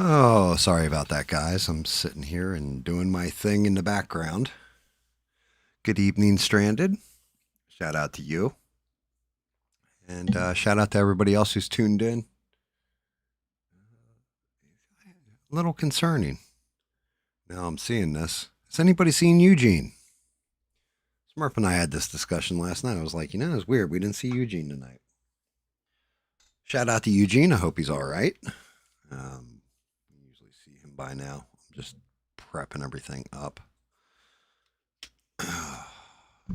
Oh, sorry about that, guys. I'm sitting here and doing my thing in the background. Good evening, Stranded. Shout out to you. And shout out to everybody else who's tuned in. A little concerning. Now I'm seeing this. Has anybody seen Eugene? Smurf and I had this discussion last night. I was like, it's weird. We didn't see Eugene tonight. Shout out to Eugene. I hope he's all right. Usually see him by now. I'm just prepping everything up.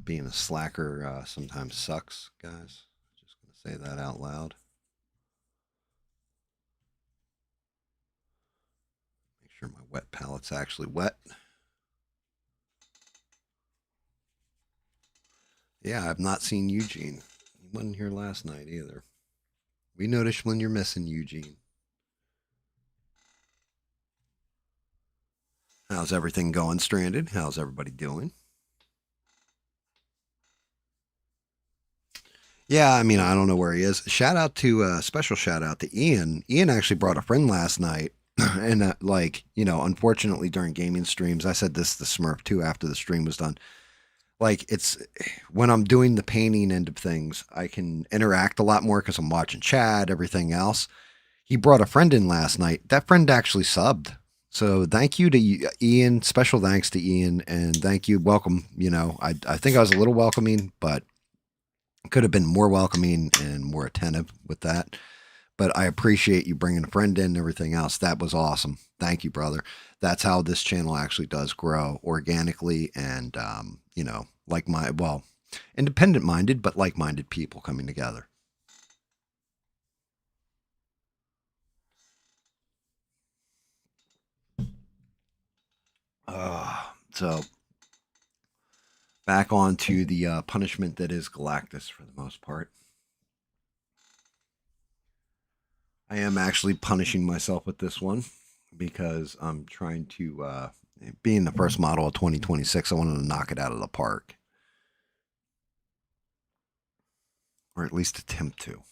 Being a slacker sometimes sucks, guys. Just going to say that out loud. Make sure my wet palette's actually wet. Yeah, I've not seen Eugene. He wasn't here last night either. We notice when you're missing, Eugene. How's everything going, Stranded? How's everybody doing? Yeah, I mean, I don't know where he is. Special shout out to Ian. Ian actually brought a friend last night. And unfortunately during gaming streams, I said this to Smurf too after the stream was done. It's when I'm doing the painting end of things, I can interact a lot more because I'm watching chat, everything else. He brought a friend in last night. That friend actually subbed. So thank you to Ian. Special thanks to Ian, and thank you. Welcome. I think I was a little welcoming, but could have been more welcoming and more attentive with that. But I appreciate you bringing a friend in and everything else. That was awesome. Thank you, brother. That's how this channel actually does grow organically and, independent minded, but like minded people coming together. So back on to the punishment that is Galactus for the most part. I am actually punishing myself with this one because I'm trying to, being the first model of 2026, I wanted to knock it out of the park. Or at least attempt to.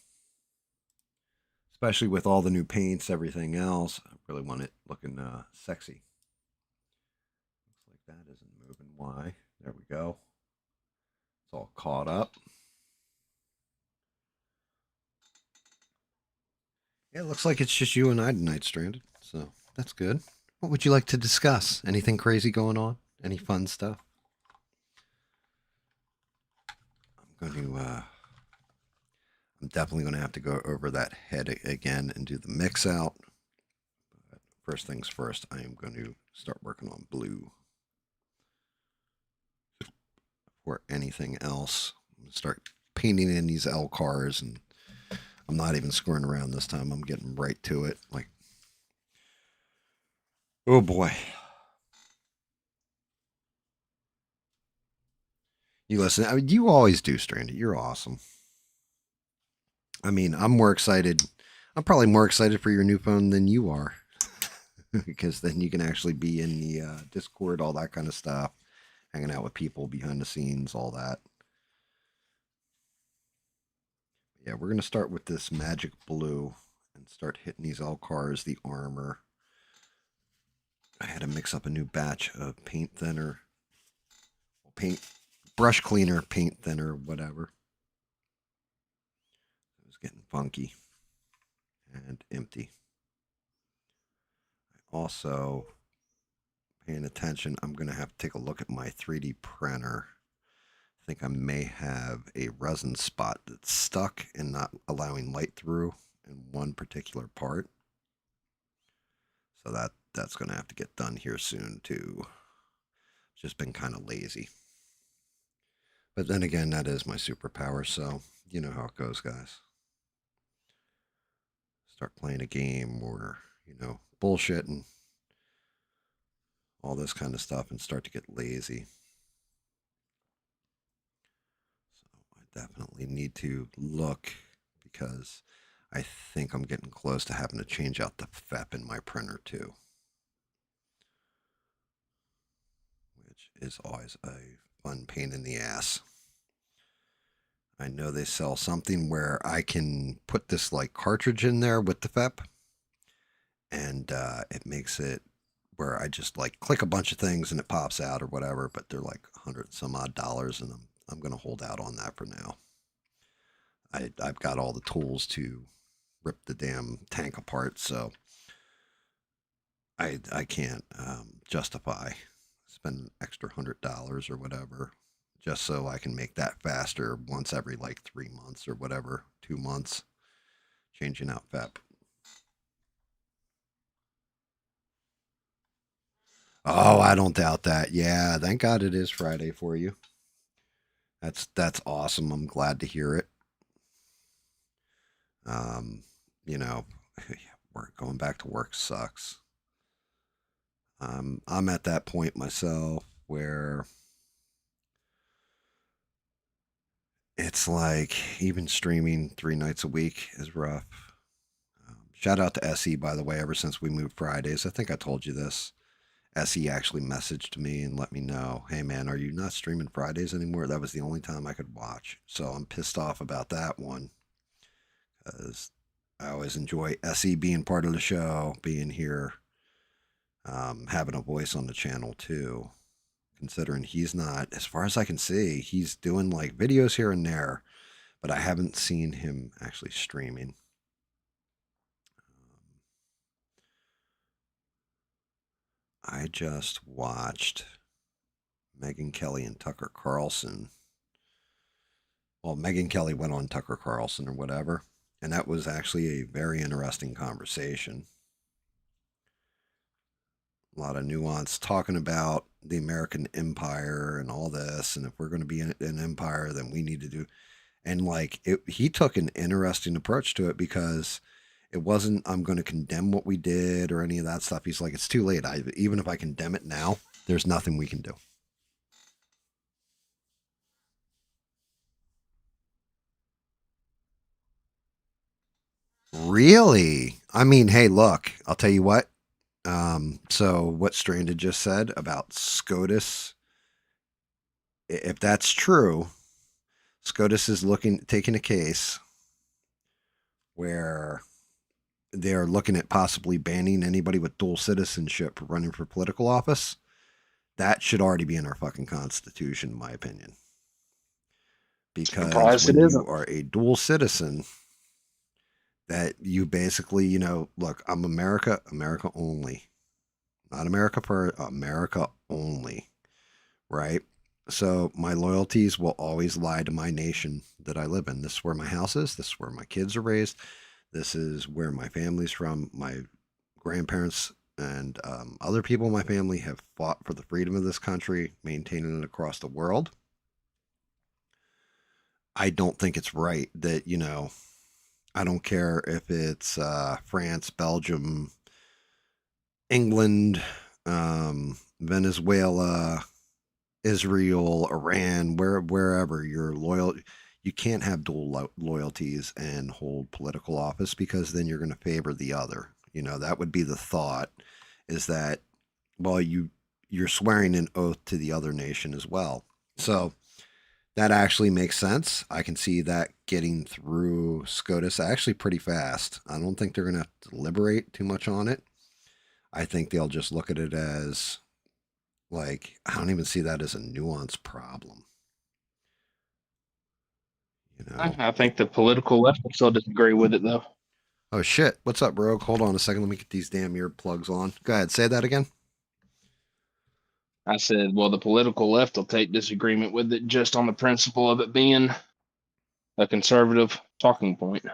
Especially with all the new paints, everything else. I really want it looking sexy. Looks like that isn't moving. Why? There we go. It's all caught up. Yeah, it looks like it's just you and I tonight, Stranded. So that's good. What would you like to discuss? Anything crazy going on? Any fun stuff? going to I'm definitely going to have to go over that head again and do the mix out. But first things first, I am going to start working on blue. Or anything else, I'm going to start painting in these L cars, and I'm not even screwing around this time. I'm getting right to it. Like, oh boy. You listen, I mean, you always do, Stranded. You're awesome. I mean, I'm more excited. I'm probably more excited for your new phone than you are. Because then you can actually be in the Discord, all that kind of stuff, hanging out with people behind the scenes, all that. Yeah, we're going to start with this magic blue and start hitting these L cars, the armor. I had to mix up a new batch of paint thinner, paint brush cleaner, paint thinner, whatever. It was getting funky and empty. Also, paying attention, I'm going to have to take a look at my 3D printer. I think I may have a resin spot that's stuck and not allowing light through in one particular part. So that's going to have to get done here soon too. Just been kind of lazy. But then again, that is my superpower, so you know how it goes, guys. Start playing a game or, bullshit and all this kind of stuff and start to get lazy. So I definitely need to look because I think I'm getting close to having to change out the FEP in my printer too. Which is always a fun pain in the ass. I know they sell something where I can put this like cartridge in there with the FEP, and it makes it where I just like click a bunch of things and it pops out or whatever. But they're like $100 some odd, and I'm gonna hold out on that for now. I've got all the tools to rip the damn tank apart, so I can't justify spending an extra $100 or whatever just so I can make that faster once every like 3 months or whatever, 2 months, changing out FEP. Oh, I don't doubt that. Yeah, thank God it is Friday for you. That's awesome. I'm glad to hear it. Um, you know, work going back to work sucks. I'm at that point myself where it's like even streaming 3 nights a week is rough. Shout out to SE, by the way, ever since we moved Fridays. I think I told you this. SE actually messaged me and let me know, hey man, are you not streaming Fridays anymore? That was the only time I could watch. So I'm pissed off about that one because I always enjoy SE being part of the show, being here, having a voice on the channel too. Considering he's not, as far as I can see, he's doing like videos here and there, but I haven't seen him actually streaming. I just watched Megyn Kelly and Tucker Carlson. Well, Megyn Kelly went on Tucker Carlson or whatever, and that was actually a very interesting conversation. A lot of nuance talking about the American empire and all this, and if we're going to be an empire, then we need to do. And like he took an interesting approach to it because it wasn't I'm going to condemn what we did or any of that stuff. He's like, it's too late. Even if I condemn it now, there's nothing we can do. Really? I mean, hey, look, I'll tell you what. So what Stranded just said about SCOTUS, if that's true, SCOTUS is taking a case where they're looking at possibly banning anybody with dual citizenship for running for political office. That should already be in our fucking constitution, in my opinion. Because when you are a dual citizen, that you basically, look, I'm America, America only. Not America for America only, right? So my loyalties will always lie to my nation that I live in. This is where my house is. This is where my kids are raised. This is where my family's from. My grandparents and other people in my family have fought for the freedom of this country, maintaining it across the world. I don't think it's right that, I don't care if it's France, Belgium, England, Venezuela, Israel, Iran, wherever you're loyal, you can't have dual loyalties and hold political office because then you're going to favor the other. That would be the thought is that, well, you're swearing an oath to the other nation as well. So that actually makes sense. I can see that getting through SCOTUS actually pretty fast. I don't think they're going to have to deliberate too much on it. I think they'll just look at it as like, I don't even see that as a nuanced problem. You know? I think the political left will still disagree with it, though. Oh shit! What's up, Rogue? Hold on a second. Let me get these damn earplugs on. Go ahead. Say that again. I said, well, the political left will take disagreement with it just on the principle of it being a conservative talking point.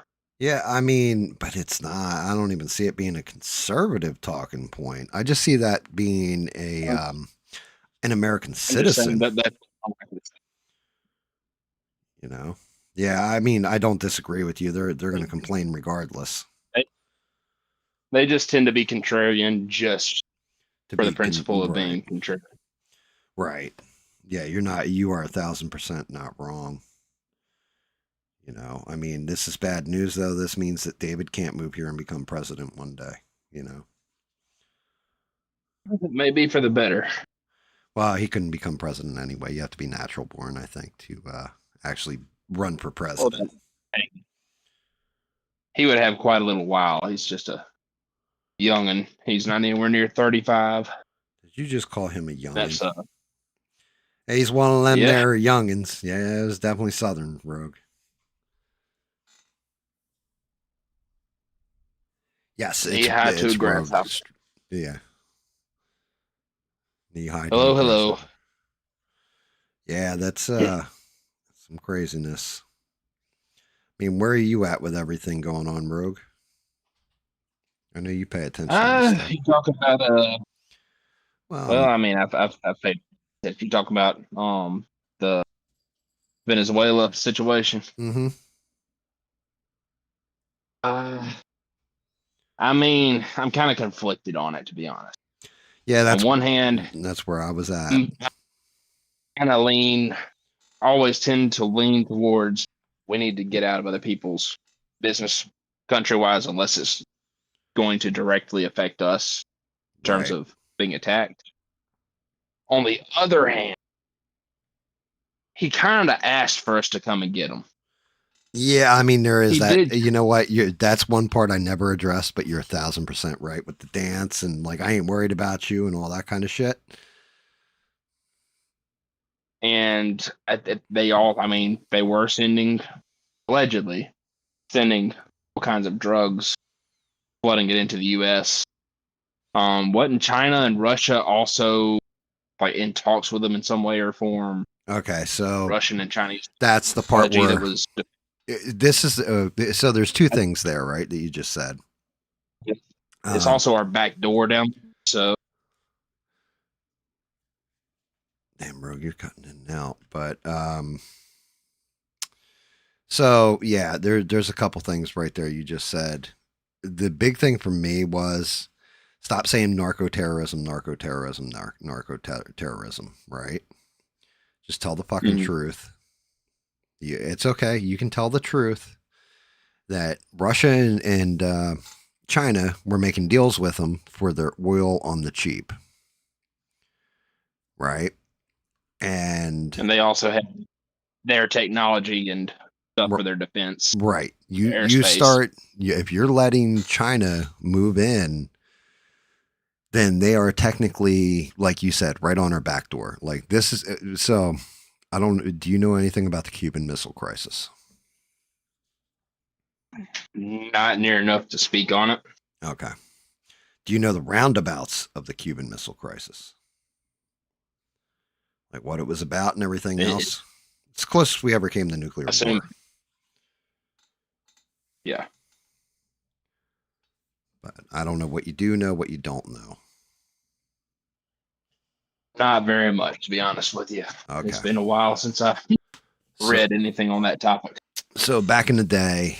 Yeah, I mean, but it's not. I don't even see it being a conservative talking point. I just see that being a I'm, an American I'm just saying citizen. that that's You know. Yeah, I mean, I don't disagree with you. They're going to complain regardless. they, they just tend to be contrarian just To for the be principle of right, being contrarian. right. Yeah, you're not. You are 1,000% not wrong. I mean, this is bad news, though. This means that David can't move here and become president one day. You know, Maybe for the better. well, he couldn't become president anyway. You have to be natural born, I think, to actually run for Well, president. he would have quite a little while. He's just a youngin. He's not anywhere near 35. Did you just call him a youngin? That's Hey, he's one of them yeah. there youngins. Yeah, it was definitely Southern Rogue. Yes, Knee it's high to a it's Rogue. grasshopper. Yeah, knee high to a Hello, hello. grasshopper. Yeah, that's some craziness. I mean, where are you at with everything going on, Rogue? I know you pay attention to this stuff. You talk about Well, well, I mean, I've paid. If you talk about the Venezuela situation, mm-hmm. uh, I mean, I'm kind of conflicted on it, to be honest. Yeah, On one hand, that's where I was at. I kind of always tend to lean towards we need to get out of other people's business country wise, unless it's going to directly affect us in terms Right. of being attacked. On the other hand, he kind of asked for us to come and get him. Yeah, I mean there is He that. did, You know what? That's one part I never addressed, but you're 1,000% right with the dance and like I ain't worried about you and all that kind of shit. and they all, I mean, they were allegedly sending all kinds of drugs, flooding it into the U.S. Wasn't China and Russia also like in talks with them in some way or form? Okay, so Russian and Chinese that's the part technology that where was this is. So there's two things there, right? That you just said. it's Um, also our back door down. So damn, Rogue, you're cutting in and out. But so yeah, there's a couple things right there you just said. The big thing for me was stop saying narco terrorism, narco terrorism, narco terrorism. Right? Just tell the fucking mhm. truth. It's okay. You can tell the truth that Russia and China were making deals with them for their oil on the cheap, right? And And they also had their technology and stuff for their defense, right, you airspace. start if you're letting China move in, then they are technically, like you said, right on our back door. Like this is so. I don't. Do you know anything about the Cuban Missile Crisis? Not near enough to speak on it. Okay. Do you know the roundabouts of the Cuban Missile Crisis? like what it was about and everything It, else. It's the closest we ever came to nuclear assuming, war. yeah, But I don't know what you do know, what you don't know. not very much, to be honest with you. Okay. It's been a while since I So, read anything on that topic. so back in the day,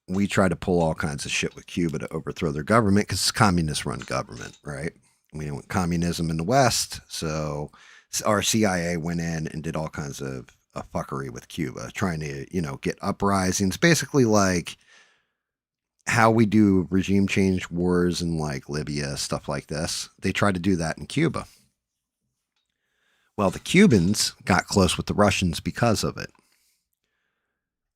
we tried to pull all kinds of shit with Cuba to overthrow their government because it's a communist run government, right? We didn't want communism in the West. So our CIA went in and did all kinds of fuckery with Cuba, trying to, get uprisings. Basically, like how we do regime change wars in like Libya, stuff like this. They tried to do that in Cuba. Well, the Cubans got close with the Russians because of it.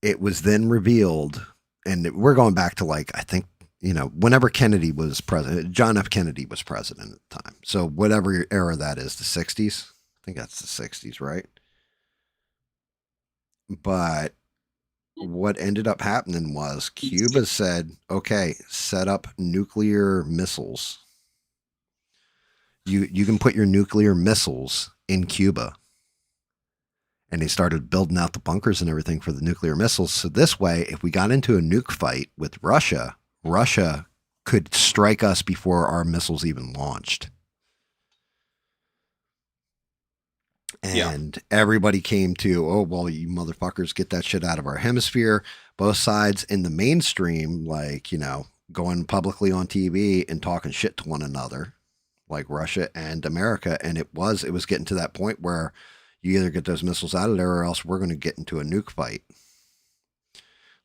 It was then revealed, and we're going back to like, I think, whenever Kennedy was president, John F. Kennedy was president at the time. So whatever era that is, the 60s. I think that's the 60s, right? But what ended up happening was Cuba said, okay, set up nuclear missiles. You can put your nuclear missiles in Cuba. And they started building out the bunkers and everything for the nuclear missiles. So this way, if we got into a nuke fight with Russia, Russia could strike us before our missiles even launched. And everybody came to, oh, well, you motherfuckers get that shit out of our hemisphere. Both sides in the mainstream, like, going publicly on TV and talking shit to one another, like Russia and America. And it was getting to that point where you either get those missiles out of there or else we're going to get into a nuke fight.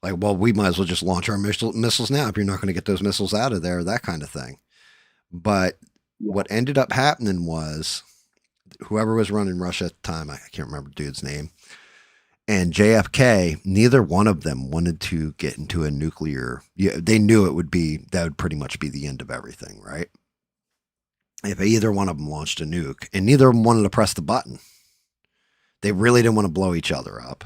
Like, well, we might as well just launch our missiles now if you're not going to get those missiles out of there, that kind of thing. But what ended up happening was whoever was running Russia at the time, I can't remember the dude's name, and JFK, neither one of them wanted to get into a nuclear. They knew that would pretty much be the end of everything, right? If either one of them launched a nuke, and neither of them wanted to press the button. They really didn't want to blow each other up.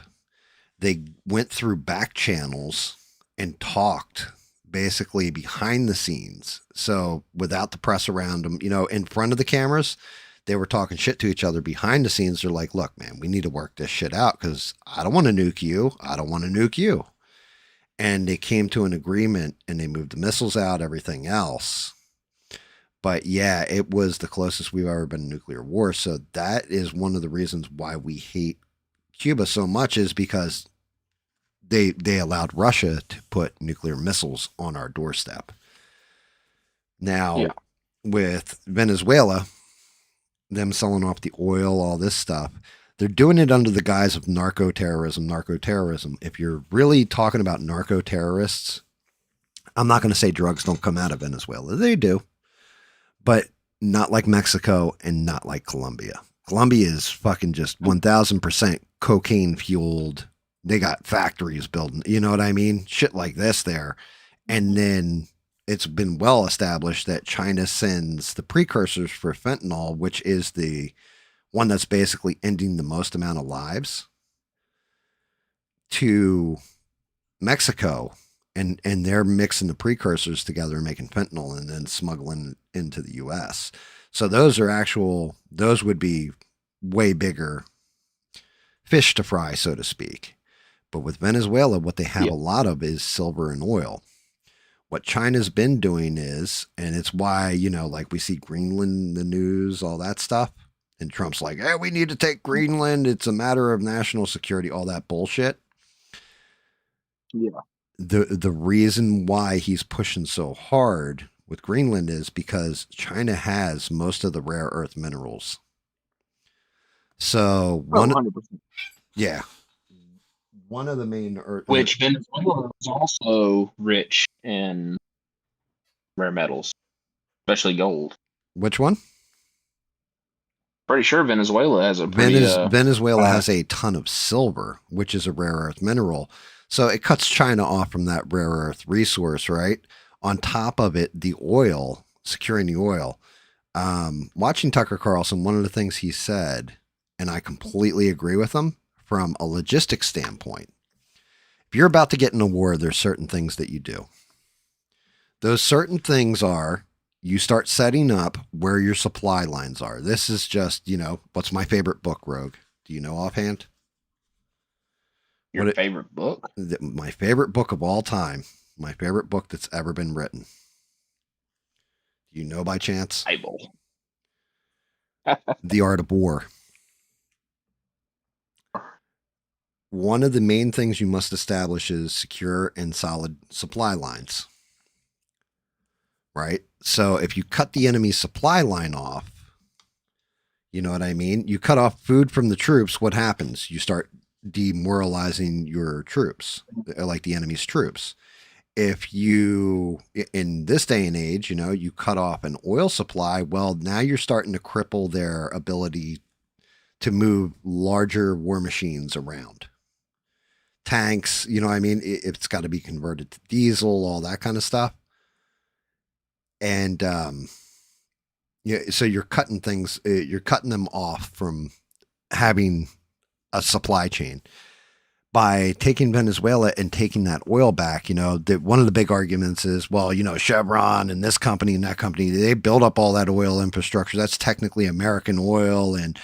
They went through back channels and talked basically behind the scenes. So without the press around them, in front of the cameras, they were talking shit to each other. Behind the scenes, they're like, look, man, we need to work this shit out because I don't want to nuke you. I don't want to nuke you. And they came to an agreement and they moved the missiles out, everything else. But yeah, it was the closest we've ever been to nuclear war. So that is one of the reasons why we hate Cuba so much, is because they allowed Russia to put nuclear missiles on our doorstep. Now, with Venezuela, them selling off the oil, all this stuff, they're doing it under the guise of narco-terrorism. If you're really talking about narco-terrorists, I'm not going to say drugs don't come out of Venezuela. They do. But not like Mexico and not like Colombia. Colombia is fucking just 1000% cocaine fueled. They got factories building, you know what I mean? Shit like this there. And then it's been well established that China sends the precursors for fentanyl, which is the one that's basically ending the most amount of lives, to Mexico. And they're mixing the precursors together and making fentanyl and then smuggling into the U.S. So those would be way bigger fish to fry, so to speak. But with Venezuela, what they have a lot of is silver and oil. What China's been doing is, and it's why, like we see Greenland in the news, all that stuff. And Trump's like, hey, we need to take Greenland. It's a matter of national security, all that bullshit. Yeah. The reason why he's pushing so hard with Greenland is because China has most of the rare earth minerals. So one of the main earth, which Venezuela is also rich in rare metals, especially gold. Which one? Pretty sure Venezuela has a pretty. Venezuela has a ton of silver, which is a rare earth mineral. So it cuts China off from that rare earth resource, right? On top of it, the oil, securing the oil. Watching Tucker Carlson, one of the things he said, and I completely agree with him from a logistics standpoint. If you're about to get in a war, there's certain things that you do. Those certain things are you start setting up where your supply lines are. This is just, what's my favorite book, Rogue? Do you know offhand? Your favorite book? My favorite book of all time. My favorite book that's ever been written. Do you know by chance? Bible. The Art of War. One of the main things you must establish is secure and solid supply lines. Right? So if you cut the enemy's supply line off, you know what I mean? You cut off food from the troops, what happens? You start demoralizing your troops, like the enemy's troops. If you, in this day and age, you cut off an oil supply, well, now you're starting to cripple their ability to move larger war machines around. Tanks, what I mean? It's got to be converted to diesel, all that kind of stuff. And yeah, so you're cutting things, you're cutting them off from having a supply chain by taking Venezuela and taking that oil back. That one of the big arguments is, well, Chevron and this company and that company, they build up all that oil infrastructure. That's technically American oil, and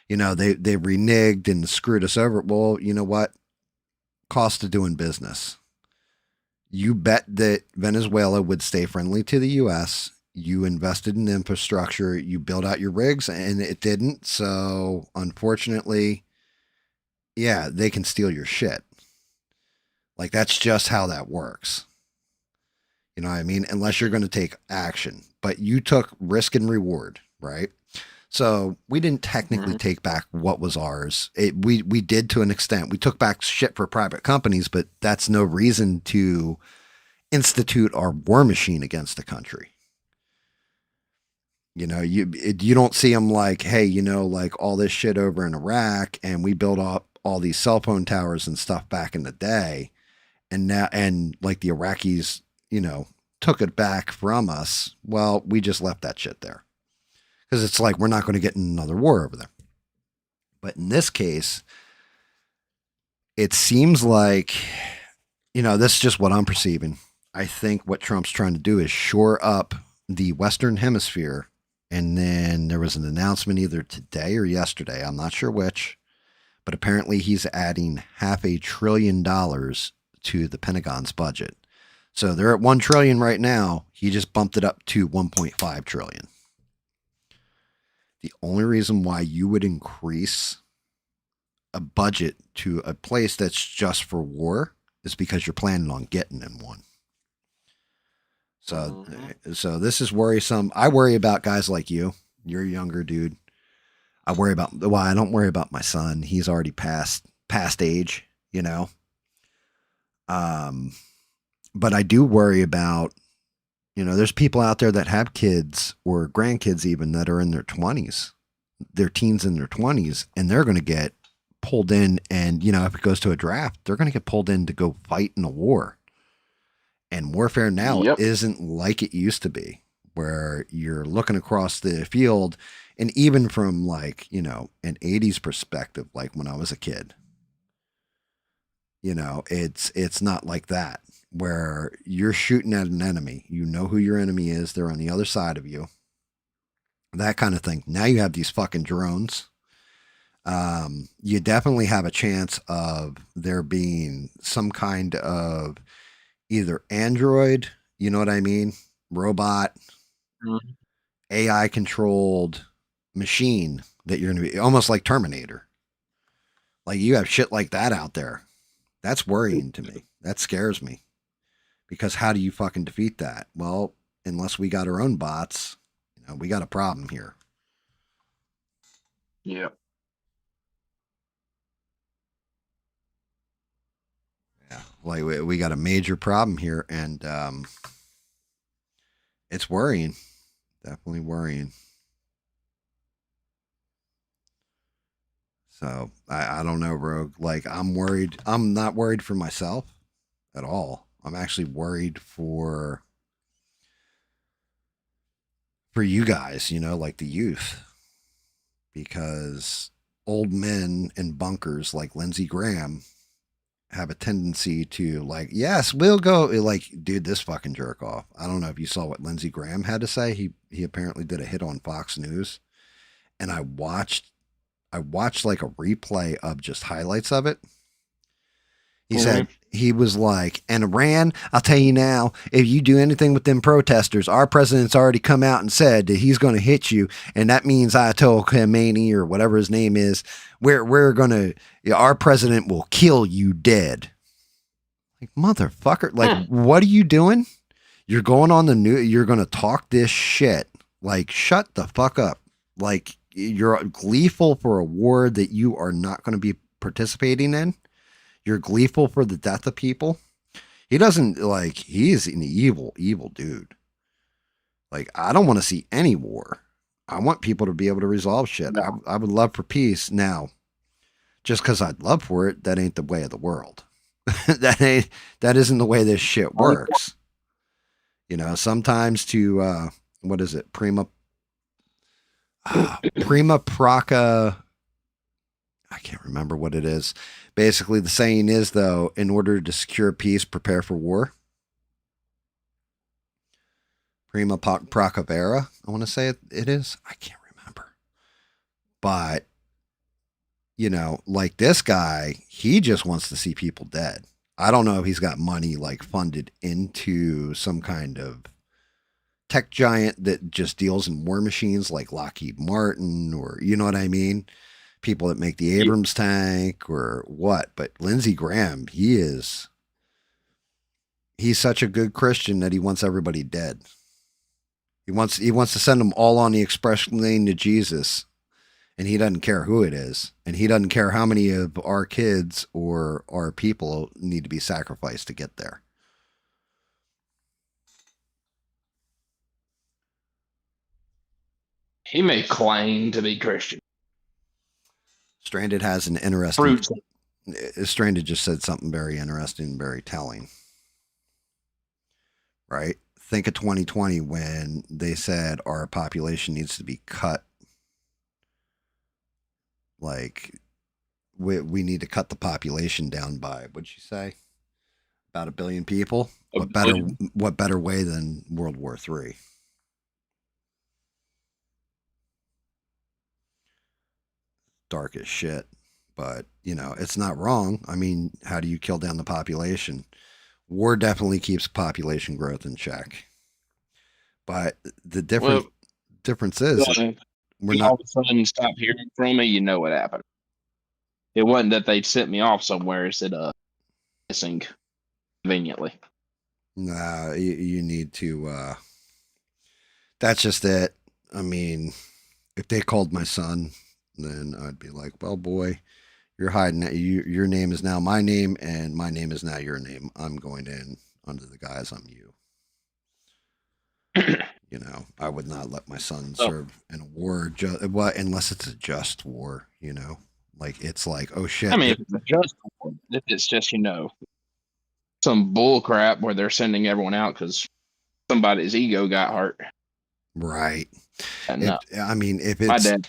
they reneged and screwed us over. Well, you know what? Cost of doing business. You bet that Venezuela would stay friendly to the U.S. You invested in infrastructure, you built out your rigs, and it didn't. So, unfortunately, yeah, they can steal your shit. Like, that's just how that works. You know what I mean? Unless you're going to take action. But you took risk and reward, right? So we didn't technically take back what was ours. We did to an extent. We took back shit for private companies, but that's no reason to institute our war machine against the country. You don't see them like, hey, like all this shit over in Iraq, and we built up all these cell phone towers and stuff back in the day, and now, and like the Iraqis, took it back from us. Well, we just left that shit there because it's like we're not going to get in another war over there. But in this case, it seems like, this is just what I'm perceiving. I think what Trump's trying to do is shore up the Western Hemisphere. And then there was an announcement either today or yesterday, I'm not sure which, but apparently he's adding $500 billion to the Pentagon's budget. So they're at $1 trillion right now. He just bumped it up to $1.5 trillion. The only reason why you would increase a budget to a place that's just for war is because you're planning on getting in one. So this is worrisome. I worry about guys like you. You're a younger dude. I don't worry about my son. He's already past age, But I do worry about, there's people out there that have kids or grandkids even that are in their 20s, their teens in their 20s, and they're going to get pulled in. And, if it goes to a draft, they're going to get pulled in to go fight in a war. And warfare now isn't like it used to be, where you're looking across the field, and even from like, an 80s perspective, like when I was a kid, it's not like that, where you're shooting at an enemy. You know who your enemy is. They're on the other side of you. That kind of thing. Now you have these fucking drones. You definitely have a chance of there being some kind of either android, you know what I mean? Robot, AI controlled machine that you're going to be almost like Terminator. Like you have shit like that out there. That's worrying to me. That scares me. Because how do you fucking defeat that? Well, unless we got our own bots, we got a problem here. Yeah. Yeah. Like we got a major problem here, and it's worrying. Definitely worrying. So I don't know, Rogue. Like I'm worried. I'm not worried for myself at all. I'm actually worried for you guys, like the youth, because old men in bunkers like Lindsey Graham have a tendency to like, yes, we'll go. Like, dude, this fucking jerk off. I don't know if you saw what Lindsey Graham had to say. He apparently did a hit on Fox News, and I watched like a replay of just highlights of it. He said he was like, and Iran, I'll tell you now, if you do anything with them protesters, our president's already come out and said that he's going to hit you, and that means Ayatollah Khamenei or whatever his name is, we're gonna, our president will kill you dead. Like, motherfucker, like, what are you doing? You're going on the news. You're going to talk this shit. Like, shut the fuck up. Like, you're gleeful for a war that you are not going to be participating in. You're gleeful for the death of people. He doesn't, like, he's an evil, evil dude. Like, I don't want to see any war. I want people to be able to resolve shit. No. I would love for peace. Now, just because I'd love for it, that ain't the way of the world. That isn't the way this shit works. You know, sometimes to what is it? Prima Praca. I can't remember what it is. Basically, the saying is, though, in order to secure peace, prepare for war. Prima Procavera, I want to say it is. I can't remember. But, you know, like this guy, he just wants to see people dead. I don't know if he's got money like funded into some kind of tech giant that just deals in war machines like Lockheed Martin, or you know what I mean? People that make the Abrams tank or what. But Lindsey Graham, he's such a good Christian that he wants everybody dead. He wants to send them all on the express lane to Jesus, and he doesn't care who it is, and he doesn't care how many of our kids or our people need to be sacrificed to get there. He may claim to be Christian. Stranded has an interesting. Fruits. Stranded just said something very interesting and very telling. Right? Think of 2020 when they said our population needs to be cut. Like, we need to cut the population down by, what'd you say? About 1 billion people? What better way than World War III? Dark as shit. But, you know, it's not wrong. I mean, how do you kill down the population? War definitely keeps population growth in check. But the difference is we're not. All of a sudden stop hearing from me, you know what happened. It wasn't that they sent me off somewhere. It's missing conveniently. Nah, you need to. That's just it. I mean, if they called my son, then I'd be like, well, boy, you're hiding. Your name is now my name, and my name is now your name. I'm going in under the guise I'm you. You know, I would not let my son serve in a war, unless it's a just war. You know, like it's like, oh shit. I mean, if it's a just war, if it's just some bull crap where they're sending everyone out because somebody's ego got hurt. Right. No. I mean, if it's My dad,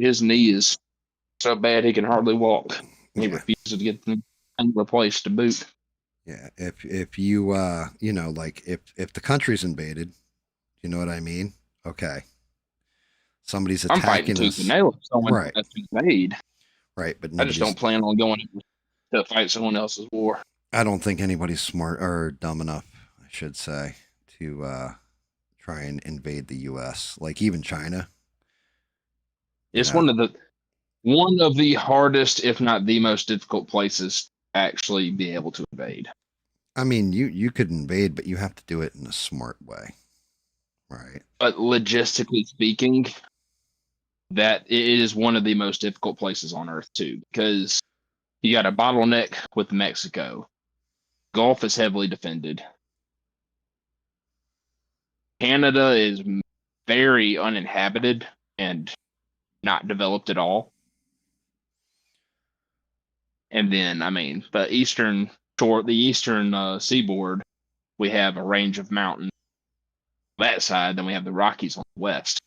his knee is so bad he can hardly walk. He refuses to get them replaced to boot. Yeah, if you you know, like if the country's invaded, you know what I mean? Okay. Somebody's attacking I'm fighting tooth and nail if someone right. has to invade. Right, but I just don't plan on going to fight someone else's war. I don't think anybody's smart or dumb enough, I should say, to try and invade the US. Like even China. It's one of the hardest, if not the most difficult places to actually be able to invade. I mean, you could invade, but you have to do it in a smart way. Right. But logistically speaking, that it is one of the most difficult places on earth too, because you got a bottleneck with Mexico. Gulf is heavily defended. Canada is very uninhabited and not developed at all. And then, I mean, the eastern seaboard, we have a range of mountains on that side. Then we have the Rockies on the west.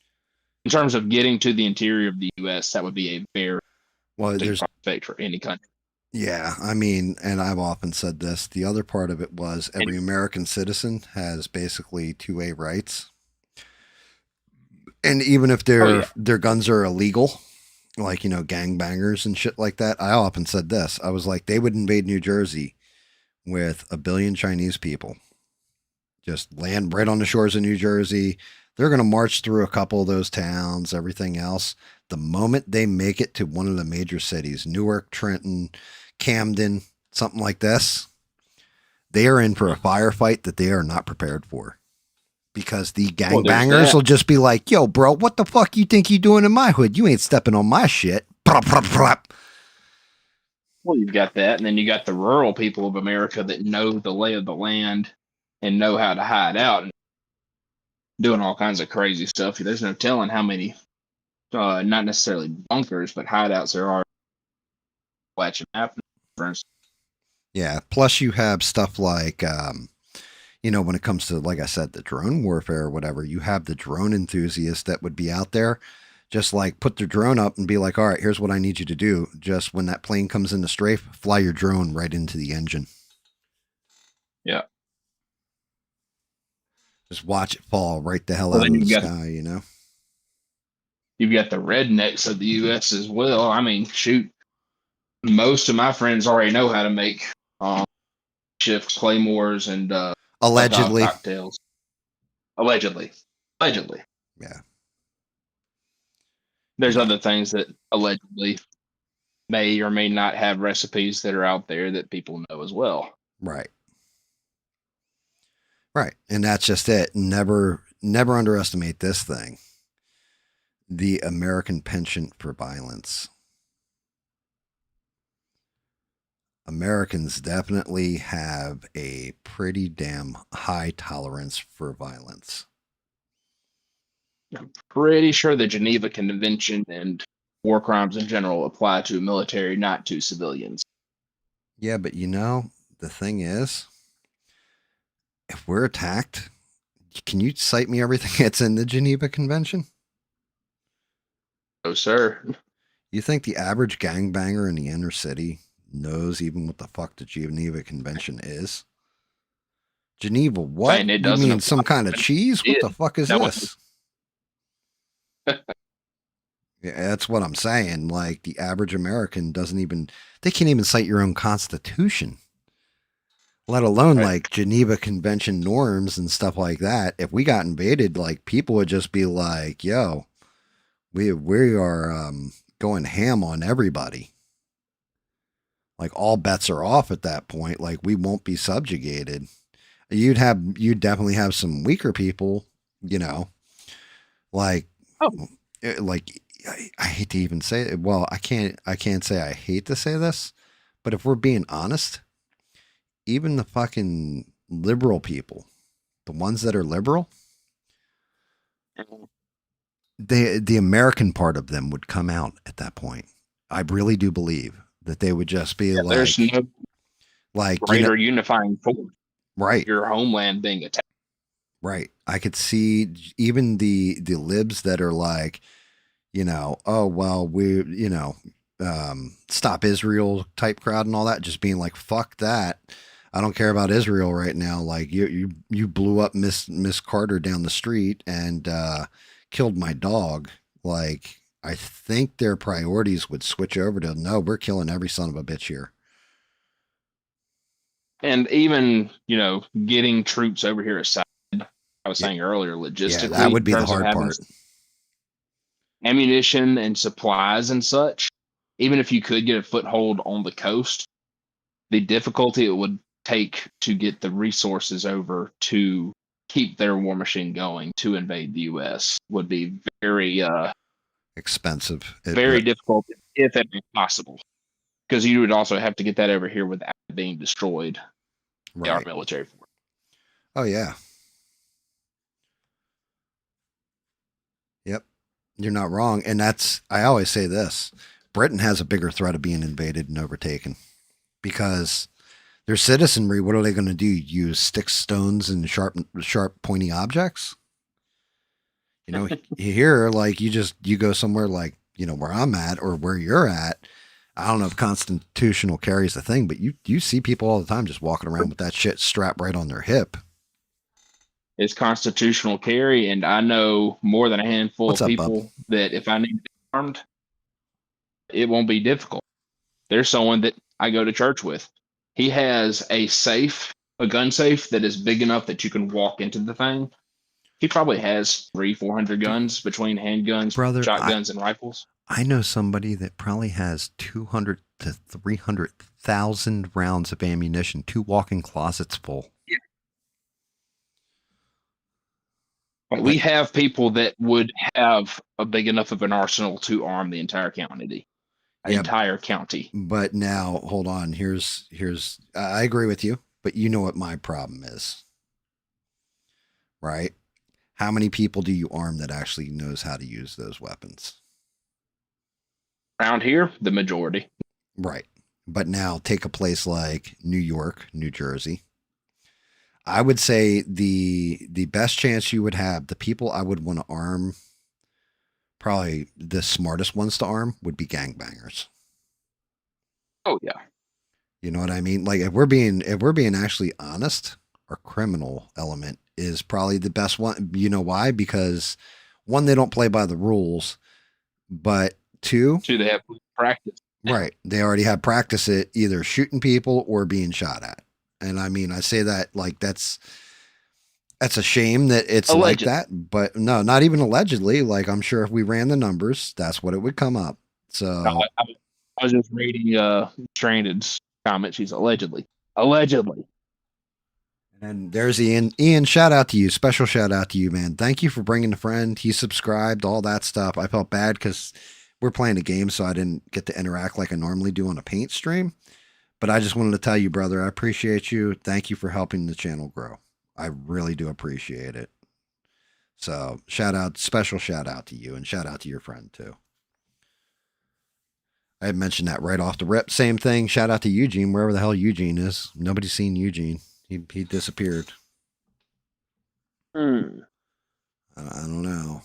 In terms of getting to the interior of the U.S., that would be a very big prospect for any country. Yeah, I mean, and I've often said this. The other part of it was And every American citizen has basically two-way rights, and even if oh their guns are illegal, like gangbangers and shit like that, I often said this. I was like, they would invade New Jersey with a billion Chinese people, just land right on the shores of New Jersey. They're going to march through a couple of those towns, everything else. The moment they make it to one of the major cities, Newark, Trenton, Camden, something like this, they are in for a firefight that they are not prepared for. Because the well, there's gangbangers that. will just be like, yo, bro, what the fuck you think you doing in my hood? You ain't stepping on my shit. Well, you've got that, and then you got the rural people of America that know the lay of the land and know how to hide out and doing all kinds of crazy stuff. There's no telling how many, not necessarily bunkers, but hideouts there are. Watching happen, for instance. Yeah. Plus, you have stuff like, when it comes to, like I said, the drone warfare or whatever, you have the drone enthusiasts that would be out there, just like put their drone up and be like, all right, here's what I need you to do. Just when that plane comes in the strafe, fly your drone right into the engine. Yeah. Just watch it fall right the hell Well, out then of the sky. you've got the rednecks of the U.S. as well. I mean, shoot, most of my friends already know how to make um, shift claymores and Molotov Allegedly. cocktails. Allegedly, allegedly. Yeah. There's Yeah. other things that allegedly may or may not have recipes that are out there that people know as well. Right. Right. And that's just it. Never underestimate this thing. The American penchant for violence. Americans definitely have a pretty damn high tolerance for violence. I'm pretty sure the Geneva Convention and war crimes in general apply to military, not to civilians. Yeah, but the thing is, if we're attacked, can you cite me everything that's in the Geneva Convention? No, sir. You think the average gangbanger in the inner city knows even what the fuck the Geneva Convention is? Geneva, what? Saying it You doesn't mean apply. some kind of cheese? What It the fuck is that was this? Yeah, that's what I'm saying. Like the average American doesn't even, they can't even cite your own constitution, let alone right. like Geneva Convention norms and stuff like that. If we got invaded, like people would just be like, yo, we are going ham on everybody. Like all bets are off at that point. Like we won't be subjugated. You'd definitely have some weaker people, you know, like Oh, like I hate to even say it. Well, I can't say I hate to say this, but if we're being honest, even the fucking liberal people, the ones that are liberal, the American part of them would come out at that point. I really do believe that they would just be yeah, there's no like greater unifying force. right, Your homeland being attacked. right. I could see even the libs that are like, oh well, stop Israel type crowd and all that, just being like, fuck that. I don't care about Israel right now. Like you blew up Miss Carter down the street and killed my dog. Like I think their priorities would switch over to no, we're killing every son of a bitch here. And even, getting troops over here aside, I was Yeah, saying earlier, yeah, that logistically, in would be the terms of hard having part. ammunition and supplies and such, even if you could get a foothold on the coast, the difficulty it would take to get the resources over to keep their war machine going to invade the U.S. would be very, Expensive. very difficult, if impossible. Because you would also have to get that over here without being destroyed by our Right. military force. Oh yeah. Yep. You're not wrong. And I always say this. Britain has a bigger threat of being invaded and overtaken because their citizenry, what are they going to do? Use sticks, stones, and sharp, pointy objects? Here, like you go somewhere like, where I'm at or where you're at. I don't know if constitutional carry is a thing, but you see people all the time just walking around with that shit strapped right on their hip. It's constitutional carry, and I know more than a handful What's of up, bub? people that if I need to be armed, it won't be difficult. There's someone that I go to church with. He has a safe, a gun safe that is big enough that you can walk into the thing. He probably has 400 Dude, guns between handguns, brother, shotguns, and rifles. I know somebody that probably has 200 to 300,000 rounds of ammunition, 2 walk-in closets full. Like we But have people that would have a big enough of an arsenal to arm the entire county. yeah, Entire county. but now hold on. Here's I agree with you, but you know what my problem is, right? How many people do you arm that actually knows how to use those weapons? Around here, the majority. Right. But now take a place like New York, New Jersey. I would say the best chance you would have, the people I would want to arm, probably the smartest ones to arm would be gangbangers. Oh yeah. You know what I mean? Like if we're being actually honest, our criminal element is probably the best one. You know why? Because one, they don't play by the rules, but two, Two, they have practice. right, they already have practice at either shooting people or being shot at. And I mean, I say that like that's a shame that it's like Alleged. that, but no, not even allegedly. Like I'm sure if we ran the numbers, that's what it would come up. No, So I was just reading Stranded's comment. She's allegedly. Allegedly. and there's Ian. Ian, shout out to you. Special shout out to you, man. Thank you for bringing a friend. He subscribed, all that stuff. I felt bad because we're playing a game, so I didn't get to interact like I normally do on a paint stream. But I just wanted to tell you, brother, I appreciate you. Thank you for helping the channel grow. I really do appreciate it. So shout out, special shout out to you, and shout out to your friend too. I had mentioned that right off the rip. Same thing. Shout out to Eugene, wherever the hell Eugene is. Nobody's seen Eugene. He disappeared. Hmm. I don't know.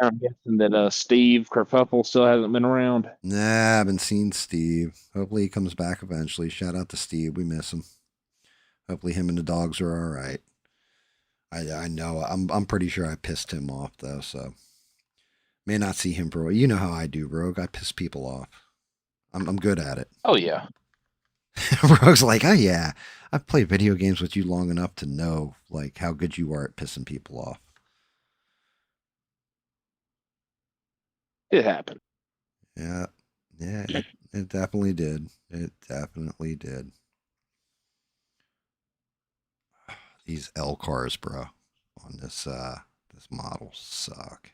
I'm guessing that Steve Kerfuffle still hasn't been around. Nah, I haven't seen Steve. Hopefully he comes back eventually. Shout out to Steve. We miss him. Hopefully him and the dogs are all right. I know. I'm pretty sure I pissed him off though, so may not see him for a while. You know how I do, Rogue. I piss people off. I'm good at it. Oh yeah. Rogue's like, oh yeah, I've played video games with you long enough to know like how good you are at pissing people off. It happened. Yeah, yeah, it definitely did. It definitely did. These L cars, bro, on this model suck.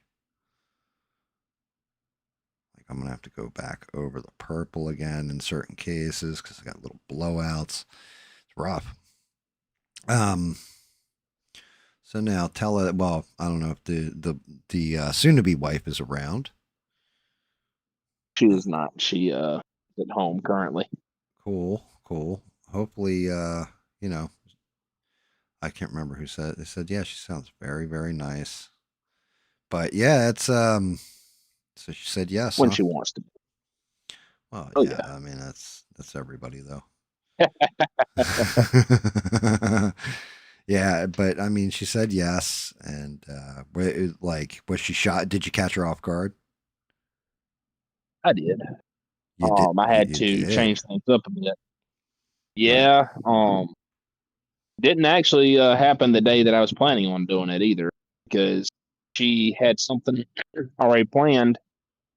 Like I'm gonna have to go back over the purple again in certain cases because I got little blowouts. It's rough. Um. So now tell it. Well, I don't know if the soon to be wife is around. She is not. She is at home currently. Cool, cool. Hopefully, you know, I can't remember who said it. They said, yeah, she sounds very, very nice. But yeah, it's so she said yes, When huh? she wants to. Well, Oh yeah, yeah. I mean that's everybody though. Yeah, but I mean she said yes and like was she shot? Did you catch her off guard? I did. You did I had you to did. change things up a bit. Right. Yeah. Didn't actually happen the day that I was planning on doing it either, because she had something already planned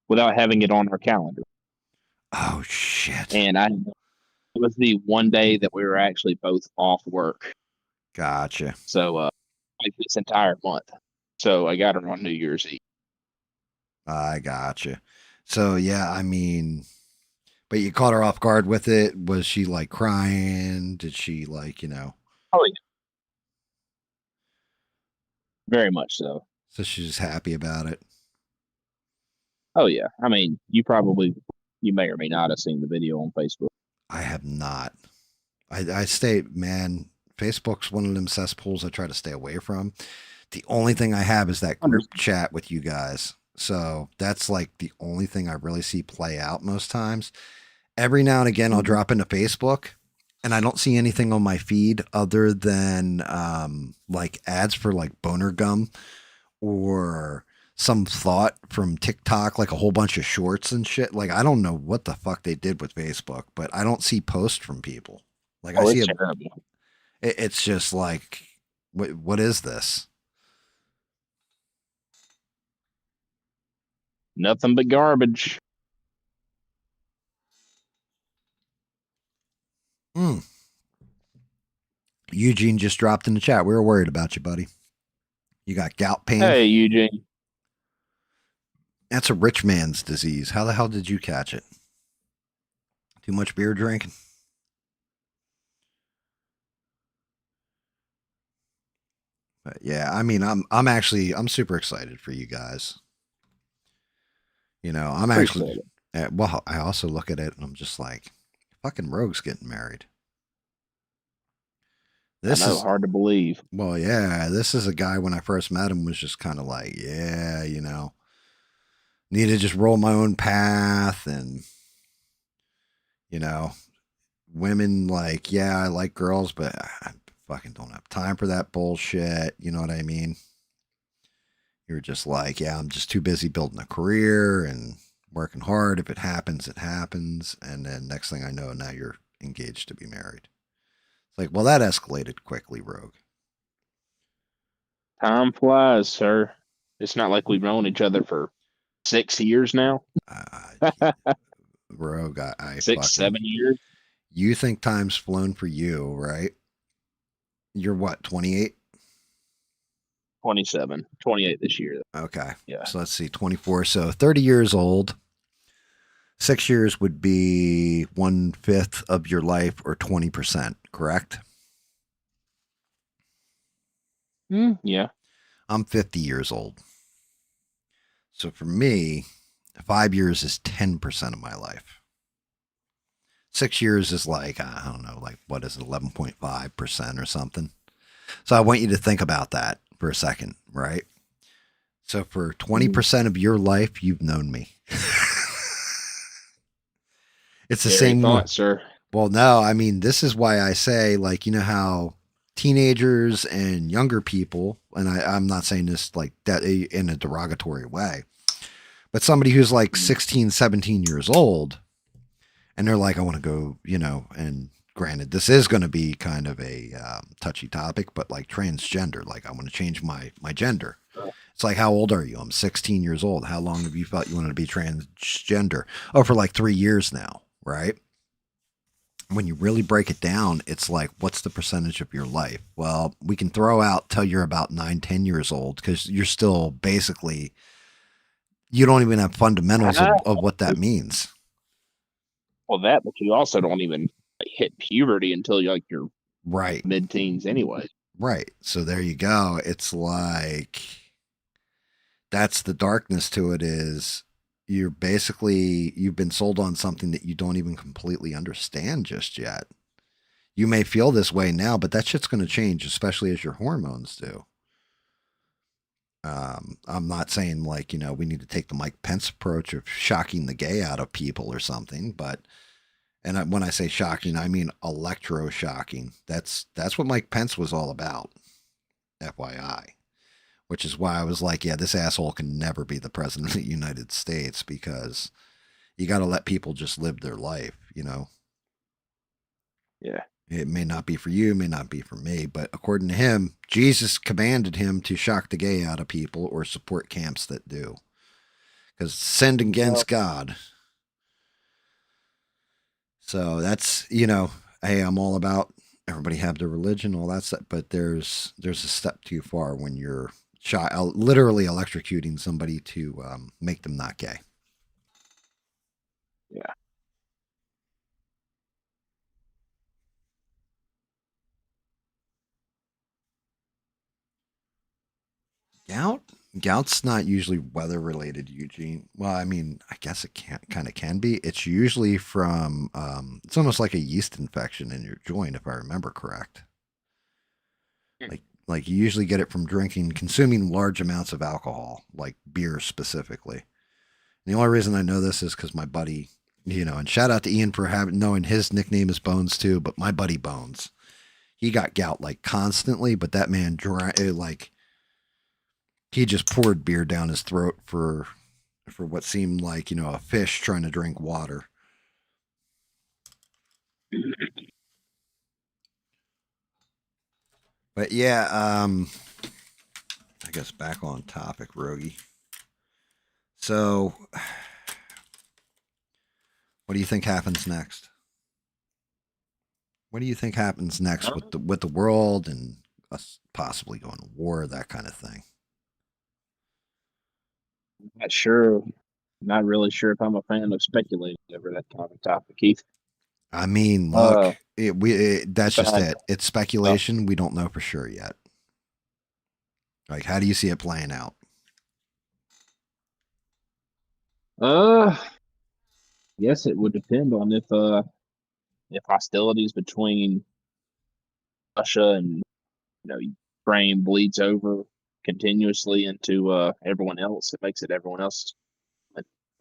without having it on her calendar. Oh shit. And it was the one day that we were actually both off work. Gotcha. So, like this entire month. So I got her on New Year's Eve. I gotcha. So yeah, I mean, but you caught her off guard with it. Was she like crying? Did she like, Oh, yeah, very much so. so she's just happy about it? Oh, yeah. I mean, you may or may not have seen the video on Facebook. I have not. I stay, man, Facebook's one of them cesspools I try to stay away from. The only thing I have is that group chat with you guys. So that's like the only thing I really see play out most times. every now and again I'll Mhm. drop into Facebook and I don't see anything on my feed other than like ads for like boner gum or some thought from TikTok, like a whole bunch of shorts and shit. Like I don't know what the fuck they did with Facebook, but I don't see posts from people. Like I Oh, see it's a, terrible. it's just like, what is this? Nothing but garbage. Hmm. Eugene just dropped in the chat. We were worried about you, buddy. You got gout pain. Hey, Eugene. That's a rich man's disease. How the hell did you catch it? Too much beer drinking? But yeah, I mean, I'm super excited for you guys. You know, I'm actually, Appreciate it. well, I also look at it and I'm just like, fucking Rogue's getting married. I This know, is, hard to believe. well, yeah, this is a guy when I first met him was just kind of like, yeah, need to just roll my own path and, you know, women like, yeah, I like girls, but I fucking don't have time for that bullshit. You know what I mean? You're just like, yeah, I'm just too busy building a career and working hard. If it happens, it happens. And then next thing I know, now you're engaged to be married. It's like, well, that escalated quickly, Rogue. Time flies, sir. It's not like we've known each other for 6 years now. Uh, Rogue, I Six, fucking, 7 years. you think time's flown for you, right? You're what, 28? 27, 28 this year. Okay. Yeah. So let's see, 24. So 30 years old. 6 years would be 1/5 of your life or 20%, correct? Yeah. I'm 50 years old. So for me, 5 years is 10% of my life. 6 years is like, I don't know, like what is it, 11.5% or something. So I want you to think about that for a second, right? So for Mhm. 20% of your life, you've known me. It's the Scary same. thought, sir. Well, no, I mean, this is why I say, like, you know how teenagers and younger people, and I'm not saying this like that in a derogatory way, but somebody who's like Mhm. 16, 17 years old, and they're like, I want to go, and granted, this is going to be kind of a touchy topic, but like transgender, like I want to change my gender. It's like, how old are you? I'm 16 years old. How long have you felt you wanted to be transgender? Oh, for like 3 years now, right? When you really break it down, it's like, what's the percentage of your life? Well, we can throw out till you're about 9, 10 years old because you're still basically, you don't even have fundamentals Ah, of what that means. well, that, but you also don't even like, hit puberty until you're like your Right. mid-teens anyway. Right. So there you go. It's like, that's the darkness to it is you've been sold on something that you don't even completely understand just yet. You may feel this way now, but that shit's going to change, especially as your hormones do. I'm not saying like, we need to take the Mike Pence approach of shocking the gay out of people or something, but when I say shocking, I mean electro shocking. That's what Mike Pence was all about, FYI. Which is why I was like, yeah, this asshole can never be the president of the United States because you got to let people just live their life. Yeah. It may not be for you, may not be for me, but according to him, Jesus commanded him to shock the gay out of people or support camps that do. Because sinned Well, against God. So that's, hey, I'm all about everybody have their religion, all that stuff, but there's a step too far when you're literally electrocuting somebody to make them not gay. yeah. Gout? Gout's not usually weather related, Eugene. Well, I mean, I guess it kind of can be. It's usually from, it's almost like a yeast infection in your joint, if I remember correct. Hmm. Like you usually get it from consuming large amounts of alcohol, like beer specifically. And the only reason I know this is because my buddy And shout out to Ian for having knowing his nickname is Bones too. But my buddy Bones, he got gout like constantly, but that man drank like he just poured beer down his throat for what seemed like a fish trying to drink water. But yeah, I guess back on topic, Rogie. So, what do you think happens next? What do you think happens next with the world and us possibly going to war, that kind of thing? Not sure. Not really sure if I'm a fan of speculating over that kind of topic, Keith. I mean, look, Uh, that's just but it. It's speculation. We don't know for sure yet. Like, how do you see it playing out? uh, yes, it would depend on if hostilities between Russia and Ukraine bleeds over continuously into everyone else. It makes it everyone else.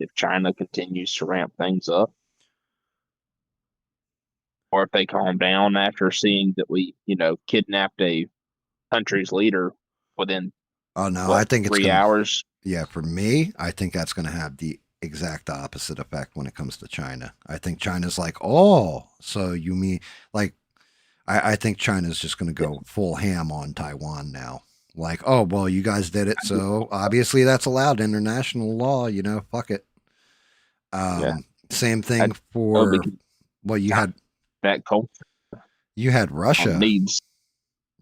If China continues to ramp things up, or if they calm down after seeing that we, kidnapped a country's leader within Oh no, I what think it's 3 hours. yeah, for me, I think that's gonna have the exact opposite effect when it comes to China. I think China's like, oh, so you mean like I think China's just gonna go full ham on Taiwan now. Like, oh well, you guys did it, so obviously that's allowed international law, fuck it. Yeah, Same I thing know for because well, that culture you had Russia. needs.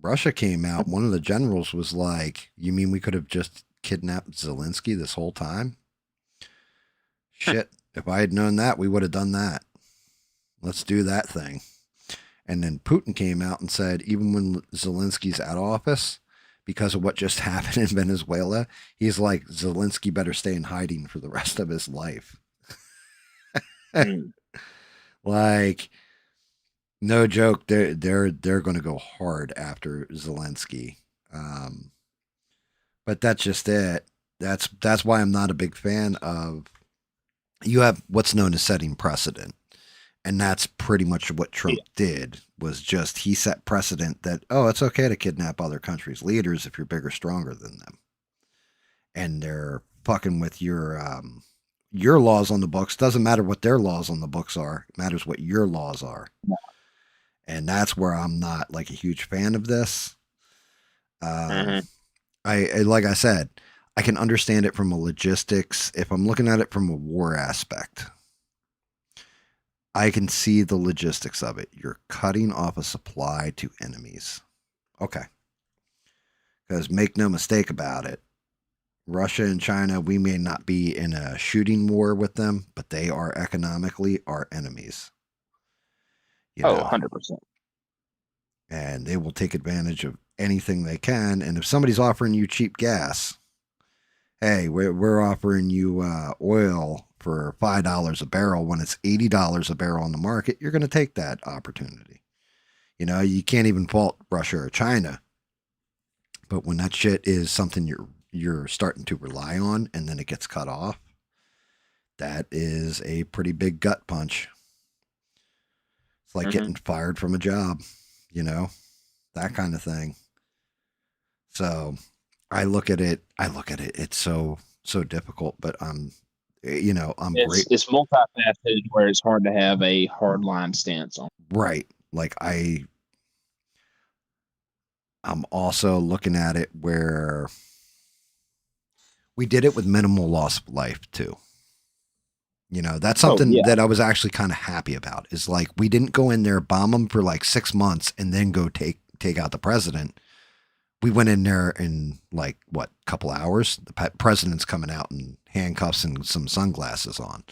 Russia came out. One of the generals was like, "You mean we could have just kidnapped Zelensky this whole time?" Shit, if I had known that, we would have done that. Let's do that thing. And then Putin came out and said, even when Zelensky's out of office, because of what just happened in Venezuela, he's like, Zelensky better stay in hiding for the rest of his life. Mm. Like, no joke, they're going to go hard after Zelensky. Um, but that's just it. That's why I'm not a big fan of. You have what's known as setting precedent, and that's pretty much what Trump Yeah. did. Was just he set precedent that it's okay to kidnap other countries' leaders if you're bigger, stronger than them, and they're fucking with your laws on the books. Doesn't matter what their laws on the books are. It matters what your laws are, and that's where I'm not like a huge fan of this. Um, Mm-hmm. I like I said, I can understand it from a logistics. If I'm looking at it from a war aspect, I can see the logistics of it. You're cutting off a supply to enemies. Okay. Because make no mistake about it, Russia and China, we may not be in a shooting war with them, but they are economically our enemies, you Oh, know, 100%. and they will take advantage of anything they can. And if somebody's offering you cheap gas, hey, we're offering you oil for $5 a barrel when it's $80 a barrel on the market, you're going to take that opportunity. You can't even fault Russia or China, but when that shit is something you're starting to rely on and then it gets cut off, that is a pretty big gut punch. It's like Mm-hmm. getting fired from a job, you know, that kind of thing. So I look at it, it's so difficult, but I'm It's great. it's multifaceted where it's hard to have a hard line stance on. Right. Like I'm also looking at it where we did it with minimal loss of life too. That's Oh something yeah, that I was actually kind of happy about. Is like we didn't go in there, bomb them for like 6 months, and then go take out the president. We went in there in like what, couple hours. The president's coming out in handcuffs and some sunglasses on.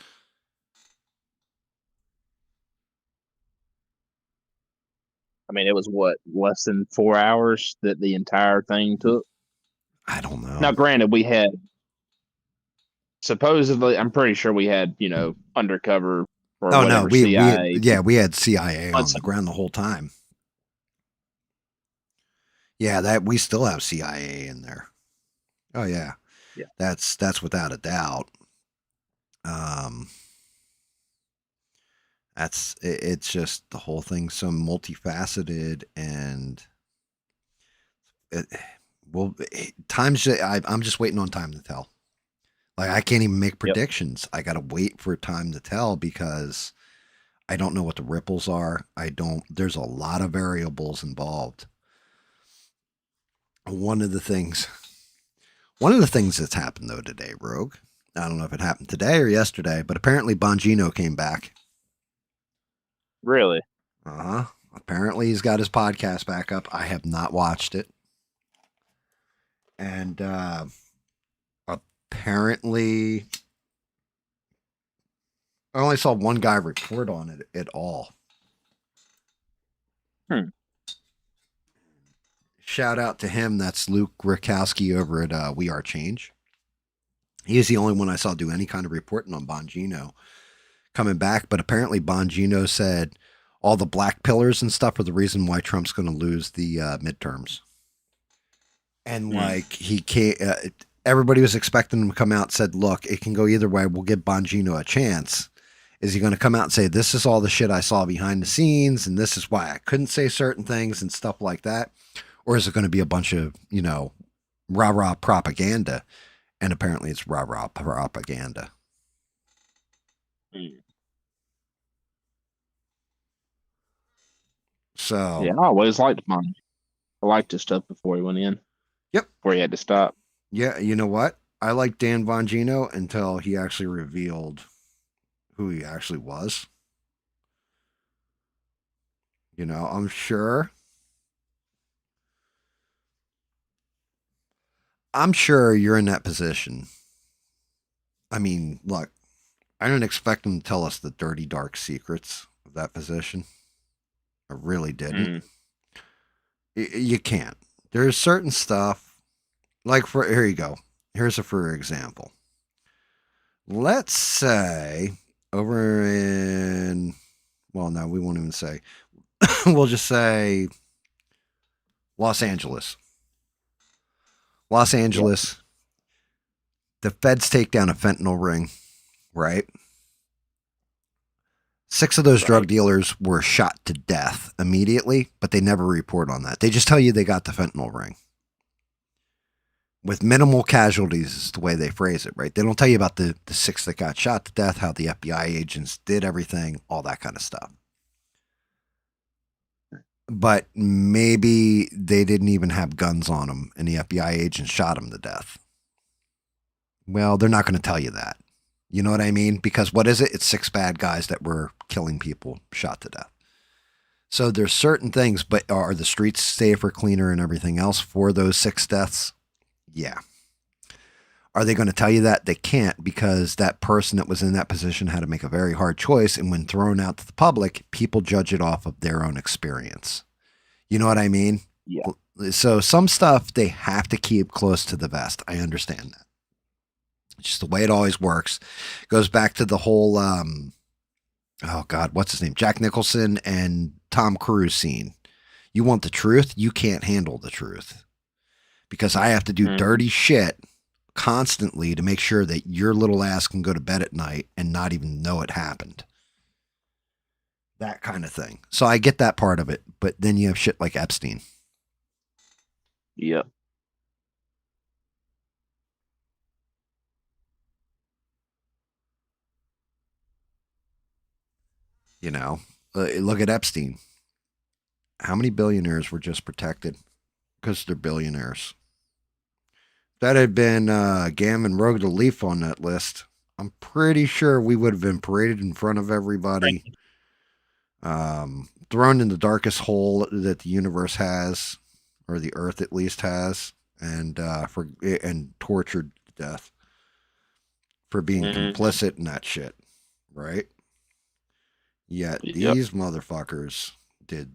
I mean it was what less than 4 hours that the entire thing took. I don't Now, know. granted, we had supposedly, I'm pretty sure we had undercover or Oh no, whatever we CIA yeah, we had CIA on on the some. ground the whole time. Yeah, that we still have CIA in there. Oh yeah, Yeah. that's without a doubt. Um, It's just the whole thing's so multifaceted, and it, well, I'm just waiting on time to tell. Like I can't even make Yep. predictions. I gotta wait for time to tell because I don't know what the ripples are. I don't. There's a lot of variables involved. One of the things, one of the things that's happened though today, Rogue. I don't know if it happened today or yesterday, but apparently Bongino came back. Really? Uh huh. Apparently he's got his podcast back up. I have not watched it, and apparently I only saw one guy report on it at all. Hmm. Shout out to him. That's Luke Rakowski over at We Are Change. He is the only one I saw do any kind of reporting on Bongino coming back. But apparently, Bongino said all the black pillars and stuff are the reason why Trump's going to lose the midterms. And like he can't. Everybody was expecting him to come out and said, "Look, it can go either way. We'll give Bongino a chance." Is he going to come out and say, "This is all the shit I saw behind the scenes, and this is why I couldn't say certain things and stuff like that," or is it going to be a bunch of rah rah propaganda? And apparently, it's rah rah propaganda. Hmm. So Yeah, I always liked mine. I liked his stuff before he went in. Yep. Before he had to stop. Yeah, you know what? I like Dan Bongino until he actually revealed who he actually was. I'm sure. I'm sure you're in that position. I mean, look, I didn't expect him to tell us the dirty, dark secrets of that position. I really didn't. Hmm. You can't. There's certain stuff, like here you go. Here's a for example. Let's say over in, well, no, we won't even say. We'll just say Los Angeles. Los Yep. Angeles, the feds take down a fentanyl ring, right? 6 of those drug Right. dealers were shot to death immediately, but they never report on that. They just tell you they got the fentanyl ring. With minimal casualties is the way they phrase it, right? They don't tell you about the 6 that got shot to death, how the FBI agents did everything, all that kind of stuff. But maybe they didn't even have guns on them and the FBI agents shot them to death. Well, they're not going to tell you that. You know what I mean? Because what is it? It's 6 bad guys that were killing people, shot to death. So there's certain things, but are the streets safer, cleaner, and everything else for those 6 deaths? Yeah. Are they going to tell you that? They can't, because that person that was in that position had to make a very hard choice. And when thrown out to the public, people judge it off of their own experience. You know what I mean? Yeah. So some stuff they have to keep close to the vest. I understand that. It's just the way it always works. It goes back to the whole, oh God, what's his name? Jack Nicholson and Tom Cruise scene. You want the truth? You can't handle the truth. Because I have to do dirty shit constantly to make sure that your little ass can go to bed at night and not even know it happened. That kind of thing. So I get that part of it. But then you have shit like Epstein. Yep. Look at Epstein. How many billionaires were just protected because they're billionaires? That had been GAM and Rogue the Leaf on that list. I'm pretty sure we would have been paraded in front of everybody, thrown in the darkest hole that the universe has, or the Earth at least has, and tortured to death for being complicit in that shit, right? Yet Yep. these motherfuckers did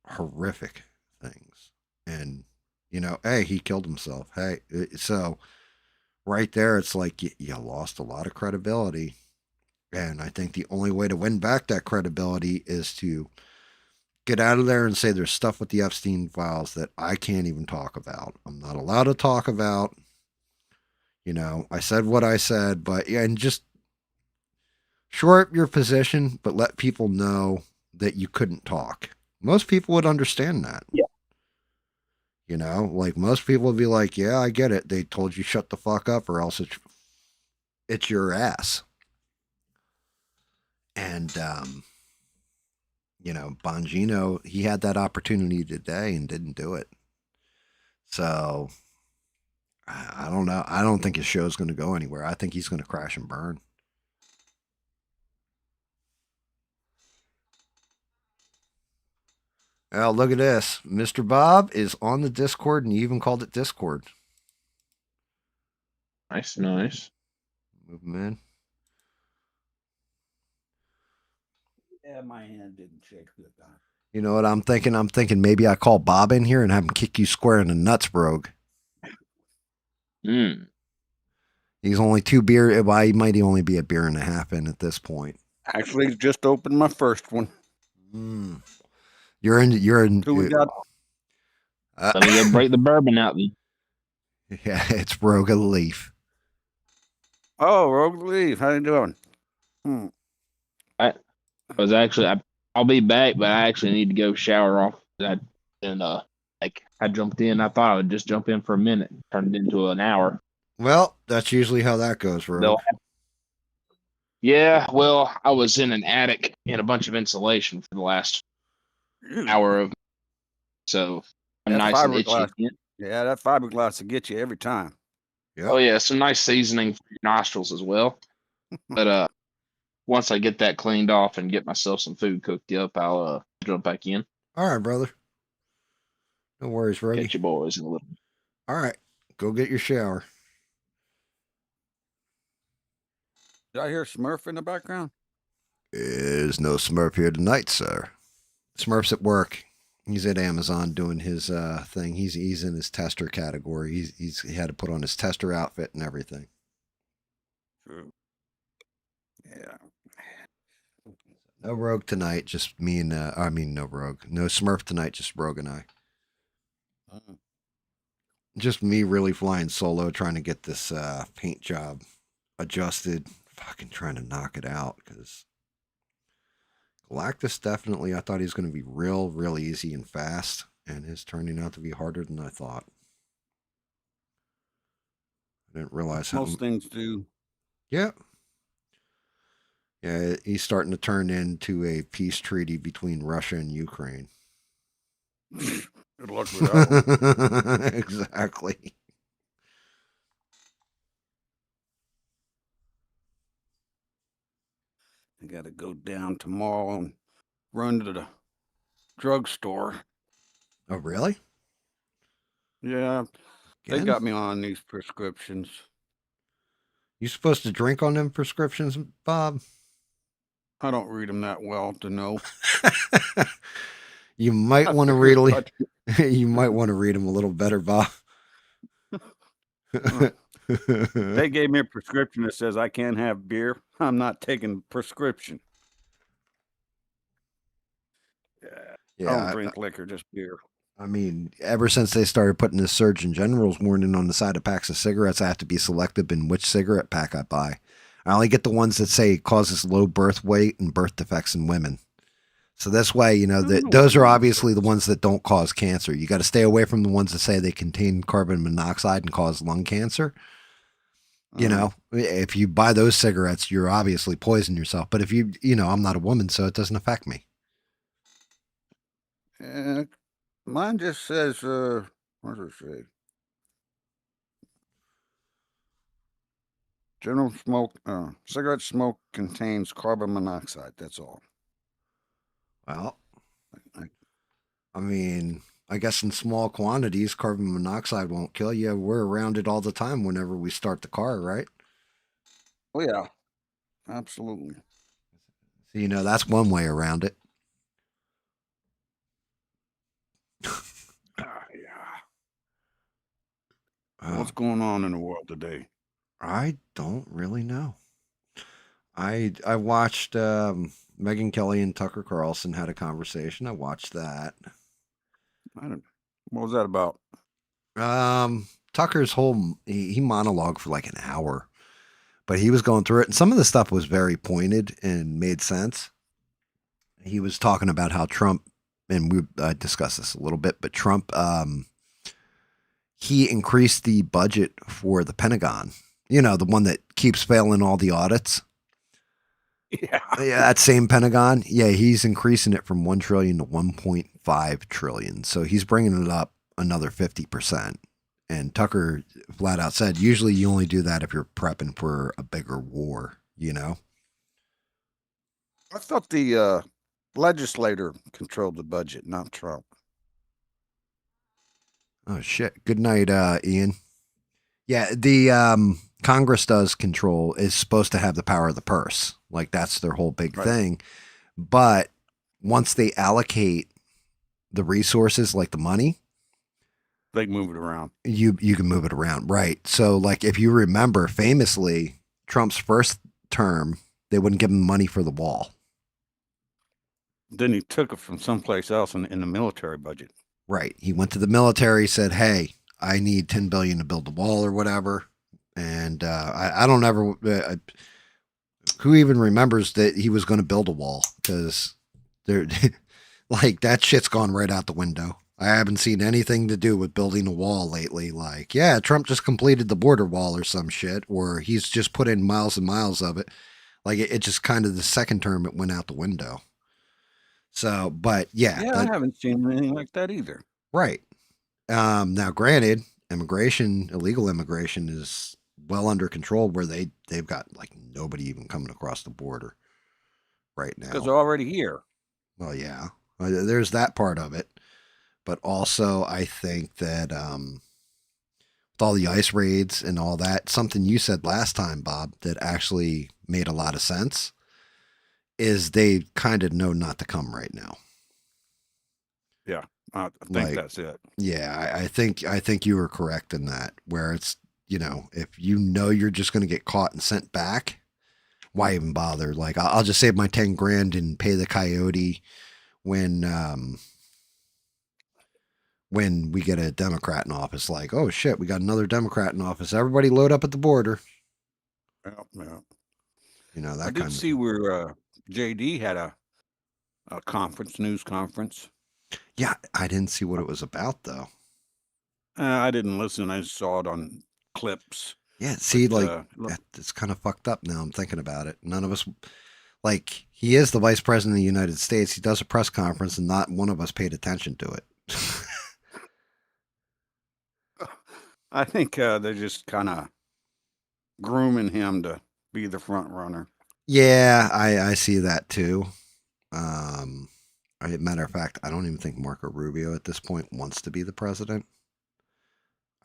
horrific things, and hey, he killed himself. Hey, so right there, it's like you lost a lot of credibility. And I think the only way to win back that credibility is to get out of there and say there's stuff with the Epstein files that I can't even talk about. I'm not allowed to talk about. I said what I said, but yeah, and just Shore up your position, but let people know that you couldn't talk. Most people would understand that. Yeah. You know, like most people would be like, yeah, I get it. They told you shut the fuck up or else it's your ass. And, Bongino, he had that opportunity today and didn't do it. So I don't know. I don't think his show's going to go anywhere. I think he's going to crash and burn. Oh, look at this. Mr. Bob is on the Discord, and you even called it Discord. Nice, nice. Move him in. Yeah, my hand didn't shake good. You know what I'm thinking? I'm thinking maybe I call Bob in here and have him kick you square in the nuts, Brogue. He's only 2 beer. Well, he might only be a beer and a half in at this point. Actually, just opened my first one. You're in. So we got. Let me go break the bourbon out then. Yeah, it's Brogue of the Leaf. Oh, Rogue Leaf, how you doing? I was actually I'll be back, but I actually need to go shower off. I jumped in. I thought I would just jump in for a minute, turned it into an hour. Well, that's usually how that goes, Rogue. Yeah, well, I was in an attic in a bunch of insulation for the last hour of, so I'm That nice and itchy. fiberglass. Yeah, that fiberglass will get you every time. Yep. Oh yeah, some nice seasoning for your nostrils as well. But once I get that cleaned off and get myself some food cooked up, I'll jump back in. All right, brother. No worries, Rogue. Catch you boys in a little. All right, go get your shower. Did I hear Smurf in the background? There's no Smurf here tonight, sir. Smurf's at work. He's at Amazon doing his thing. He's in his tester category. He had to put on his tester outfit and everything. True. Yeah. No Rogue tonight, just me and no Rogue. No Smurf tonight, just Rogue and I. Just me really flying solo, trying to get this paint job adjusted. Fucking trying to knock it out because Galactus definitely, I thought he was going to be real easy and fast, and it's turning out to be harder than I thought. I didn't realize how most things do. Yeah. Yeah, he's starting to turn into a peace treaty between Russia and Ukraine. Good luck with that. Exactly. I got to go down tomorrow and run to the drugstore. Oh, really? Yeah, Again? they got me on these prescriptions. You supposed to drink on them prescriptions, Bob? I don't read them that well to know. You might want to read you might want to read them a little better, Bob. They gave me a prescription that says I can't have beer. I'm not taking prescription. Yeah, I don't drink liquor, just beer. I mean, ever since they started putting this Surgeon General's warning on the side of packs of cigarettes, I have to be selective in which cigarette pack I buy. I only get the ones that say it causes low birth weight and birth defects in women. So this way, you know, those are obviously the ones that don't cause cancer. You got to stay away from the ones that say they contain carbon monoxide and cause lung cancer. You know, if you buy those cigarettes, you're obviously poisoning yourself. But if you know, I'm not a woman, so it doesn't affect me. Mine just says, what does it say? General smoke, cigarette smoke contains carbon monoxide. That's all. Well, I mean, I guess in small quantities, carbon monoxide won't kill you. We're around it all the time whenever we start the car, right? Oh, yeah. Absolutely. So, you know, that's one way around it. Yeah. What's going on in the world today? I don't really know. I watched Megyn Kelly and Tucker Carlson had a conversation. I watched that. What was that about? Tucker's whole he monologued for like an hour, But he was going through it, and some of the stuff was very pointed and made sense. He was talking about how Trump, and we discussed this a little bit, but Trump, he increased the budget for the Pentagon. You know, the one that keeps failing all the audits. Yeah. Yeah, that same Pentagon. Yeah, he's increasing it from 1 trillion to 1.5 trillion. So he's bringing it up another 50%. And Tucker flat out said, usually you only do that if you're prepping for a bigger war, you know? I thought the legislator controlled the budget, not Trump. Oh, shit. Good night, Ian. Yeah, the Congress is supposed to have the power of the purse. Like, that's their whole big Right. thing. But once they allocate the resources, like the money, They can move it around. you can move it around, right? So, like, if you remember, famously, Trump's first term, they wouldn't give him money for the wall. Then he took it from someplace else in the military budget. Right. He went to the military, said, "Hey, I need 10 billion to build the wall or whatever." And I don't ever. Who even remembers that he was going to build a wall? Because they're like that shit's gone right out the window. I haven't seen anything to do with building a wall lately. Like, yeah, Trump just completed the border wall or some shit, or he's just put in miles and miles of it. Like, it just kind of the second term, it went out the window. So, but yeah, Yeah, I haven't seen anything like that either. right. Now, granted, illegal immigration is well under control where they've got like nobody even coming across the border right now. Because they're already here. Well, yeah, there's that part of it. But also, I think that with all the ICE raids and all that, something you said last time, Bob, that actually made a lot of sense is they kind of know not to come right now. Yeah, I think that's it. Yeah, I think you were correct in that. Where it's, you know, if you know you're just going to get caught and sent back, why even bother? Like, I'll just save my 10 grand and pay the coyote when we get a Democrat in office. Like, oh shit, we got another Democrat in office. Everybody load up at the border. Yeah. You know, that I kind did of. see where JD had a news conference. Yeah, I didn't see what it was about though. I didn't listen. I saw it on clips. Yeah, see, But, it's kind of fucked up now. I'm thinking about it. None of us, like, he is the vice president of the United States. He does a press conference, and not one of us paid attention to it. I think they're just kind of grooming him to be the front runner. Yeah, I see that too. Matter of fact, I don't even think Marco Rubio at this point wants to be the president.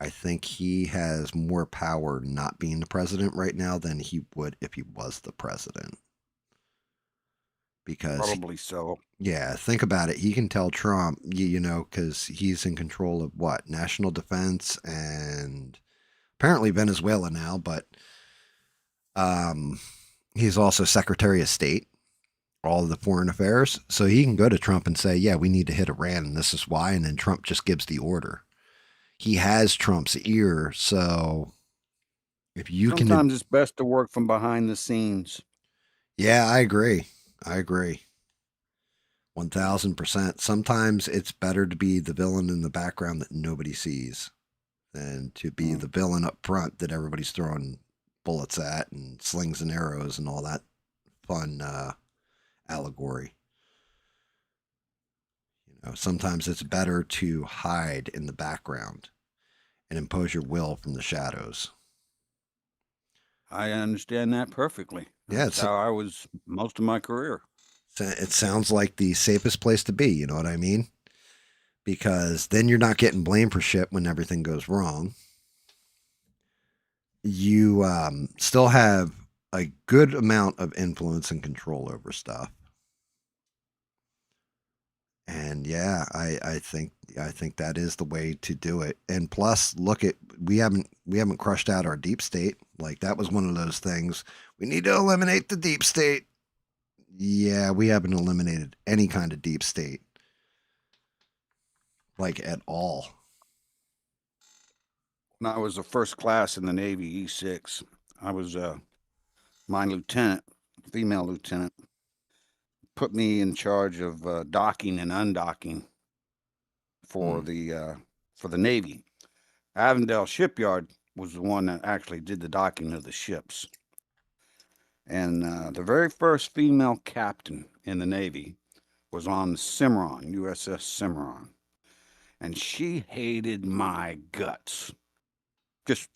I think he has more power not being the president right now than he would if he was the president. Because Probably so. yeah, think about it. He can tell Trump, you know, because he's in control of what? National defense and apparently Venezuela now, but he's also Secretary of State, all of the foreign affairs. So he can go to Trump and say, yeah, we need to hit Iran and this is why. And then Trump just gives the order. He has Trump's ear. So if you Sometimes it's best to work from behind the scenes. Yeah, I agree. 1000%. Sometimes it's better to be the villain in the background that nobody sees than to be the villain up front that everybody's throwing bullets at and slings and arrows and all that fun allegory. You know, sometimes it's better to hide in the background and impose your will from the shadows. I understand that perfectly. Yeah, That's how I was most of my career. It sounds like the safest place to be, you know what I mean? Because then you're not getting blamed for shit when everything goes wrong. You still have a good amount of influence and control over stuff. And yeah, I think that is the way to do it. And plus, look at we haven't crushed out our deep state. Like, that was one of those things. We need to eliminate the deep state. Yeah, we haven't eliminated any kind of deep state. Like, at all. When I was a first class in the Navy E6, I was my lieutenant, female lieutenant, put me in charge of docking and undocking for the Navy. Avondale Shipyard was the one that actually did the docking of the ships. And the very first female captain in the Navy was on the Cimarron, USS Cimarron. And she hated my guts. Just,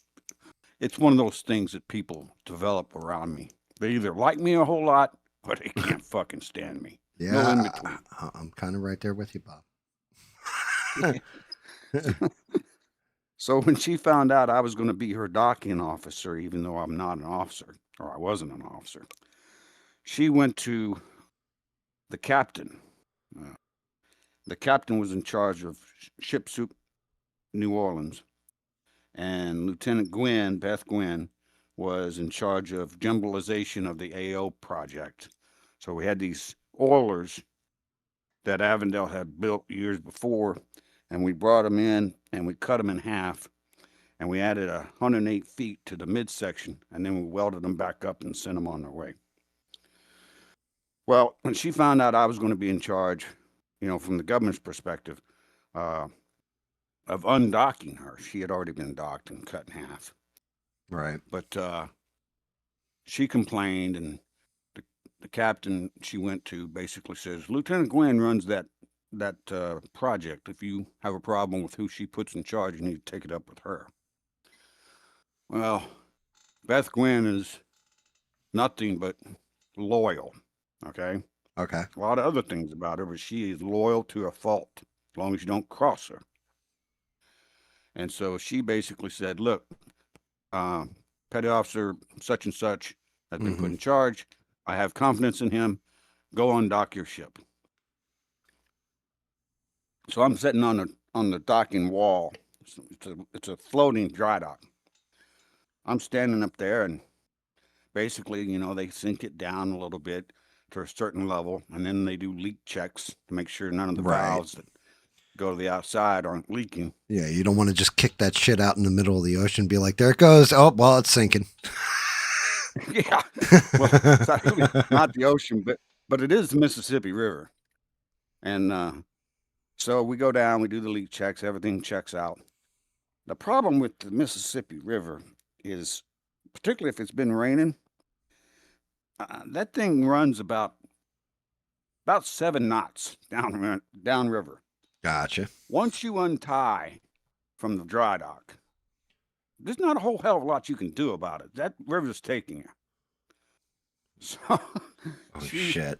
it's one of those things that people develop around me. They either like me a whole lot or they can't fucking stand me. Yeah, No in between. I'm kind of right there with you, Bob. So when she found out I was going to be her docking officer, even though I'm not an officer, or I wasn't an officer, she went to the captain. The captain was in charge of Ship Soup New Orleans, and Lieutenant Gwynn, Beth Gwynn, was in charge of jumblization of the AO project. So we had these oilers that Avondale had built years before, and we brought them in and we cut them in half, and we added 108 feet to the midsection, and then we welded them back up and sent them on their way. Well, when she found out I was going to be in charge, from the government's perspective, of undocking her, she had already been docked and cut in half. Right. But she complained, and the captain she went to basically says, Lieutenant Gwynn runs that project. If you have a problem with who she puts in charge, you need to take it up with her. Well, Beth Gwynn is nothing but loyal, okay? Okay. A lot of other things about her, but she is loyal to a fault, as long as you don't cross her. And so she basically said, look, petty officer such and such has been put in charge. I have confidence in him. Go undock your ship. So I'm sitting on the docking wall. It's a floating dry dock. I'm standing up there, and basically, they sink it down a little bit to a certain level, and then they do leak checks to make sure none of the valves that go to the outside aren't leaking. Yeah, you don't want to just kick that shit out in the middle of the ocean and be like, there it goes. Oh, well, it's sinking. Yeah. Well, it's actually not the ocean, but it is the Mississippi River. And so we go down, we do the leak checks, everything checks out. The problem with the Mississippi River is, particularly if it's been raining, that thing runs about 7 knots downriver. Gotcha. Once you untie from the dry dock, there's not a whole hell of a lot you can do about it. That river's taking you. So Shit.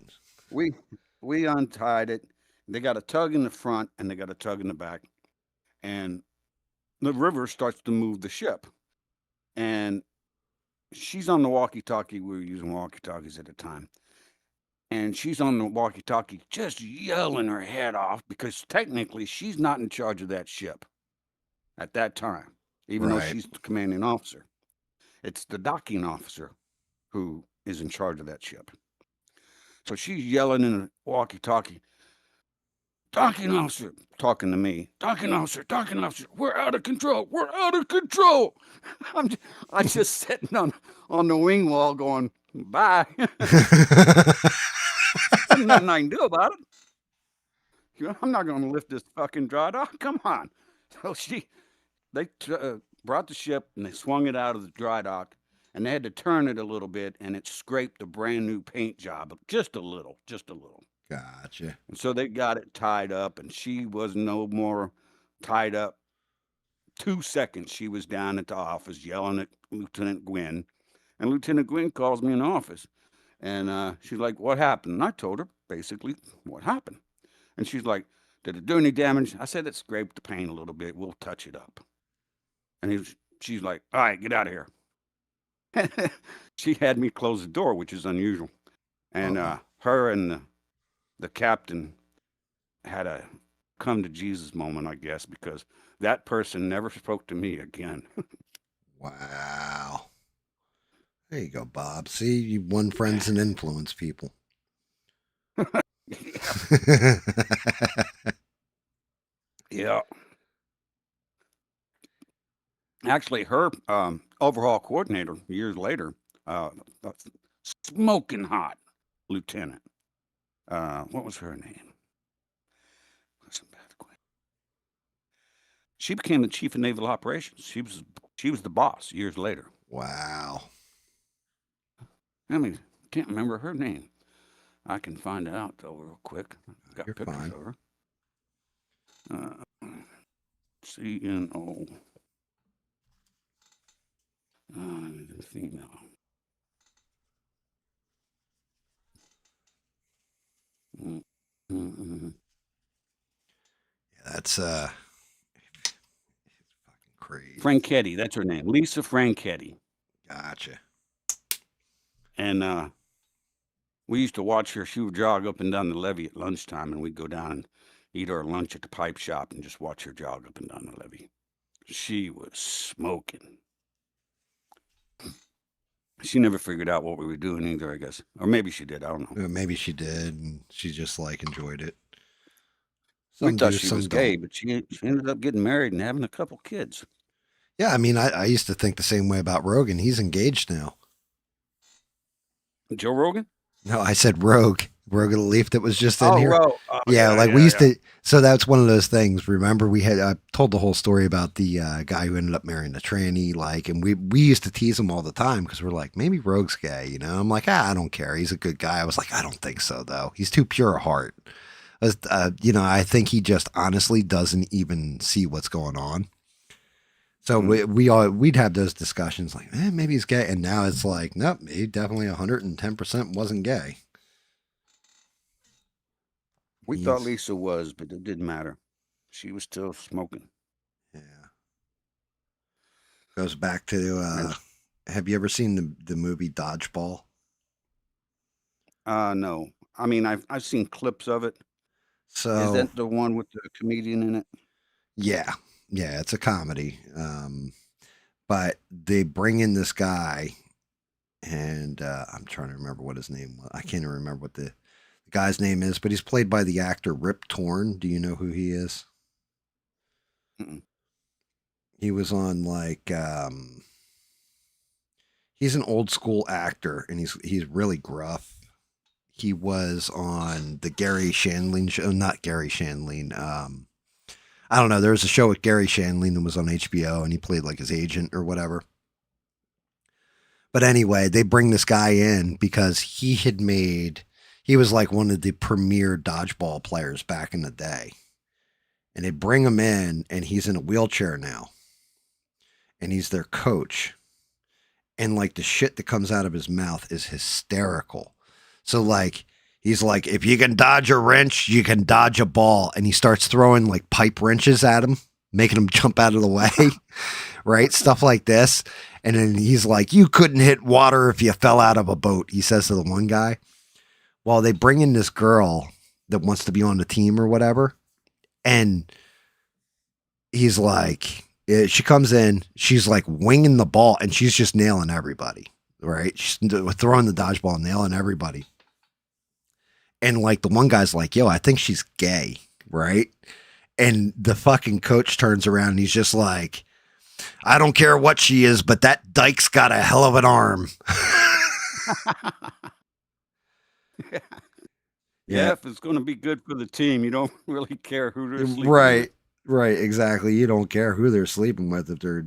We untied it. They got a tug in the front and they got a tug in the back, and the river starts to move the ship. And she's on the walkie-talkie. We were using walkie-talkies at the time. And she's on the walkie-talkie just yelling her head off because technically she's not in charge of that ship at that time, even though she's the commanding officer. It's the docking officer who is in charge of that ship. So she's yelling in the walkie-talkie, docking officer, talking to me, docking officer, we're out of control, I'm just sitting on the wing wall going, bye. There's nothing I can do about it. I'm not going to lift this fucking dry dock. Come on. So they brought the ship and they swung it out of the dry dock, and they had to turn it a little bit, and it scraped a brand new paint job, just a little. Gotcha. And so they got it tied up, and she was no more tied up. 2 seconds, she was down at the office yelling at Lieutenant Gwynn, and Lieutenant Gwynn calls me in the office, and she's like, what happened? And I told her basically what happened. And she's like, did it do any damage? I said, it scraped the paint a little bit. We'll touch it up. And she's like, all right, get out of here. She had me close the door, which is unusual. And her and the captain had a come to Jesus moment, I guess, because that person never spoke to me again. Wow. There you go, Bob. See, you won friends and influence people. Yeah. Actually, her overhaul coordinator years later, smoking hot lieutenant. What was her name? She became the chief of naval operations. She was the boss years later. Wow. I mean, can't remember her name. I can find it out though real quick. I've got You're pictures fine. of her. CNO. Female. Mm-hmm. Yeah, that's fucking crazy. Franchetti, that's her name. Lisa Franchetti. Gotcha. And we used to watch her. She would jog up and down the levee at lunchtime, and we'd go down and eat our lunch at the pipe shop and just watch her jog up and down the levee. She was smoking. She never figured out what we were doing either, I guess. Or maybe she did. I don't know. Maybe she did, and she just like enjoyed it. We Some thought do, she some was gay, don't. but she ended up getting married and having a couple kids. Yeah, I mean, I used to think the same way about Rogan. He's engaged now. Joe Rogan? No, I said Rogue. Rogue the Leaf that was just in here. Rogue. Oh, Yeah, like we used to. So that's one of those things. Remember, I told the whole story about the guy who ended up marrying the tranny. Like, and we used to tease him all the time because we're like, maybe Rogue's gay. You know, I'm like, I don't care. He's a good guy. I was like, I don't think so though. He's too pure of heart. I think he just honestly doesn't even see what's going on. So we'd have those discussions like, maybe he's gay, and now it's like, nope, he definitely 110% wasn't gay. We thought Lisa was, but it didn't matter. She was still smoking. Yeah. Goes back to, have you ever seen the movie Dodgeball? No. I mean, I've seen clips of it. So is that the one with the comedian in it? Yeah, it's a comedy. But they bring in this guy, and I'm trying to remember what his name was. I can't even remember what the guy's name is, but he's played by the actor Rip Torn. Do you know who he is? Mm-mm. He was on like he's an old school actor, and he's really gruff. He was on the Gary Shandling show, not Gary Shandling. I don't know. There was a show with Gary Shandling that was on HBO, and he played like his agent or whatever. But anyway, they bring this guy in because he was like one of the premier dodgeball players back in the day. And they bring him in, and he's in a wheelchair now. And he's their coach. And like the shit that comes out of his mouth is hysterical. So like, he's like, if you can dodge a wrench, you can dodge a ball. And he starts throwing like pipe wrenches at him, making him jump out of the way, right? Stuff like this. And then he's like, you couldn't hit water if you fell out of a boat, he says to the one guy. Well, they bring in this girl that wants to be on the team or whatever. And he's like, she comes in, she's like winging the ball, and she's just nailing everybody, right? She's throwing the dodgeball, nailing everybody. And like the one guy's like, yo, I think she's gay, right? And the fucking coach turns around and he's just like, I don't care what she is, but that dyke's got a hell of an arm. Yeah, if it's going to be good for the team, you don't really care who they're sleeping Right, with. right, exactly. You don't care who they're sleeping with if they're,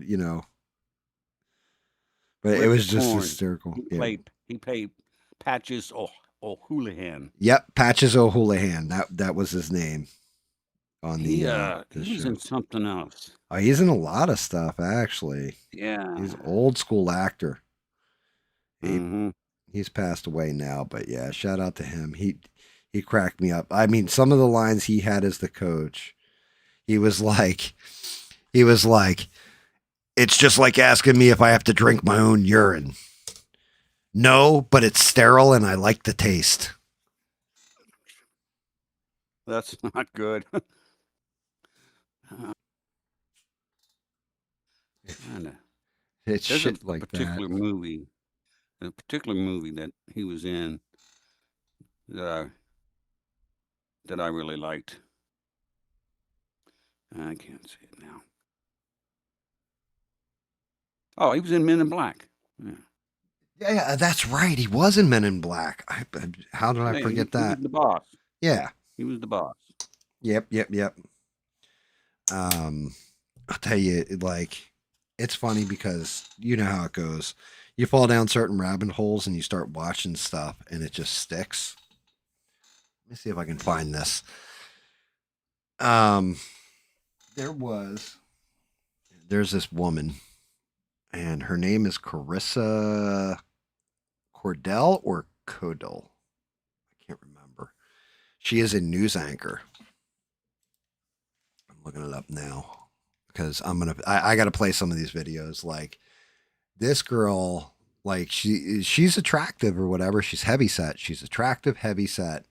But it was just hysterical. He played Patches O'Houlihan. Yep, Patches O'Houlihan. That was his name on He the was show. in something else. Oh, he's in a lot of stuff, actually. Yeah. He's an old school actor. Mm-hmm. He's passed away now, but yeah, shout out to him. He cracked me up. I mean, some of the lines he had as the coach, he was like, it's just like asking me if I have to drink my own urine. No, but it's sterile and I like the taste. That's not good. It's There's shit a like particular that. movie, that he was in that I really liked. I can't see it now. Oh, he was in Men in Black. Yeah. Yeah, that's right. He was in Men in Black. How did I Hey, forget he that? was the boss. Yeah. He was the boss. Yep. I'll tell you, like, it's funny because you know how it goes. You fall down certain rabbit holes and you start watching stuff and it just sticks. Let me see if I can find this. Um, there's this woman, and her name is Carissa Cordell or Codell. I can't remember. She is a news anchor. I'm looking it up now because I gotta play some of these videos. Like this girl, like she's attractive or whatever. She's heavy set. She's attractive, heavy set.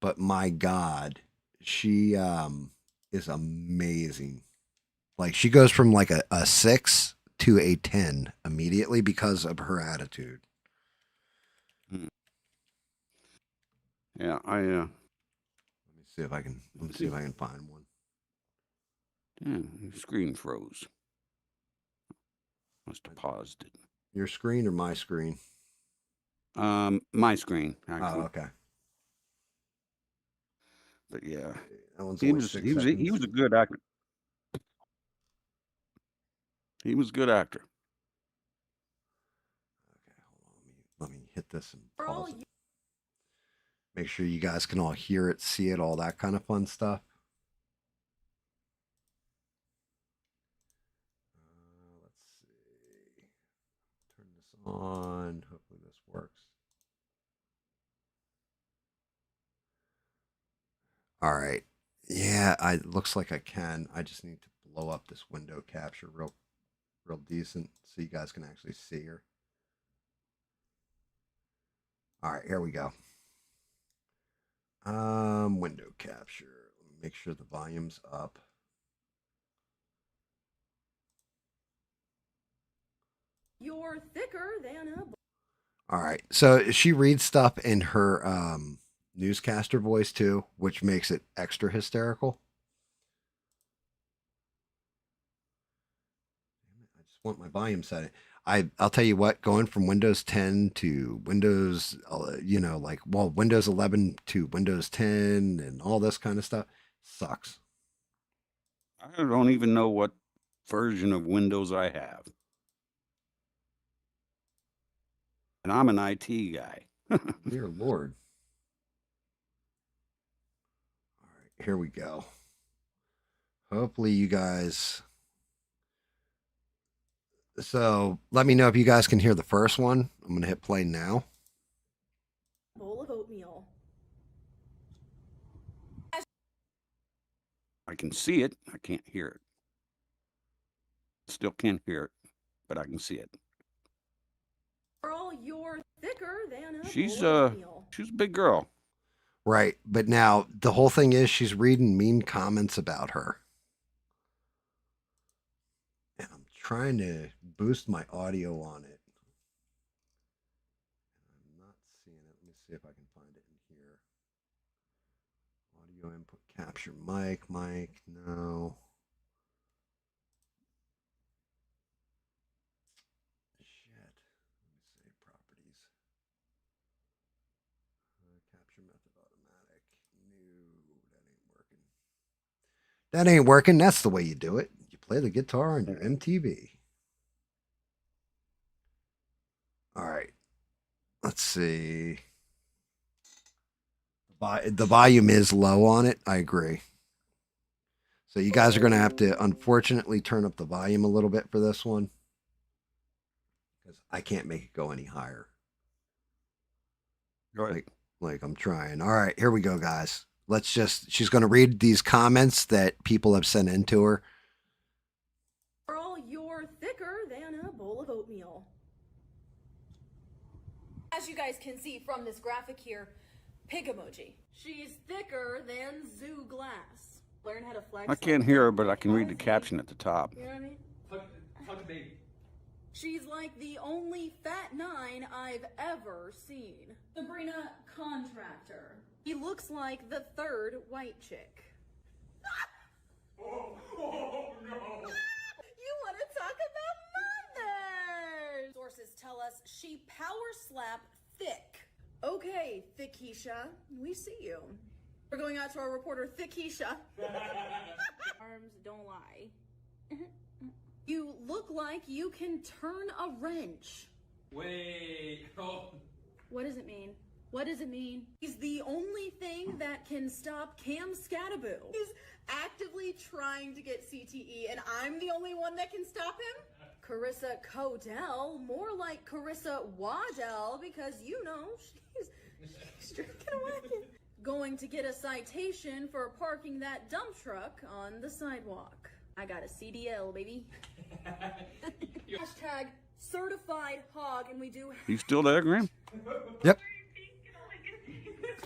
But my God, she is amazing. Like she goes from like a 6 to a 10 immediately because of her attitude. Yeah, Let me see if I can. Let me see if I can find one. Your screen froze. Must have paused it. Your screen or my screen? My screen actually. Oh, okay. But yeah, That one's he only was 6 he was seconds. he was a good actor. He was a good actor. Okay, hold on. Let me hit this and pause it. Make sure you guys can all hear it, see it, all that kind of fun stuff. Let's see. Turn this on. Hopefully this works. All right. Yeah, it looks like I can. I just need to blow up this window capture real decent so you guys can actually see her. All right, here we go. Window capture. Let me make sure the volume's up. You're thicker than a. All right. So she reads stuff in her newscaster voice too, which makes it extra hysterical. I just want my volume setting. I'll tell you what, going from Windows 10 to Windows, Windows 11 to Windows 10 and all this kind of stuff sucks. I don't even know what version of Windows I have. And I'm an IT guy. Dear Lord. All right, here we go. Hopefully you guys. So let me know if you guys can hear the first one. I'm going to hit play now. Bowl of oatmeal. I can see it. I can't hear it. Still can't hear it, but I can see it. Girl, you're thicker than a. She's bowl of oatmeal. she's a big girl. Right. But now the whole thing is she's reading mean comments about her. And I'm trying to boost my audio on it. I'm not seeing it. Let me see if I can find it in here. Audio input capture mic, no. Shit. Let me see properties. Capture method automatic. No, that ain't working. That ain't working. That's the way you do it. You play the guitar on your MTV. All right. Let's see. The volume is low on it. I agree. So you guys are going to have to, unfortunately, turn up the volume a little bit for this one. Because I can't make it go any higher. Go ahead. Like I'm trying. All right, here we go, guys. She's going to read these comments that people have sent in to her. Girl, you're thicker than a bowl of oatmeal. As you guys can see from this graphic here, pig emoji. She's thicker than zoo glass. Learn how to flex. I can't hear her, but I can read the caption at the top. You know what I mean? Fuck baby. She's like the only fat 9 I've ever seen. Sabrina Contractor. He looks like the third white chick. Oh no! You want to talk about mothers? Sources sources tell us she power slap Thick. Okay, Thickisha, we see you. We're going out to our reporter, Thickisha. Arms don't lie. You look like you can turn a wrench. Wait. Oh. What does it mean? What does it mean? He's the only thing that can stop Cam Scataboo. He's actively trying to get CTE, and I'm the only one that can stop him? Carissa Codell, more like Carissa Waddell, because you know, she's drinking a wagon. Going to get a citation for parking that dump truck on the sidewalk. I got a CDL, baby. Hashtag certified hog, and we do. You still there, Graham? Yep.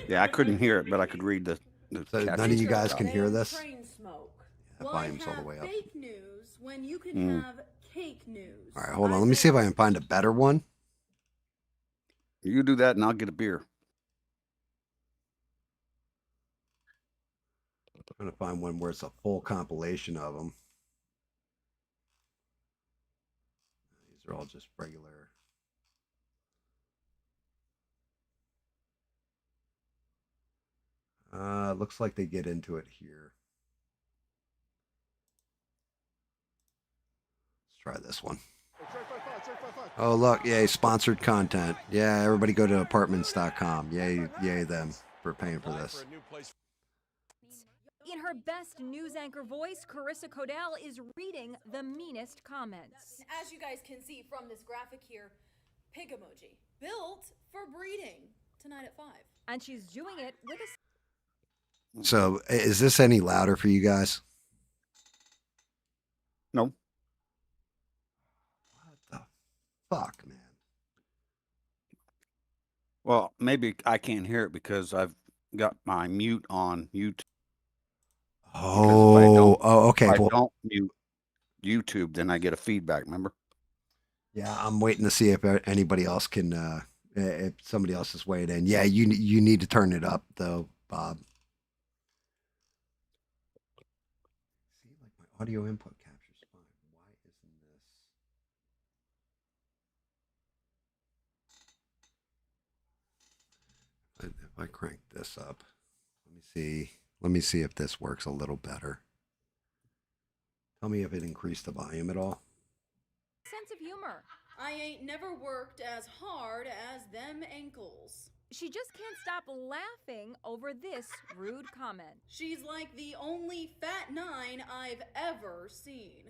Yeah, I couldn't hear it, but I could read the So chat. none of you guys can hear this? Train smoke. Yeah, Why volume's all the have way up. fake news when you can have cake news? All right, hold on. Let me see if I can find a better one. You do that, and I'll get a beer. I'm going to find one where it's a full compilation of them. These are all just regular. Looks like they get into it here. Let's try this one. Oh, look. Yay, sponsored content. Yeah, everybody go to apartments.com. Yay them for paying for this. In her best news anchor voice, Carissa Codell is reading the meanest comments. As you guys can see from this graphic here, pig emoji. Built for breeding. Tonight at 5. And she's doing it with a So, is this any louder for you guys? No. What the fuck, man? Well, maybe I can't hear it because I've got my mute on YouTube. Okay. If I Well, don't mute YouTube, then I get a feedback, remember? yeah, I'm waiting to see if anybody else can, if somebody else is weighing in. Yeah, you need to turn it up, though, Bob. See, like my audio input captures fine. Why isn't this? If I crank this up, let me see. Let me see if this works a little better. Tell me if it increased the volume at all. sense of humor. I ain't never worked as hard as them ankles. She just can't stop laughing over this rude comment. She's like the only fat 9 I've ever seen.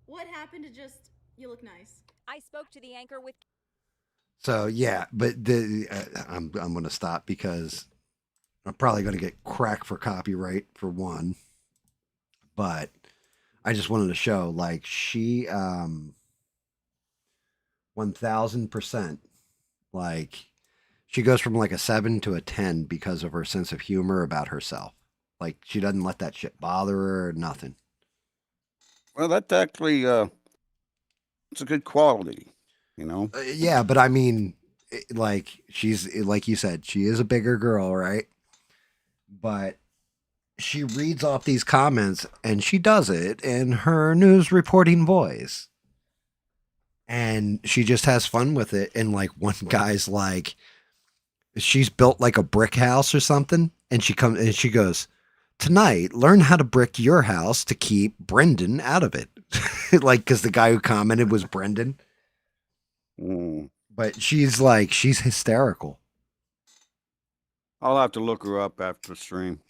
What happened to just, you look nice? I spoke to the anchor with So yeah, but I'm going to stop because I'm probably going to get cracked for copyright for one. But I just wanted to show like she 1000% like she goes from like a 7 to a 10 because of her sense of humor about herself. Like she doesn't let that shit bother her or nothing. Well, that's actually it's a good quality, you know. Yeah, but I mean, like she's like you said, she is a bigger girl, right? But she reads off these comments and she does it in her news reporting voice. And she just has fun with it. And like one guy's like, she's built like a brick house or something. And she comes and she goes, tonight, learn how to brick your house to keep Brendan out of it. Like, because the guy who commented was Brendan. But she's like, she's hysterical. I'll have to look her up after the stream.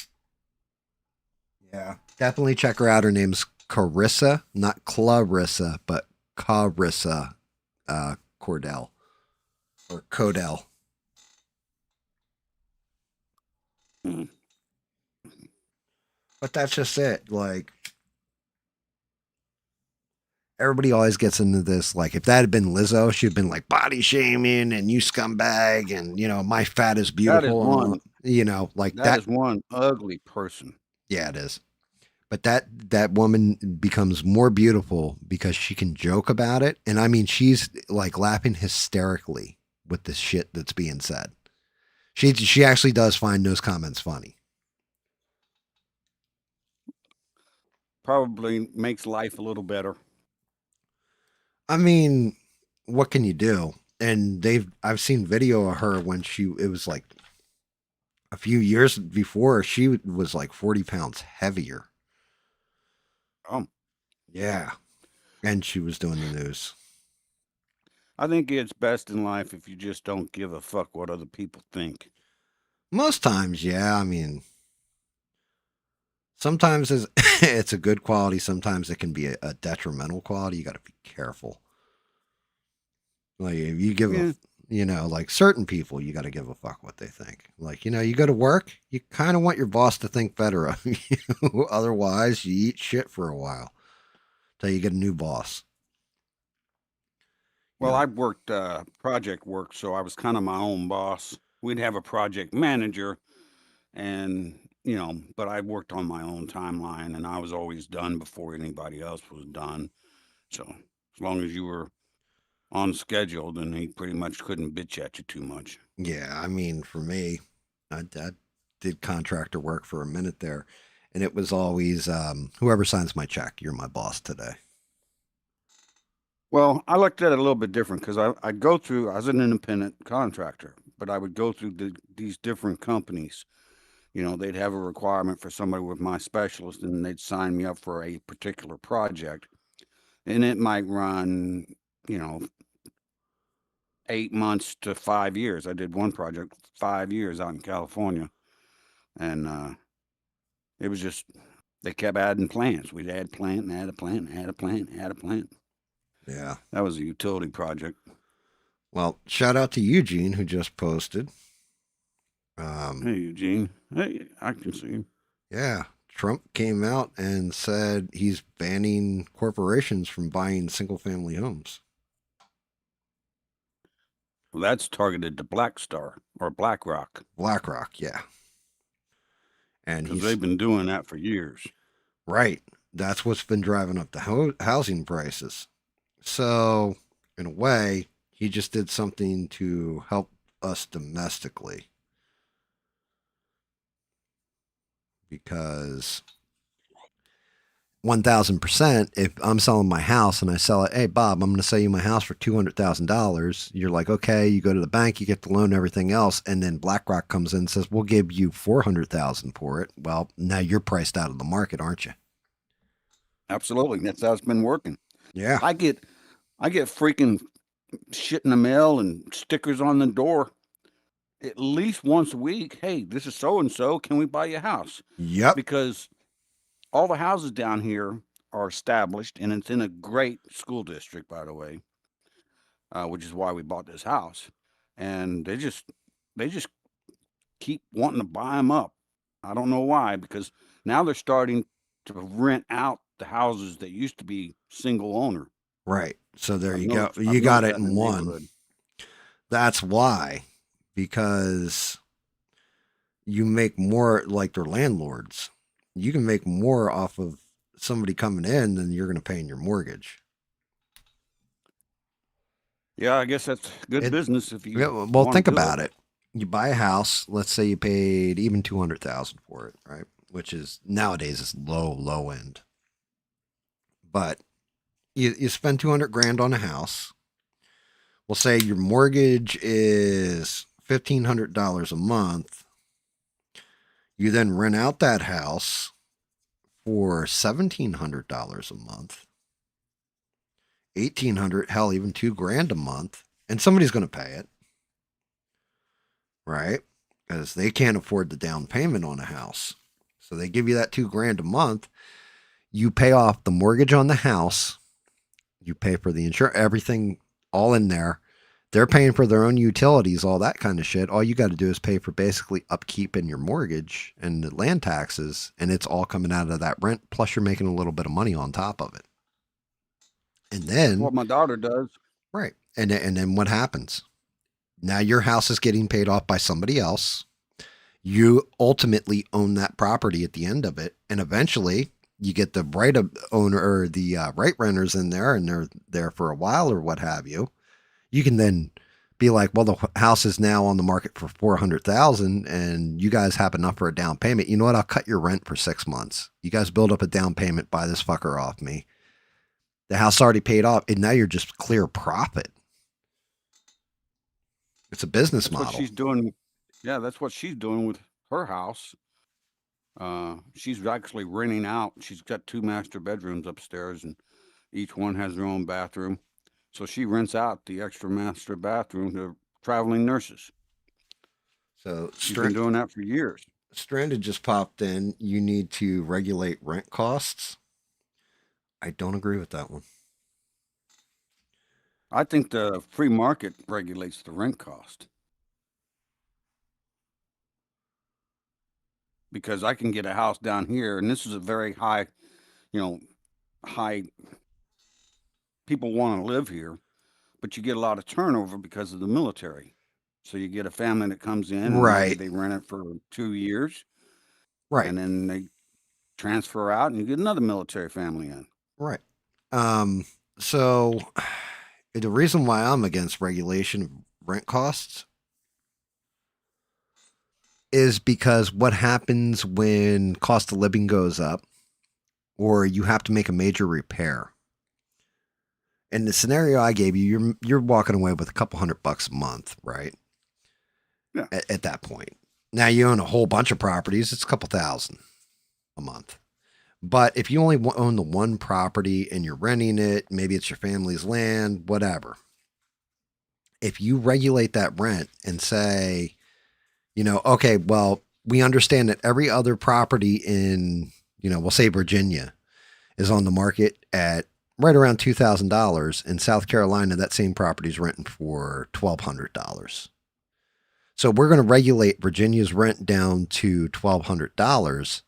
Yeah. Definitely check her out. Her name's Carissa, not Clarissa, but Carissa Cordell or Codell. But that's just it. Like everybody always gets into this. Like if that had been Lizzo, she'd been like body shaming and you scumbag and you know my fat is beautiful. That is one. You know, like that is one ugly person. Yeah, it is. But that woman becomes more beautiful because she can joke about it. And I mean, she's like laughing hysterically with the shit that's being said. She actually does find those comments funny. Probably makes life a little better. I mean, what can you do? and I've seen video of her when it was like a few years before, she was like 40 pounds heavier. Oh, Yeah. And she was doing the news. I think it's best in life if you just don't give a fuck what other people think. Most times, yeah. I mean, sometimes it's a good quality. Sometimes it can be a detrimental quality. You got to be careful. Like if you give Yeah. like certain people, you got to give a fuck what they think. Like, you go to work, you kind of want your boss to think better of you. Otherwise, you eat shit for a while till you get a new boss. Well, Yeah. I worked project work, so I was kind of my own boss. We'd have a project manager, and but I worked on my own timeline, and I was always done before anybody else was done. So as long as you were on schedule, then he pretty much couldn't bitch at you too much. Yeah, I mean, for me, I did contractor work for a minute there, and it was always whoever signs my check, you're my boss today. Well, I looked at it a little bit different because I'd go through, I was an independent contractor, but I would go through these different companies. They'd have a requirement for somebody with my specialist, and they'd sign me up for a particular project. And it might run, 8 months to 5 years. I did one project 5 years out in California. And it was just, they kept adding plants. We'd add plant and add a plant, add a plant, add a plant. Yeah. That was a utility project. Well, shout out to Eugene who just posted. Hey, Eugene. Hey, I can see him. Yeah. Trump came out and said he's banning corporations from buying single family homes. Well, that's targeted to BlackStar or BlackRock. BlackRock, yeah. And because they've been doing that for years. Right. That's what's been driving up the housing prices. So, in a way, he just did something to help us domestically. Because 1000%, if I'm selling my house and I sell it, hey, Bob, I'm going to sell you my house for $200,000. You're like, okay, you go to the bank, you get the loan, everything else. And then BlackRock comes in and says, we'll give you $400,000 for it. Well, now you're priced out of the market, aren't you? Absolutely. That's how it's been working. Yeah. I get freaking shit in the mail and stickers on the door at least once a week. Hey, this is so-and-so. Can we buy your house? Yep. Because all the houses down here are established, and it's in a great school district, by the way, which is why we bought this house. And they just keep wanting to buy them up. I don't know why, because now they're starting to rent out the houses that used to be single owner. Right. So there you go. You got it in one. That's why. Because you make more, like they're landlords. You can make more off of somebody coming in than you're going to pay in your mortgage. Yeah, I guess that's good business if you. Yeah, well, think about it. You buy a house. Let's say you paid even $200,000 for it, right? Which is nowadays is low end. But you spend $200,000 on a house. We'll say your mortgage is $1,500 a month. You then rent out that house for $1,700 a month, $1,800, hell, even $2,000 a month, and somebody's going to pay it, right? Because they can't afford the down payment on a house, so they give you that $2,000 a month. You pay off the mortgage on the house, you pay for the insurance, everything all in there. They're paying for their own utilities, all that kind of shit. All you got to do is pay for basically upkeep in your mortgage and the land taxes, and it's all coming out of that rent. Plus, you're making a little bit of money on top of it. And then what my daughter does, right? And then what happens? Now your house is getting paid off by somebody else. You ultimately own that property at the end of it, and eventually you get the right owner or the right renters in there, and they're there for a while or what have you. You can then be like, well, the house is now on the market for $400,000 and you guys have enough for a down payment. You know what? I'll cut your rent for 6 months. You guys build up a down payment, buy this fucker off me. The house already paid off and now you're just clear profit. It's a business That's what model. she's doing. Yeah, that's what she's doing with her house. She's actually renting out. She's got 2 master bedrooms upstairs, and each one has their own bathroom. So she rents out the extra master bathroom to traveling nurses. So She's been doing that for years. Stranded just popped in. You need to regulate rent costs. I don't agree with that one. I think the free market regulates the rent cost. Because I can get a house down here, and this is a very high, high, people want to live here, but you get a lot of turnover because of the military. So you get a family that comes in, and maybe Right. they rent it for 2 years, Right. and then they transfer out, and you get another military family in. Right. So the reason why I'm against regulation of rent costs is because what happens when cost of living goes up or you have to make a major repair. In the scenario I gave you, you're walking away with a couple $100 a month, right? Yeah. At that point. Now you own a whole bunch of properties, it's a couple thousand a month. But if you only own the one property and you're renting it, maybe it's your family's land, whatever. If you regulate that rent and say, okay, well, we understand that every other property in, we'll say Virginia is on the market at right around $2,000. In South Carolina, that same property is renting for $1,200. So we're going to regulate Virginia's rent down to $1,200.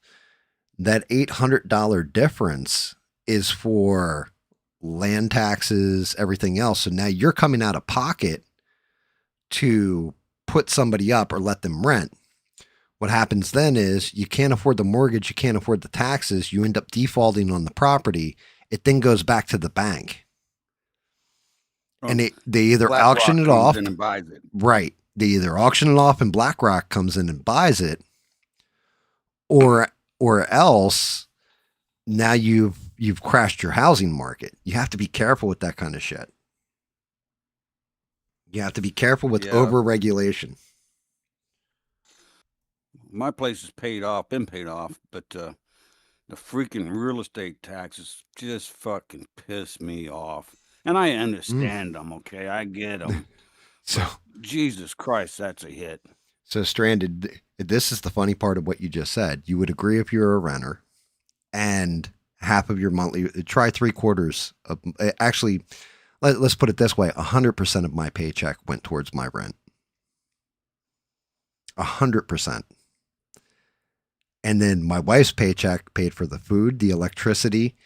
That $800 difference is for land taxes, everything else. So now you're coming out of pocket to put somebody up or let them rent. What happens then is you can't afford the mortgage, you can't afford the taxes, you end up defaulting on the property. It then goes back to the bank. And they either auction it off. And buys it. Right. They either auction it off and BlackRock comes in and buys it, or else now you've crashed your housing market. You have to be careful with that kind of shit. You have to be careful with over-regulation. My place is been paid off, but the freaking real estate taxes just fucking piss me off. And I understand them, okay? I get them. So, Jesus Christ, that's a hit. So, Stranded, this is the funny part of what you just said. You would agree if you're a renter and half of your monthly, try 3/4 of, actually, let's put it this way, 100% of my paycheck went towards my rent. 100%. And then my wife's paycheck paid for the food, the electricity,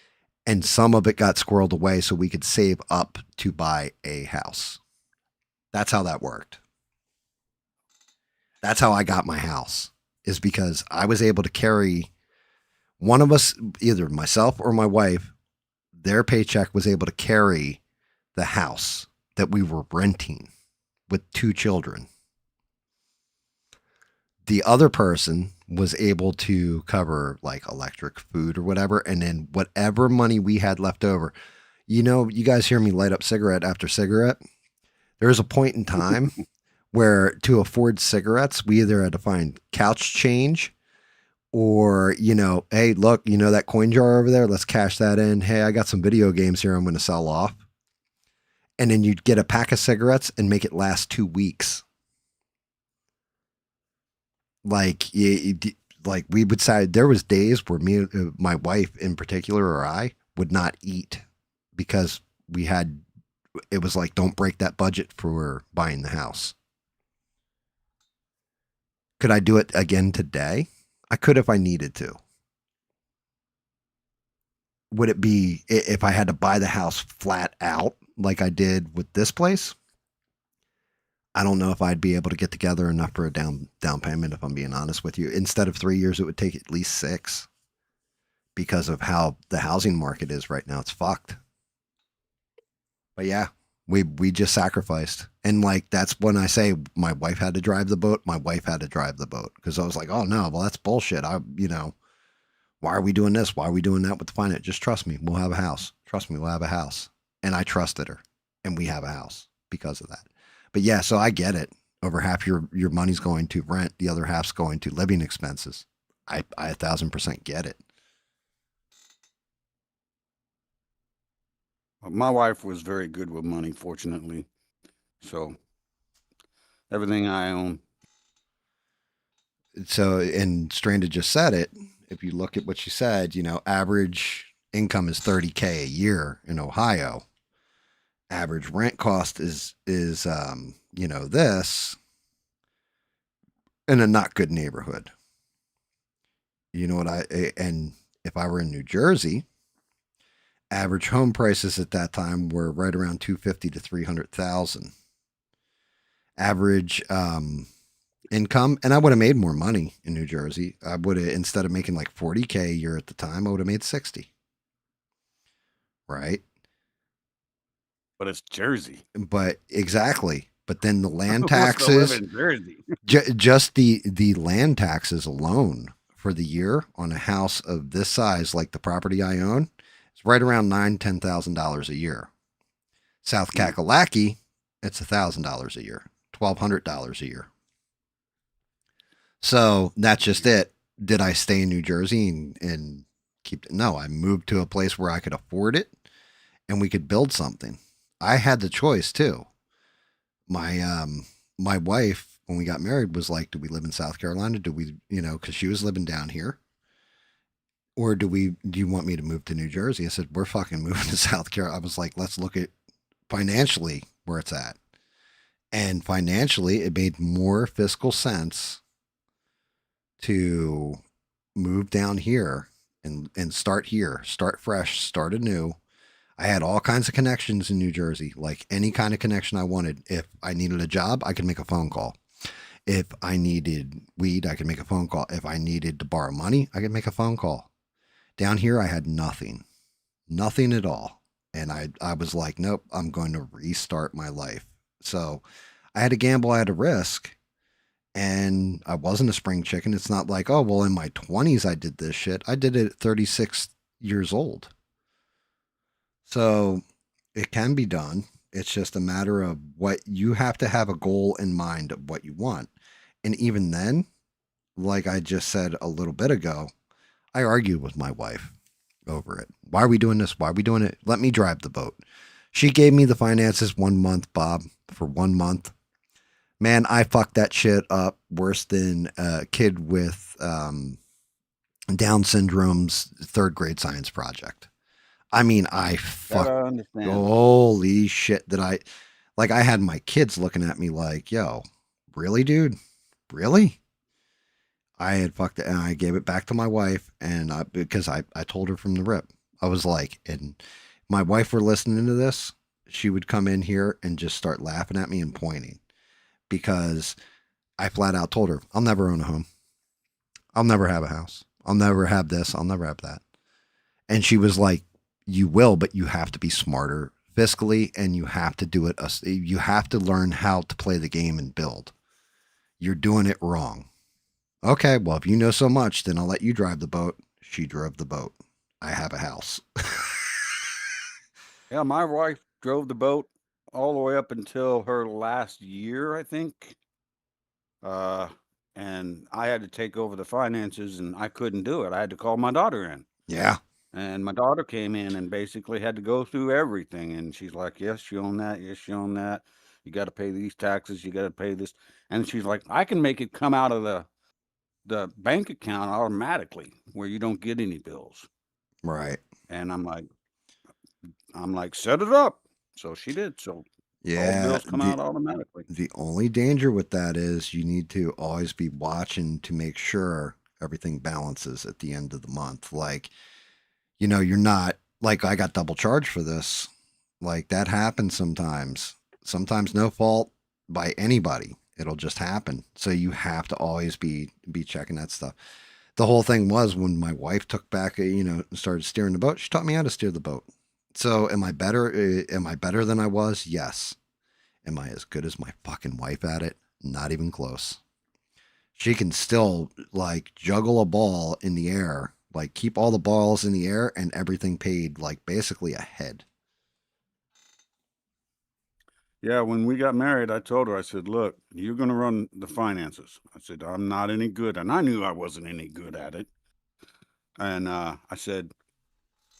and some of it got squirreled away so we could save up to buy a house. That's how that worked. That's how I got my house, is because I was able to carry one of us, either myself or my wife, their paycheck was able to carry the house that we were renting with 2 children. The other person was able to cover like electric, food, or whatever. And then whatever money we had left over, you guys hear me light up cigarette after cigarette. There's a point in time where to afford cigarettes, we either had to find couch change or, hey, look, that coin jar over there, let's cash that in. Hey, I got some video games here I'm going to sell off. And then you'd get a pack of cigarettes and make it last 2 weeks. Like we would say, there was days where me, my wife in particular, or I would not eat because it was like, don't break that budget for buying the house. Could I do it again today? I could if I needed to. Would it be if I had to buy the house flat out like I did with this place? I don't know if I'd be able to get together enough for a down payment, if I'm being honest with you. Instead of 3 years, it would take at least 6 because of how the housing market is right now. It's fucked. But yeah, we just sacrificed. And like, that's when I say my wife had to drive the boat. My wife had to drive the boat because I was like, oh no, well, that's bullshit. Why are we doing this? Why are we doing that with the finance? Just trust me. We'll have a house. Trust me. We'll have a house. And I trusted her and we have a house because of that. But yeah, so I get it. Over half your money's going to rent, the other half's going to living expenses. I 1,000% get it. My wife was very good with money, fortunately. So everything I own. So, and Stranded just said it. If you look at what she said, average income is $30K a year in Ohio. Average rent cost is this in a not good neighborhood. You know what and if I were in New Jersey, average home prices at that time were right around 250 to 300,000. Average income, and I would have made more money in New Jersey. I would have, instead of making like 40K a year at the time, I would have made 60. Right? But it's Jersey. But exactly. But then the land Who wants to live taxes, in Jersey? just the land taxes alone for the year on a house of this size, like the property I own, it's right around $9,000-$10,000 a year. South Kakalaki, it's $1,000 a year, $1,200 a year. So that's just it. Did I stay in New Jersey and keep it? No, I moved to a place where I could afford it and we could build something. I had the choice too. My wife, when we got married, was like, do we live in South Carolina? Do we, because she was living down here. Or do you want me to move to New Jersey? I said, we're fucking moving to South Carolina. I was like, let's look at financially where it's at. And financially, it made more fiscal sense to move down here and start here, start fresh, start anew. I had all kinds of connections in New Jersey, like any kind of connection I wanted. If I needed a job, I could make a phone call. If I needed weed, I could make a phone call. If I needed to borrow money, I could make a phone call. Down here, I had nothing at all. And I was like, nope, I'm going to restart my life. So I had to gamble, I had to risk. And I wasn't a spring chicken. It's not like, oh, well, in my 20s, I did this shit. I did it at 36 years old. So it can be done. It's just a matter of what you have to have a goal in mind of what you want. And even then, like I just said a little bit ago, I argued with my wife over it. Why are we doing this? Why are we doing it? Let me drive the boat. She gave me the finances 1 month, Bob, for 1 month. Man, I fucked that shit up worse than a kid with Down syndrome's 3rd grade science project. I mean, I fucked. Holy shit! I had my kids looking at me like, "Yo, really, dude? Really?" I had fucked it, and I gave it back to my wife, and because I told her from the rip, I was like, and my wife were listening to this, she would come in here and just start laughing at me and pointing, because I flat out told her, I'll never own a home. I'll never have a house. I'll never have this. I'll never have that. And she was like, you will, but you have to be smarter fiscally, and you have to do it. You have to learn how to play the game and build. You're doing it wrong. Okay, well, if you know so much, then I'll let you drive the boat. She drove the boat. I have a house. Yeah, my wife drove the boat all the way up until her last year, I think. And I had to take over the finances, and I couldn't do it. I had to call my daughter in. Yeah. And my daughter came in and basically had to go through everything. And she's like, yes, you own that. Yes, you own that. You got to pay these taxes. You got to pay this. And she's like, I can make it come out of the bank account automatically where you don't get any bills. Right. And I'm like, set it up. So she did. So yeah, all the bills come out automatically. The only danger with that is you need to always be watching to make sure everything balances at the end of the month. Like, you're not, like, I got double charged for this. Like, that happens sometimes. Sometimes no fault by anybody. It'll just happen. So you have to always be checking that stuff. The whole thing was when my wife took back, started steering the boat, she taught me how to steer the boat. So am I better than I was? Yes. Am I as good as my fucking wife at it? Not even close. She can still, like, juggle a ball in the air, like keep all the balls in the air and everything paid, like, basically ahead. Yeah, when we got married, I told her, I said, look, you're going to run the finances. I said, I'm not any good. And I knew I wasn't any good at it. And I said,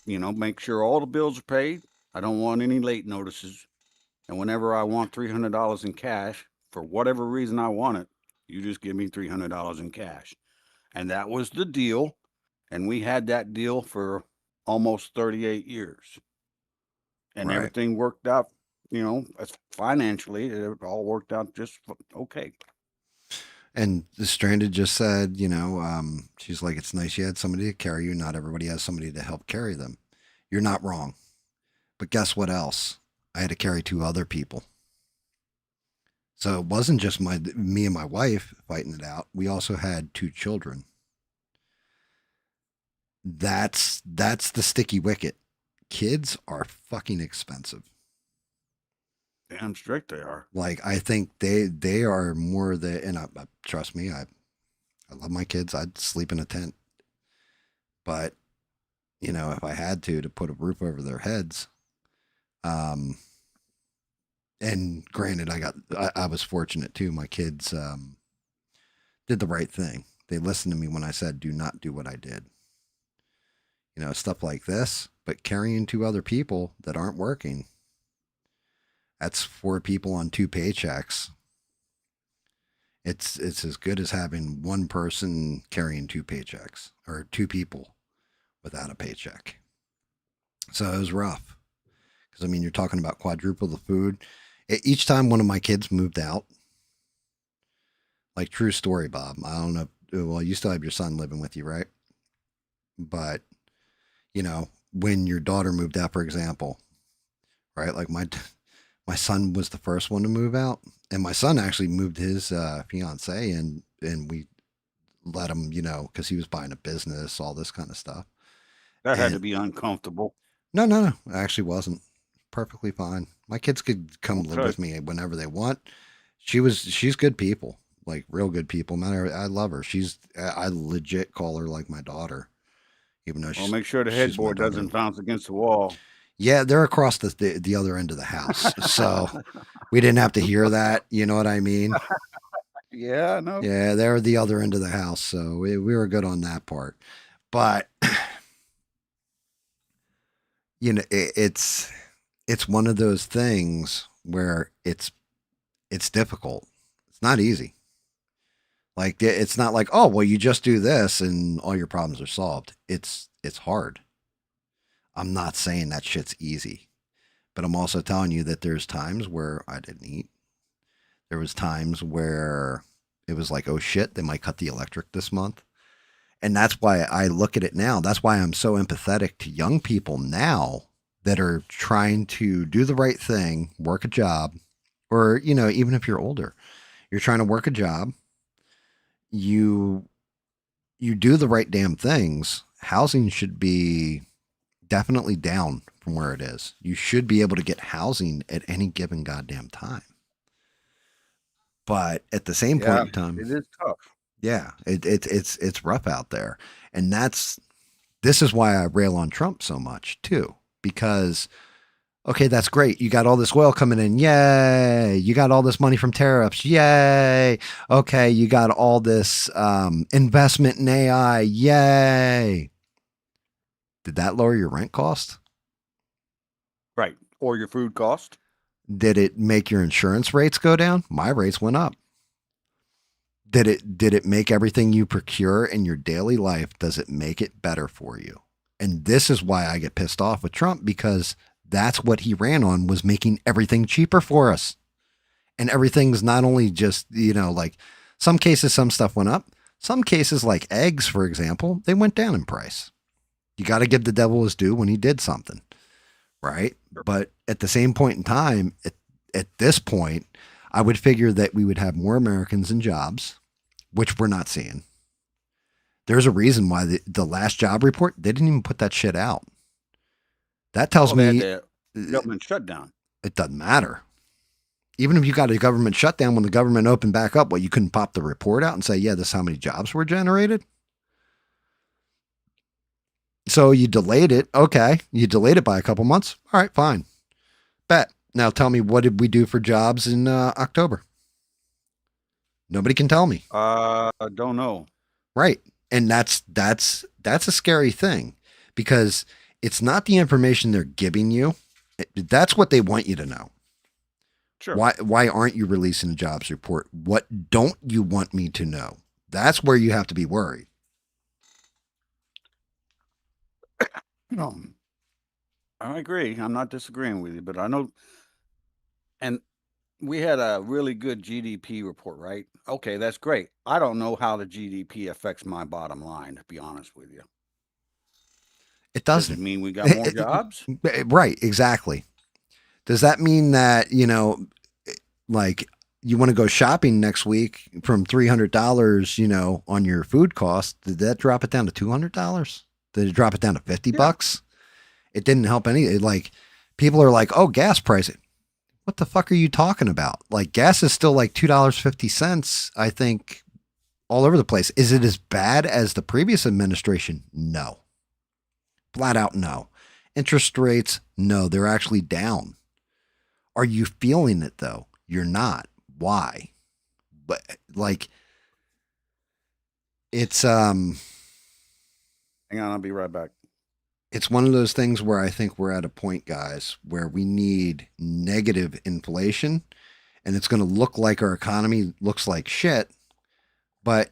make sure all the bills are paid. I don't want any late notices. And whenever I want $300 in cash, for whatever reason I want it, you just give me $300 in cash. And that was the deal. And we had that deal for almost 38 years. And Right. everything worked out, as financially, it all worked out just okay. And the Stranded just said, she's like, it's nice you had somebody to carry you. Not everybody has somebody to help carry them. You're not wrong. But guess what else? I had to carry 2 other people. So it wasn't just me and my wife fighting it out. We also had 2 children. That's the sticky wicket. Kids are fucking expensive. Damn straight they are. Like, I think they are more and trust me, I love my kids. I'd sleep in a tent. But, if I had to put a roof over their heads, and granted, I was fortunate too. My kids did the right thing. They listened to me when I said, do not do what I did. Stuff like this, but carrying 2 other people that aren't working, that's 4 people on 2 paychecks. It's as good as having 1 person carrying 2 paychecks, or 2 people without a paycheck. So it was rough. Because, you're talking about quadruple the food. Each time one of my kids moved out, like, true story, Bob. I don't know. Well, you still have your son living with you, right? But, when your daughter moved out, for example, right? Like, my son was the first one to move out. And my son actually moved his fiance, and we let him, because he was buying a business, all this kind of stuff. That had to be uncomfortable. No. It actually wasn't. Perfectly fine. My kids could come live with me whenever they want. She's good people, like real good people. Man, I love her. I legit call her like my daughter, even though make sure the headboard doesn't bounce against the wall. Yeah, they're across the other end of the house, so we didn't have to hear that. You know what I mean? Yeah, no. Yeah, they're the other end of the house, so we were good on that part. But it's one of those things where it's difficult. It's not easy. Like, it's not like, oh, well, you just do this and all your problems are solved. It's hard. I'm not saying that shit's easy, but I'm also telling you that there's times where I didn't eat. There was times where it was like, oh shit, they might cut the electric this month. And that's why I look at it now. That's why I'm so empathetic to young people now that are trying to do the right thing, work a job, or, even if you're older, you're trying to work a job, you do the right damn things. Housing should be definitely down from where it is. You should be able to get housing at any given goddamn time. But at the same point in time, it is tough. Yeah, it's rough out there. And this is why I rail on Trump so much too, because okay, that's great. You got all this oil coming in. Yay. You got all this money from tariffs. Yay. Okay. You got all this investment in AI. Yay. Did that lower your rent cost? Right. Or your food cost? Did it make your insurance rates go down? My rates went up. Did it make everything you procure in your daily life, does it make it better for you? And this is why I get pissed off with Trump, because that's what he ran on, was making everything cheaper for us. And everything's not only just, like some cases, some stuff went up. Some cases, like eggs, for example, they went down in price. You got to give the devil his due when he did something, right? But at the same point in time, at this point, I would figure that we would have more Americans in jobs, which we're not seeing. There's a reason why the last job report, they didn't even put that shit out. That tells me the government shutdown. It doesn't matter. Even if you got a government shutdown, when the government opened back up, you couldn't pop the report out and say, yeah, this is how many jobs were generated. So you delayed it. Okay. You delayed it by a couple months. All right, fine. Bet. Now tell me, what did we do for jobs in October? Nobody can tell me. Don't know. Right. And that's a scary thing, because it's not the information they're giving you. That's what they want you to know. Sure. Why aren't you releasing a jobs report? What don't you want me to know? That's where you have to be worried. No, I agree. I'm not disagreeing with you, but I know, and we had a really good GDP report, right? Okay, that's great. I don't know how the GDP affects my bottom line, to be honest with you. It Does doesn't. it mean we got more jobs? Right, exactly. Does that mean that, like, you want to go shopping next week from $300, on your food cost? Did that drop it down to $200? Did it drop it down to 50 bucks? It didn't help any. Like, people are like, oh, gas price. What the fuck are you talking about? Like, gas is still like $2.50, I think, all over the place. Is it as bad as the previous administration? No. Flat out no. Interest rates, no, they're actually down. Are you feeling it though? You're not. Why? But like, it's Hang on, I'll be right back. it's one of those things where I think we're at a point, guys, where we need negative inflation, and it's going to look like our economy looks like shit, but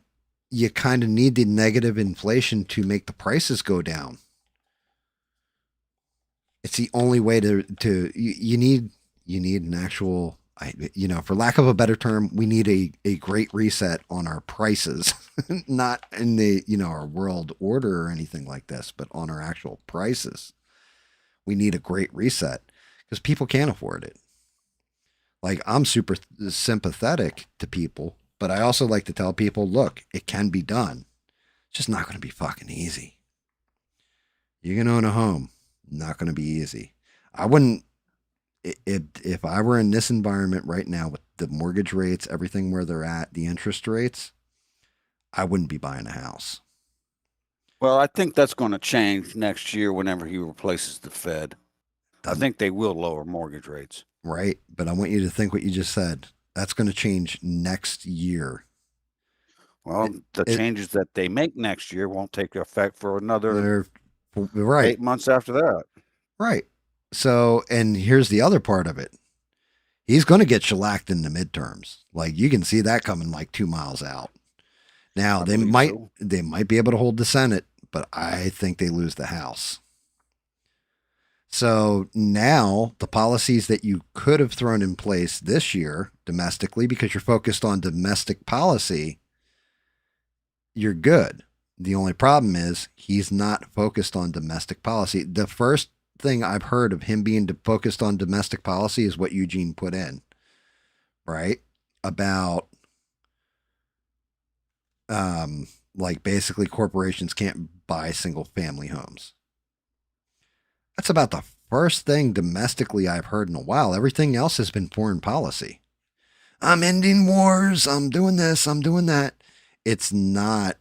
you kind of need the negative inflation to make the prices go down. It's the only way to you need an actual, for lack of a better term, we need a great reset on our prices, not in the, our world order or anything like this, but on our actual prices. We need a great reset because people can't afford it. Like, I'm super sympathetic to people, but I also like to tell people, look, it can be done. It's just not going to be fucking easy. You're going to own a home. Not going to be easy. I wouldn't, if I were in this environment right now with the mortgage rates, everything where they're at, the interest rates, I wouldn't be buying a house. Well, I think that's going to change next year whenever he replaces the Fed. I think they will lower mortgage rates. Right. But I want you to think what you just said. That's going to change next year. Well, the changes that they make next year won't take effect for another right. 8 months after that. Right. So, and here's the other part of it. He's going to get shellacked in the midterms. Like, you can see that coming like 2 miles out. Now, they might be able to hold the Senate, but I think they lose the House. So now the policies that you could have thrown in place this year domestically, because you're focused on domestic policy, you're good. The only problem is he's not focused on domestic policy. The first thing I've heard of him being focused on domestic policy is what Eugene put in, right? About like, basically corporations can't buy single family homes. That's about the first thing domestically I've heard in a while. Everything else has been foreign policy. I'm ending wars. I'm doing this. I'm doing that. It's not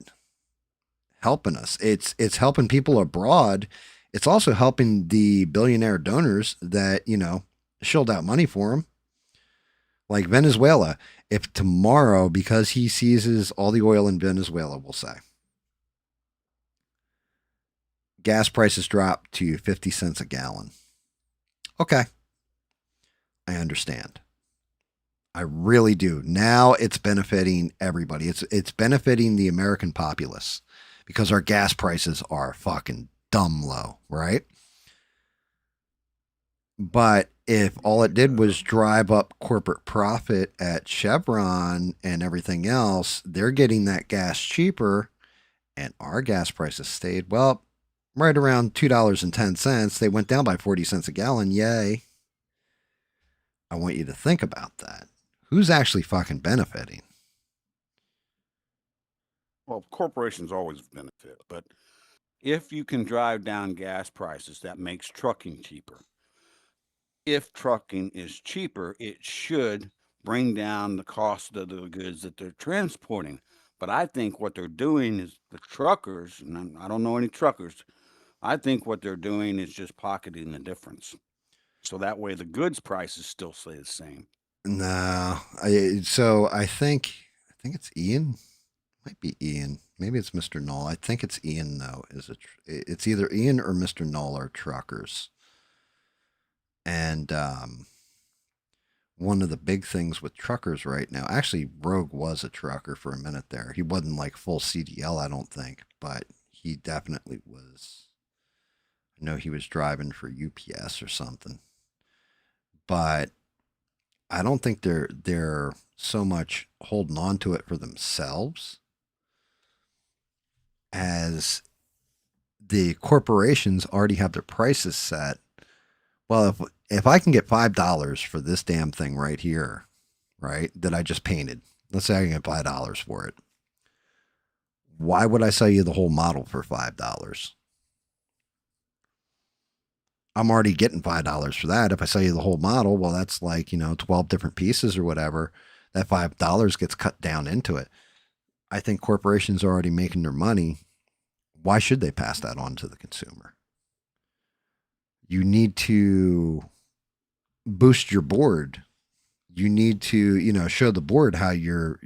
helping us. It's helping people abroad. It's also helping the billionaire donors that, shelled out money for them. Like Venezuela. If tomorrow, because he seizes all the oil in Venezuela, we'll say, gas prices drop to 50 cents a gallon. Okay. I understand. I really do. Now it's benefiting everybody. It's benefiting the American populace because our gas prices are fucking dumb low, right? But if all it did was drive up corporate profit at Chevron and everything else, they're getting that gas cheaper, and our gas prices stayed, well, right around $2.10. They went down by 40 cents a gallon. Yay. I want you to think about that. Who's actually fucking benefiting? Well, corporations always benefit, but if you can drive down gas prices, that makes trucking cheaper. If trucking is cheaper, it should bring down the cost of the goods that they're transporting. But I think what they're doing is the truckers, and I don't know any truckers, I think what they're doing is just pocketing the difference. So that way the goods prices still stay the same. No, I think it's Ian. Might be Ian. Maybe it's Mr. Knoll. I think it's Ian though. It's either Ian or Mr. Knoll are truckers. And one of the big things with truckers right now, actually Rogue was a trucker for a minute there. He wasn't like full CDL, I don't think, but he definitely was. I know he was driving for UPS or something. But I don't think they're so much holding on to it for themselves as the corporations already have their prices set. Well, if I can get $5 for this damn thing right here, right, that I just painted, let's say I can get $5 for it. Why would I sell you the whole model for $5? I'm already getting $5 for that. If I sell you the whole model, well, that's like, 12 different pieces or whatever. That $5 gets cut down into it. I think corporations are already making their money. Why should they pass that on to the consumer? You need to boost your board. You need to, show the board how you're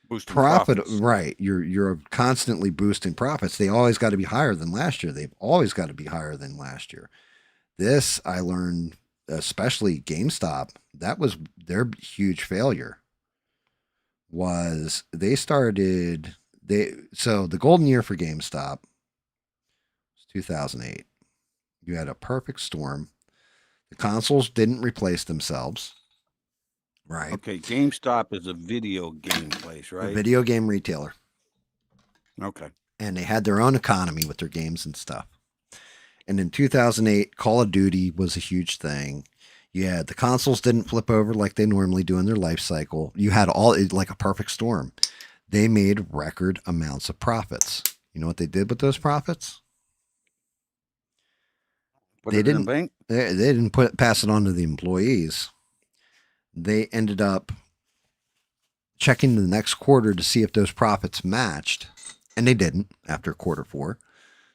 Boosting profit, profits. right? You're constantly boosting profits. They always got to be higher than last year. They've always got to be higher than last year. This I learned, especially GameStop. That was their huge failure. Was so the golden year for GameStop was 2008. You had a perfect storm. The consoles didn't replace themselves. Right. Okay, GameStop is a video game place, A right? video game retailer. Okay. And they had their own economy with their games and stuff. And in 2008, Call of Duty was a huge thing. Yeah, the consoles didn't flip over like they normally do in their life cycle. You had like a perfect storm. They made record amounts of profits. You know what they did with those profits? Put They it in didn't. a bank? They didn't pass it on to the employees. They ended up checking the next quarter to see if those profits matched, and they didn't after quarter 4.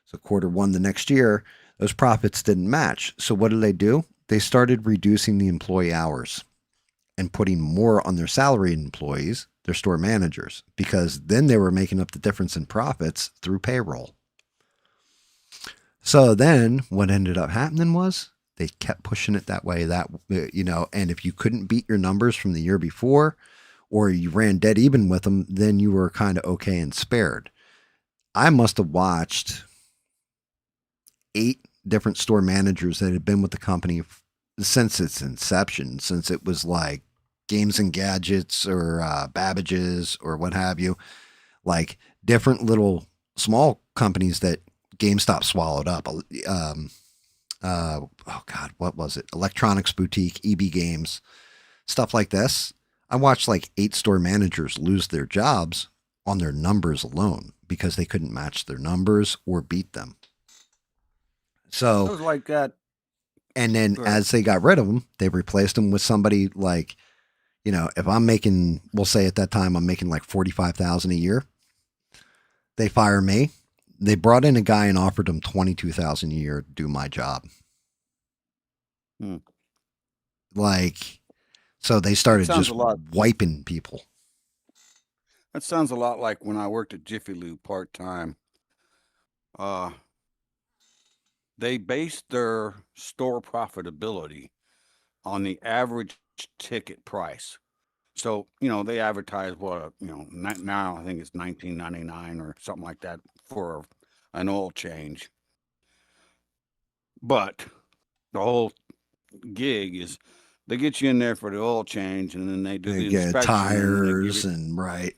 So quarter 1 the next year, those profits didn't match. So what did they do? They started reducing the employee hours and putting more on their salaried employees, their store managers, because then they were making up the difference in profits through payroll. So then what ended up happening was they kept pushing it that way, and if you couldn't beat your numbers from the year before, or you ran dead even with them, then you were kind of okay and spared. I must have watched 8 different store managers that had been with the company since its inception, since it was like Games and Gadgets or Babbage's or what have you, like different little small companies that GameStop swallowed up. Oh God, what was it? Electronics Boutique, EB Games, stuff like this. I watched like 8 store managers lose their jobs on their numbers alone because they couldn't match their numbers or beat them. It So, was like that. and then Go ahead. as they got rid of them, they replaced them with somebody like, if I'm making, we'll say at that time, I'm making like 45,000 a year. They fire me. They brought in a guy and offered him 22,000 a year to do my job. So they started That sounds just a lot. wiping people. That sounds a lot like when I worked at Jiffy Lube part-time. They based their store profitability on the average ticket price. So, they advertise what, now I think it's $19.99 or something like that for an oil change. But the whole gig is they get you in there for the oil change, and then they do They the get inspection. tires and right.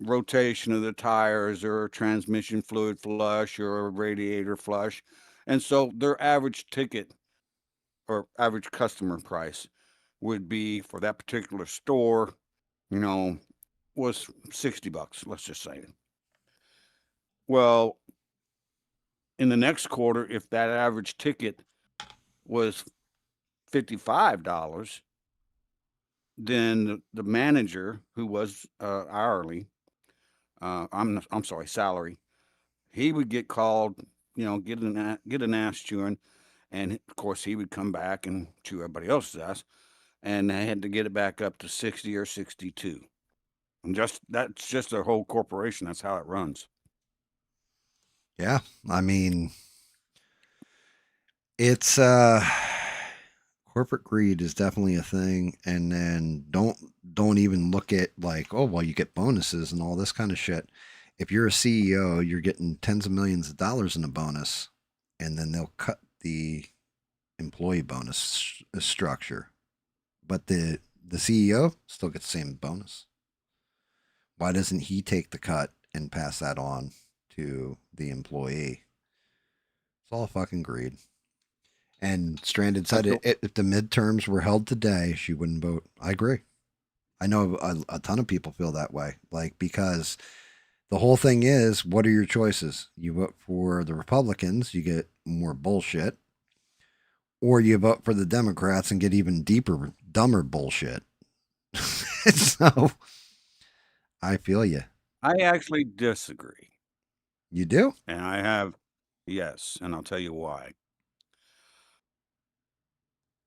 Rotation of the tires or a transmission fluid flush or a radiator flush. And so their average ticket or average customer price would be for that particular store, was $60, let's just say. Well, in the next quarter, if that average ticket was $55, then the manager, who was hourly, I'm sorry, salary, he would get called, get an ass chewing, And of course, he would come back and chew everybody else's ass, and they had to get it back up to 60 or 62. And that's just their whole corporation. That's how it runs. Yeah. I mean, it's corporate greed is definitely a thing. And then don't even look at like, oh well, you get bonuses and all this kind of shit. If you're a CEO, you're getting tens of millions of dollars in a bonus, and then they'll cut the employee bonus structure. But the CEO still gets the same bonus. Why doesn't he take the cut and pass that on to the employee? It's all fucking greed. And Stranded said if the midterms were held today, she wouldn't vote. I agree. I know a ton of people feel that way. Like, because the whole thing is, what are your choices? You vote for the Republicans, you get more bullshit. Or you vote for the Democrats and get even deeper, dumber bullshit. So, I feel you. I actually disagree. You do? And I have, yes, and I'll tell you why.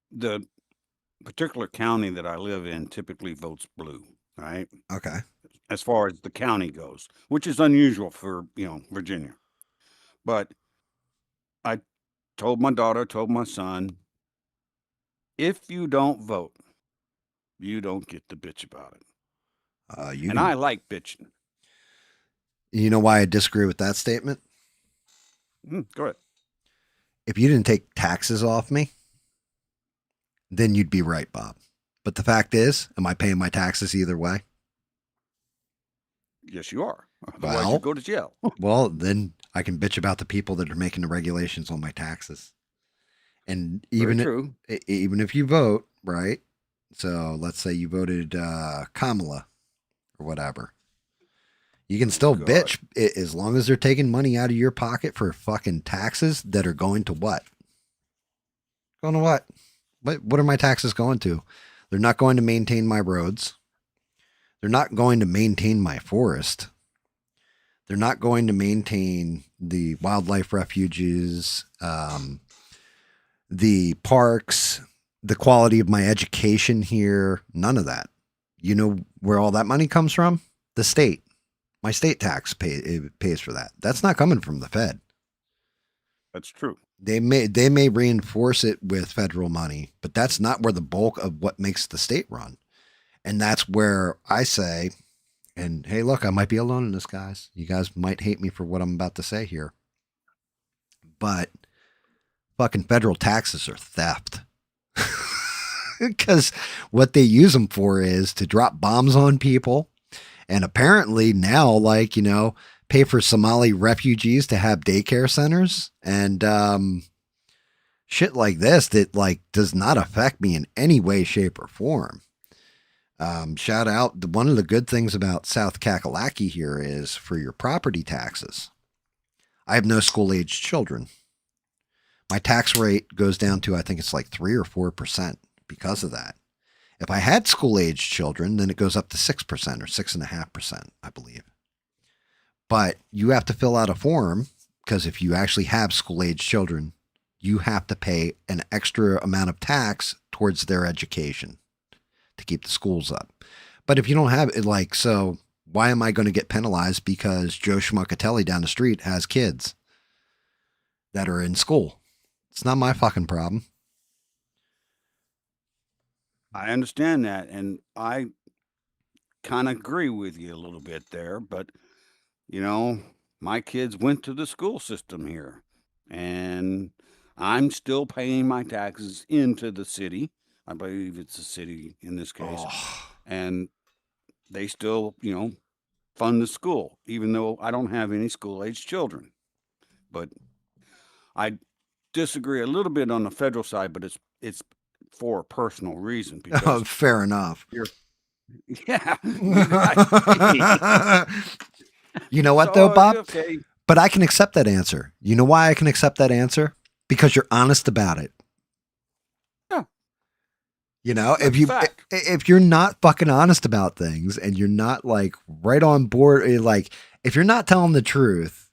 The particular county that I live in typically votes blue, right? Okay. As far as the county goes, which is unusual for, Virginia. But I told my daughter, told my son, if you don't vote, you don't get to bitch about it. I like bitching. You know why I disagree with that statement? Go ahead. If you didn't take taxes off me, then you'd be right, Bob. But the fact is, am I paying my taxes either way? Yes, you are. Otherwise, you go to jail. Well, then I can bitch about the people that are making the regulations on my taxes. And even if you vote, right? So let's say you voted Kamala or whatever. You can still bitch as long as they're taking money out of your pocket for fucking taxes that are going to what? Going to what? What are my taxes going to? They're not going to maintain my roads. They're not going to maintain my forest. They're not going to maintain the wildlife refuges, the parks, the quality of my education here. None of that. You know where all that money comes from? The state. My state tax pays for that. That's not coming from the Fed. That's true. They may reinforce it with federal money, but that's not where the bulk of what makes the state run. And that's where I say, and hey, look, I might be alone in this, guys. You guys might hate me for what I'm about to say here, but fucking federal taxes are theft. Because what they use them for is to drop bombs on people. And apparently now, pay for Somali refugees to have daycare centers and shit like this that does not affect me in any way, shape, or form. Shout out. One of the good things about South Kakalaki here is for your property taxes. I have no school-aged children. My tax rate goes down to, I think it's 3 or 4% because of that. If I had school-aged children, then it goes up to 6% or 6.5%, I believe. But you have to fill out a form because if you actually have school-aged children, you have to pay an extra amount of tax towards their education to keep the schools up. But if you don't have it, so why am I going to get penalized because Joe Schmuckatelli down the street has kids that are in school? It's not my fucking problem. I understand that, and I kind of agree with you a little bit there, but my kids went to the school system here, and I'm still paying my taxes into the city. I believe it's a city in this case, and they still, fund the school, even though I don't have any school-aged children. But I disagree a little bit on the federal side, but it's for a personal reason. Because fair enough. Yeah. You know what, though, Bob? Okay. But I can accept that answer. You know why I can accept that answer? Because you're honest about it. Yeah. If you're not fucking honest about things and you're not right on board, if you're not telling the truth,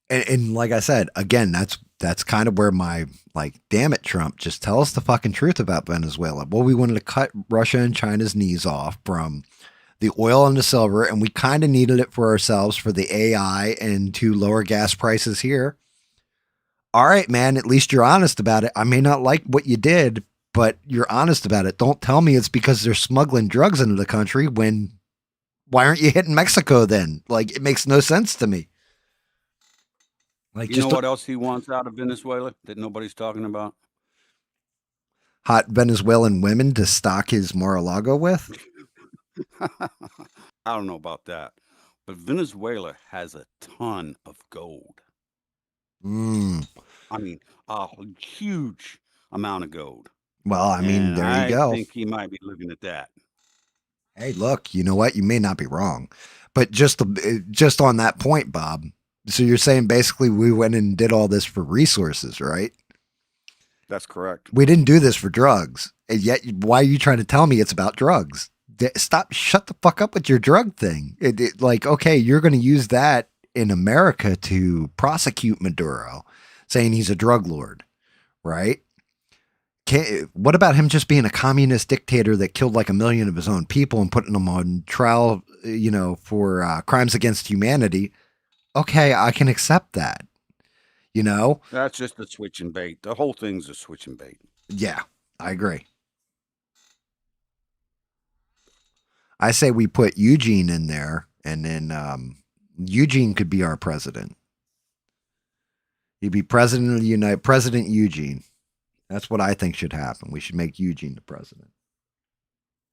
and like I said, again, that's that's kind of where my, like, damn it, Trump, just tell us the fucking truth about Venezuela. Well, we wanted to cut Russia and China's knees off from the oil and the silver, and we kind of needed it for ourselves for the AI and to lower gas prices here. All right, man, at least you're honest about it. I may not like what you did, but you're honest about it. Don't tell me it's because they're smuggling drugs into the country when, why aren't you hitting Mexico then? Like, it makes no sense to me. Like, You just know what else he wants out of Venezuela that nobody's talking about? hot Venezuelan women to stock his Mar-a-Lago with? I don't know about that. But Venezuela has a ton of gold. Mm. I mean, a huge amount of gold. Well, I mean, And there you I go. think he might be looking at that. Hey, look, you know what? You may not be wrong, but just on that point, Bob. So you're saying basically we went and did all this for resources, right? That's correct. We didn't do this for drugs. And yet, why are you trying to tell me it's about drugs? Stop, shut the fuck up with your drug thing. Like, okay, you're going to use that in America to prosecute Maduro, saying he's a drug lord, right? What about him just being a communist dictator that killed like 1 million of his own people and putting them on trial, for crimes against humanity? Okay, I can accept that. That's just a switch and bait. The whole thing's a switch and bait. Yeah, I agree. I say we put Eugene in there, and then Eugene could be our president. He'd be president of the President Eugene. That's what I think should happen. We should make Eugene the president.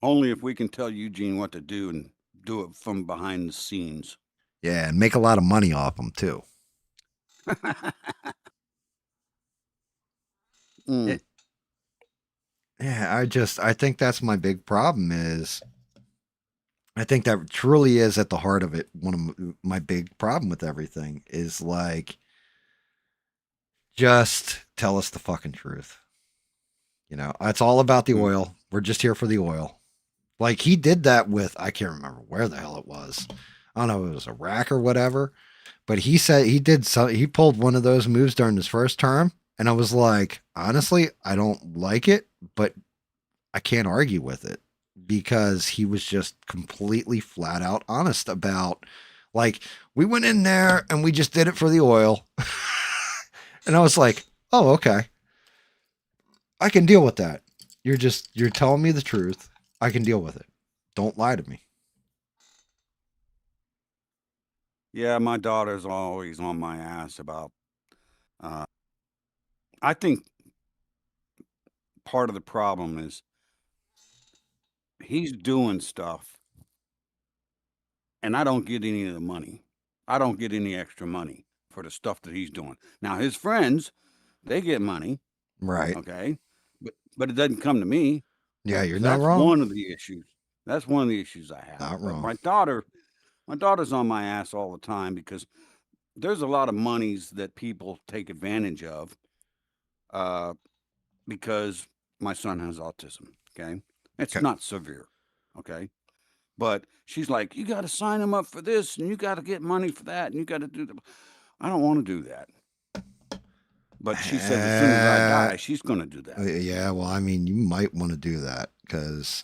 Only if we can tell Eugene what to do and do it from behind the scenes. Yeah, and make a lot of money off him too. Mm. Yeah, I think that's my big problem is I think that truly is at the heart of it. One of my big problem with everything is like, just tell us the fucking truth. It's all about the oil. We're just here for the oil. Like he did that with, I can't remember where the hell it was. I don't know if it was Iraq or whatever, but he said he pulled one of those moves during his first term. And I was like, honestly, I don't like it, but I can't argue with it because he was just completely flat out honest about, like, we went in there and we just did it for the oil. And I was like, oh, okay. I can deal with that. You're telling me the truth. I can deal with it. Don't lie to me. Yeah, my daughter's always on my ass about, I think part of the problem is he's doing stuff and I don't get any of the money. I don't get any extra money for the stuff that he's doing. Now his friends, they get money. Right. Okay. But it doesn't come to me. Yeah, you're That's not wrong. one of the issues. That's one of the issues I have. Not But wrong. my daughter's on my ass all the time because there's a lot of monies that people take advantage of because my son has autism. Okay. It's Okay. not severe. Okay. But she's like, you got to sign him up for this and you got to get money for that. And you got to do that. I don't want to do that. But she says as soon as I die, she's going to do that. Yeah, well, I mean, you might want to do that because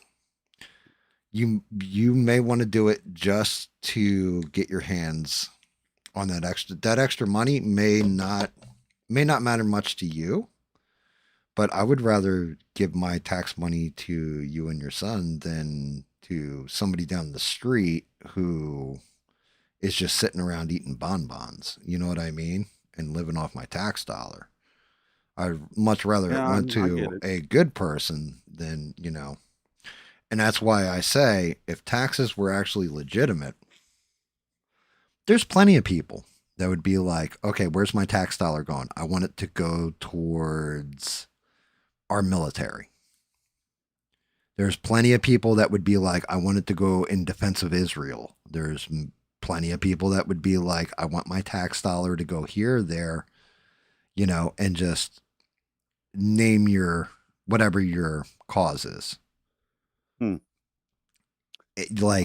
you may want to do it just to get your hands on that extra. That extra money may not matter much to you, but I would rather give my tax money to you and your son than to somebody down the street who is just sitting around eating bonbons. You know what I mean? And living off my tax dollar. I'd much rather it went to a good person than, and that's why I say if taxes were actually legitimate, there's plenty of people that would be like, okay, where's my tax dollar going? I want it to go towards our military. There's plenty of people that would be like, I want it to go in defense of Israel. There's plenty of people that would be like, I want my tax dollar to go here, there, and just name whatever your cause is. I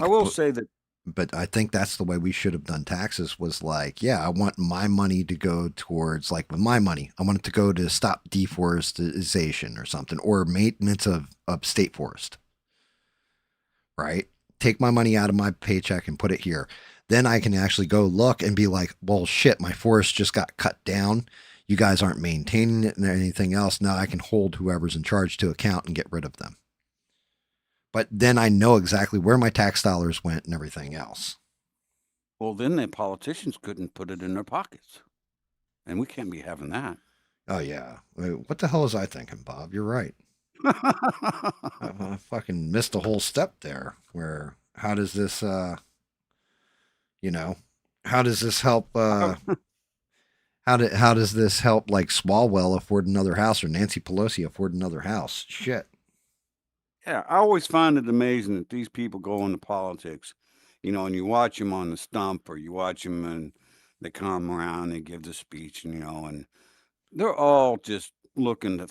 will say that But I think that's the way we should have done taxes was like, yeah, I want my money to go towards, like with my money, I want it to go to stop deforestation or something, or maintenance of state forest, right? Take my money out of my paycheck and put it here. Then I can actually go look and be like, well, shit, my forest just got cut down. You guys aren't maintaining it and anything else. Now I can hold whoever's in charge to account and get rid of them. But then I know exactly where my tax dollars went and everything else. Well, then the politicians couldn't put it in their pockets. And we can't be having that. Oh, yeah. What the hell was I thinking, Bob? You're right. I fucking missed a whole step there where how does this, how does this help, how does this help like Swalwell afford another house or Nancy Pelosi afford another house? Shit. Yeah, I always find it amazing that these people go into politics, and you watch them on the stump or you watch them and they come around, they give the speech, and they're all just looking to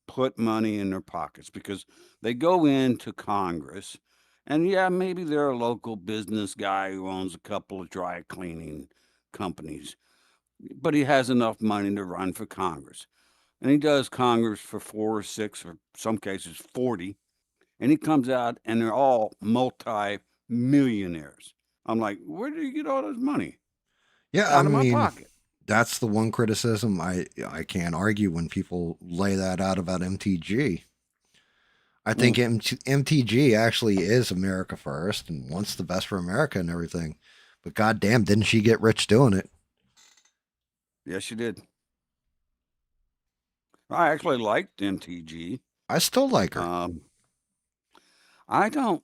put money in their pockets because they go into Congress and yeah, maybe they're a local business guy who owns a couple of dry cleaning companies, but he has enough money to run for Congress. And he does Congress for 4 or 6 or some cases 40. And he comes out and they're all multi-millionaires. I'm like, where do you get all this money? Yeah, Out of my pocket. That's the one criticism I can't argue when people lay that out about MTG. I think MTG actually is America first and wants the best for America and everything. But goddamn, didn't she get rich doing it? Yes, she did. I actually liked MTG. I still like her. I don't.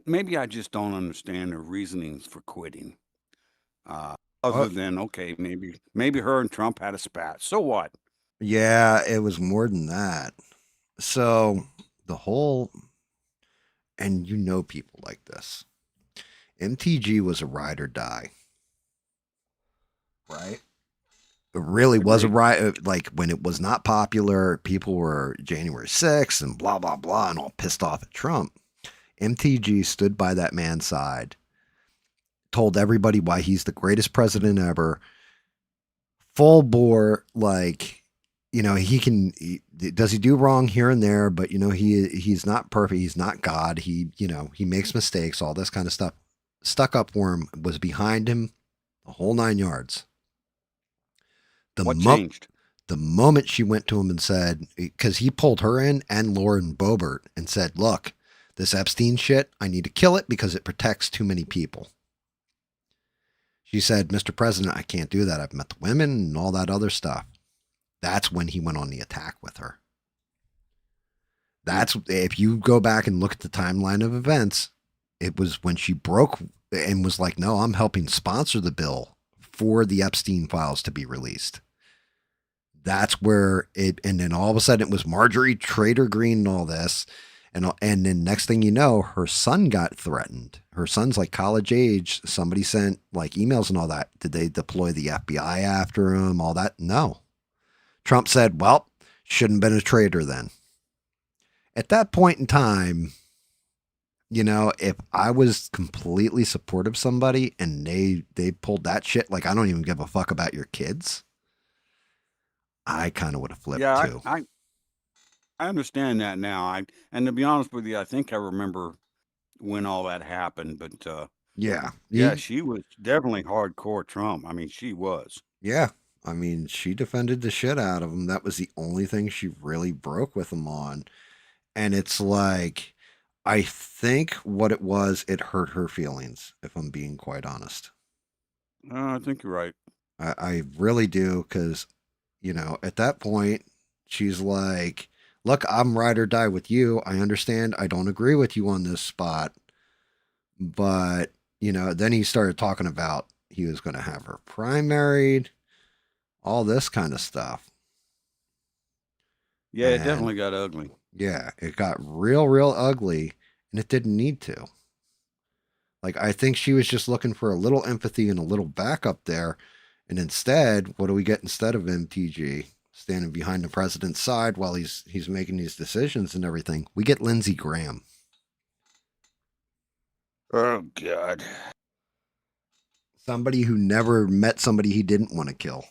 Maybe I just don't understand her reasonings for quitting. Other than okay, maybe her and Trump had a spat. So what? Yeah, it was more than that. So the whole, and people like this. MTG was a ride or die, right? It really was a ride. Like when it was not popular, people were January 6th and blah, blah, blah, and all pissed off at Trump. MTG stood by that man's side, told everybody why he's the greatest president ever. Full bore, like, does he do wrong here and there, but he's not perfect. He's not God. He makes mistakes, all this kind of stuff. Stuck up for him, was behind him the whole 9 yards. What changed? The moment she went to him and said, because he pulled her in and Lauren Boebert and said, look, this Epstein shit, I need to kill it because it protects too many people. She said, Mr. President, I can't do that. I've met the women and all that other stuff. That's when he went on the attack with her. That's, if you go back and look at the timeline of events, it was when she broke and was like, no, I'm helping sponsor the bill for the Epstein files to be released. That's where it, and then all of a sudden it was Marjorie Trader Green and all this. And then next thing you know, her son got threatened. Her son's like college age. Somebody sent like emails and all that. Did they deploy the FBI after him? All that? No. Trump said, well, shouldn't have been a traitor then. At that point in time, if I was completely supportive of somebody and they pulled that shit, like I don't even give a fuck about your kids, I kind of would have flipped too. I understand that now. And to be honest with you, I think I remember when all that happened. But yeah, she was definitely hardcore Trump. I mean, she was. Yeah, I mean, she defended the shit out of him. That was the only thing she really broke with him on. And it's like, I think what it was, it hurt her feelings, if I'm being quite honest. I think you're right. I really do, because, at that point, she's like, look, I'm ride or die with you. I understand. I don't agree with you on this spot. But, then he started talking about he was going to have her primaried, all this kind of stuff. Yeah, it definitely got ugly. Yeah, it got real, real ugly, and it didn't need to. Like, I think she was just looking for a little empathy and a little backup there. And instead, what do we get instead of MTG? Standing behind the president's side while he's making these decisions and everything. We get Lindsey Graham. Oh, God. Somebody who never met somebody he didn't want to kill.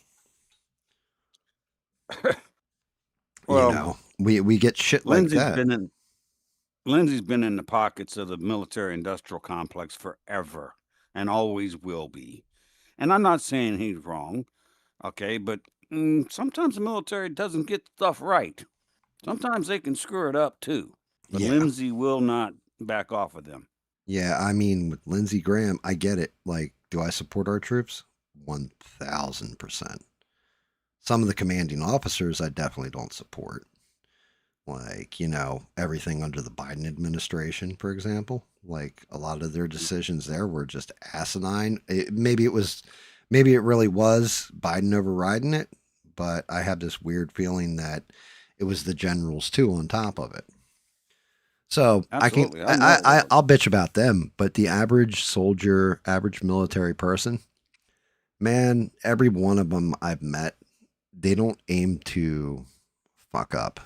Well, we get shit like Lindsay's that. been in the pockets of the military-industrial complex forever and always will be. And I'm not saying he's wrong, okay, but sometimes the military doesn't get stuff right. Sometimes they can screw it up too. But Yeah. Lindsay will not back off of them. Yeah, I mean, with Lindsey Graham, I get it. Like, do I support our troops? 1000%. Some of the commanding officers I definitely don't support. Like, everything under the Biden administration, for example. Like, a lot of their decisions there were just asinine. Maybe it really was Biden overriding it, but I have this weird feeling that it was the generals too on top of it. So Absolutely. I'll bitch about them, but the average soldier, average military person, man, every one of them I've met, they don't aim to fuck up.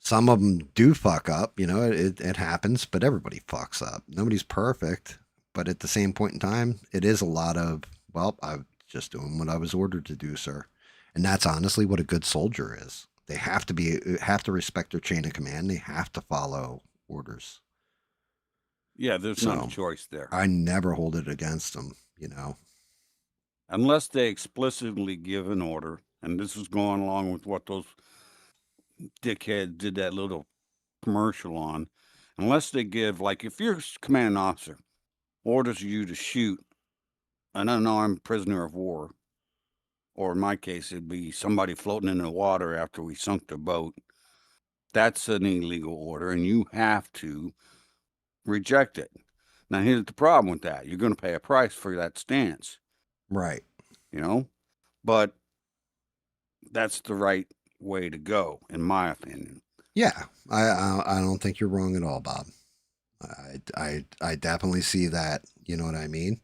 Some of them do fuck up, it happens, but everybody fucks up. Nobody's perfect, but at the same point in time, it is a lot of, well, I'm just doing what I was ordered to do, sir. And that's honestly what a good soldier is. They have to respect their chain of command. They have to follow orders. Yeah, there's no choice there. I never hold it against them, Unless they explicitly give an order, and this is going along with what those dickheads did that little commercial on. Unless they give, like, if your commanding officer orders you to shoot an unarmed prisoner of war, or in my case, it'd be somebody floating in the water after we sunk the boat, that's an illegal order, and you have to reject it. Now, here's the problem with that. You're going to pay a price for that stance. Right. But that's the right way to go, in my opinion. Yeah, I don't think you're wrong at all, Bob. I definitely see that. You know what I mean?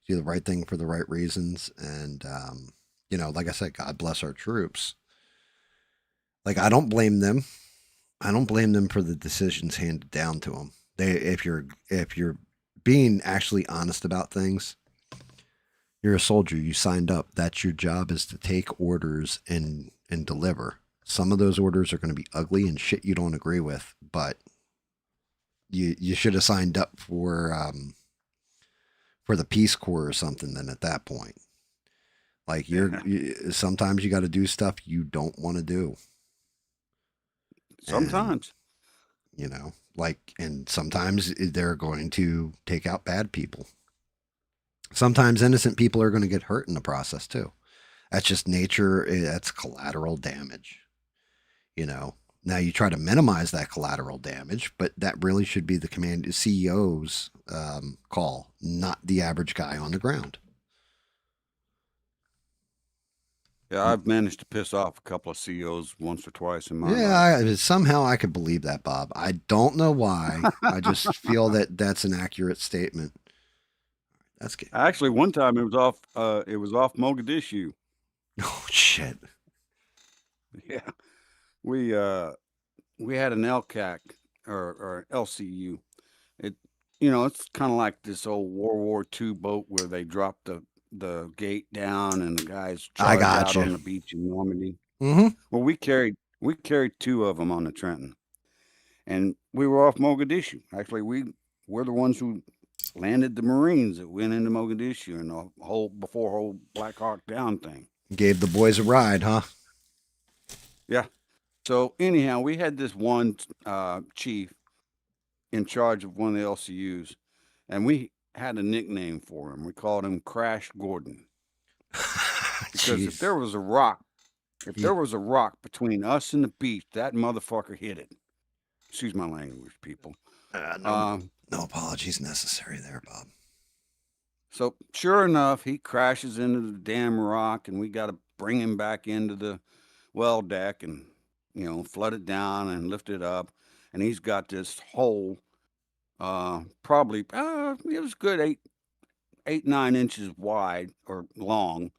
Do the right thing for the right reasons, and like I said, God bless our troops. Like, I don't blame them. I don't blame them for the decisions handed down to them. If you're being actually honest about things, you're a soldier. You signed up. That's your job, is to take orders and deliver. Some of those orders are going to be ugly and shit you don't agree with, but you should have signed up for the Peace Corps or something. Then at that point, like sometimes you got to do stuff you don't want to do. Sometimes, and sometimes they're going to take out bad people. Sometimes innocent people are going to get hurt in the process too. That's just nature. That's collateral damage. Now you try to minimize that collateral damage, but that really should be the CEO's call, not the average guy on the ground. Yeah, I've managed to piss off a couple of CEOs once or twice in my life. Somehow I could believe that, Bob. I don't know why. I just feel that that's an accurate statement. That's good. Actually, one time it was off Mogadishu. Oh shit. Yeah. We had an LCAC or LCU. It's kind of like this old World War II boat where they drop the gate down and the guys charge out on the beach in Normandy. Mm-hmm. Well, we carried two of them on the Trenton, and we were off Mogadishu. Actually, we're the ones who landed the Marines that went into Mogadishu and the whole Black Hawk Down thing. Gave the boys a ride, huh? Yeah. So anyhow, we had this one chief in charge of one of the LCUs, and we had a nickname for him. We called him Crash Gordon. Because if there was a rock between us and the beach, that motherfucker hit it. Excuse my language, people. No apologies necessary there, Bob. So sure enough, he crashes into the damn rock, and we got to bring him back into the well deck and flood it down and lift it up. And he's got this hole, probably it was good 8-9 inches wide or long.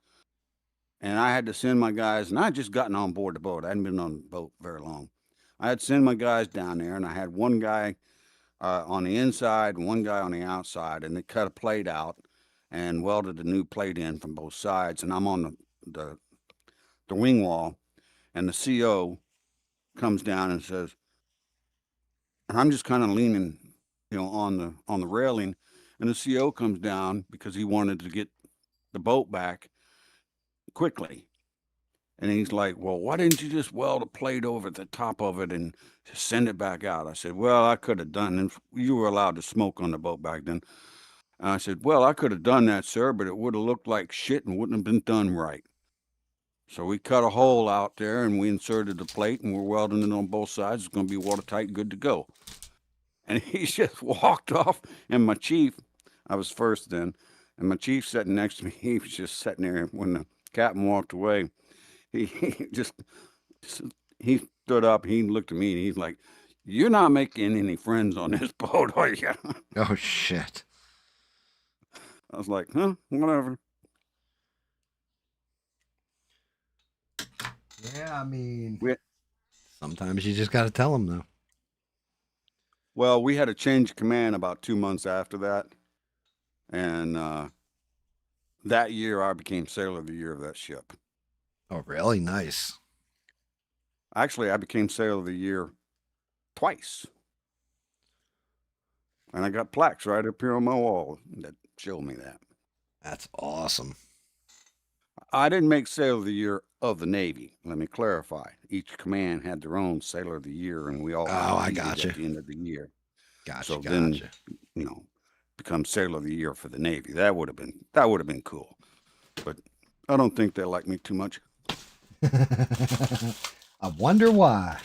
And I had to send my guys, and I had just gotten on board the boat. I hadn't been on the boat very long. I had to send my guys down there, and I had one guy on the inside and one guy on the outside, and they cut a plate out and welded a new plate in from both sides. And I'm on the wing wall, and the CO comes down and says, and I'm just kind of leaning, on the railing, and the CO comes down because he wanted to get the boat back quickly. And he's like, well, why didn't you just weld a plate over the top of it and send it back out? I said, well, I could have done it. You were allowed to smoke on the boat back then. And I said, well, I could have done that, sir, but it would have looked like shit and wouldn't have been done right. So we cut a hole out there and we inserted the plate and we're welding it on both sides. It's going to be watertight, good to go. And he just walked off. And my chief, I was first then, and my chief sitting next to me, he was just sitting there. When the captain walked away, he stood up, he looked at me, and he's like, you're not making any friends on this boat, are you? Oh, shit. I was like, huh, whatever. Yeah, I mean, We- sometimes you just got to tell them, though. Well, we had a change of command about 2 months after that. And that year, I became Sailor of the Year of that ship. Oh, really? Nice. Actually, I became Sailor of the Year twice. And I got plaques right up here on my wall that show me that. That's awesome. I didn't make Sailor of the Year of the Navy. Let me clarify. Each command had their own Sailor of the Year, and we all I competed gotcha. at the end of the year. Gotcha, So gotcha. then, become Sailor of the Year for the Navy. That would have been cool. But I don't think they like me too much. I wonder why.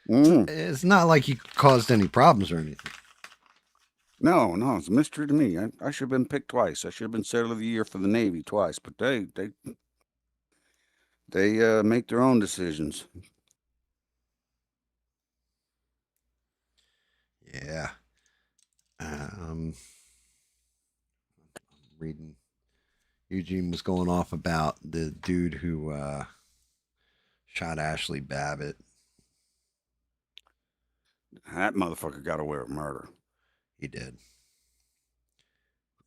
Mm. It's not like you caused any problems or anything. No, it's a mystery to me. I should have been picked twice. I should have been Sailor of the Year for the Navy twice, but they make their own decisions. Yeah. I'm reading. Eugene was going off about the dude who shot Ashley Babbitt. That motherfucker got away with murder. He did.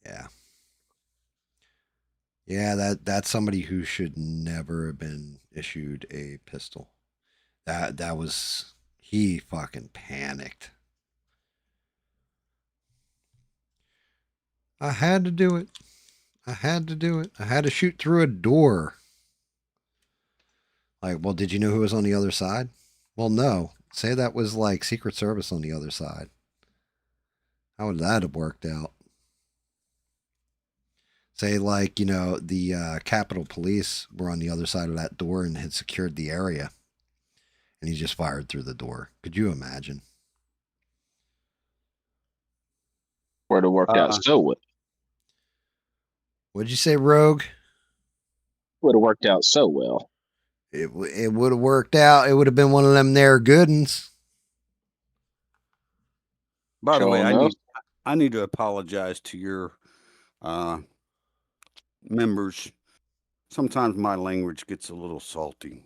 Yeah. Yeah, that's somebody who should never have been issued a pistol. That was, he fucking panicked. I had to do it. I had to shoot through a door. Like, well, did you know who was on the other side? Well, no. Say that was like Secret Service on the other side. How would that have worked out? Say, like, the Capitol Police were on the other side of that door and had secured the area. And he just fired through the door. Could you imagine? Would have worked out so well. What'd you say, Rogue? Would have worked out so well. It would have worked out. It would have been one of them there good uns. By the way, Sure enough. I need to apologize to your members. Sometimes my language gets a little salty.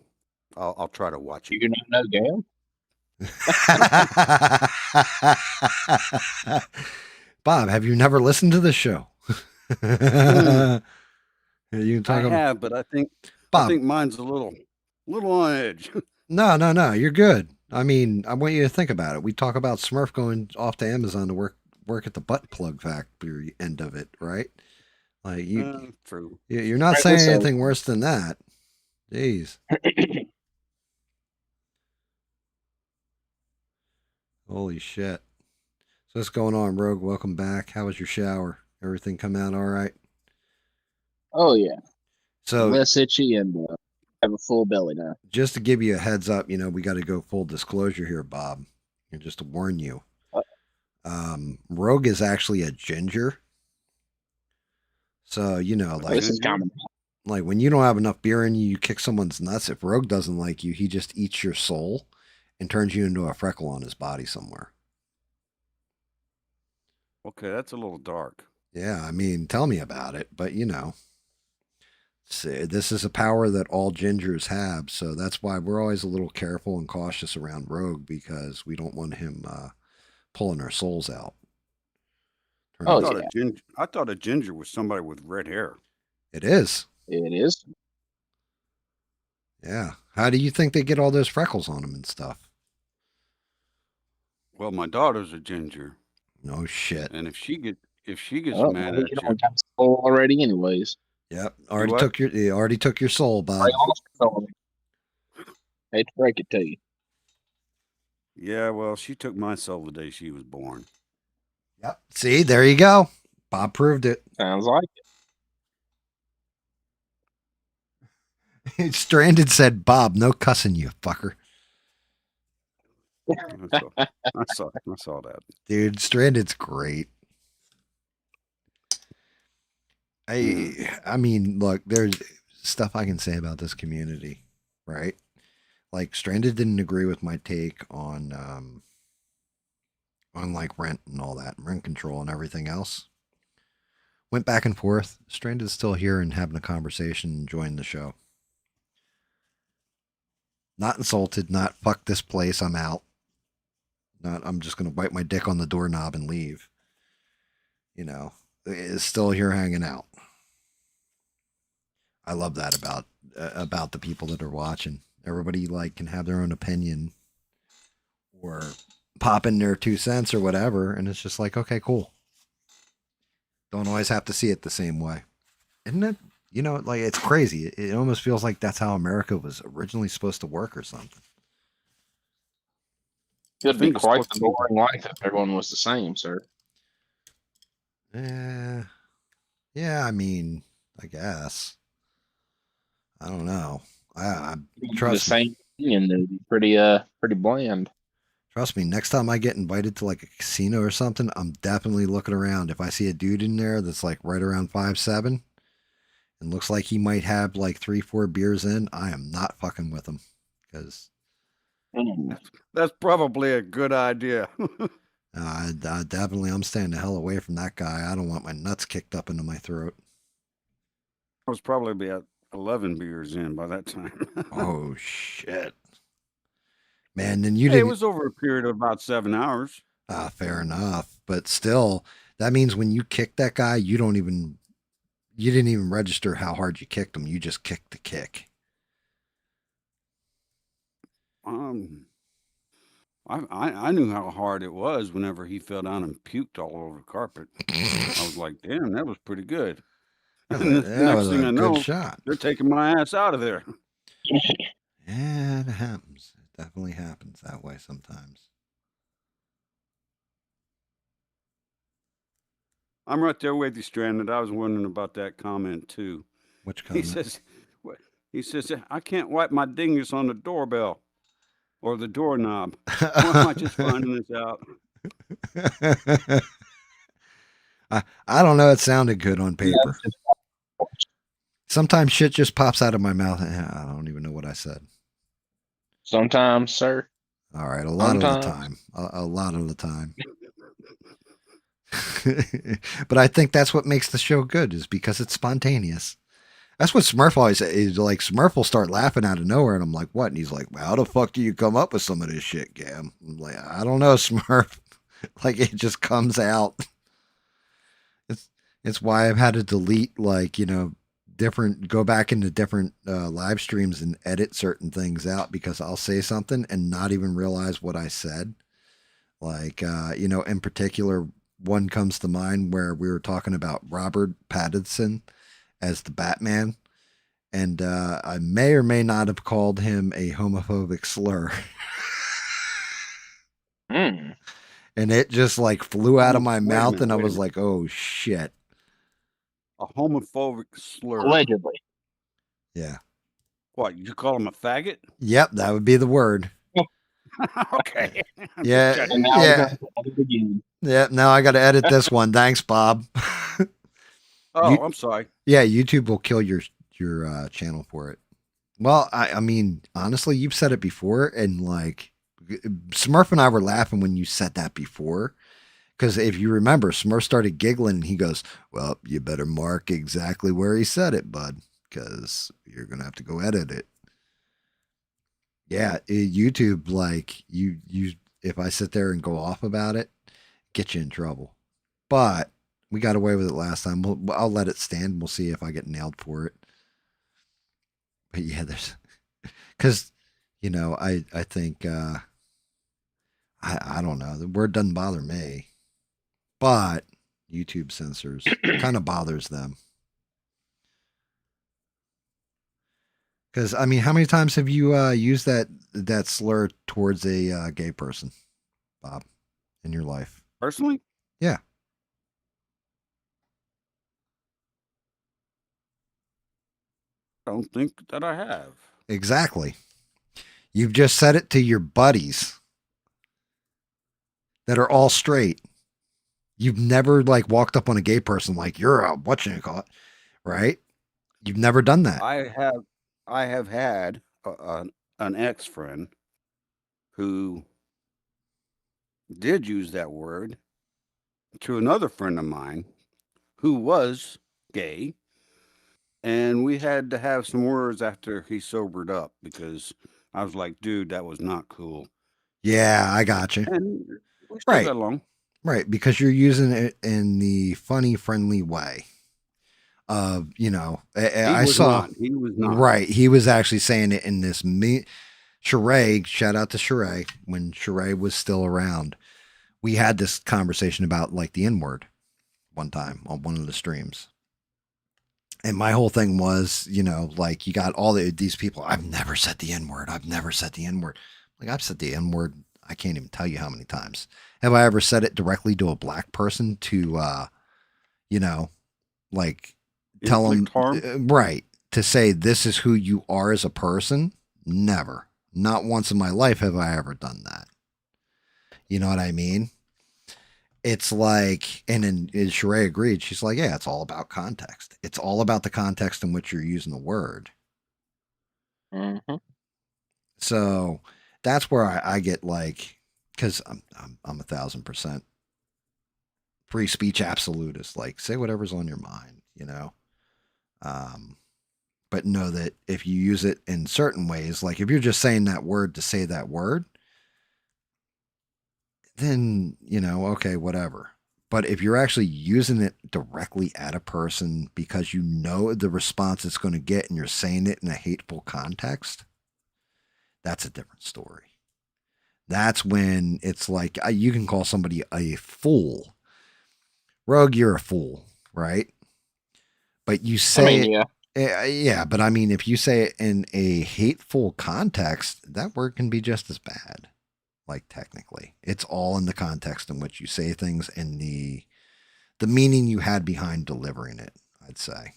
I'll try to watch it. You do not know GAM? Bob, have you never listened to the show? You can talk I about have, but I think Bob. mine's a little on edge. No, you're good. I mean, I want you to think about it. We talk about Smurf going off to Amazon to work at the butt plug factory end of it, right? Like True. you're not Rightly saying so. anything worse than that. Jeez. Holy shit. So what's going on, Rogue? Welcome back. How was your shower? Everything come out all right? Oh, yeah. So Less itchy and have a full belly now. just to give you a heads up, we got to go full disclosure here, Bob. And just to warn you, Rogue is actually a ginger. So, like, This is common. like when you don't have enough beer in you, you kick someone's nuts. If Rogue doesn't like you, he just eats your soul and turns you into a freckle on his body somewhere. Okay, that's a little dark. Yeah, I mean, tell me about it. But, this is a power that all gingers have. So that's why we're always a little careful and cautious around Rogue, because we don't want him pulling our souls out. Oh, I thought a ginger was somebody with red hair. It is. it is. Yeah. How do you think they get all those freckles on them and stuff? Well, my daughter's a ginger, No shit. and if she gets Oh, mad well, at you you, don't have soul already, anyways. Yep. what? You already took your soul, Bob. Already lost your soul. Hate to break it to you. Yeah, well, she took my soul the day she was born. Yep. See, there you go. Bob proved it. Sounds like it. Stranded said, Bob, no cussing you, fucker. I saw that. Dude, Stranded's great. I mean, look, there's stuff I can say about this community, right? Like Stranded didn't agree with my take on like rent and all that, rent control and everything else. Went back and forth. Stranded's still here and having a conversation, enjoying the show. Not insulted, not fuck this place, I'm out. Not I'm just gonna wipe my dick on the doorknob and leave. You know, is still here hanging out. I love that about the people that are watching. Everybody like can have their own opinion or pop in their 2 cents or whatever, and it's just like, okay, cool. Don't always have to see it the same way. Isn't it? You know, like it's crazy. It almost feels like that's how America was originally supposed to work or something. It'd be quite the boring life if everyone was the same, sir. Yeah, I mean, I guess. I don't know. I trust the same opinion. It'd be pretty bland. Trust me, next time I get invited to like a casino or something, I'm definitely looking around. If I see a dude in there that's like right around 5'7" and looks like he might have like 3-4 beers in, I am not fucking with him because That's probably a good idea. I definitely I'm staying the hell away from that guy. I don't want my nuts kicked up into my throat. I was probably about 11 beers in by that time. Oh shit, man! Then you It didn't. was over a period of about 7 hours. Fair enough, but still, that means when you kick that guy, you didn't even register how hard you kicked him. You just kicked the kick. I knew how hard it was whenever he fell down and puked all over the carpet. I was like, damn, that was pretty good. That And was the next thing I know, good shot. they're taking my ass out of there. Yeah, it happens. It definitely happens that way sometimes. I'm right there with you, Stranded. I was wondering about that comment too. Which comment? He says, I can't wipe my dingus on the doorbell or the doorknob. Why am I just finding this out? I don't know. It sounded good on paper. Sometimes shit just pops out of my mouth. I don't even know what I said. Sometimes, sir. All right, a lot of the time. A lot of the time. But I think that's what makes the show good, is because it's spontaneous. That's what Smurf always is like. Smurf will start laughing out of nowhere, and I'm like, "What?" And he's like, well, "How the fuck do you come up with some of this shit, Gam?" I'm like, "I don't know, Smurf." Like it just comes out. It's why I've had to delete go back into different live streams and edit certain things out, because I'll say something and not even realize what I said. Like in particular, one comes to mind where we were talking about Robert Pattinson as the Batman, and I may or may not have called him a homophobic slur. And it just like flew out of my mouth, and I was like, oh shit. A homophobic slur. Allegedly. Yeah. What, you call him a faggot? Yep, that would be the word. Okay. Yeah. Yeah, now I got to edit this one. Thanks, Bob. I'm sorry. Yeah, YouTube will kill your channel for it. Well, I mean, honestly, you've said it before, and like Smurf and I were laughing when you said that before, because if you remember, Smurf started giggling, and he goes, "Well, you better mark exactly where he said it, bud, because you're gonna have to go edit it." Yeah, YouTube, like you, if I sit there and go off about it, get you in trouble. But we got away with it last time. I'll let it stand. We'll see if I get nailed for it. But yeah, there's because I think I don't know. The word doesn't bother me, but YouTube censors kind of bothers them. Because I mean, how many times have you used that slur towards a gay person, Bob, in your life? Personally? Yeah. I don't think that I have. Exactly. You've just said it to your buddies that are all straight. You've never like walked up on a gay person like you're a whatchamacallit, right? You've never done that. I have had an ex-friend who did use that word to another friend of mine who was gay, and we had to have some words after he sobered up because I was like, dude, that was not cool. Yeah, I got you. And we still Right. got along. Right, because you're using it in the funny, friendly way. He I was saw. not. He was not. Right, he was actually saying it in this Sheree. Shout out to Sheree when Sheree was still around. We had this conversation about like the N word one time on one of the streams. And my whole thing was, like you got all these people. I've never said the N word. I've never said the N word. Like I've said the N word. I can't even tell you how many times. Have I ever said it directly to a black person to, like tell them, Inflict harm? right, to say this is who you are as a person? Never. Not once in my life have I ever done that. You know what I mean? It's like, and then Sheree agreed. She's like, yeah, it's all about context. It's all about the context in which you're using the word. Mm-hmm. So that's where I get like, because I'm 1,000% free speech absolutist. Like, say whatever's on your mind, but know that if you use it in certain ways, like if you're just saying that word to say that word, then okay, whatever. But if you're actually using it directly at a person because you know the response it's going to get and you're saying it in a hateful context, that's a different story. That's when it's like you can call somebody a fool. Rogue, you're a fool, right? But you say yeah, but I mean, if you say it in a hateful context, that word can be just as bad. Like technically, it's all in the context in which you say things and the meaning you had behind delivering it, I'd say.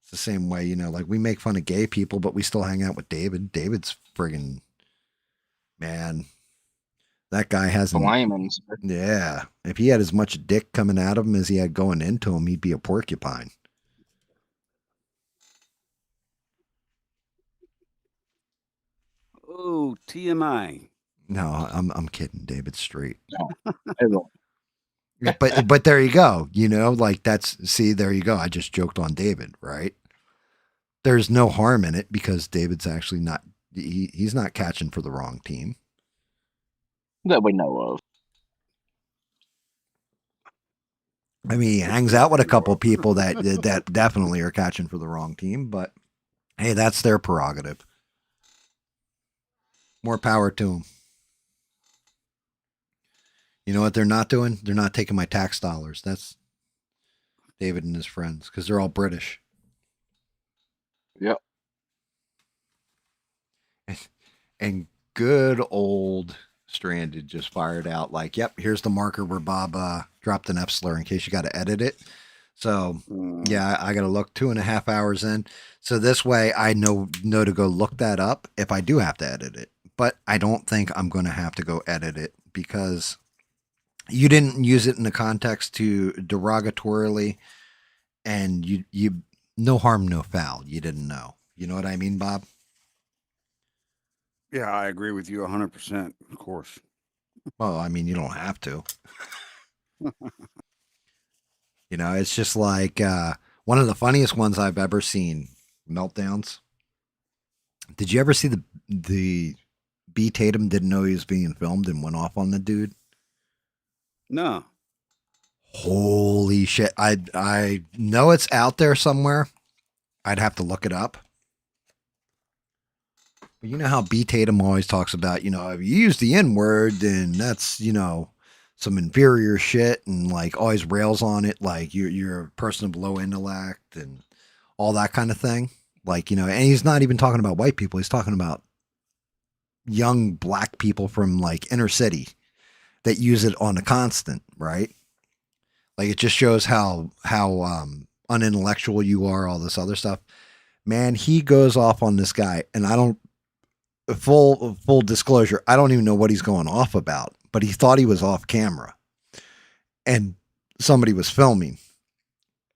It's the same way, like we make fun of gay people, but we still hang out with David. David's friggin' man. That guy hasn't. Yeah. If he had as much dick coming out of him as he had going into him, he'd be a porcupine. Oh, TMI. No, I'm kidding. David's straight. No. but there you go. Like there you go. I just joked on David, right? There's no harm in it because David's actually not. He's not catching for the wrong team that we know of. I mean, he hangs out with a couple people that definitely are catching for the wrong team, but hey, that's their prerogative. More power to them. You know what they're not doing? They're not taking my tax dollars. That's David and his friends because they're all British. Yep. And good old Stranded just fired out like, yep, here's the marker where Bob dropped an F slur in case you got to edit it. So yeah, I got to look 2.5 hours in. So this way I know to go look that up if I do have to edit it. But I don't think I'm going to have to go edit it because you didn't use it in the context to derogatorily, and you no harm, no foul. You didn't know. You know what I mean, Bob? Yeah, I agree with you 100%, of course. Well, I mean, you don't have to. It's just like one of the funniest ones I've ever seen, meltdowns. Did you ever see the B. Tatum didn't know he was being filmed and went off on the dude? No. Holy shit. I know it's out there somewhere. I'd have to look it up. But you know how B. Tatum always talks about, you know, if you use the N-word, then that's, you know, some inferior shit, and like always rails on it like you're a person of low intellect and all that kind of thing. Like, you know, and he's not even talking about white people. He's talking about young black people from like inner city that use it on a constant, right? Like it just shows how unintellectual you are, all this other stuff. Man, he goes off on this guy, and I don't full disclosure, I don't even know what he's going off about, but he thought he was off camera and somebody was filming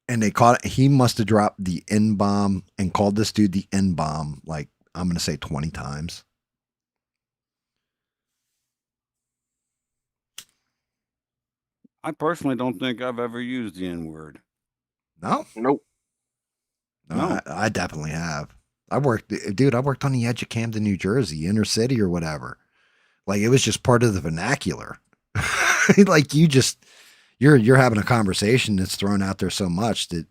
and they caught it. He must have dropped the N-bomb and called this dude the N-bomb, like I'm going to say 20 times. I personally don't think I've ever used the N-word. No? Nope. No. I definitely have. I worked on the edge of Camden, New Jersey, inner city or whatever. Like it was just part of the vernacular. Like you're having a conversation that's thrown out there so much that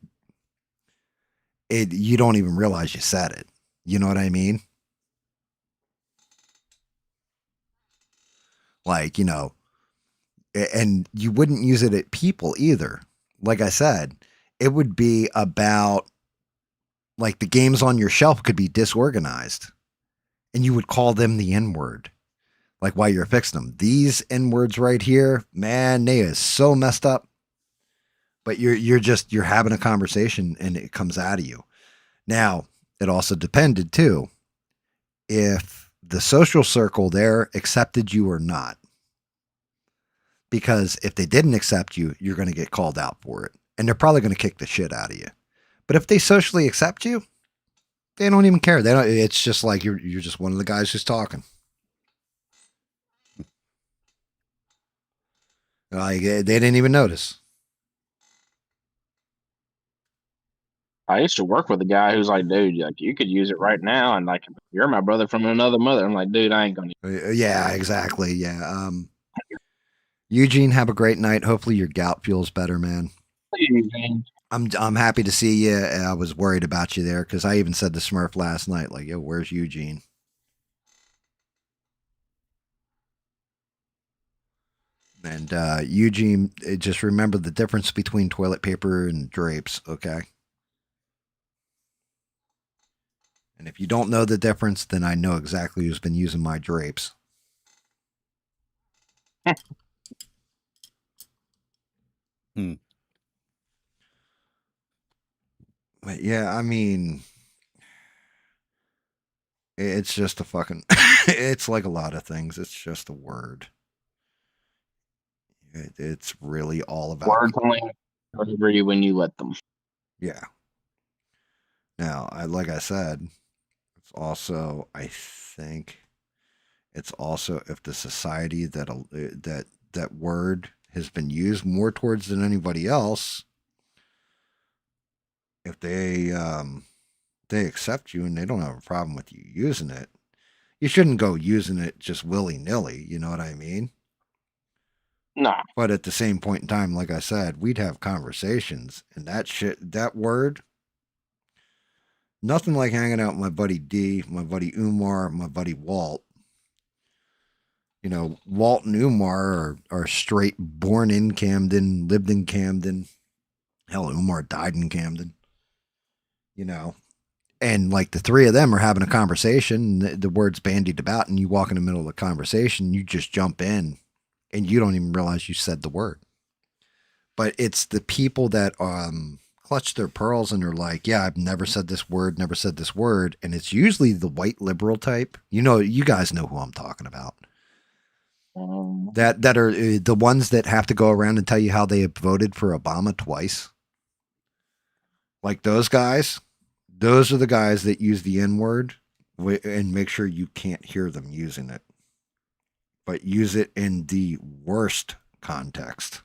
you don't even realize you said it. You know what I mean? Like, you know, and you wouldn't use it at people either. Like I said, it would be about like the games on your shelf could be disorganized and you would call them the N-word. Like while you're fixing them. These N-words right here, man, they is so messed up. But you're having a conversation and it comes out of you. Now, it also depended too if the social circle there accepted you or not. Because if they didn't accept you, you're going to get called out for it. And they're probably going to kick the shit out of you. But if they socially accept you, they don't even care. They don't. It's just like you're just one of the guys who's talking. Like they didn't even notice. I used to work with a guy who's like, dude, like you could use it right now, and like you're my brother from another mother. I'm like, dude, I ain't gonna. Yeah, exactly. Yeah. Eugene, have a great night. Hopefully your gout feels better, man. I'm happy to see you. I was worried about you there because I even said to Smurf last night, like, yo, where's Eugene? And Eugene, just remember the difference between toilet paper and drapes, okay? And if you don't know the difference, then I know exactly who's been using my drapes. But yeah, I mean, it's just a fucking, it's like a lot of things. It's just a word. It's really all about Words only deliver you when you let them. Yeah. Now, like I said, it's also, I think, it's also if the society that word has been used more towards than anybody else, if they accept you and they don't have a problem with you using it, you shouldn't go using it just willy-nilly, you know what I mean? Nah. But at the same point in time, like I said, we'd have conversations and that word, nothing like hanging out with my buddy D, my buddy Umar, my buddy Walt. You know, Walt and Umar are straight born in Camden, lived in Camden. Hell, Umar died in Camden. You know, and like the three of them are having a conversation, the words bandied about, and you walk in the middle of the conversation, you just jump in and you don't even realize you said the word. But it's the people that clutch their pearls and are like, yeah, I've never said this word. And it's usually the white liberal type. You know, you guys know who I'm talking about. That are the ones that have to go around and tell you how they have voted for Obama twice. Like those guys, those are the guys that use the N-word and make sure you can't hear them using it. But use it in the worst context.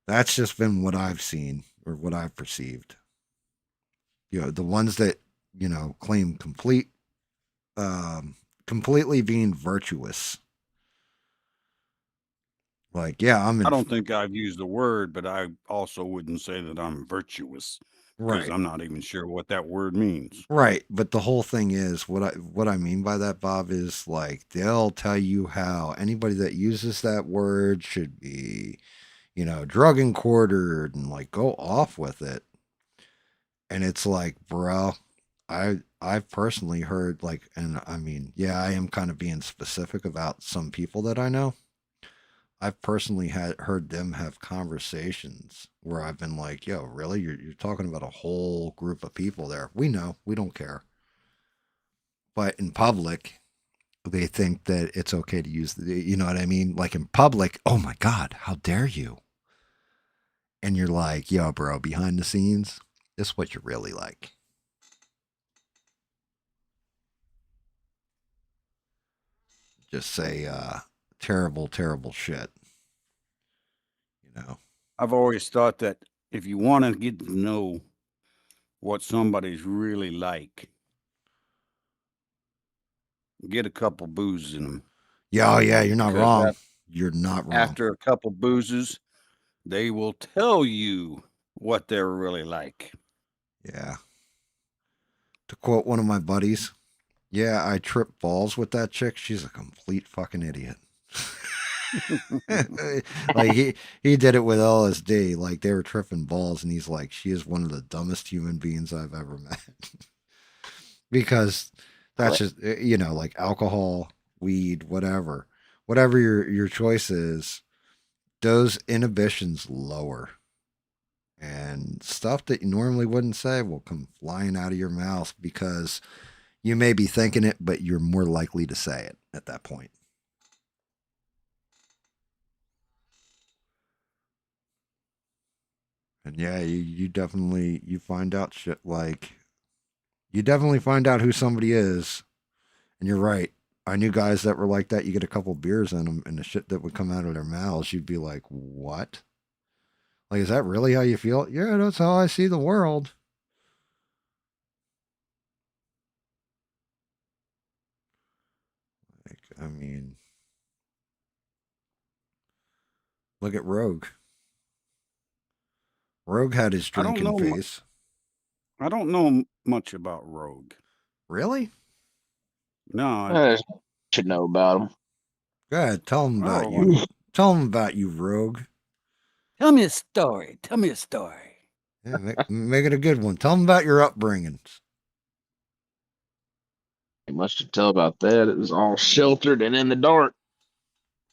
That's just been what I've seen or what I've perceived. You know, the ones that claim completely being virtuous. Like, yeah, I don't think I've used the word, but I also wouldn't say that I'm virtuous because right. I'm not even sure what that word means. Right, but the whole thing is what I mean by that, Bob, is like they'll tell you how anybody that uses that word should be, drug and quartered and like go off with it. And it's like, bro, I've personally heard like, and I mean, yeah, I am kind of being specific about some people that I know. I've personally heard them have conversations where I've been like, yo, really? You're talking about a whole group of people there. We know, we don't care. But in public, they think that it's okay to use you know what I mean? Like in public, oh my God, how dare you? And you're like, yo, bro, behind the scenes, this is what you're really like. Just say terrible, terrible shit. I've always thought that if you want to get to know what somebody's really like, get a couple boozes in them. Yeah, oh yeah, you're not Because wrong. You're not wrong. After a couple boozes, they will tell you what they're really like. Yeah. To quote one of my buddies, yeah, I tripped balls with that chick. She's a complete fucking idiot. Like he did it with LSD. Like they were tripping balls, and he's like, she is one of the dumbest human beings I've ever met. Because that's just like alcohol, weed, whatever your choice is. Those inhibitions lower, and stuff that you normally wouldn't say will come flying out of your mouth because you may be thinking it, but you're more likely to say it at that point. And yeah, you definitely find out shit like you definitely find out who somebody is. And you're right. I knew guys that were like that. You get a couple beers in them, and the shit that would come out of their mouths, you'd be like, "What? Like, is that really how you feel?" Yeah, that's how I see the world. Like, I mean, look at Rogue. Rogue had his drinking face. I don't know much about Rogue. Really? No. I should know about him. Go ahead, tell him about you. Tell him about you, Rogue. Tell me a story. Tell me a story. Yeah, make it a good one. Tell him about your upbringings. Ain't much to tell about that. It was all sheltered and in the dark.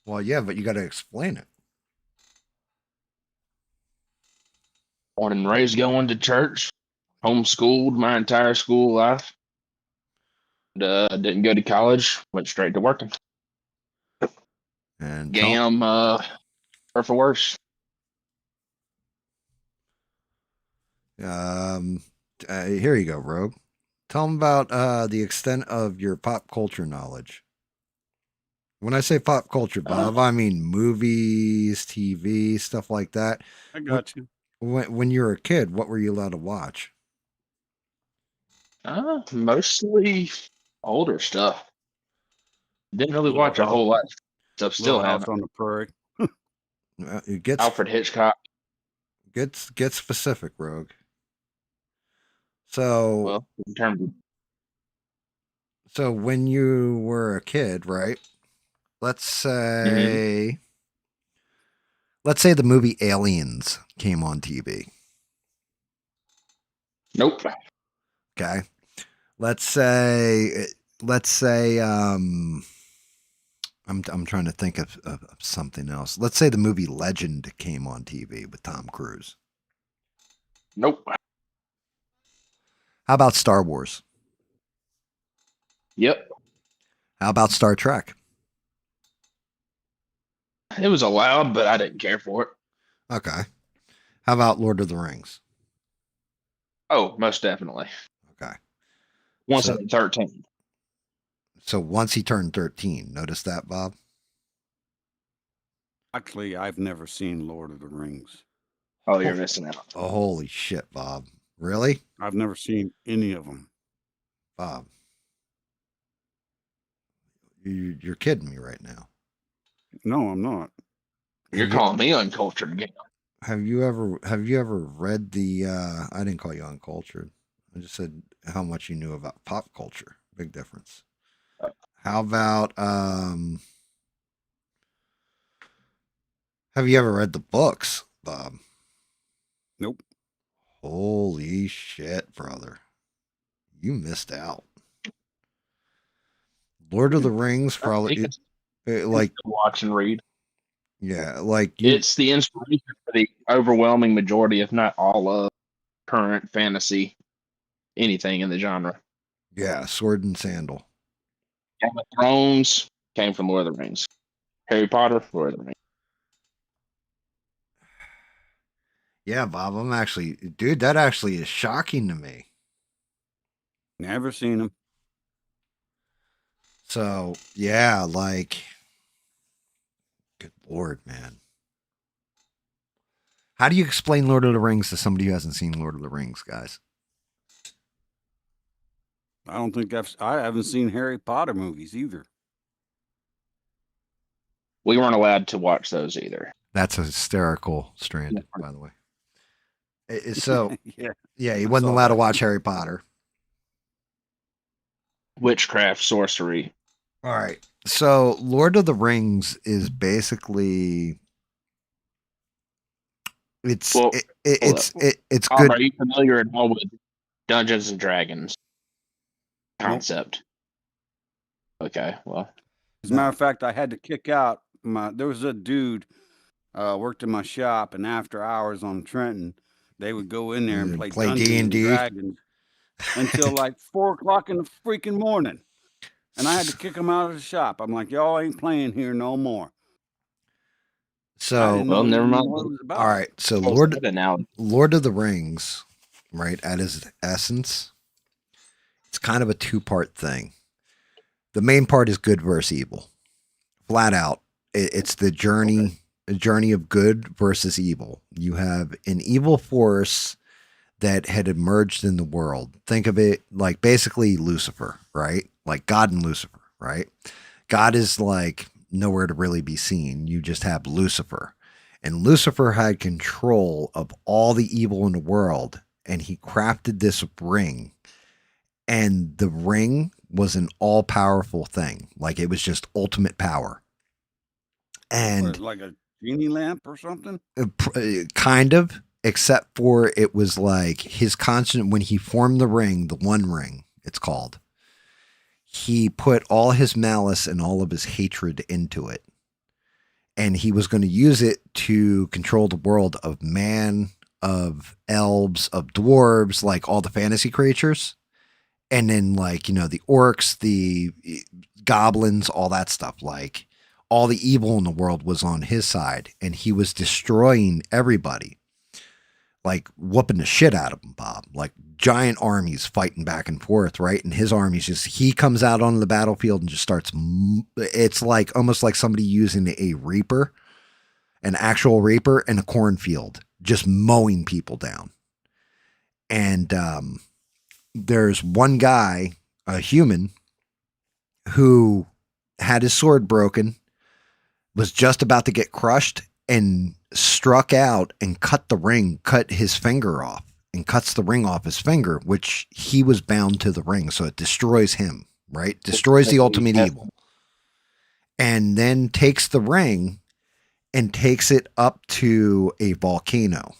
Well, yeah, but you got to explain it. Born and raised going to church, homeschooled my entire school life. Didn't go to college, went straight to working. And GAM, or for worse. Here you go, Rogue. Tell them about the extent of your pop culture knowledge. When I say pop culture, Bob, I mean movies, TV, stuff like that. I got you. When you were a kid, what were you allowed to watch? Mostly older stuff. Didn't really watch a whole lot of stuff. Still House have on the Prairie. It gets Alfred Hitchcock. Get specific, Rogue. So, Well, in terms of so when you were a kid, right? Let's say the movie Aliens came on TV. Nope. Okay. Let's say I'm trying to think of something else. Let's say the movie Legend came on TV with Tom Cruise. Nope. How about Star Wars? Yep. How about Star Trek? It was allowed, but I didn't care for it. Okay. How about Lord of the Rings? Oh, most definitely. Okay. Once I was 13. So once he turned 13, notice that, Bob? Actually, I've never seen Lord of the Rings. Oh, you're missing out. Oh, holy shit, Bob. Really? I've never seen any of them. Bob, you're kidding me right now. No, I'm not. You're calling me uncultured again. Have you ever read the I didn't call you uncultured. I just said how much you knew about pop culture. Big difference. How about have you ever read the books, Bob? Nope. Holy shit, brother. You missed out. Lord of the Rings probably like watch and read. yeah, like you, It's the inspiration for the overwhelming majority, if not all, of current fantasy, anything in the genre. yeah, Sword and Sandal. Game of Thrones came from Lord of the Rings. Harry Potter, Lord of the Rings. Yeah, Bob, I'm actually dude, that actually is shocking to me. Never seen them. So yeah, like good lord, man. How do you explain Lord of the Rings to somebody who hasn't seen Lord of the Rings, guys? I don't think I haven't seen Harry Potter movies either. We weren't allowed to watch those either. That's a hysterical strand, by the way. So yeah, he I wasn't saw allowed to that. watch Harry Potter. Witchcraft, sorcery. All right. So Lord of the Rings is basically it's Well, it's Bob, good. are you familiar at all with Dungeons and Dragons concept? Okay, well, As a matter of fact, I had to kick out there was a dude worked in my shop, and after hours on Trenton, they would go in there and play Dungeons and D&D. Dragons until like 4:00 in the freaking morning. And I had to kick them out of the shop. I'm like, y'all ain't playing here no more. So well, never mind. What it was about. all right. So Lord of the Rings, right, at his essence, it's kind of a two-part thing. The main part is good versus evil. Flat out. It's the journey of good versus evil. You have an evil force that had emerged in the world. Think of it like basically Lucifer, right? Like God and Lucifer, right? God is like nowhere to really be seen. You just have Lucifer. And Lucifer had control of all the evil in the world. And he crafted this ring. And the ring was an all-powerful thing. Like it was just ultimate power. And like a genie lamp or something? Kind of, except for it was like his constant, when he formed the ring, the One Ring, it's called, he put all his malice and all of his hatred into it. And he was going to use it to control the world of man, of elves, of dwarves, like all the fantasy creatures. And then like, the orcs, the goblins, all that stuff. Like all the evil in the world was on his side. And he was destroying everybody. Like whooping the shit out of them, Bob. Like giant armies fighting back and forth, right? And his armies he comes out onto the battlefield and just starts, it's like almost like somebody using a reaper, an actual reaper in a cornfield, just mowing people down. And there's one guy, a human, who had his sword broken, was just about to get crushed, and struck out and cut his finger off, and cuts the ring off his finger, which he was bound to the ring. So it destroys him, right? Destroys the ultimate evil. And then takes the ring and takes it up to a volcano,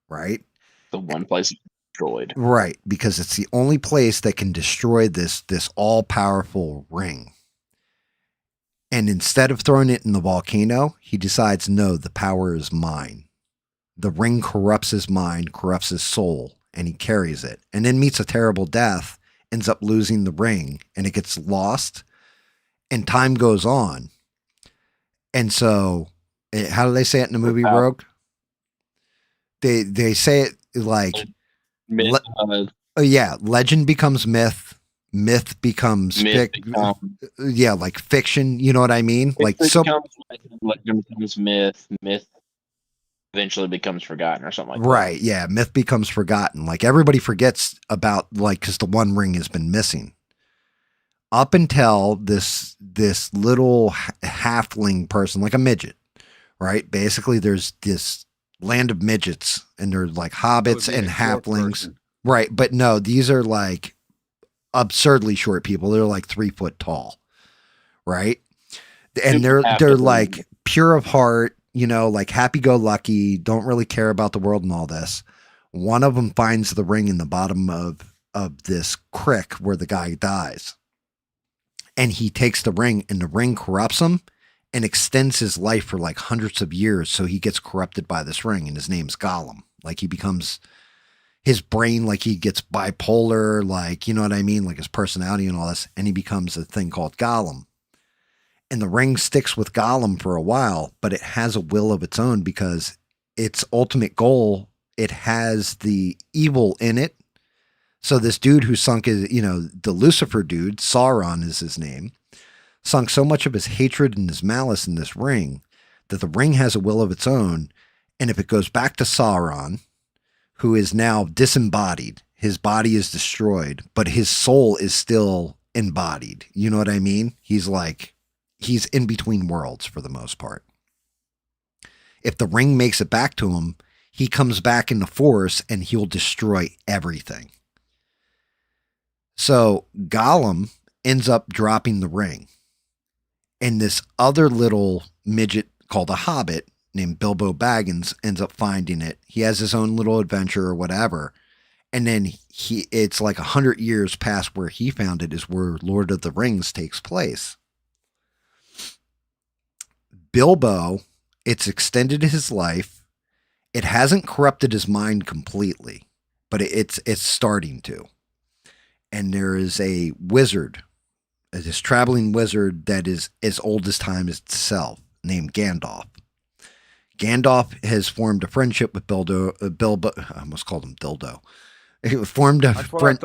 right? The one place destroyed. Right, because it's the only place that can destroy this all-powerful ring. And instead of throwing it in the volcano, he decides, no, the power is mine. The ring corrupts his mind, corrupts his soul, and he carries it. And then meets a terrible death, ends up losing the ring, and it gets lost, and time goes on. And so, how do they say it in the movie, Rogue? They say it like, legend becomes myth. Myth becomes like fiction. You know what I mean? Like legend becomes myth. Myth eventually becomes forgotten or something like that. Right, yeah, myth becomes forgotten. Like everybody forgets about like because the One Ring has been missing up until this little halfling person, like a midget, right? Basically, there's this land of midgets, and they're like hobbits and halflings, right? But no, these are like absurdly short people. They're like 3 foot tall, right? And they're like pure of heart, you know, like happy-go-lucky, don't really care about the world and all this. One of them finds the ring in the bottom of this creek where the guy dies. And he takes the ring, and the ring corrupts him and extends his life for like hundreds of years. So he gets corrupted by this ring, and his name's Gollum. Like he becomes his brain, like he gets bipolar, like, you know what I mean? Like his personality and all this. And he becomes a thing called Gollum. And the ring sticks with Gollum for a while, but it has a will of its own because its ultimate goal, it has the evil in it. So this dude who sunk his, you know, the Lucifer dude, Sauron is his name, sunk so much of his hatred and his malice in this ring that the ring has a will of its own. And if it goes back to Sauron, who is now disembodied, his body is destroyed, but his soul is still embodied. You know what I mean? He's in between worlds for the most part. If the ring makes it back to him, he comes back in the Force and he'll destroy everything. So Gollum ends up dropping the ring. And this other little midget called a hobbit named Bilbo Baggins ends up finding it. He has his own little adventure or whatever. And then it's like 100 years past where he found it is where Lord of the Rings takes place. Bilbo, it's extended his life. It hasn't corrupted his mind completely, but it's starting to. And there is a wizard, this traveling wizard that is as old as time itself, named Gandalf. Gandalf has formed a friendship with Bilbo. I almost called him Dildo. He formed a friend.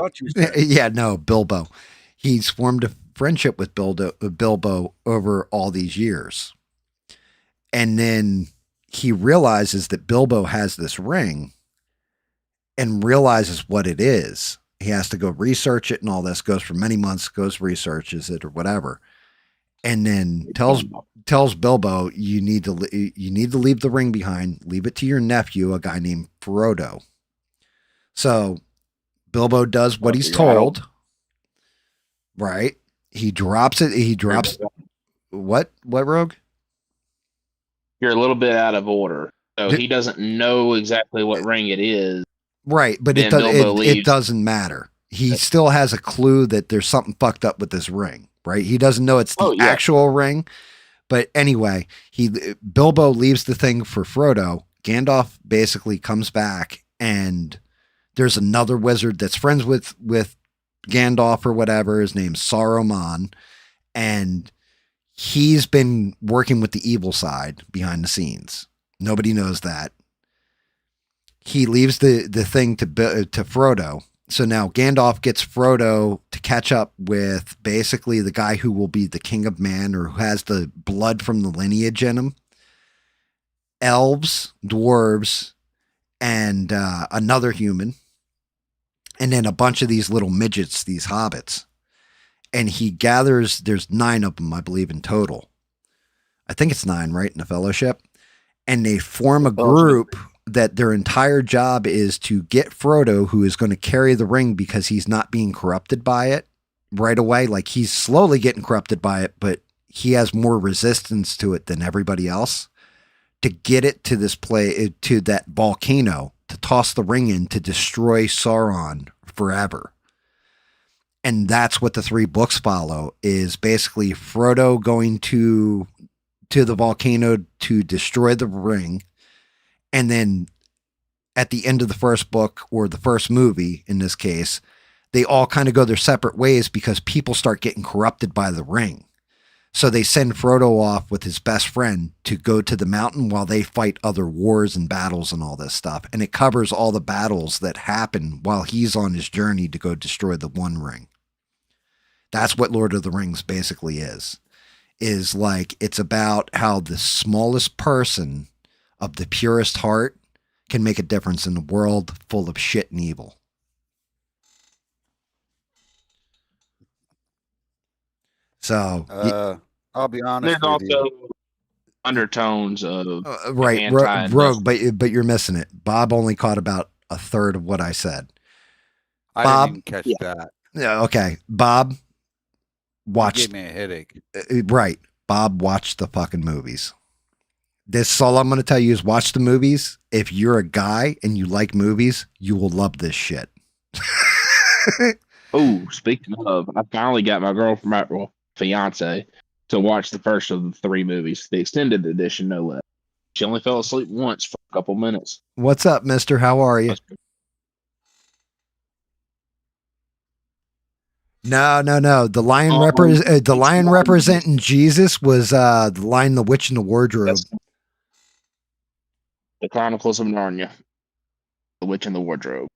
Yeah, no, Bilbo. He's formed a friendship with Bilbo over all these years. And then he realizes that Bilbo has this ring and realizes what it is. He has to go research it and all this, goes for many months, goes researches it or whatever. And then tells Bilbo, you need to leave the ring behind, leave it to your nephew, a guy named Frodo. So Bilbo does what he's told, right? He drops it. He drops what Rogue? You're a little bit out of order. So he doesn't know exactly what ring it is. Right, but it doesn't matter. He still has a clue that there's something fucked up with this ring, right? He doesn't know it's the actual ring. But anyway, Bilbo leaves the thing for Frodo. Gandalf basically comes back, and there's another wizard that's friends with Gandalf or whatever. His name's Saruman, and he's been working with the evil side behind the scenes. Nobody knows that. He leaves the thing to Frodo. So now Gandalf gets Frodo to catch up with basically the guy who will be the king of man or who has the blood from the lineage in him. Elves, dwarves, and another human. And then a bunch of these little midgets, these hobbits. And he gathers, there's 9 of them, I believe, in total. I think it's 9, right, in the Fellowship. And they form a group that their entire job is to get Frodo, who is going to carry the ring because he's not being corrupted by it right away. Like he's slowly getting corrupted by it, but he has more resistance to it than everybody else, to get it to to that volcano, to toss the ring in, to destroy Sauron forever. And that's what the 3 books follow, is basically Frodo going to the volcano to destroy the ring. And then at the end of the first book, or the first movie in this case, they all kind of go their separate ways because people start getting corrupted by the ring. So they send Frodo off with his best friend to go to the mountain while they fight other wars and battles and all this stuff. And it covers all the battles that happen while he's on his journey to go destroy the One Ring. That's what Lord of the Rings basically is like, it's about how the smallest person of the purest heart can make a difference in a world full of shit and evil. So, I'll be honest There's with you. also undertones of right, anti Rogue, but you're missing it. Bob only caught about a third of what I said. I Bob? didn't even catch that. Yeah, okay. Bob, It watch. gave me a headache. Right. Bob, watch the fucking movies. This is all I'm going to tell you is watch the movies. If you're a guy and you like movies, you will love this shit. Oh, speaking of, I finally got my girlfriend, well, fiance, to watch the first of the 3 movies, the extended edition, no less. She only fell asleep once for a couple minutes. What's up, mister? How are you? No. The lion the lion representing Jesus was the Lion, the Witch, and the Wardrobe. That's the Chronicles of Narnia, the Witch and the Wardrobe.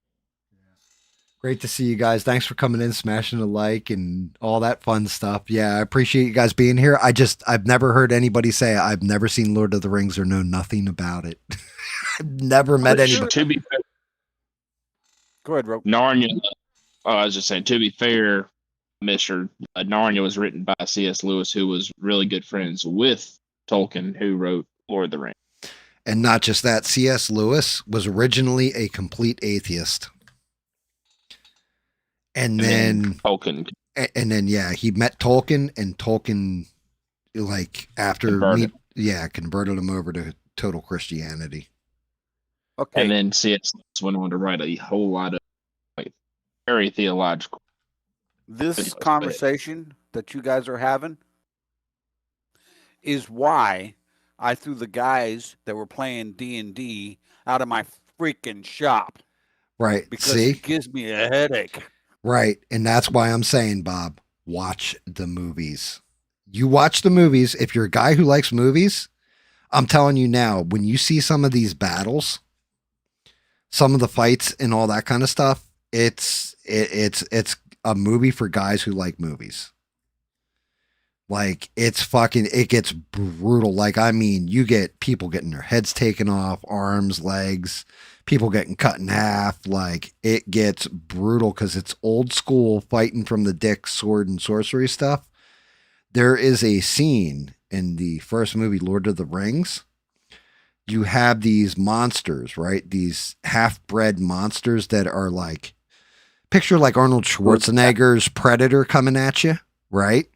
Great to see you guys. Thanks for coming in, smashing a like and all that fun stuff. Yeah, I appreciate you guys being here. I've never heard anybody say I've never seen Lord of the Rings or know nothing about it. I've never met anybody. To be fair, Go ahead, Rogue. Narnia, I was just saying, to be fair, Mr. Narnia was written by C.S. Lewis, who was really good friends with Tolkien, who wrote Lord of the Rings. And not just that, C.S. Lewis was originally a complete atheist. And then Tolkien. And then, yeah, he met Tolkien, and Tolkien, like, converted him over to total Christianity. Okay. And then C.S. Lewis went on to write a whole lot of very theological. This conversation that you guys are having is why I threw the guys that were playing D&D out of my freaking shop. Right. Because See? it gives me a headache. Right. And that's why I'm saying, Bob, watch the movies. You watch the movies. If you're a guy who likes movies, I'm telling you now, when you see some of these battles, some of the fights and all that kind of stuff, it's a movie for guys who like movies. Like, it gets brutal. Like, I mean, you get people getting their heads taken off, arms, legs, people getting cut in half. Like, it gets brutal because it's old school fighting from the dick, sword and sorcery stuff. There is a scene in the first movie, Lord of the Rings. You have these monsters, right? These half-bred monsters that are like, picture like Arnold Schwarzenegger's Predator coming at you, right?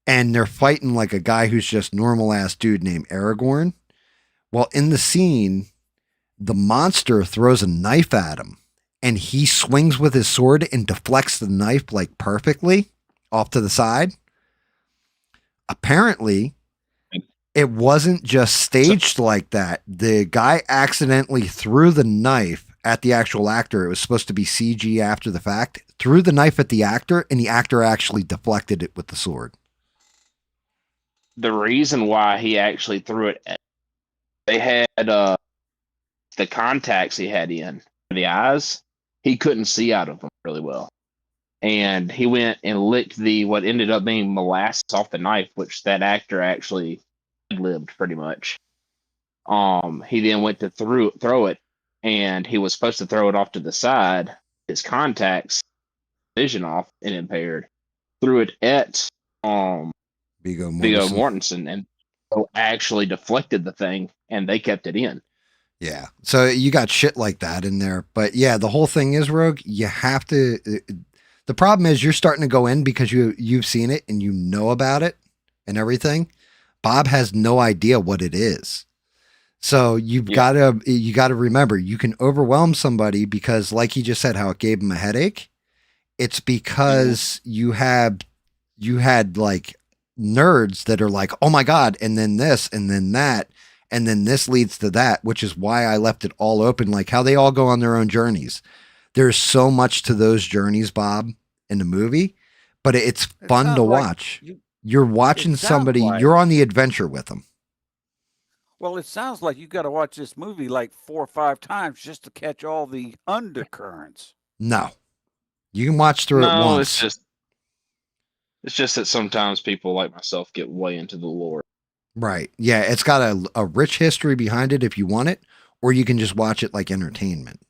And they're fighting like a guy who's just normal ass dude named Aragorn. Well, in the scene, the monster throws a knife at him, and he swings with his sword and deflects the knife like perfectly off to the side. Apparently, it wasn't just staged like that. The guy accidentally threw the knife at the actual actor. It was supposed to be CG after the fact. Threw the knife at the actor, and the actor actually deflected it with the sword. The reason why he actually threw it, they had the contacts he had in for the eyes. He couldn't see out of them really well. And he went and licked what ended up being molasses off the knife, which that actor actually lived pretty much. He then went to throw it, and he was supposed to throw it off to the side. His contacts, vision off and impaired, threw it at Viggo Mortensen, and actually deflected the thing, and they kept it in. Yeah. So you got shit like that in there. But yeah, the whole thing is, Rogue, you have to. The problem is you're starting to go in because you've seen it and you know about it and everything. Bob has no idea what it is. So you got to remember, you can overwhelm somebody because, like he just said, how it gave him a headache. It's because you had like nerds that are like, oh my God, and then this, and then that, and then this leads to that, which is why I left it all open, like how they all go on their own journeys. There's so much to those journeys, Bob, in the movie, but it's fun to watch. You're watching somebody, you're on the adventure with them. Well, it sounds like you got to watch this movie like 4 or 5 times just to catch all the undercurrents. No, you can watch through it once. It's just that sometimes people like myself get way into the lore. Right. Yeah, it's got a rich history behind it if you want it, or you can just watch it like entertainment.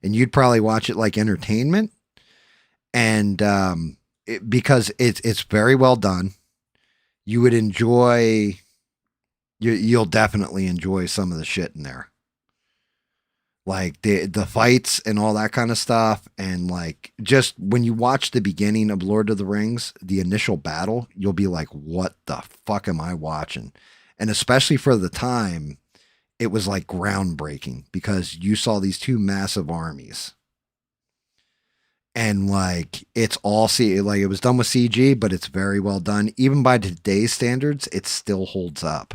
And you'd probably watch it like entertainment, and because it's very well done. You would enjoy. You'll definitely enjoy some of the shit in there, like the fights and all that kind of stuff, and like just when you watch the beginning of Lord of the Rings, the initial battle, you'll be like, "What the fuck am I watching?" And especially for the time, it was like groundbreaking because you saw these two massive armies. And like it's all like it was done with CG, but it's very well done. Even by today's standards, it still holds up.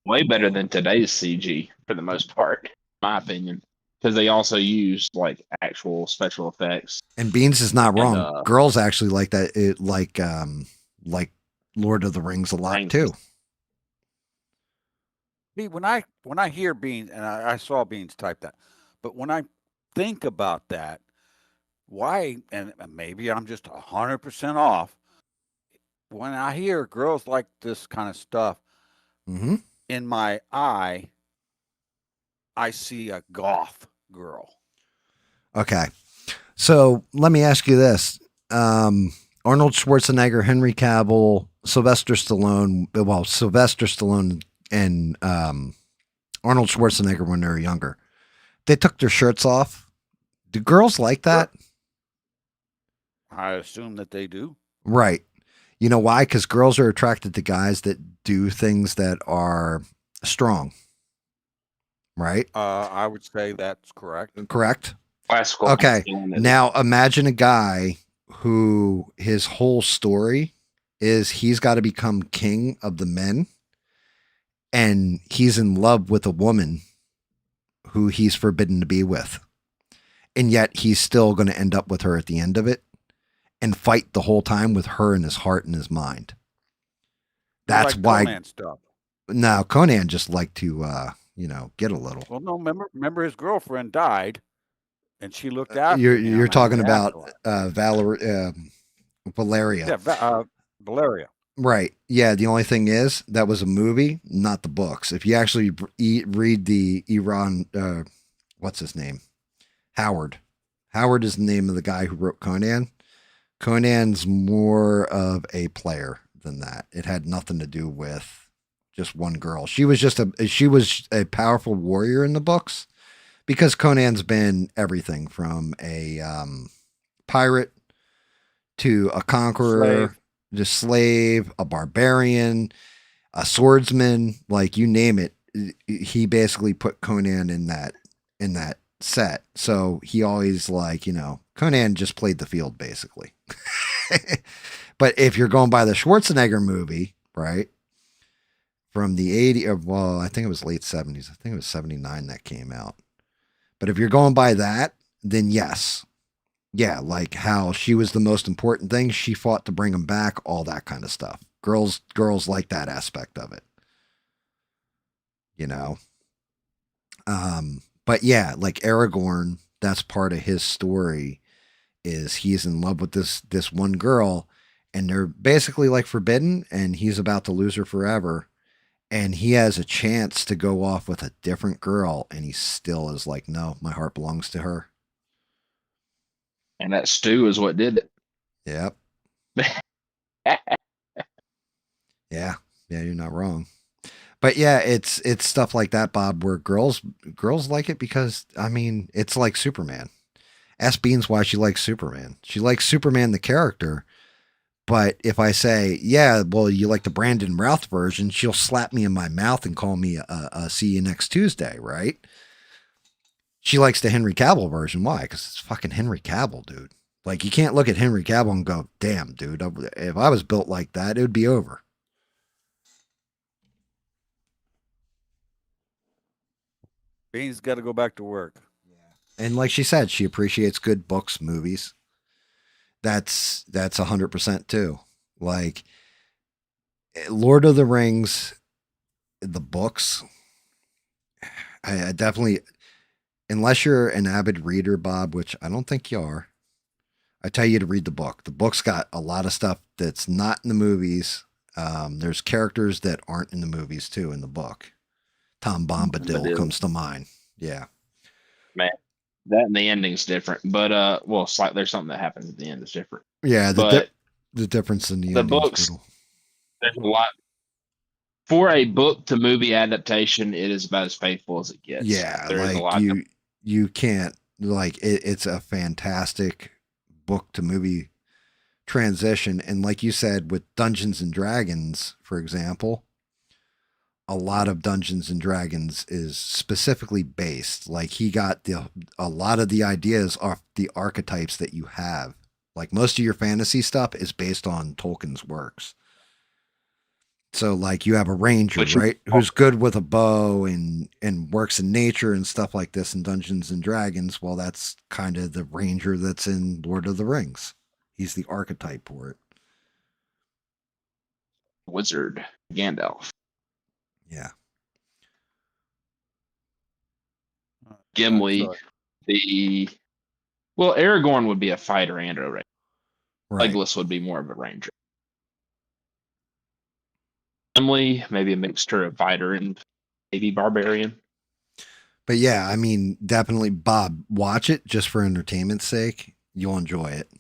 Way better than today's CG for the most part, in my opinion, because they also use like actual special effects. And Beans is not And, wrong. Girls actually like that. It like Lord of the Rings a lot Rings. too. See, when I hear Beans, and I saw Beans type that, but when I think about that, why? And maybe I'm just 100% off. When I hear girls like this kind of stuff, Mm-hmm. in my eye, I see a goth girl. Okay. So let me ask you this. Arnold Schwarzenegger, Henry Cavill, Sylvester Stallone, well, Sylvester Stallone and Arnold Schwarzenegger when they were younger, they took their shirts off. Do girls like that? I assume that they do. Right. You know why? Because girls are attracted to guys that do things that are strong. Right? I would say that's correct. Correct? Classical. Okay. masculinity. Now imagine a guy who his whole story is he's got to become king of the men, and he's in love with a woman who he's forbidden to be with. And yet he's still going to end up with her at the end of it and fight the whole time with her in his heart and his mind. That's like why Conan stuff. now Conan just liked to get a little. Well, no, remember his girlfriend died, and she looked after him. You're talking in the about afterlife. Valeria. Yeah, Valeria. Right. Yeah. The only thing is that was a movie, not the books. If you actually read the Iran, what's his name? Howard. Howard is the name of the guy who wrote Conan. Conan's more of a player than that. It had nothing to do with just one girl. She was a powerful warrior in the books because Conan's been everything from a pirate to a conqueror, just slave, a barbarian, a swordsman, like you name it. He basically put Conan in that set. So he always Conan just played the field basically. But if you're going by the Schwarzenegger movie, right? From the 80s, well, I think it was late 70s. I think it was 79 that came out. But if you're going by that, then yes. Yeah, like how she was the most important thing. She fought to bring him back, all that kind of stuff. Girls like that aspect of it. But yeah, like Aragorn, that's part of his story is he's in love with this one girl and they're basically like forbidden and he's about to lose her forever. And he has a chance to go off with a different girl and he still is like, no, my heart belongs to her. And that stew is what did it. Yep. Yeah, you're not wrong. But yeah, it's stuff like that, Bob, where girls like it because I mean, it's like Superman. Ask Beans why she likes Superman. She likes Superman the character, but if I say, yeah, well, you like the Brandon Routh version, she'll slap me in my mouth and call me a see you next Tuesday, right? She likes the Henry Cavill version. Why? Because it's fucking Henry Cavill, dude. Like, you can't look at Henry Cavill and go, damn, dude, if I was built like that, it would be over. Bean's got to go back to work. And like she said, she appreciates good books, movies. That's 100% too. Like, Lord of the Rings, the books, I definitely, unless you're an avid reader, Bob, which I don't think you are, I tell you to read the book. The book's got a lot of stuff that's not in the movies. There's characters that aren't in the movies too in the book. Tom Bombadil comes to mind. Yeah. Man, that and the ending's different. But well, there's something that happens at the end that's different. Yeah, But the difference in the the ending's books, brutal. there's a lot. For a book to movie adaptation, it is about as faithful as it gets. Yeah, There is a like lot. you can't like it's a fantastic book to movie transition, and like you said with Dungeons and Dragons, for example, a lot of Dungeons and Dragons is specifically based. Like he got a lot of the ideas off the archetypes that you have. Like most of your fantasy stuff is based on Tolkien's works. So like you have a ranger, right, who's good with a bow and works in nature and stuff like this in Dungeons and Dragons. Well, that's kind of the ranger that's in Lord of the Rings. He's the archetype for it. Wizard Gandalf. Yeah. Gimli, Aragorn would be a fighter and a ranger. Right. Legolas would be more of a ranger. Gimli, maybe a mixture of fighter and maybe barbarian. But yeah, I mean, definitely, Bob, watch it just for entertainment's sake. You'll enjoy it.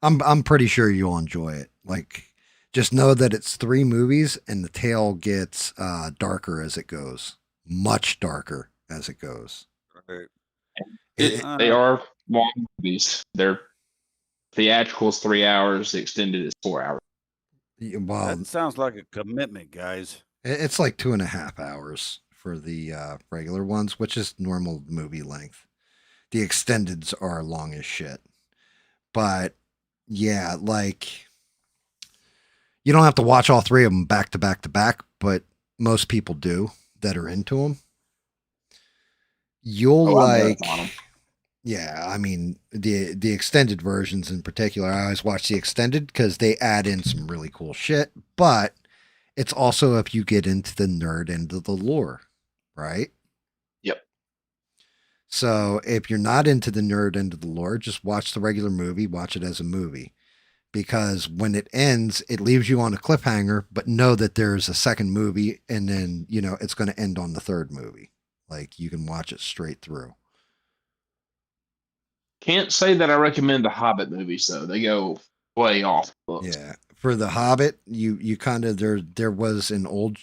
I'm pretty sure you'll enjoy it. Like, just know that it's 3 movies, and the tale gets darker as it goes, much darker as it goes. Right. They are long movies. They're theatricals 3 hours. The extended is 4 hours. Well, That sounds like a commitment, guys. it's like 2.5 hours for the regular ones, which is normal movie length. The extendeds are long as shit. But yeah, like you don't have to watch all 3 of them back to back to back, but most people do that are into them. You'll yeah, I mean the extended versions in particular. I always watch the extended because they add in some really cool shit, but it's also if you get into the nerd end of the lore, right? Yep. So if you're not into the nerd end of the lore, just watch the regular movie, watch it as a movie. Because when it ends, it leaves you on a cliffhanger, but know that there's a second movie and then, it's going to end on the third movie. Like you can watch it straight through. Can't say that I recommend the Hobbit movies though. They go way off books. Yeah. For the Hobbit, you kind of there was an old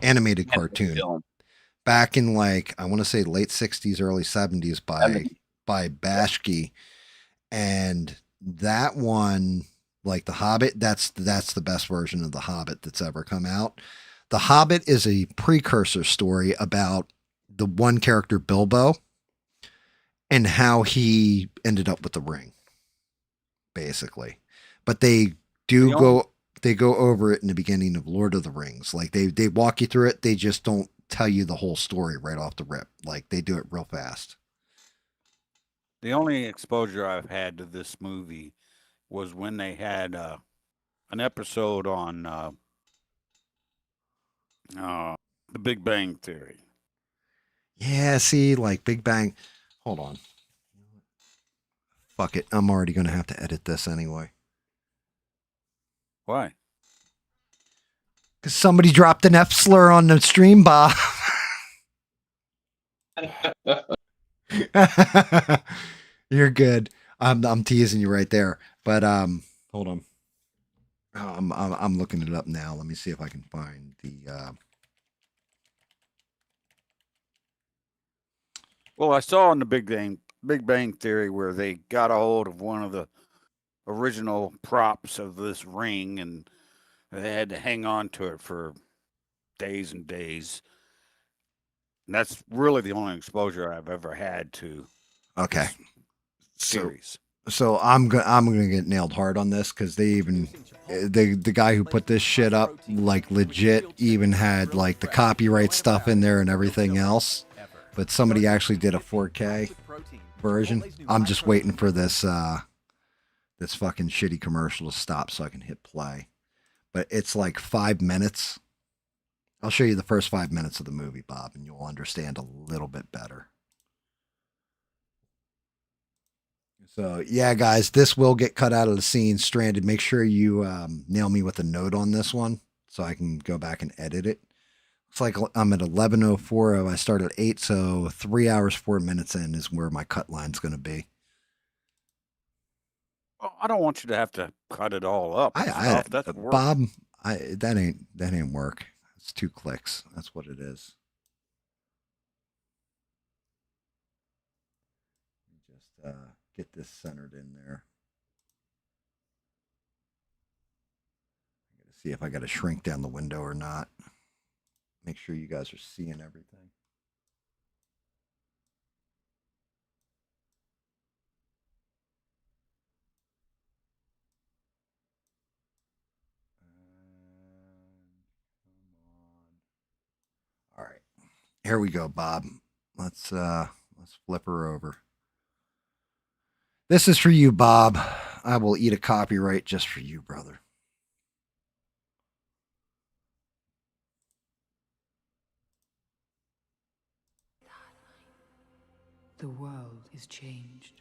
animated cartoon back in like I want to say late 60s, early 70s by Bashki, and that one, like the Hobbit, that's the best version of the Hobbit that's ever come out. The Hobbit is a precursor story about the one character Bilbo and how he ended up with the ring, basically. But they go over it in the beginning of Lord of the Rings. Like they walk you through it. They just don't tell you the whole story right off the rip. Like they do it real fast. The only exposure I've had to this movie was when they had an episode on The Big Bang Theory. Yeah, see, like Big Bang. Hold on. Fuck it. I'm already going to have to edit this anyway. Why? Because somebody dropped an F slur on the stream, Bob. You're good. I'm teasing you right there. But hold on. I'm looking it up now. Let me see if I can find the Well, I saw in the Big Bang Theory where they got a hold of one of the original props of this ring and they had to hang on to it for days and days. And that's really the only exposure I've ever had to series. So I'm gonna get nailed hard on this because the guy who put this shit up like legit even had like the copyright stuff in there and everything else, but somebody actually did a 4K version. I'm just waiting for this this fucking shitty commercial to stop so I can hit play. But it's like 5 minutes. I'll show you the first 5 minutes of the movie, Bob, and you'll understand a little bit better. So yeah, guys, this will get cut out of the scene. Stranded. Make sure you nail me with a note on this one so I can go back and edit it. It's like I'm at 11:04. I started at 8, so 3 hours 4 minutes in is where my cut line's going to be. Well, I don't want you to have to cut it all up. That's work. Bob, that ain't work. It's 2 clicks. That's what it is. Just get this centered in there. I gotta see if I got to shrink down the window or not. Make sure you guys are seeing everything. All right, here we go, Bob. Let's flip her over. This is for you, Bob. I will eat a copyright just for you, brother. The world is changed.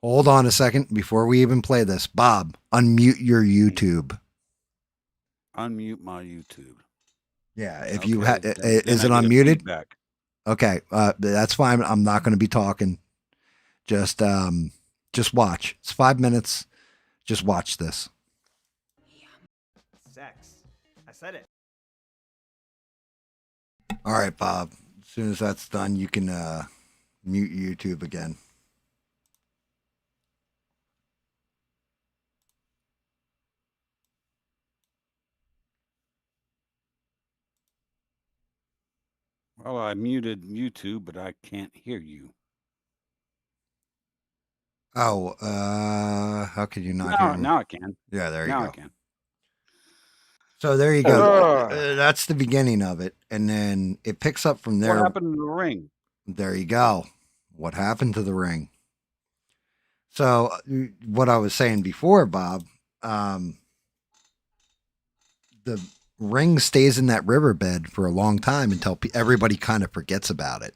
Hold on a second before we even play this. Bob, unmute your YouTube. Unmute my YouTube. Yeah, if Okay, you then is I it get a unmuted? feedback. Okay, that's fine. I'm not going to be talking. Just watch. It's 5 minutes. Just watch this. Sex. I said it. All right, Bob. As soon as that's done, you can mute YouTube again. Well, I muted YouTube, but I can't hear you. Oh, how could you not hear me? Now I can. Yeah, there you Now go. I can. So there you go. Ugh. That's the beginning of it, and then it picks up from there. What happened to the ring? There you go. What happened to the ring? So what I was saying before, Bob, the ring stays in that riverbed for a long time until everybody kind of forgets about it.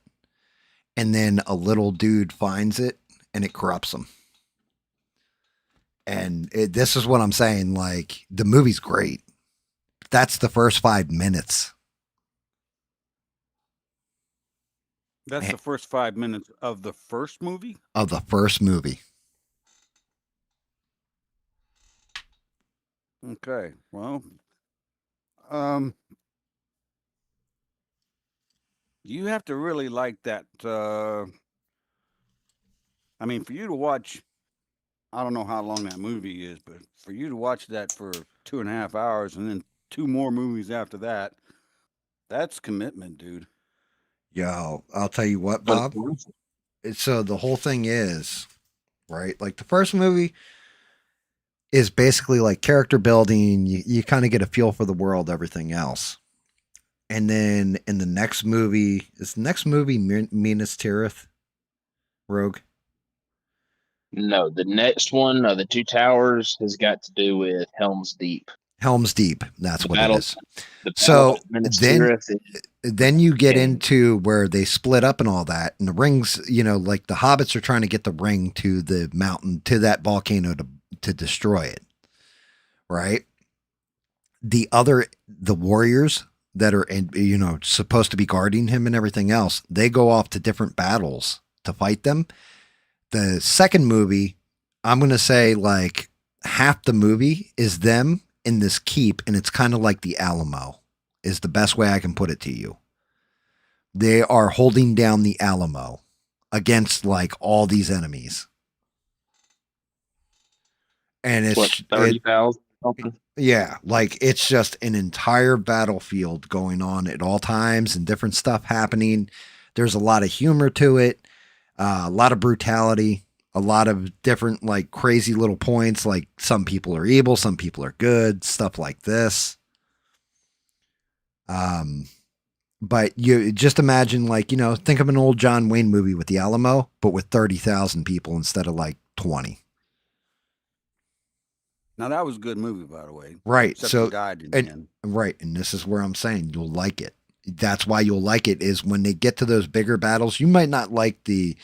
And then a little dude finds it and it corrupts him. And this is what I'm saying. Like, the movie's great. That's the first 5 minutes. That's the first 5 minutes of the first movie? Of the first movie. Okay. Well, you have to really like that. I mean, for you to watch, I don't know how long that movie is, but for you to watch that for 2.5 hours and then 2 more movies after that, that's commitment, dude. Yo, I'll tell you what, Bob. So the whole thing is, right? Like, the first movie is basically like character building. You kind of get a feel for the world, everything else. And then in the next movie, is the next movie Minas Tirith? Rogue? No, the next one, the Two Towers, has got to do with Helm's Deep. Helm's Deep. That's what it is. The So Battle of Minas then, Tirith then you get into where they split up and all that. And the rings, like the hobbits are trying to get the ring to the mountain, to that volcano to destroy it. Right? The warriors that are, supposed to be guarding him and everything else, they go off to different battles to fight them. The second movie, I'm going to say like half the movie is them in this keep, and it's kind of like the Alamo is the best way I can put it to you. They are holding down the Alamo against like all these enemies. And it's what, 30,000 something? Yeah, like it's just an entire battlefield going on at all times and different stuff happening. There's a lot of humor to it, a lot of brutality, a lot of different like crazy little points. Like some people are evil, some people are good, stuff like this. But you just imagine like, think of an old John Wayne movie with the Alamo, but with 30,000 people instead of like 20. Now that was a good movie, by the way. Right. Except So he died in the end. right, and this is where I'm saying you'll like it. That's why you'll like it, is when they get to those bigger battles. You might not like the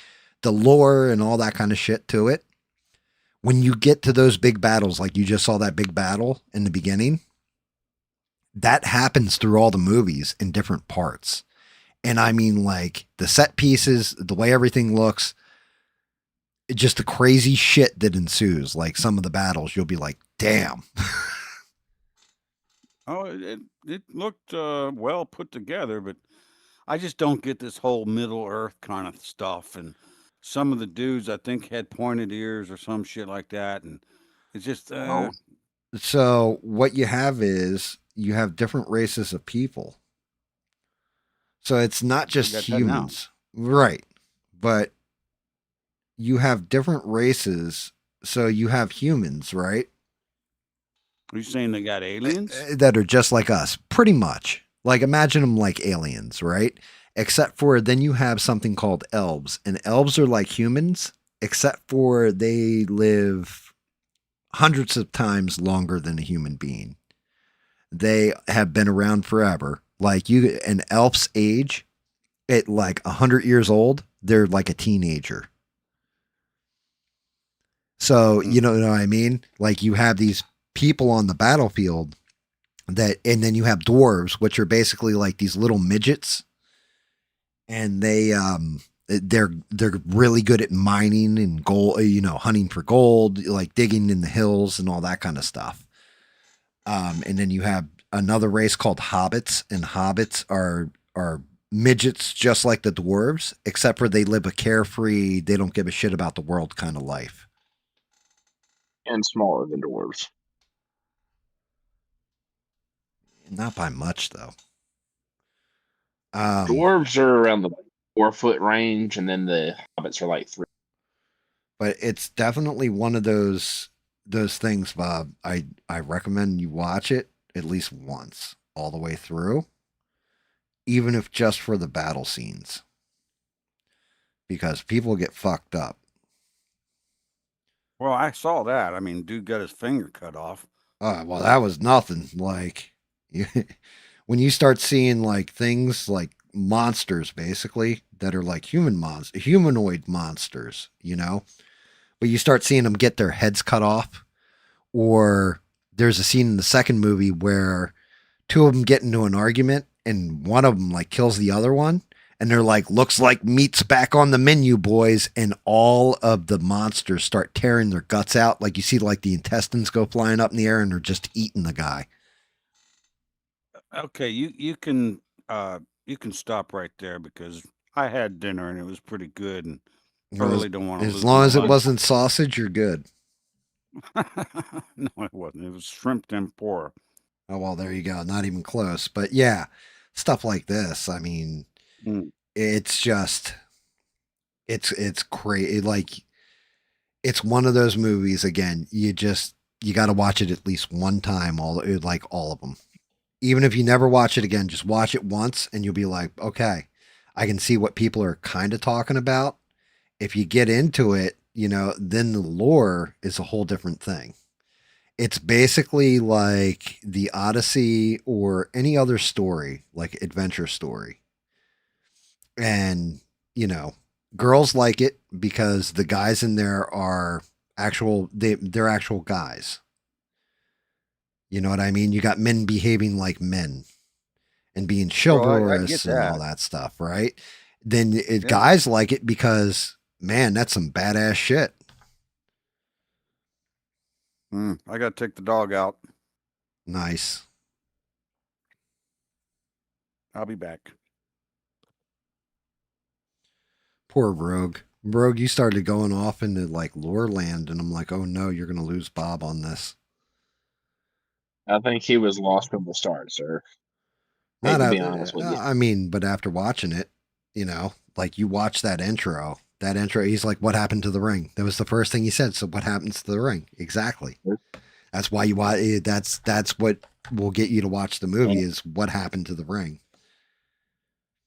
the lore and all that kind of shit to it. When you get to those big battles, like you just saw that big battle in the beginning, that happens through all the movies in different parts. And I mean, like the set pieces, the way everything looks, just the crazy shit that ensues. Like some of the battles, you'll be like, damn. Oh, it looked well put together, but I just don't get this whole Middle Earth kind of stuff. And some of the dudes, I think, had pointed ears or some shit like that. And it's just, So what you have is you have different races of people. So it's not just got that now. humans. Right. But you have different races. So you have humans, right? Are you saying they got aliens? That are just like us, pretty much. Like imagine them like aliens, right? Except for then you have something called elves. And elves are like humans, except for they live hundreds of times longer than a human being. They have been around forever. Like an elf's age at like 100 years old, they're like a teenager. So, you know what I mean? Like you have these people on the battlefield that, and then you have dwarves, which are basically like these little midgets. And they're really good at mining and gold, hunting for gold, like digging in the hills and all that kind of stuff. And then you have another race called hobbits, and hobbits are midgets just like the dwarves, except for they live a carefree, they don't give a shit about the world kind of life. And smaller than dwarves. Not by much though. Dwarves are around the 4-foot range, and then the hobbits are like 3. But it's definitely one of those things, Bob. I recommend you watch it at least once all the way through, even if just for the battle scenes, because people get fucked up. Well, I saw that. I mean, dude got his finger cut off. Well, that was nothing. Like, when you start seeing like things like monsters, basically that are like humanoid monsters, but you start seeing them get their heads cut off, or there's a scene in the second movie where two of them get into an argument and one of them like kills the other one. And they're like, looks like meat's back on the menu, boys. And all of the monsters start tearing their guts out. Like you see like the intestines go flying up in the air and they're just eating the guy. Okay, you can stop right there because I had dinner and it was pretty good, and I really don't want to. As long as it wasn't sausage, you're good. No, it wasn't. It was shrimp tempura. Oh well, there you go. Not even close. But yeah, stuff like this. I mean, it's just, it's crazy. Like, it's one of those movies. Again, you got to watch it at least one time. All of them. Even if you never watch it again, just watch it once and you'll be like, okay, I can see what people are kind of talking about. If you get into it, then the lore is a whole different thing. It's basically like the Odyssey or any other story, like adventure story. And, girls like it because the guys in there are they're actual guys. You know what I mean? You got men behaving like men and being chivalrous and all that stuff, right? Then guys like it because, man, that's some badass shit. I got to take the dog out. Nice. I'll be back. Poor Rogue. Rogue, you started going off into like lore land, and I'm like, oh no, you're going to lose Bob on this. I think he was lost from the start, sir. To be honest with you. I mean, but after watching it, like you watch that intro, he's like, what happened to the ring? That was the first thing he said. So what happens to the ring? Exactly. That's why you watch. That's what will get you to watch the movie is what happened to the ring.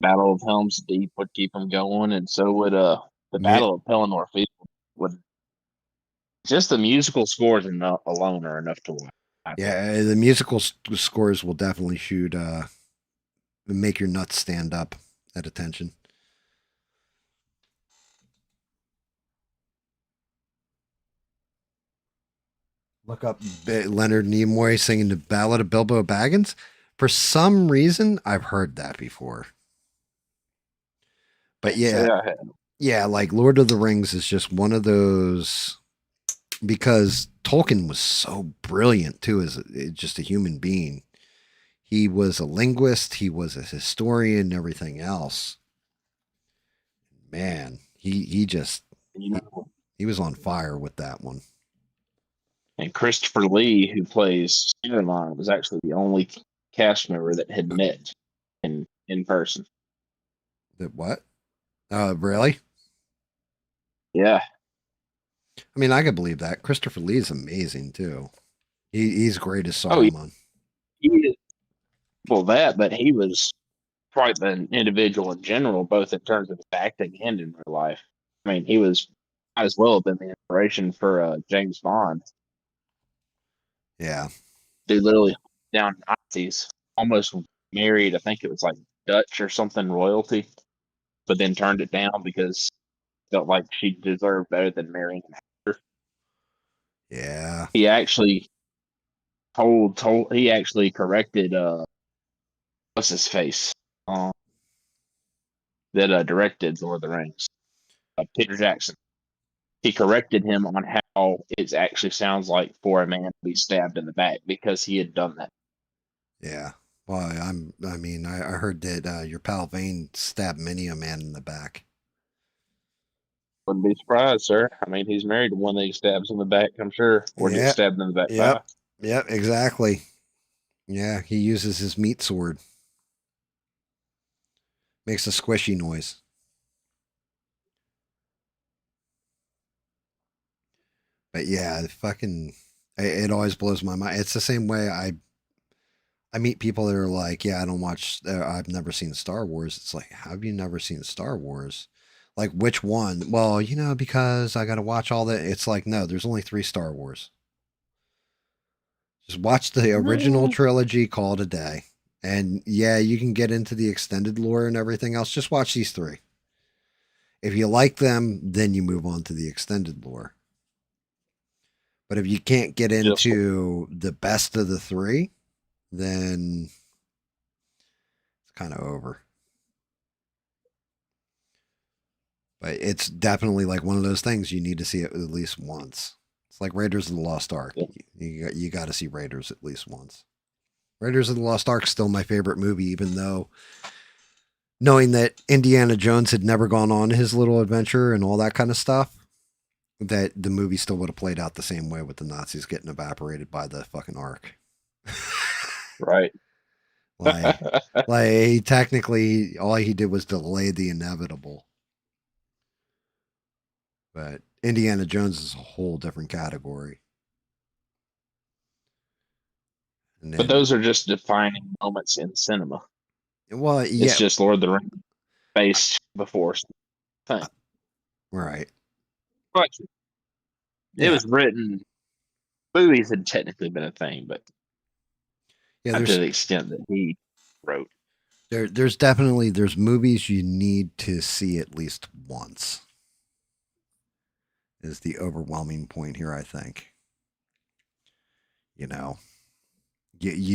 Battle of Helm's Deep would keep him going, and so would the Battle of Pelennor Field. Would just the musical scores alone are enough to watch. Yeah, the musical scores will definitely make your nuts stand up at attention. Look up Leonard Nimoy singing the Ballad of Bilbo Baggins. For some reason, I've heard that before. But yeah, like Lord of the Rings is just one of those, because Tolkien was so brilliant too as just a human being. He was a linguist, he was a historian, and everything else. Man, he just he was on fire with that one. And Christopher Lee, who plays Chillin, was actually the only cast member that had met in person. That what? Really? Yeah. I mean, I could believe that. Christopher Lee is amazing too. He's great as Saruman. He is, well, but he was quite an individual in general, both in terms of acting and in real life. I mean, he was might as well have been the inspiration for James Bond. Yeah. They literally down Nazis, almost married, I think it was like Dutch or something royalty, but then turned it down because felt like she deserved better than marrying an actor. Yeah. He actually he actually corrected what's his face that directed Lord of the Rings, Peter Jackson. He corrected him on how it actually sounds like for a man to be stabbed in the back because he had done that. Yeah. Well, I mean, I heard that your pal Vane stabbed many a man in the back. Wouldn't be surprised, sir. I mean, he's married to one that he stabs in the back, I'm sure, or gets stabbed in the back. Yep. Yep. Exactly. Yeah. He uses his meat sword. Makes a squishy noise. But yeah, it always blows my mind. It's the same way I meet people that are like, yeah, I don't watch, I've never seen Star Wars. It's like, how have you never seen Star Wars? Like, which one? Well, because I got to watch all that. It's like, no, there's only 3 Star Wars. Just watch the original trilogy, call it a day. And yeah, you can get into the extended lore and everything else. Just watch these 3. If you like them, then you move on to the extended lore. But if you can't get into the best of the 3, then it's kind of over. But it's definitely like one of those things you need to see it at least once. It's like Raiders of the Lost Ark. Yeah. You got to see Raiders at least once. Raiders of the Lost Ark is still my favorite movie, even though knowing that Indiana Jones had never gone on his little adventure and all that kind of stuff, that the movie still would have played out the same way with the Nazis getting evaporated by the fucking Ark. Right. like technically all he did was delay the inevitable. But Indiana Jones is a whole different category. And then, but those are just defining moments in cinema. Well, yeah. It's just Lord of the Rings based before thing. Right. But it was written, movies had technically been a thing, but not to the extent that he wrote. There's movies you need to see at least once. Is the overwhelming point here, I think. You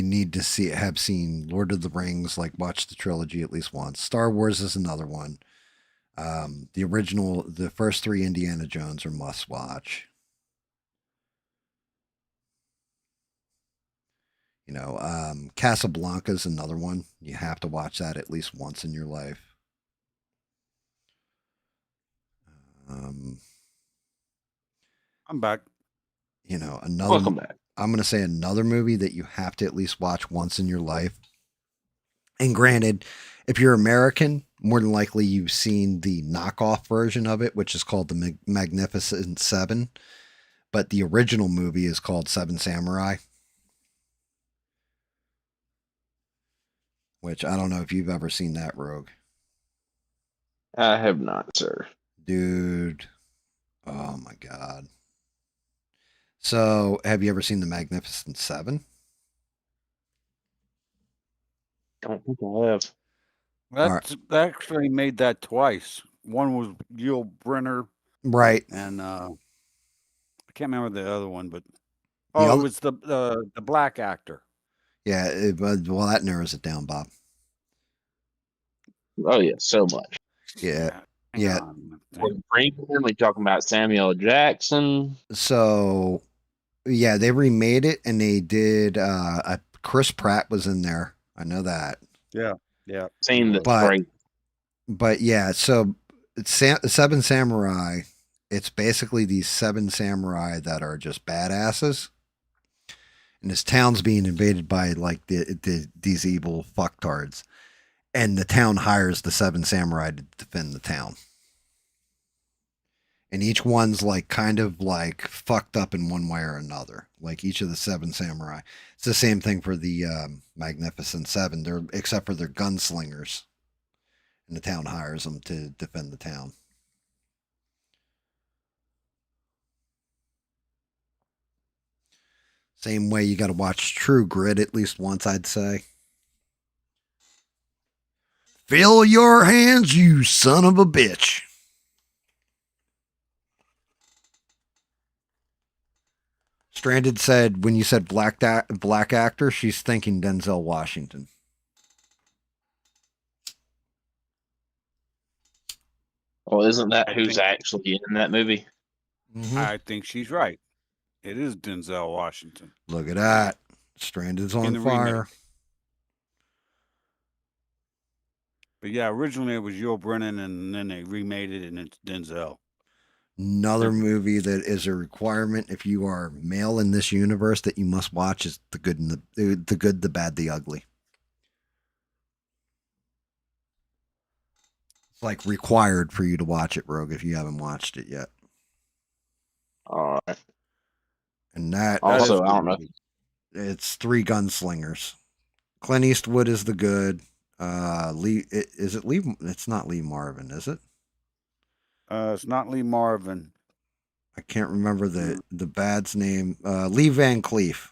need to have seen Lord of the Rings, like watch the trilogy at least once. Star Wars is another one. The first 3 Indiana Jones are must watch. Casablanca is another one. You have to watch that at least once in your life. I'm back. Welcome back. I'm going to say another movie that you have to at least watch once in your life. And granted, if you're American, more than likely you've seen the knockoff version of it, which is called The Magnificent Seven. But the original movie is called Seven Samurai. Which I don't know if you've ever seen that, Rogue. I have not, sir. Dude. Oh my God. So, have you ever seen The Magnificent Seven? Don't think I have. That's actually made that twice. One was Yul Brynner. Right. And I can't remember the other one, but Oh, other- it was the black actor. Yeah, well, that narrows it down, Bob. Oh yeah, so much. Yeah. Hang Yeah. on. We talking about Samuel Jackson. So, yeah, they remade it and they did. Chris Pratt was in there. I know that. Yeah. Seen the But- great. But yeah, so it's Seven Samurai. It's basically these 7 samurai that are just badasses, and this town's being invaded by like these evil fucktards, and the town hires the 7 samurai to defend the town. And each one's like kind of like fucked up in one way or another. Like each of the 7 samurai. It's the same thing for the Magnificent Seven. They're except for they're gunslingers, and the town hires them to defend the town. Same way you got to watch True Grit at least once, I'd say. Fill your hands, you son of a bitch. Stranded said when you said black actor, she's thinking Denzel Washington. Well, isn't that who's actually in that movie? Mm-hmm. I think she's right. It is Denzel Washington. Look at that. Stranded's on the fire. remake. But yeah, originally it was Yul Brennan, and then they remade it, and it's Denzel. Another movie that is a requirement if you are male in this universe that you must watch is The Good and the Good, the Bad, the Ugly. It's like required for you to watch it, Rogue, if you haven't watched it yet. All right. And that Also, I don't know. it's 3 gunslingers. Clint Eastwood is the good. Lee is it Lee? It's not Lee Marvin, is it? It's not Lee Marvin. I can't remember the bad's name. Lee Van Cleef.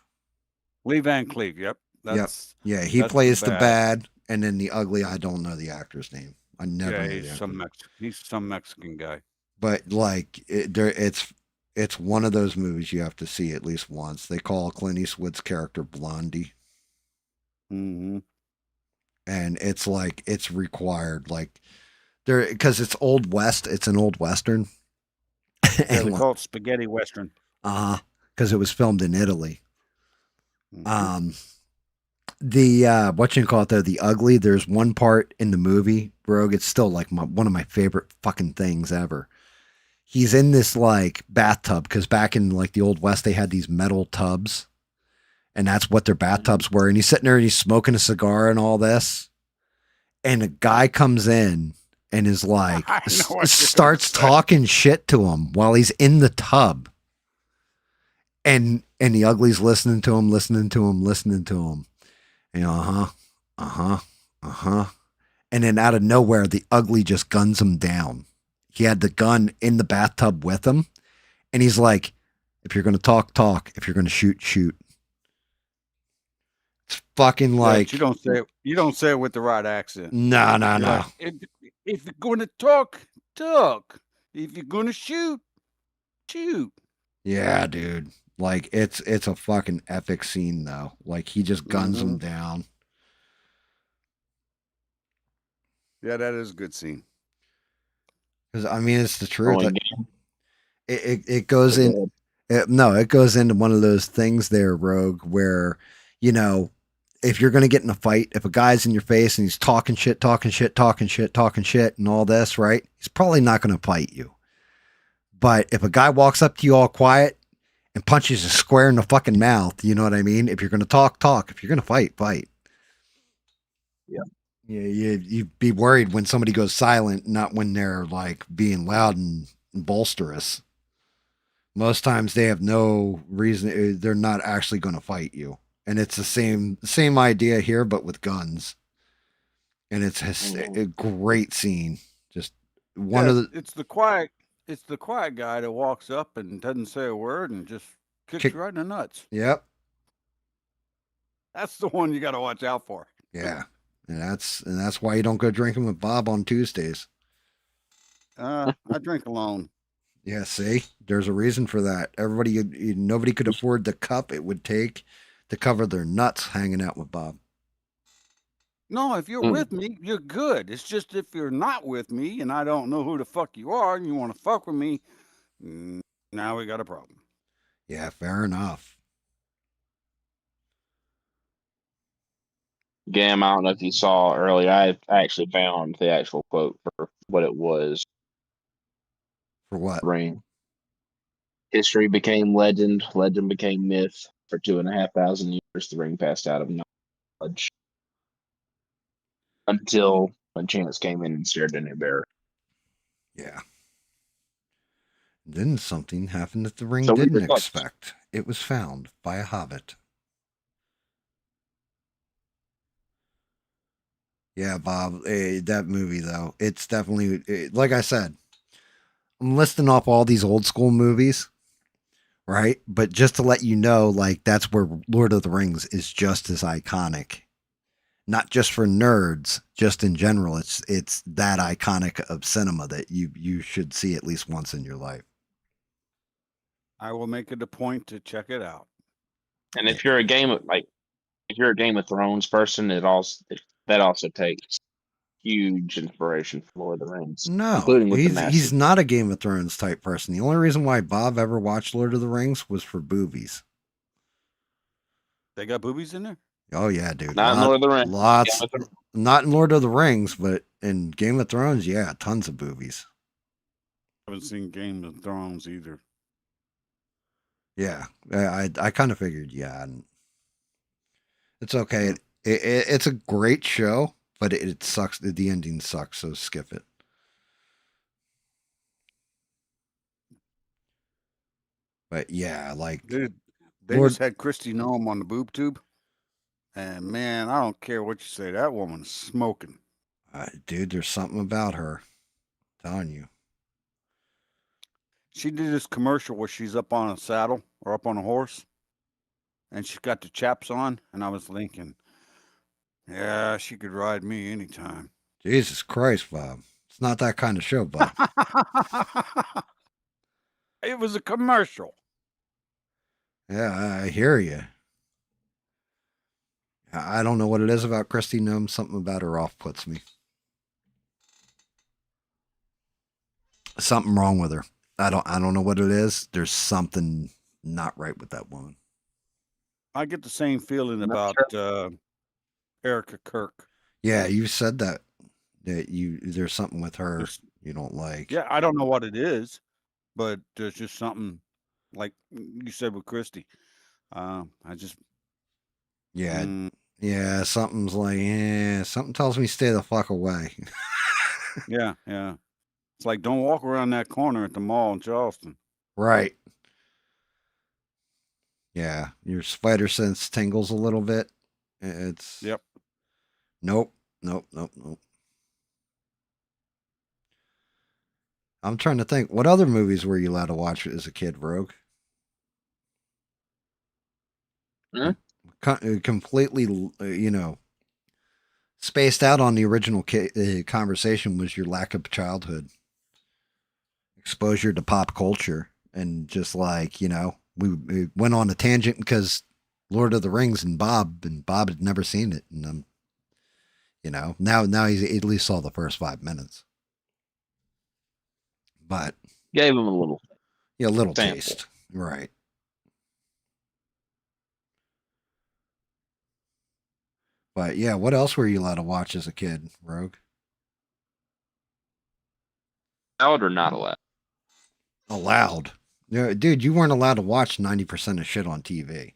Lee Van Cleef. Yep. That's Yeah, he that's plays the bad, and then the ugly. I don't know the actor's name. I never. yeah. know He's the actor. he's some Mexican guy. But like, it's one of those movies you have to see at least once. They call Clint Eastwood's character Blondie, Mm-hmm. and it's like it's required. Like, there because it's Old West. It's an old western. Yeah, they call it spaghetti western. Because it was filmed in Italy. Mhm. The what you call it though, the ugly. There's one part in the movie, Rogue. It's still like one of my favorite fucking things ever. He's in this like bathtub because back in like the Old West they had these metal tubs, and that's what their bathtubs were. And he's sitting there and he's smoking a cigar and all this, and a guy comes in and is like I know what you're starts gonna say. talking shit to him while he's in the tub. And the ugly's listening to him. And and then out of nowhere, the ugly just guns him down. He had the gun in the bathtub with him. And he's like, if you're going to talk, talk. If you're going to shoot, shoot. It's fucking like. You don't say it with the right accent. No. You're like, if you're going to talk, talk. If you're going to shoot, shoot. Yeah, dude. Like, it's a fucking epic scene, though. Like, he just guns him down. Yeah, that is a good scene. Because, I mean, it's the truth. Only It goes in. It goes into one of those things there, Rogue, where, you know, if you're going to get in a fight, if a guy's in your face and he's talking shit, and all this, right? He's probably not going to fight you. But if a guy walks up to you all quiet and punches you square in the fucking mouth, you know what I mean? If you're going to talk, talk. If you're going to fight, fight. Yeah. You'd be worried when somebody goes silent, not when they're like being loud and bolsterous. Most times they have no reason. They're not actually going to fight you. And it's the same idea here, but with guns. And it's a great scene. Just one of the. It's the quiet guy that walks up and doesn't say a word and just kicks you right in the nuts. Yep. That's the one you got to watch out for. Yeah. And that's why you don't go drinking with Bob on Tuesdays. I drink alone. Yeah, see, there's a reason for that. Nobody could afford the cup it would take to cover their nuts hanging out with Bob. No, if you're with me, you're good. It's just if you're not with me and I don't know who the fuck you are and you want to fuck with me, now we got a problem. Yeah, fair enough. GAM, I don't know if you saw earlier. I actually found the actual quote for what it was. For what? Ring. History became legend. Legend became myth. For 2,500 years, the ring passed out of knowledge until when Chance came in and stared in a bear. Yeah. Then something happened that the ring So we didn't were close. expect. It was found by a hobbit. Yeah, Bob, that movie, though, it's definitely, like I said, I'm listing off all these old school movies, right? But just to let you know, like, that's where Lord of the Rings is just as iconic. Not just for nerds, just in general. It's that iconic of cinema that you should see at least once in your life. I will make it a point to check it out. And if you're a if you're a Game of Thrones person, that also takes huge inspiration from Lord of the Rings, No, including with the he's massive. not a Game of Thrones type person. The only reason why Bob ever watched Lord of the Rings was for boobies. They got boobies in there? Oh yeah, dude. Not in Lord of the Rings. Lots. Not in Lord of the Rings, but in Game of Thrones, yeah, tons of boobies. I haven't seen Game of Thrones either. Yeah, I kind of figured. Yeah, and it's okay. It's a great show, but it sucks. The ending sucks, so skip it. But yeah, like Dude, they Lord, just had Christy Nome on the boob tube. And man, I don't care what you say. That woman's smoking. dude, there's something about her. I'm telling you. She did this commercial where she's up on a saddle or up on a horse. And she's got the chaps on. And I was thinking, yeah, she could ride me anytime. Jesus Christ, Bob. It's not that kind of show, Bob. It was a commercial. Yeah, I hear you. I don't know what it is about Christy Nome. Something about her off puts me. Something wrong with her. I don't know what it is. There's something not right with that woman. I get the same feeling about Erica Kirk. Yeah, you said that there's something with her you don't like. Yeah, I don't know what it is, but there's just something like you said with Christy. I just yeah, something's like something tells me stay the fuck away. yeah. It's like don't walk around that corner at the mall in Charleston. Right. Yeah, your spider sense tingles a little bit. It's Yep. Nope. I'm trying to think. What other movies were you allowed to watch as a kid, Rogue? Completely, spaced out on the original conversation was your lack of childhood exposure to pop culture, and just like we went on a tangent because Lord of the Rings and Bob had never seen it, and now he's at least saw the first 5 minutes, but gave him a little taste, right? But yeah, what else were you allowed to watch as a kid, Rogue? Allowed or not allowed? Allowed. Yeah, dude, you weren't allowed to watch 90% of shit on TV.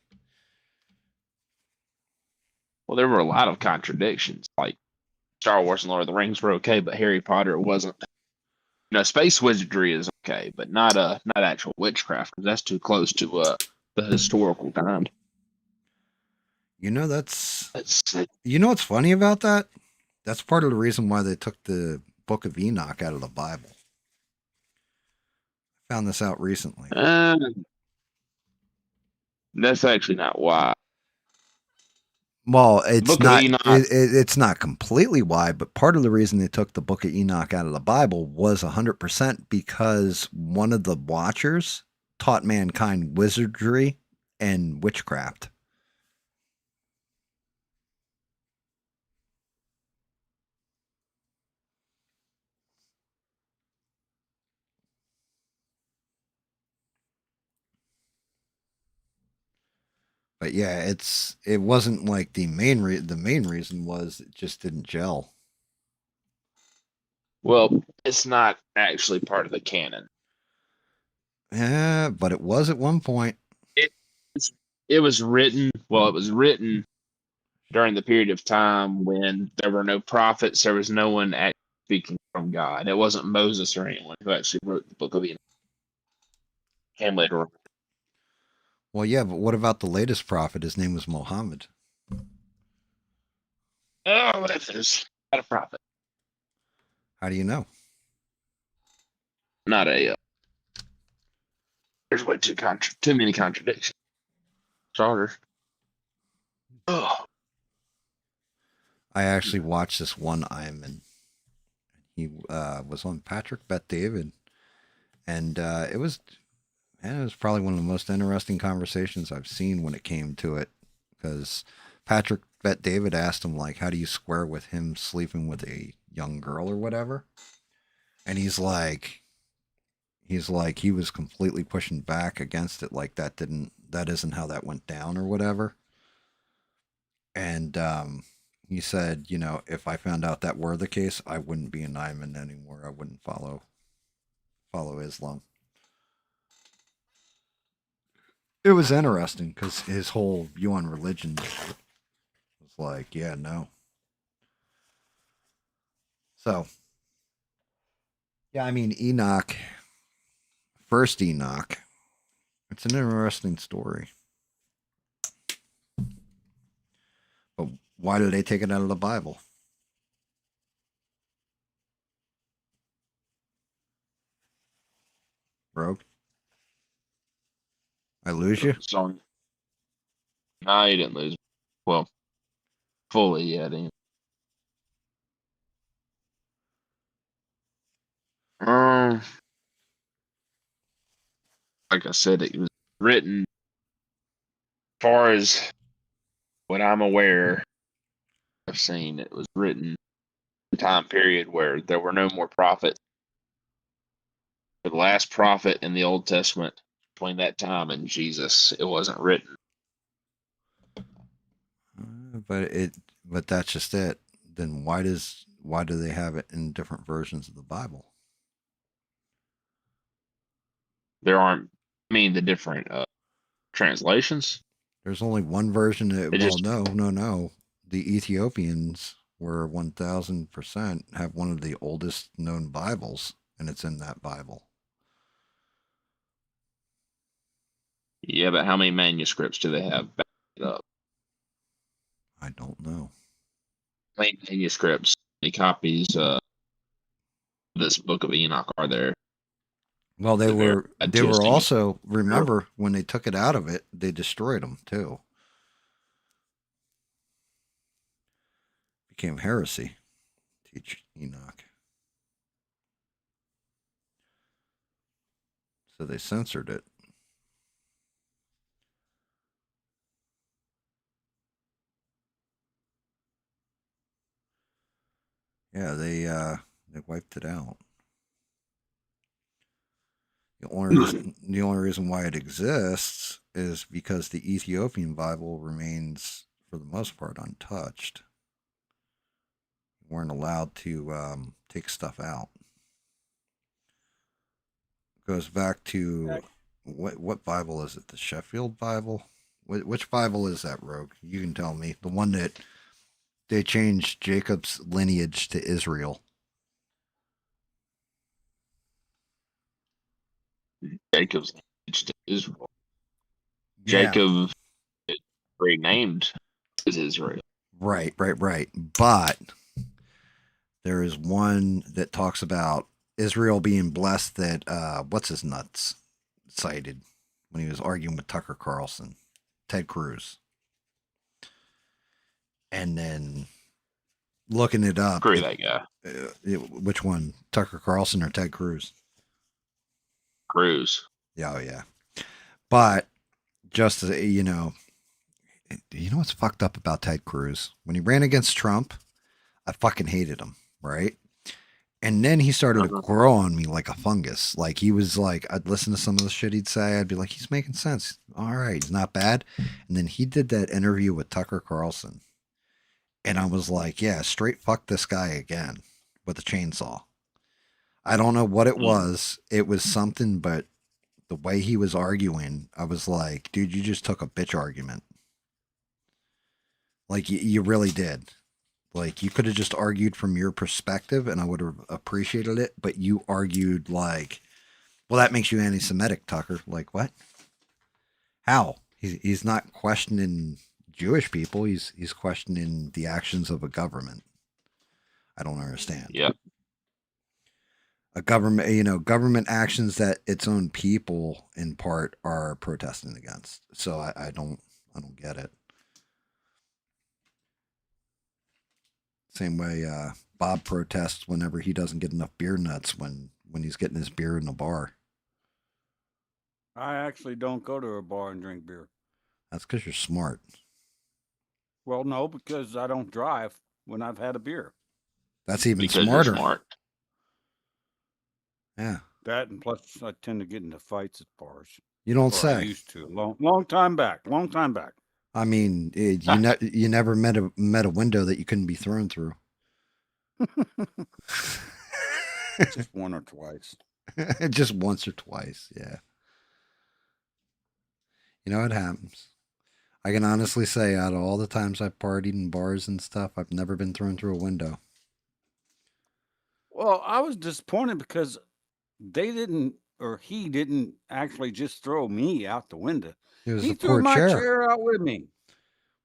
Well, there were a lot of contradictions. Like Star Wars and Lord of the Rings were okay, but Harry Potter wasn't. Space wizardry is okay, but not actual witchcraft because that's too close to the historical kind. That's what's funny about that? That's part of the reason why they took the Book of Enoch out of the Bible. I found this out recently. That's actually not why. Well, it's Book of not. Enoch. It's not completely why, but part of the reason they took the Book of Enoch out of the Bible was 100% because one of the Watchers taught mankind wizardry and witchcraft. But yeah, it wasn't like the main reason was it just didn't gel. Well, it's not actually part of the canon. Yeah, but it was at one point. It was written. Well, it was written during the period of time when there were no prophets. There was no one actually speaking from God. It wasn't Moses or anyone who actually wrote the Book of Enoch. Came later on. Well, yeah, but what about the latest prophet? His name was Muhammad. Oh, there's not a prophet. How do you know? Not a. There's way too many contradictions. Starters. Oh, I actually watched this one Ironman. He was on Patrick Bet David, and it was probably one of the most interesting conversations I've seen when it came to it, because Patrick Bet David asked him, like, how do you square with him sleeping with a young girl or whatever, and he's like he was completely pushing back against it, like that isn't how that went down or whatever. And he said, if I found out that were the case, I wouldn't be an Ayman anymore. I wouldn't follow Islam. It was interesting because his whole view on religion was like, yeah, no. So, yeah, I mean, first Enoch, it's an interesting story. But why did they take it out of the Bible? Rogue? I lose you? song. No, you didn't lose. Well, fully yet. Um, like I said, it was written. As far as what I'm aware, I've seen it was written in a time period where there were no more prophets. The last prophet in the Old Testament between that time and Jesus, it wasn't written. But that's just it. Then why do they have it in different versions of the Bible? There aren't, I mean, the different translations. There's only one version that, It just, no. The Ethiopians were 1000% have one of the oldest known Bibles, and it's in that Bible. yeah, but how many manuscripts do they have backed it up? I don't know. How many manuscripts, how many copies this Book of Enoch are there? Well, they were Attesting. also, remember, when they took it out of it, they destroyed them too. Became heresy. Teach Enoch. So they censored it. Yeah, they wiped it out. The only reason why it exists is because the Ethiopian Bible remains, for the most part, untouched. Weren't allowed to take stuff out. Goes back to what Bible is it? The Sheffield Bible? Which Bible is that, Rogue? You can tell me. The one that they changed Jacob's lineage to Israel. Jacob's lineage to Israel. Yeah. Jacob renamed as Israel. Right. But there is one that talks about Israel being blessed that what's his nuts cited when he was arguing with Tucker Carlson, Ted Cruz. And then looking it up. Screw that guy. Which one? Tucker Carlson or Ted Cruz? Cruz. Yeah, oh yeah. But just as you know what's fucked up about Ted Cruz? When he ran against Trump, I fucking hated him, right? And then he started to grow on me like a fungus. Like he was like, I'd listen to some of the shit he'd say. I'd be like, he's making sense. All right, he's not bad. And then he did that interview with Tucker Carlson. And I was like, yeah, straight fuck this guy again with a chainsaw. I don't know what it was. It was something, but the way he was arguing, I was like, dude, you just took a bitch argument. Like you really did. Like you could have just argued from your perspective and I would have appreciated it. But you argued like, well, that makes you anti-Semitic, Tucker. Like what? How? He's not questioning Jewish people. He's questioning the actions of a government. I don't understand. Yeah. A government, government actions that its own people in part are protesting against. So I don't get it. Same way Bob protests whenever he doesn't get enough beer nuts when he's getting his beer in the bar. I actually don't go to a bar and drink beer. That's because you're smart. Well, no, because I don't drive when I've had a beer. That's even Because smarter. you're smart. Yeah. That, and plus I tend to get into fights at bars. You don't Or say. I used to. Long time back. I mean, you never met a window that you couldn't be thrown through. Just one or twice. Just once or twice, yeah. It happens. I can honestly say, out of all the times I've partied in bars and stuff, I've never been thrown through a window. Well, I was disappointed because he didn't actually just throw me out the window. He threw my chair out with me.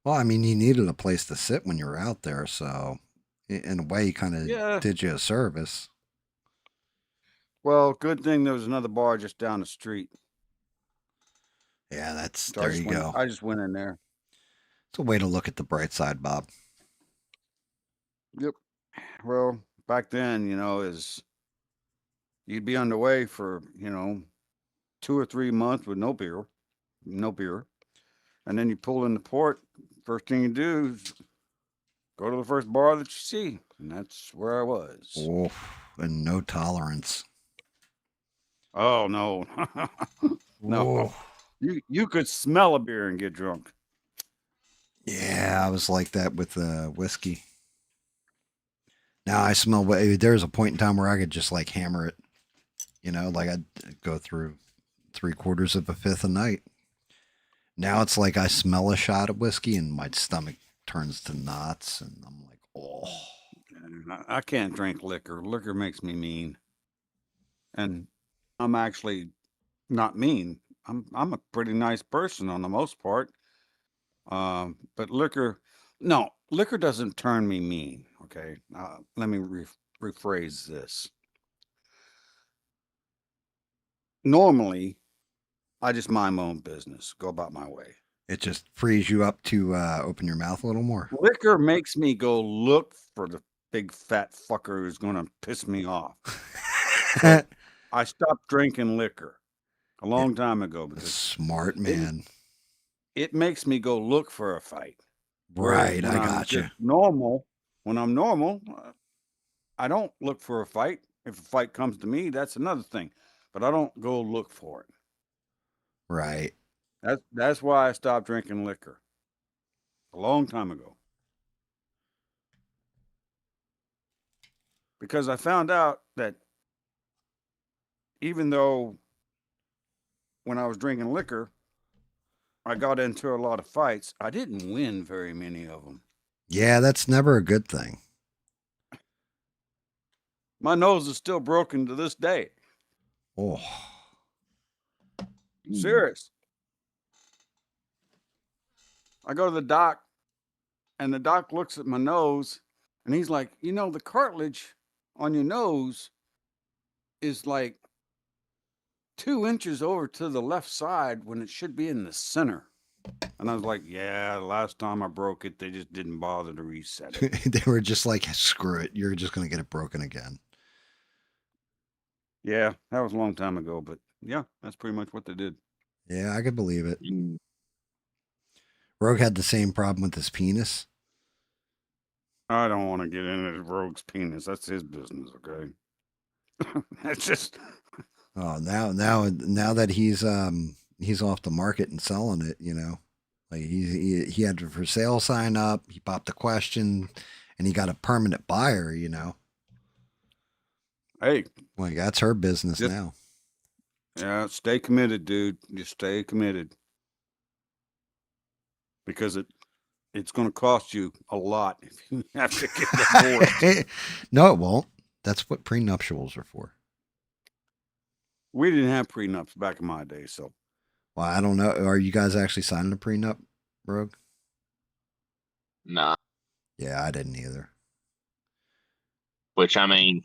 Well, I mean, he needed a place to sit when you were out there, so in a way, he kind of did you a service. Well, good thing there was another bar just down the street. Yeah, So there you go. I just went in there. It's a way to look at the bright side, Bob. Yep. Well, back then, is you'd be underway for 2 or 3 months with no beer, and then you pull in the port. First thing you do is go to the first bar that you see, and that's where I was. Oh, and no tolerance. Oh no, no. Whoa. You could smell a beer and get drunk. Yeah, I was like that with whiskey. Now I smell. There's a point in time where I could just like hammer it. Like I'd go through 3/4 of a fifth a night. Now it's like I smell a shot of whiskey and my stomach turns to knots, and I'm like, oh. I can't drink liquor. Liquor makes me mean, and I'm actually not mean. I'm a pretty nice person on the most part. But liquor doesn't turn me mean. Okay. Let me rephrase this. Normally, I just mind my own business, go about my way. It just frees you up to open your mouth a little more. Liquor makes me go look for the big fat fucker who's going to piss me off. So I stopped drinking liquor a long time ago because smart man. It makes me go look for a fight. Right, I got you. When I'm normal, I don't look for a fight. If a fight comes to me, that's another thing. But I don't go look for it. Right. That's why I stopped drinking liquor a long time ago. Because I found out that even though when I was drinking liquor, I got into a lot of fights, I didn't win very many of them. Yeah, that's never a good thing. My nose is still broken to this day. Oh. Serious. I go to the doc, and the doc looks at my nose, and he's like, the cartilage on your nose is like 2 inches over to the left side when it should be in the center. And I was like, yeah, the last time I broke it, they just didn't bother to reset it. They were just like, screw it. You're just going to get it broken again. Yeah, that was a long time ago, but yeah, that's pretty much what they did. Yeah, I could believe it. Mm. Rogue had the same problem with his penis. I don't want to get into Rogue's penis. That's his business, okay? That's just Oh, now that he's off the market and selling it, you know, like he had a for sale sign up. He popped the question, and he got a permanent buyer. You know, hey, like that's her business just now. yeah, stay committed, dude. Just stay committed because it's going to cost you a lot if you have to get divorced. No, it won't. That's what prenuptials are for. We didn't have prenups back in my day, so Well, I don't know. Are you guys actually signing a prenup, Rogue? Nah. Yeah, I didn't either. Which, I mean,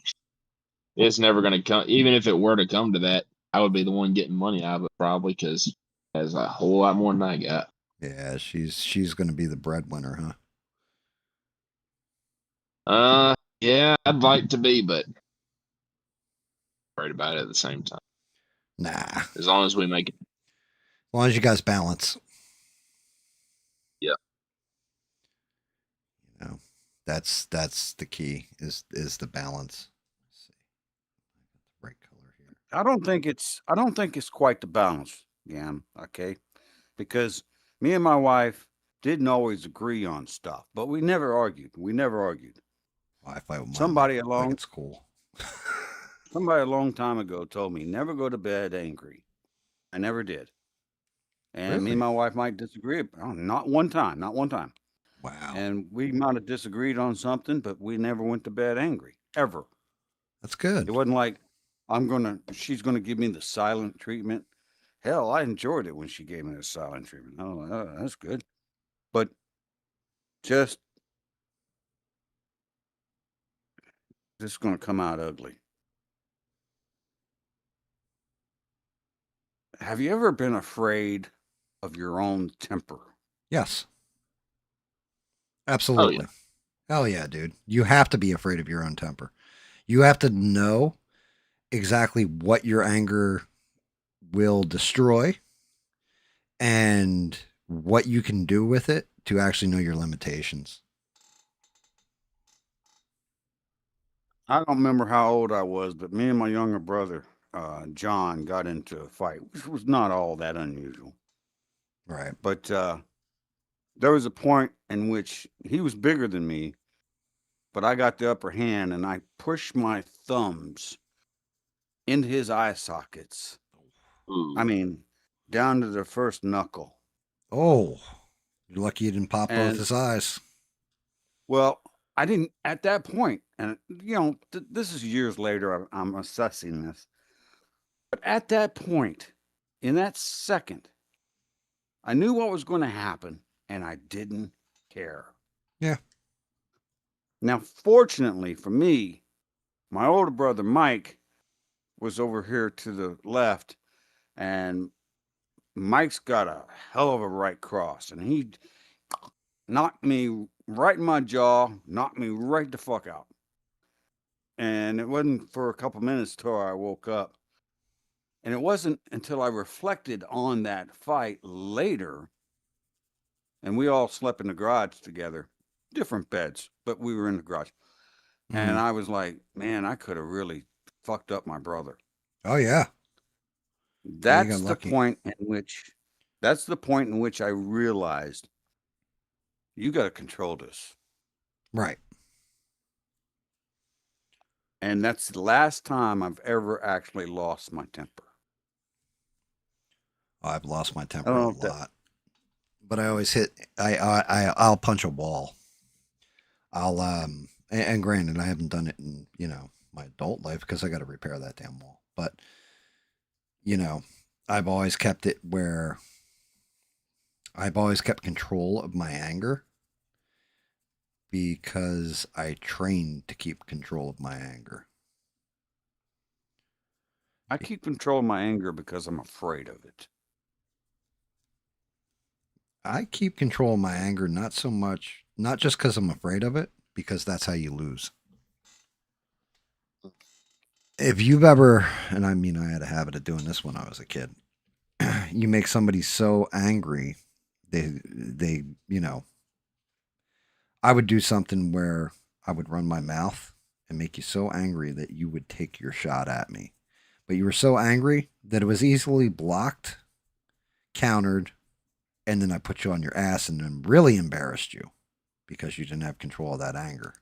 it's never going to come. Even if it were to come to that, I would be the one getting money out of it probably because it has a whole lot more than I got. Yeah, she's going to be the breadwinner, huh? Yeah, I'd like to be, but worried about it at the same time. Nah. As long as we make it. As long as you guys balance. Yeah. You know, that's the key is the balance. Let's see. I got the right color here. I don't think it's quite the balance, GAM, okay? Because me and my wife didn't always agree on stuff, but we never argued. We never argued. Well, I fight with my Somebody wife, like it's cool. Somebody a long time ago told me never go to bed angry. I never did. And me and my wife might disagree. Not one time. Not one time. Wow. And we might have disagreed on something, but we never went to bed angry. Ever. That's good. It wasn't like she's gonna give me the silent treatment. Hell, I enjoyed it when she gave me the silent treatment. Oh, that's good. But just this is gonna come out ugly. Have you ever been afraid of your own temper? Yes. Absolutely. Oh, yeah. Hell yeah, dude. You have to be afraid of your own temper. You have to know exactly what your anger will destroy and what you can do with it to actually know your limitations. I don't remember how old I was, but me and my younger brother, John, got into a fight, which was not all that unusual. Right. But there was a point in which he was bigger than me, but I got the upper hand and I pushed my thumbs into his eye sockets. Ooh. I mean, down to the first knuckle. Oh, you're lucky you didn't pop both And his eyes. well, I didn't at that point, and this is years later. I'm assessing this, but at that point, in that second, I knew what was going to happen, and I didn't care. Yeah. Now, fortunately for me, my older brother Mike was over here to the left, and Mike's got a hell of a right cross, and he knocked me right in my jaw, knocked me right the fuck out. And it wasn't for a couple minutes till I woke up. And it wasn't until I reflected on that fight later, and we all slept in the garage together, different beds, but we were in the garage. And I was like, man, I could have really fucked up my brother. Oh yeah. That's the point in which I realized you got to control this. Right. And that's the last time I've ever actually lost my temper. Oh, I've lost my temper a lot. But I always I'll punch a wall. I'll and granted I haven't done it in, my adult life because I got to repair that damn wall. But I've always kept it where I've always kept control of my anger because I trained to keep control of my anger. I keep control of my anger because I'm afraid of it. I keep control of my anger, not so much, not just because I'm afraid of it, because that's how you lose. If you've ever, and I mean, I had a habit of doing this when I was a kid, you make somebody so angry, they, I would do something where I would run my mouth and make you so angry that you would take your shot at me. But you were so angry that it was easily blocked, countered, and then I put you on your ass and then really embarrassed you because you didn't have control of that anger.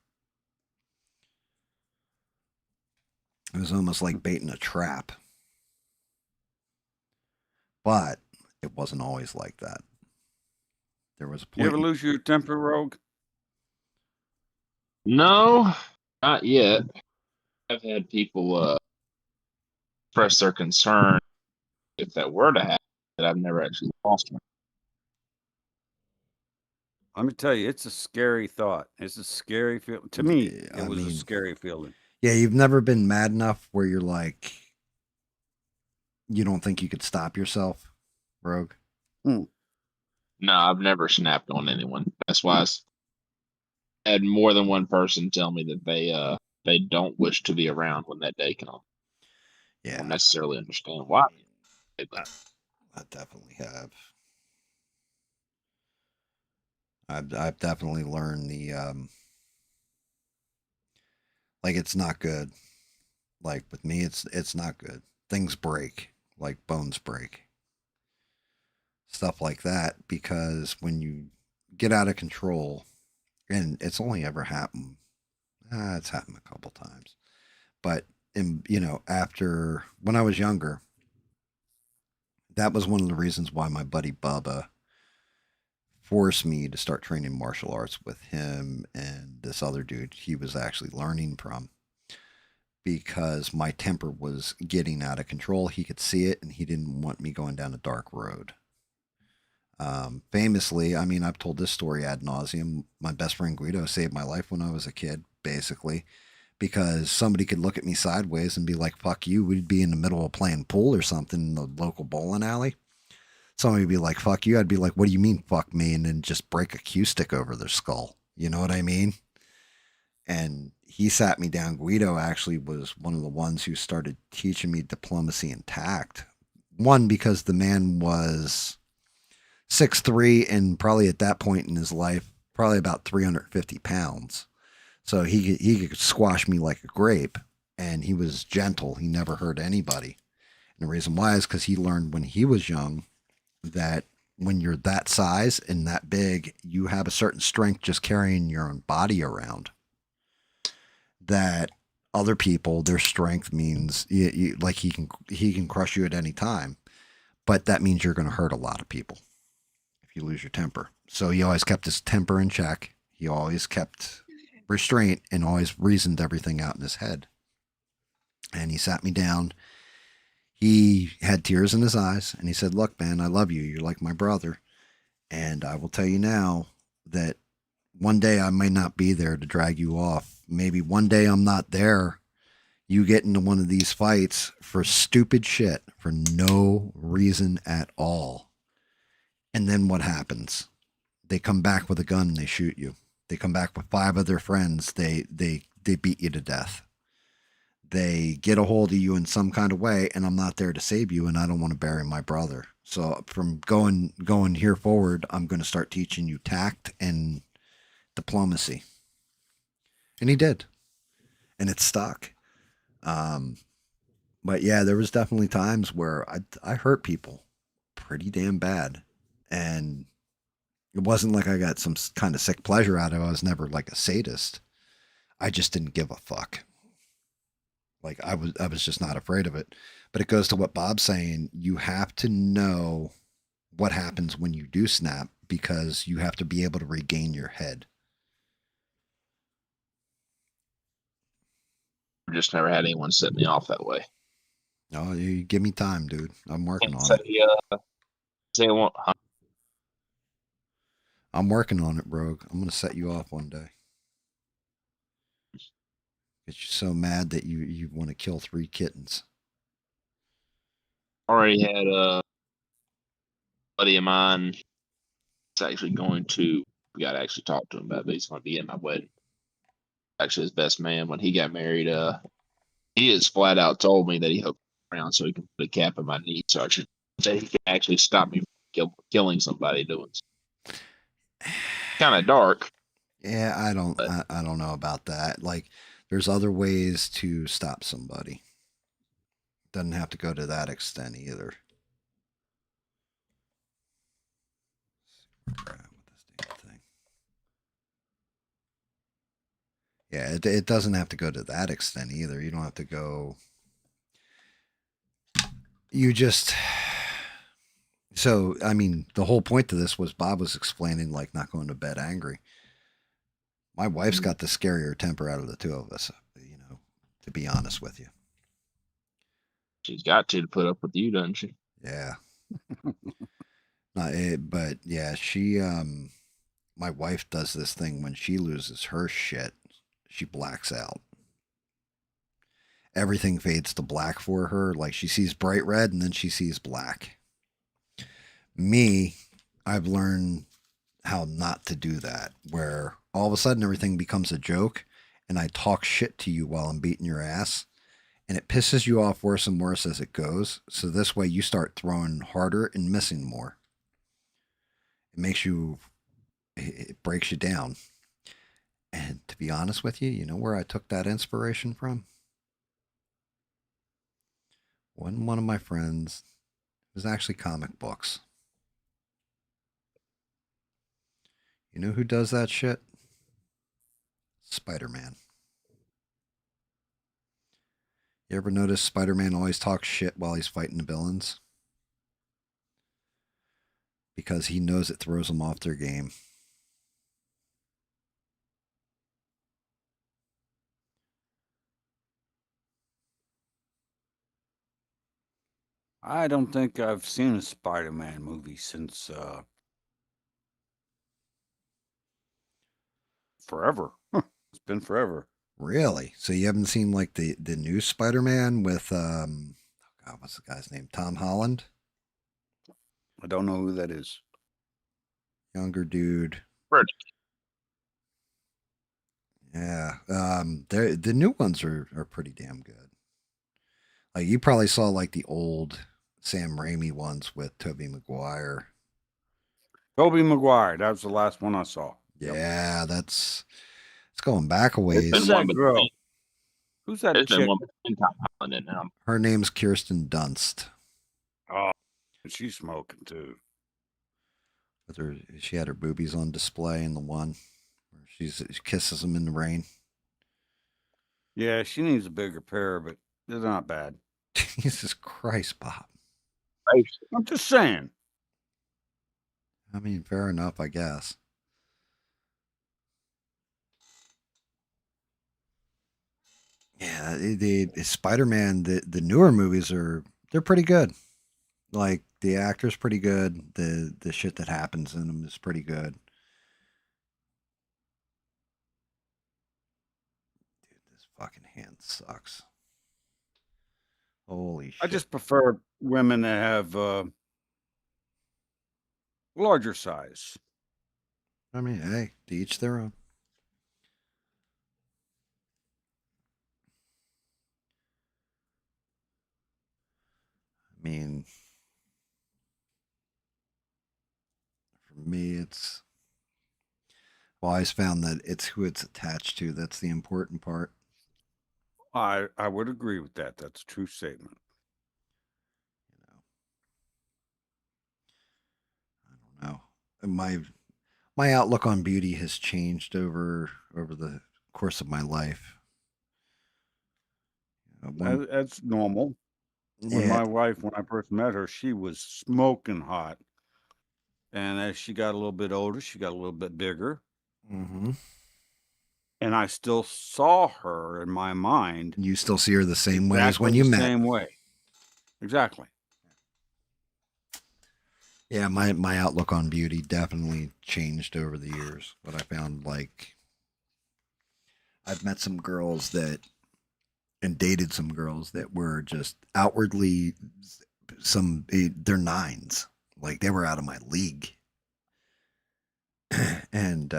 It was almost like baiting a trap. But it wasn't always like that. There was a point. You ever lose your temper, Rogue? No, not yet. I've had people express their concern if that were to happen, that I've never actually lost one. Let me tell you, it's a scary thought. It's a scary feeling. To me, it was a scary feeling. Yeah, you've never been mad enough where you're like, you don't think you could stop yourself, Rogue? No, I've never snapped on anyone. That's why I had more than one person tell me that they don't wish to be around when that day comes. Yeah. I don't necessarily understand why. I definitely have. I've definitely learned the like it's not good. Like with me, it's not good. Things break, like bones break. Stuff like that, because when you get out of control, and it's only ever happened, it's happened a couple times, but after when I was younger, that was one of the reasons why my buddy Bubba forced me to start training martial arts with him and this other dude he was actually learning from, because my temper was getting out of control. He could see it and he didn't want me going down a dark road. Famously, I mean, I've told this story ad nauseum. My best friend Guido saved my life when I was a kid, basically, because somebody could look at me sideways and be like, fuck you. We'd be in the middle of playing pool or something in the local bowling alley. Somebody would be like, fuck you. I'd be like, what do you mean, fuck me? And then just break a cue stick over their skull. You know what I mean? And he sat me down. Guido actually was one of the ones who started teaching me diplomacy and tact. One, because the man was 6'3", and probably at that point in his life, probably about 350 pounds. So he could squash me like a grape, and he was gentle. He never hurt anybody. And the reason why is because he learned when he was young that when you're that size and that big, you have a certain strength just carrying your own body around. That other people, their strength means like he can crush you at any time, but that means you're going to hurt a lot of people if you lose your temper. So he always kept his temper in check. He always kept restraint and always reasoned everything out in his head. And he sat me down. He had tears in his eyes and he said, look, man, I love you. You're like my brother. And I will tell you now that one day I may not be there to drag you off. Maybe one day I'm not there. You get into one of these fights for stupid shit for no reason at all. And then what happens? They come back with a gun and they shoot you. They come back with 5 of their friends. They beat you to death. They get a hold of you in some kind of way, and I'm not there to save you, and I don't want to bury my brother. So from going here forward, I'm going to start teaching you tact and diplomacy. And he did. And it stuck. But yeah, there was definitely times where I hurt people pretty damn bad. And it wasn't like I got some kind of sick pleasure out of it. I was never like a sadist. I just didn't give a fuck. Like I was just not afraid of it. But it goes to what Bob's saying. You have to know what happens when you do snap, because you have to be able to regain your head. I've just never had anyone set me off that way. No, you give me time, dude. I'm working on it. I'm working on it, Rogue. I'm going to set you off one day. Get you so mad that you want to kill 3 kittens. Already had a buddy of mine It's actually going to. We got to actually talk to him about it. But he's going to be at my wedding. Actually, his best man when he got married. He has flat out told me that he hopes around so he can put a cap on my knee, so that he can actually stop me from killing somebody doing. Kind of dark. Yeah, But I don't know about that. Like, there's other ways to stop somebody. Doesn't have to go to that extent either. Crap with this damn thing. Yeah, it doesn't have to go to that extent either. You don't have to go. You just. So, I mean, the whole point to this was Bob was explaining, like, not going to bed angry. My wife's got the scarier temper out of the two of us, you know, to be honest with you. she's got to put up with you, doesn't she? Yeah. Not it, but yeah, she, my wife does this thing when she loses her shit, she blacks out. Everything fades to black for her. Like, she sees bright red and then she sees black. Me, I've learned how not to do that, where all of a sudden everything becomes a joke and I talk shit to you while I'm beating your ass, and it pisses you off worse and worse as it goes. So this way you start throwing harder and missing more. It makes you, it breaks you down. And to be honest with you, you know where I took that inspiration from? One of my friends, it was actually comic books. You know who does that shit? Spider-Man. You ever notice Spider-Man always talks shit while he's fighting the villains? Because he knows it throws them off their game. I don't think I've seen a Spider-Man movie since forever. It's been forever. Really? So you haven't seen like the new Spider-Man with oh God, what's the guy's name? Tom Holland? I don't know who that is. Younger dude. Pretty. Yeah. The new ones are pretty damn good. Like, you probably saw like the old Sam Raimi ones with Tobey Maguire. Tobey Maguire. That was the last one I saw. Yep. Yeah, it's going back a ways. Who's that girl? Who's that There's been chick? one between Tom Holland and him. Her name's Kirsten Dunst. Oh, she's smoking too. With her, she had her boobies on display in the one where she kisses him in the rain. Yeah, she needs a bigger pair, but they're not bad. Jesus Christ, Bob. I'm just saying. I mean, fair enough, I guess. Yeah, the Spider-Man, the newer movies they're pretty good. Like, the actor's pretty good. The shit that happens in them is pretty good. Dude, this fucking hand sucks. Holy shit. I just prefer women that have larger size. I mean, hey, to each their own. I mean, for me, I've always found that it's who it's attached to that's the important part. I would agree with that. That's a true statement. I don't know. My outlook on beauty has changed over the course of my life. That's normal. When my wife, when I first met her, she was smoking hot. And as she got a little bit older, she got a little bit bigger. Mm-hmm. And I still saw her in my mind. You still see her the same way as when you met. Same way. Exactly. Yeah, my outlook on beauty definitely changed over the years. But I found, like, I've met some girls and dated some girls that were just outwardly they're nines. Like, they were out of my league. and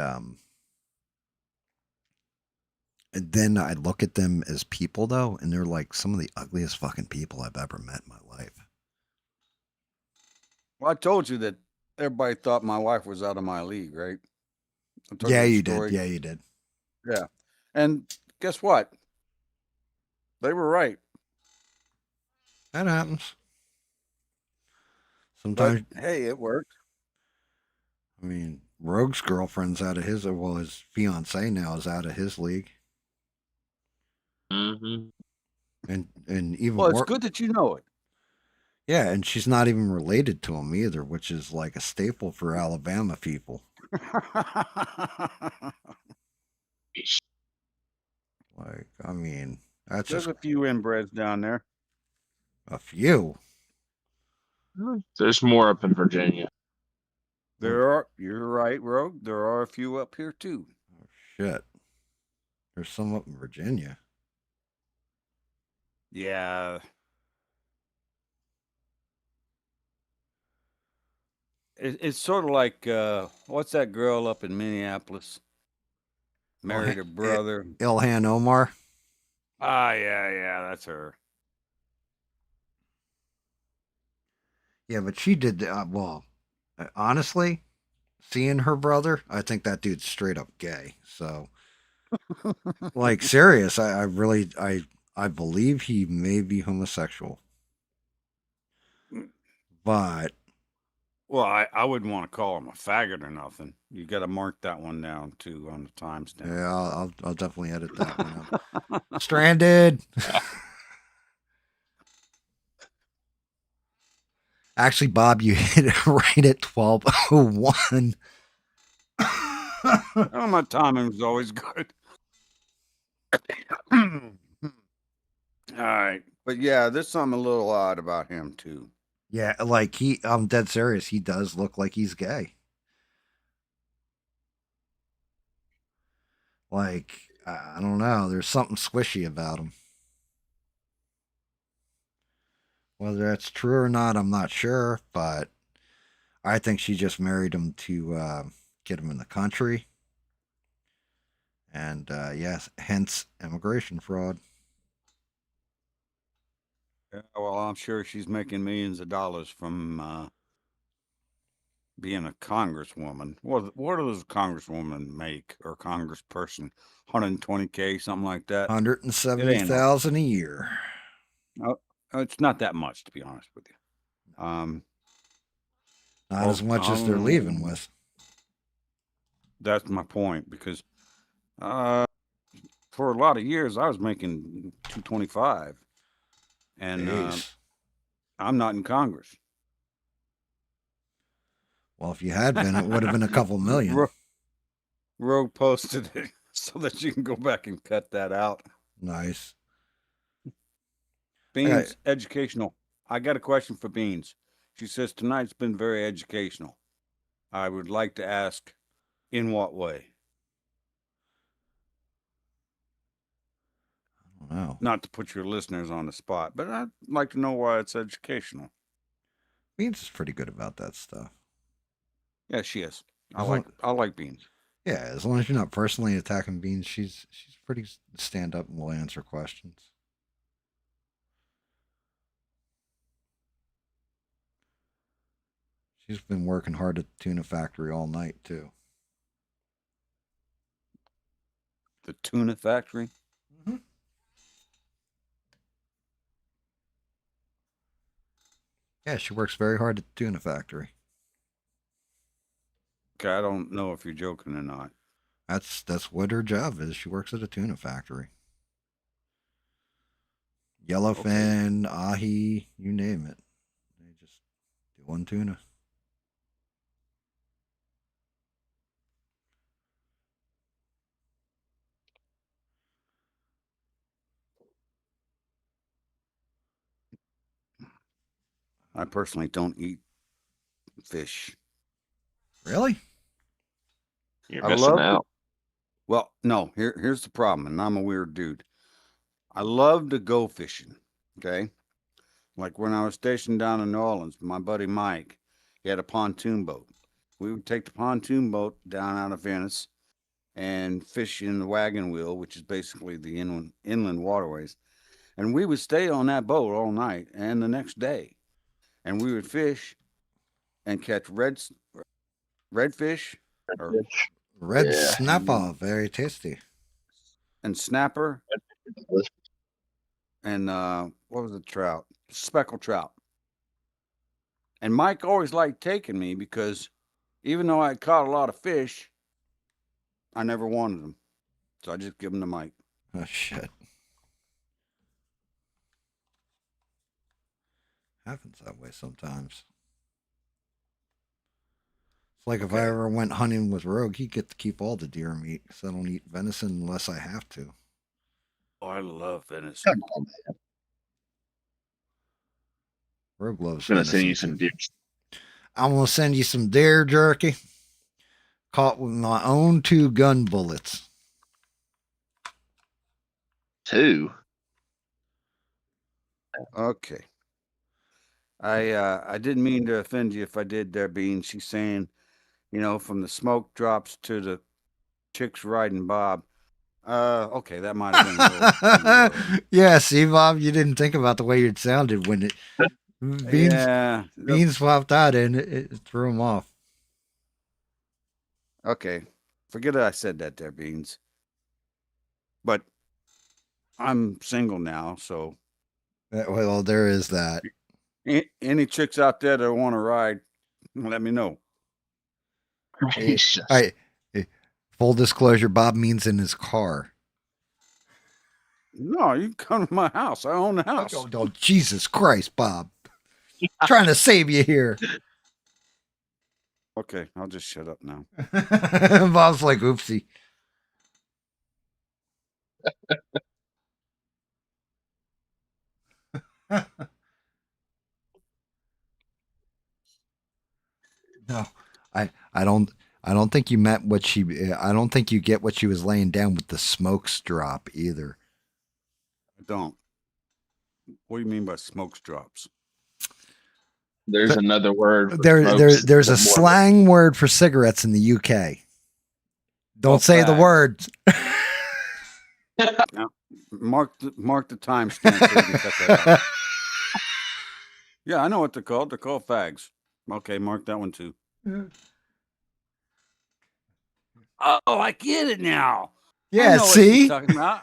then I look at them as people though, and they're like some of the ugliest fucking people I've ever met in my life. Well, I told you that everybody thought my wife was out of my league, right? I told Yeah, that you story. did. Yeah, you did. Yeah. And guess what? They were right. That happens. But Sometimes, hey, it worked. I mean, Rogue's girlfriend's out of his, well, his fiance now is out of his league. Mm-hmm. And even Well, it's more, good that you know it. yeah, and she's not even related to him either, which is like a staple for Alabama people. Like, I mean, that's There's just a few inbreds down there. a few. There's more up in Virginia. You're right, Rogue. There are a few up here too. Oh, shit. There's some up in Virginia. Yeah. It's sort of like what's that girl up in Minneapolis? Married her brother. Ilhan Omar. Ah, yeah, that's her. Yeah, but she did, well, honestly, seeing her brother, I think that dude's straight up gay. So, like, serious, I really, I believe he may be homosexual. But, Well, I wouldn't want to call him a faggot or nothing. You got to mark that one down too on the timestamp. yeah, I'll definitely edit that one out. Stranded. Actually, Bob, you hit it right at 12:01. Oh, my timing was always good. All right. But yeah, there's something a little odd about him too. Yeah, like I'm dead serious. He does look like he's gay. Like, I don't know. There's something squishy about him. Whether that's true or not, I'm not sure. But I think she just married him to get him in the country. And yes, hence immigration fraud. Yeah, well, I'm sure she's making millions of dollars from being a congresswoman. What does a congresswoman make or congressperson? 120K, something like that. It ain't 170,000 a year. no, it's not that much, to be honest with you. Not Well, as much as they're leaving with. That's my point, because for a lot of years I was making 225, and Jeez. I'm not in Congress. Well, if you had been, it would have been a couple million. Rogue posted it so that you can go back and cut that out. Nice. Beans, educational. I got a question for Beans. She says tonight's been very educational. I would like to ask, in what way? I don't know. Not to put your listeners on the spot, but I'd like to know why it's educational. Beans is pretty good about that stuff. Yeah, she is. I As like Beans. Yeah, as long as you're not personally attacking Beans, she's pretty stand up and will answer questions. She's been working hard at the tuna factory all night too. The tuna factory? Mm-hmm. Yeah, she works very hard at the tuna factory. Okay, I don't know if you're joking or not. That's what her job is. She works at a tuna factory. Yellowfin, ahi, you name it. They just do one tuna. I personally don't eat fish. Really? You're I missing love out. Well, no, here's the problem, and I'm a weird dude. I love to go fishing, okay? Like when I was stationed down in New Orleans, my buddy Mike, he had a pontoon boat. We would take the pontoon boat down out of Venice and fish in the wagon wheel, which is basically the inland waterways. And we would stay on that boat all night and the next day. And we would fish and catch redfish or Red Yeah. snapper, very tasty. and snapper and what was the trout? Speckled trout. And Mike always liked taking me because even though I caught a lot of fish, I never wanted them. So I just give them to Mike. Oh shit. Happens that way sometimes. It's like if I ever went hunting with Rogue, he'd get to keep all the deer meat because I don't eat venison unless I have to. Oh, I love venison. Rogue loves I'm gonna venison send you too. some deer. I'm gonna send you some deer jerky, caught with my own 2 gun bullets. 2. Okay. I didn't mean to offend you if I did there, Bean. She's saying, from the smoke drops to the chicks riding Bob. Okay, that might have been a little Yeah, see, Bob, you didn't think about the way it sounded when Beans yeah. Beans swapped out and it threw him off. Okay. Forget I said that there, Beans. But I'm single now, so Well, there is that. any chicks out there that want to ride, let me know. Gracious. I full disclosure, Bob means in his car. No, you can come to my house. I own the house. Oh, Jesus Christ, Bob. Trying to save you here. Okay, I'll just shut up now. Bob's like, oopsie. No, I don't think you meant what she. I don't think you get what she was laying down with the smokes drop either. I don't. What do you mean by smokes drops? There's another word. For There's a more. slang word for cigarettes in the UK. Don't say the fags. word. Now, mark the timestamp so you can cut that out. Yeah, I know what they're called. They're called fags. Okay, mark that one too. Oh, I get it now. I Yeah, know what see? she's talking about.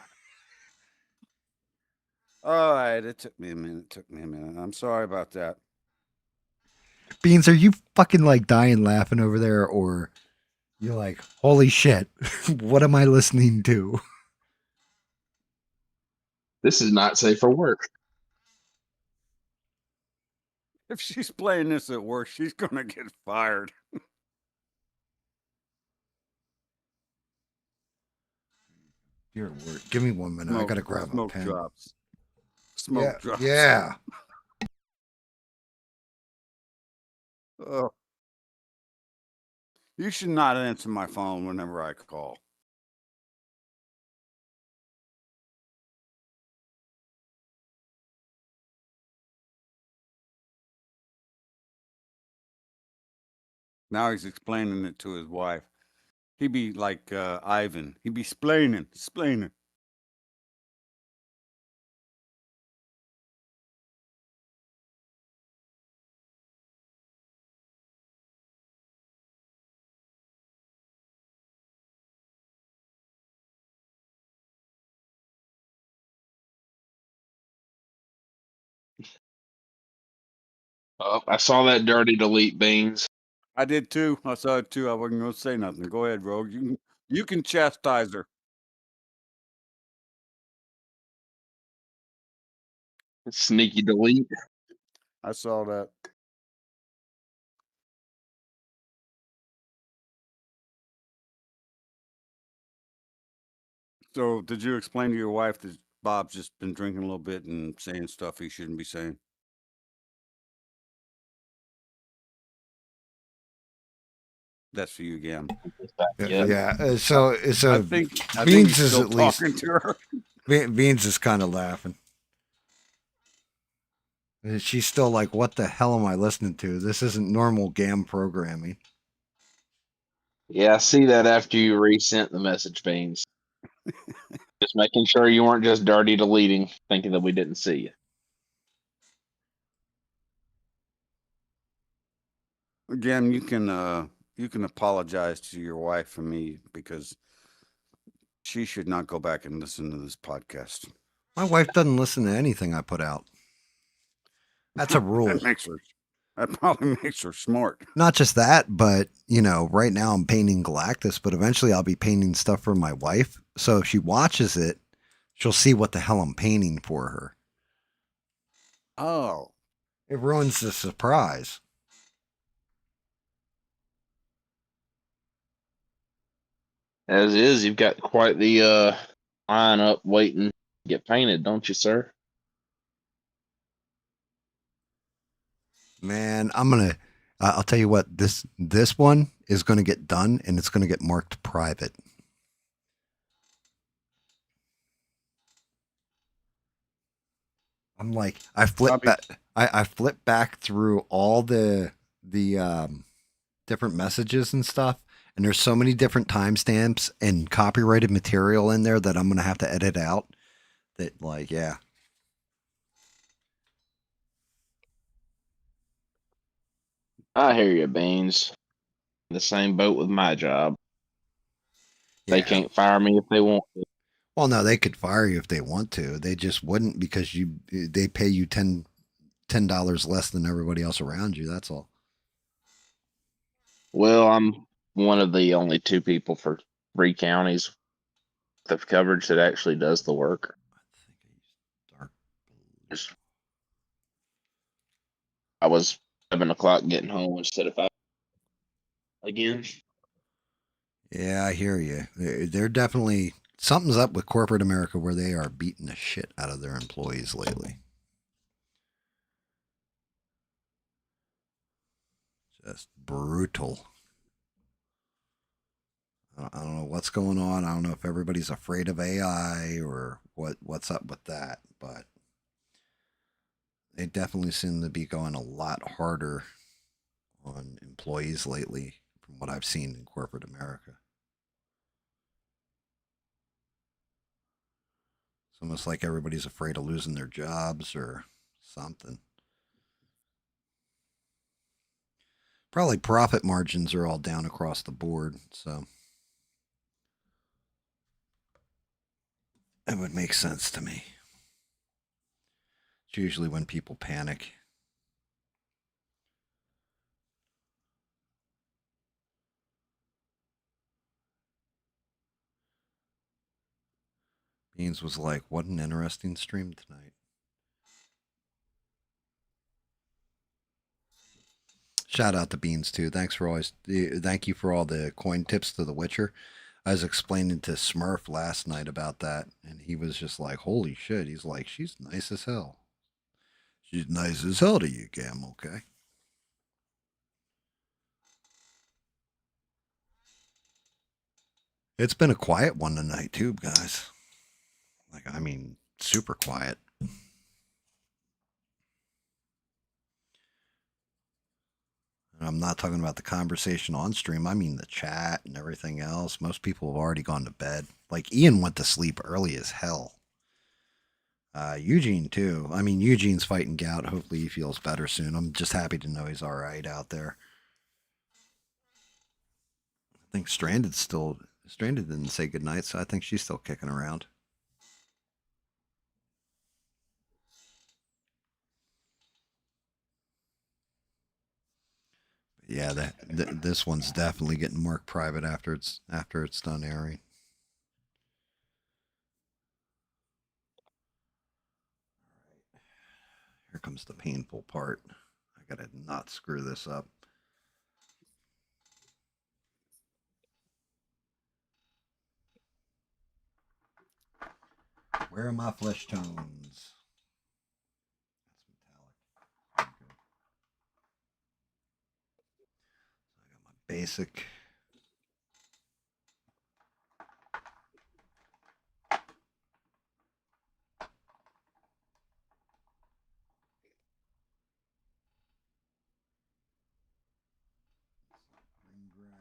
All right, it took me a minute. I'm sorry about that. Beans, are you fucking like dying laughing over there, or you're like, holy shit, what am I listening to? This is not safe for work. If she's playing this at work, she's gonna get fired. Dear Lord, give me 1 minute. I gotta grab a smoke pen. drops. Smoke drops. Yeah. Oh. You should not answer my phone whenever I call. Now he's explaining it to his wife. He'd be like Ivan. He'd be splaining. Oh, I saw that dirty delete, Beans. I did too. I saw it too. I wasn't going to say nothing. Go ahead, Rogue. You can chastise her. Sneaky delete. I saw that. So, did you explain to your wife that Bob's just been drinking a little bit and saying stuff he shouldn't be saying? That's for you, Gam. Yeah. So I think Beans he's is still at least talking to her. Beans is kind of laughing. She's still like, what the hell am I listening to? This isn't normal GAM programming. Yeah, I see that after you resent the message, Beans. Just making sure you weren't just dirty deleting, thinking that we didn't see you. Jim, you can apologize to your wife for me because she should not go back and listen to this podcast. My wife doesn't listen to anything I put out. That's a rule. That probably makes her smart. Not just that, but right now I'm painting Galactus, but eventually I'll be painting stuff for my wife. So if she watches it, she'll see what the hell I'm painting for her. Oh, It ruins the surprise. As is, you've got quite the line up waiting to get painted, don't you, sir? Man, I'll tell you what, this one is gonna get done and it's gonna get marked private. I'm like, I flip back through all the different messages and stuff, and there's so many different timestamps and copyrighted material in there that I'm gonna have to edit out. That, like, yeah. I hear you, Beans. The same boat with my job. They Yeah. can't fire me if they want to. Well, no, they could fire you if they want to. They just wouldn't because they pay you $10 less than everybody else around you. That's all. Well, I'm one of the only two people for 3 counties with coverage that actually does the work. I was 7 o'clock getting home instead of 5 again. Yeah, I hear you. They're definitely something's up with corporate America where they are beating the shit out of their employees lately. Just brutal. I don't know what's going on. I don't know if everybody's afraid of AI or what's up with that, but they definitely seem to be going a lot harder on employees lately from what I've seen in corporate America. It's almost like everybody's afraid of losing their jobs or something. Probably profit margins are all down across the board, so it would make sense to me. It's usually when people panic. Beans was like, what an interesting stream tonight. Shout out to Beans too. Thank you for all the coin tips to The Witcher. I was explaining to Smurf last night about that, and he was just like, holy shit. He's like, she's nice as hell. She's nice as hell to you, Gam, okay? It's been a quiet one tonight too, guys. Like, I mean, super quiet. And I'm not talking about the conversation on stream. I mean the chat and everything else. Most people have already gone to bed. Like, Ian went to sleep early as hell. Eugene too. I mean, Eugene's fighting gout. Hopefully he feels better soon. I'm just happy to know he's all right out there. I think Stranded didn't say goodnight, so I think she's still kicking around. But yeah, this one's definitely getting marked private after it's done airing. Here comes the painful part. I gotta not screw this up. Where are my flesh tones? That's metallic. Okay. I got my basic. Green gray.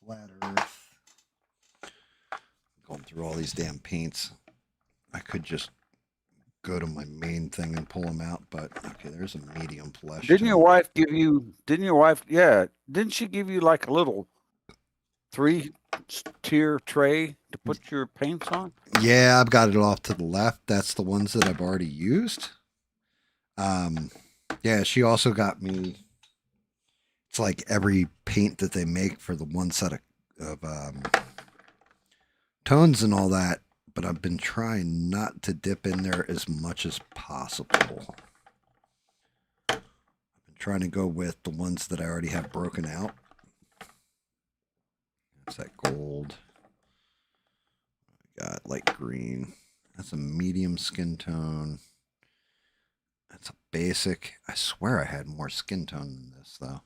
Flat Earth. Going through all these damn paints. I could just go to my main thing and pull them out, but okay, there's a medium flesh. Didn't your tone. wife give you? Didn't your wife? Yeah. Didn't she give you like a little 3-tier tray to put your paints on? Yeah, I've got it off to the left. That's the ones that I've already used. Yeah, she also got me. It's like every paint that they make for the one set of tones and all that. But I've been trying not to dip in there as much as possible. I've been trying to go with the ones that I already have broken out. That's that gold. I got light green. That's a medium skin tone. That's a basic. I swear I had more skin tone than this, though.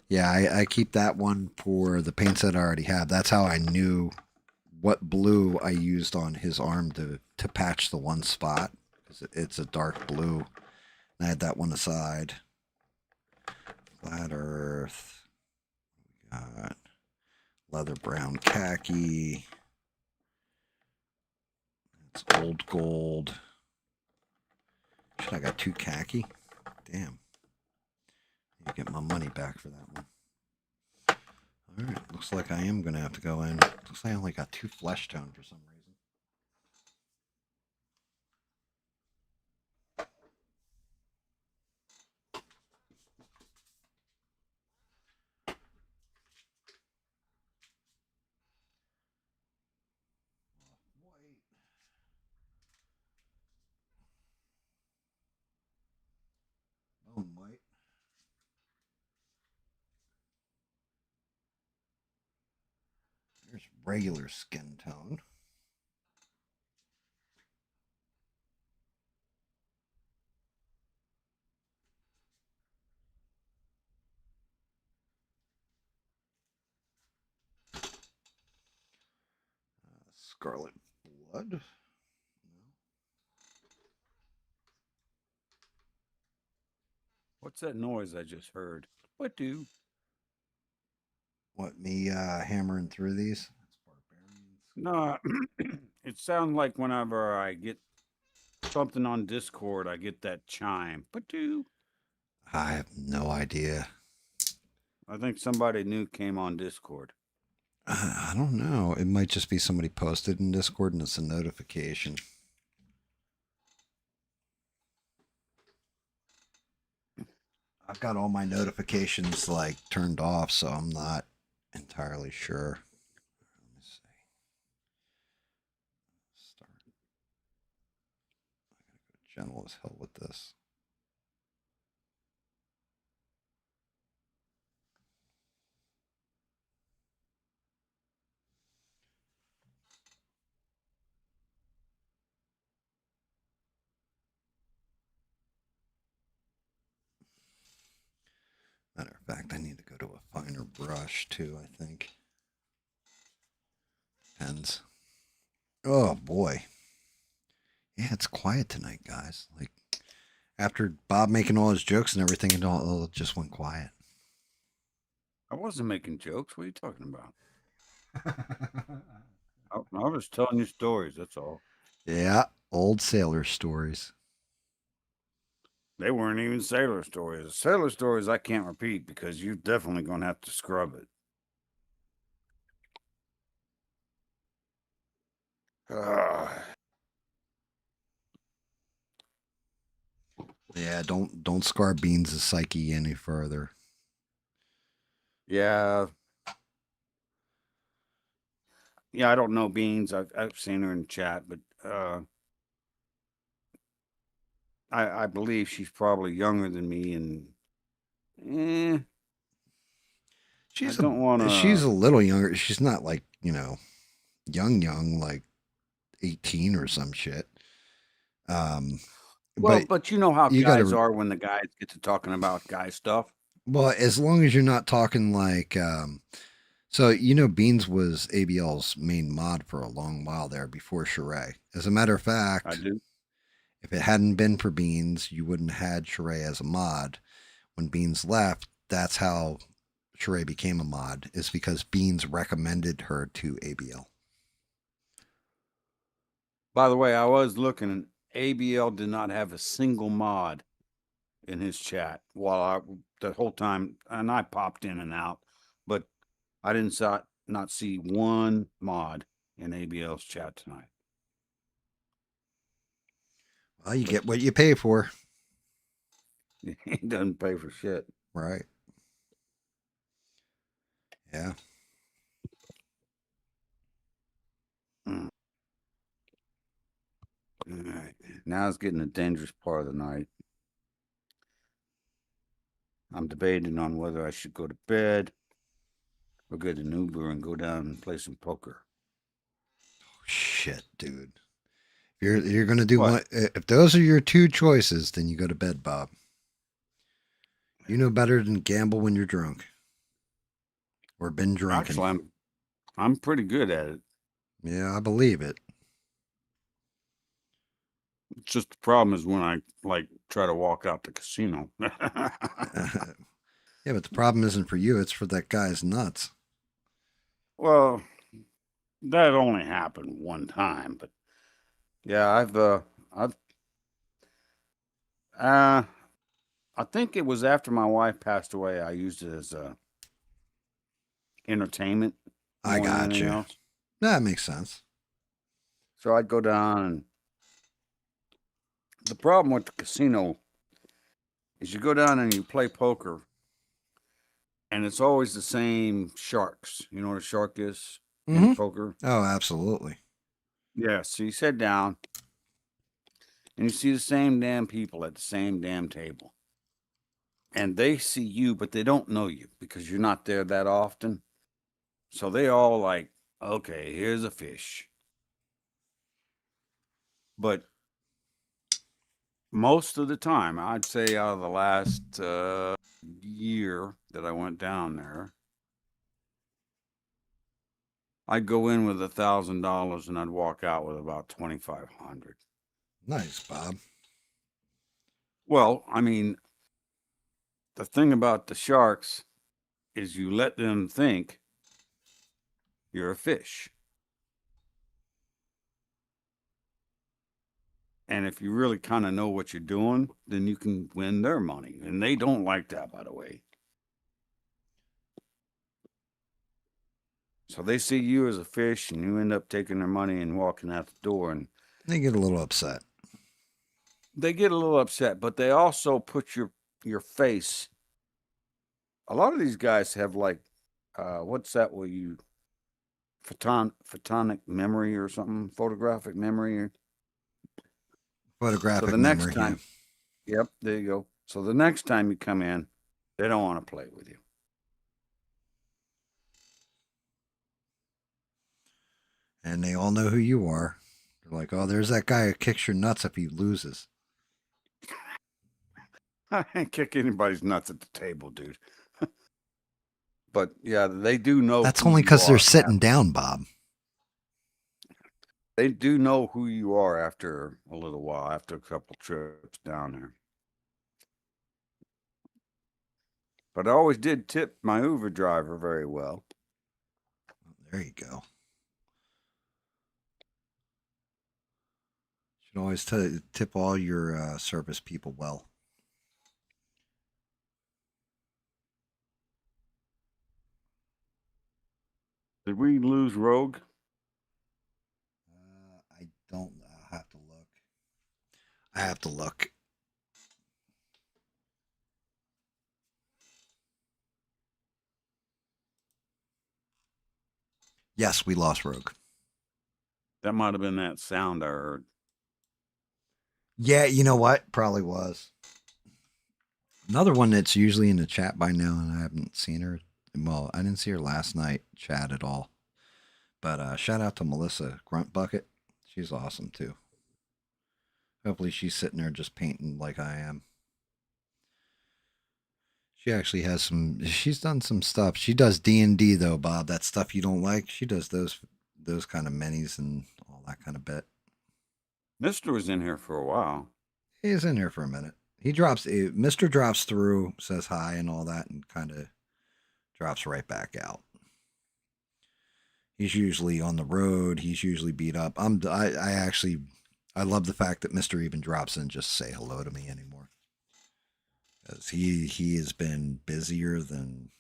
Yeah, I keep that one for the paints that I already have. That's how I knew what blue I used on his arm to patch the one spot. It's a dark blue. I had that one aside. Flat Earth. We got leather brown khaki. It's old gold. Should I got 2 khaki? Damn. I get my money back for that one. Alright, looks like I am going to have to go in. Looks like I only got 2 flesh tone for some reason. Bone white. There's regular skin tone. Scarlet blood. What's that noise I just heard? What do? What, me hammering through these? No, it sounds like whenever I get something on Discord, I get that chime. What do? I have no idea. I think somebody new came on Discord. I don't know. It might just be somebody posted in Discord and it's a notification. I've got all my notifications like turned off, so I'm not entirely sure. Let me see. Start. I gotta go gentle as hell with this. Matter of fact, I need to go to a finer brush too, I think. Pens. Oh boy. Yeah, it's quiet tonight, guys. Like after Bob making all his jokes and everything, it all just went quiet. I wasn't making jokes. What are you talking about? I was telling you stories, that's all. Yeah, old sailor stories. They weren't even sailor stories. Sailor stories I can't repeat because you're definitely going to have to scrub it. Yeah, don't scar Beans' psyche any further. Yeah. Yeah, I don't know Beans. I've seen her in chat, but I believe she's probably younger than me, and She's I don't want to. She's a little younger. She's not like, young, like 18 or some shit. But you know how guys are when the guys get to talking about guy stuff. Well, as long as you're not talking like, so Beans was ABL's main mod for a long while there before Sheree. As a matter of fact, I do. If it hadn't been for Beans, you wouldn't have had Sheree as a mod. When Beans left, that's how Sheree became a mod, is because Beans recommended her to ABL. By the way, I was looking, and ABL did not have a single mod in his chat the whole time, and I popped in and out, but I didn't not see one mod in ABL's chat tonight. Well, you get what you pay for. He doesn't pay for shit. Right. Yeah. Mm. All right. Now it's getting the dangerous part of the night. I'm debating on whether I should go to bed or get an Uber and go down and play some poker. Shit, dude. You're gonna do What? one. If those are your two choices, then you go to bed, Bob. You know better than gamble when you're drunk or been drinking. Actually, I'm pretty good at it. Yeah, I believe it. It's just the problem is when I try to walk out the casino. Yeah, but the problem isn't for you; it's for that guy's nuts. Well, that only happened one time, but yeah, I think it was after my wife passed away. I used it as a entertainment. I more than got anything you. else. That makes sense. So I'd go down, and the problem with the casino is you go down and you play poker, and it's always the same sharks. You know what a shark is in poker? Oh, absolutely. Yeah, so you sit down and you see the same damn people at the same damn table. And they see you, but they don't know you because you're not there that often. So they all like, okay, here's a fish. But most of the time, I'd say out of the last year that I went down there, I'd go in with $1,000 and I'd walk out with about 2,500. Nice, Bob. Well, I mean, the thing about the sharks is you let them think you're a fish. And if you really kind of know what you're doing, then you can win their money. And they don't like that, by the way. So they see you as a fish and you end up taking their money and walking out the door. And They get a little upset. they get a little upset, but they also put your face. A lot of these guys have what's that where you photonic memory or something, photographic memory. Photographic So the memory, next time, yep, there you go. So the next time you come in, they don't want to play with you. and they all know who you are. They're like, oh, there's that guy who kicks your nuts if he loses. I ain't kick anybody's nuts at the table, dude. But yeah, they do know. That's who only you because they're are sitting down, Bob. They do know who you are after a little while, after a couple trips down there. But I always did tip my Uber driver very well. There you go. Should always tip all your service people well. Did we lose Rogue? I don't. I'll have to look. I have to look. Yes, we lost Rogue. That might have been that sound I heard. Yeah, you know what? Probably was. Another one that's usually in the chat by now, and I haven't seen her. Well, I didn't see her last night chat at all. But shout out to Melissa Grunt Bucket. She's awesome too. Hopefully she's sitting there just painting like I am. She actually has she's done some stuff. She does D&D though, Bob. That stuff you don't like. She does those kind of minis and all that kind of bit. Mister was in here for a while. He's in here for a minute. He drops. Mr. drops through, says hi and all that, and kind of drops right back out. He's usually on the road. He's usually beat up. I love the fact that Mr. even drops in just to say hello to me anymore. Because he has been busier than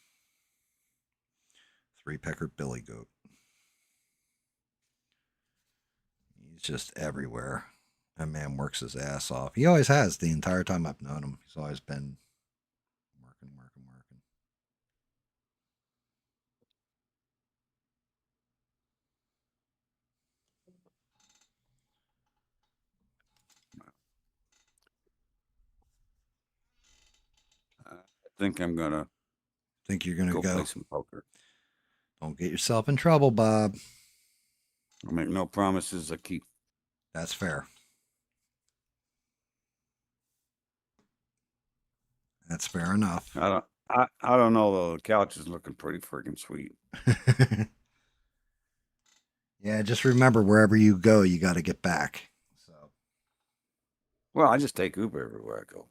three-peckered billy goat. He's just everywhere. That man works his ass off. He always has the entire time I've known him. He's always been working. I think I'm gonna Think you're gonna go play some poker. Don't get yourself in trouble, Bob. I make no promises I keep. That's fair. That's fair enough. I don't know though. The couch is looking pretty freaking sweet. Yeah, just remember wherever you go, you got to get back. So, Well, I just take Uber everywhere I go.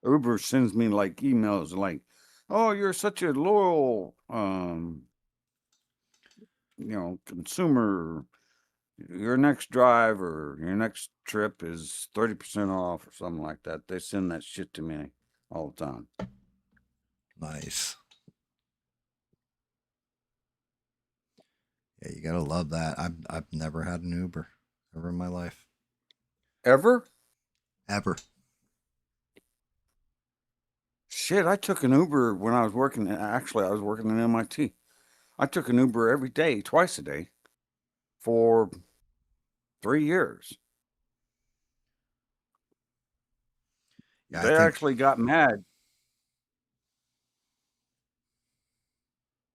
Uber sends me like emails like, "Oh, you're such a loyal, consumer. Your next drive or your next trip is 30% off or something like that." They send that shit to me all the time. nice. Yeah, you gotta love that. I've never had an Uber ever in my life. Ever? Ever. Shit, I took an Uber when I was working. Actually, I was working in MIT. I took an Uber every day, twice a day, for 3 years. Yeah, They actually got mad.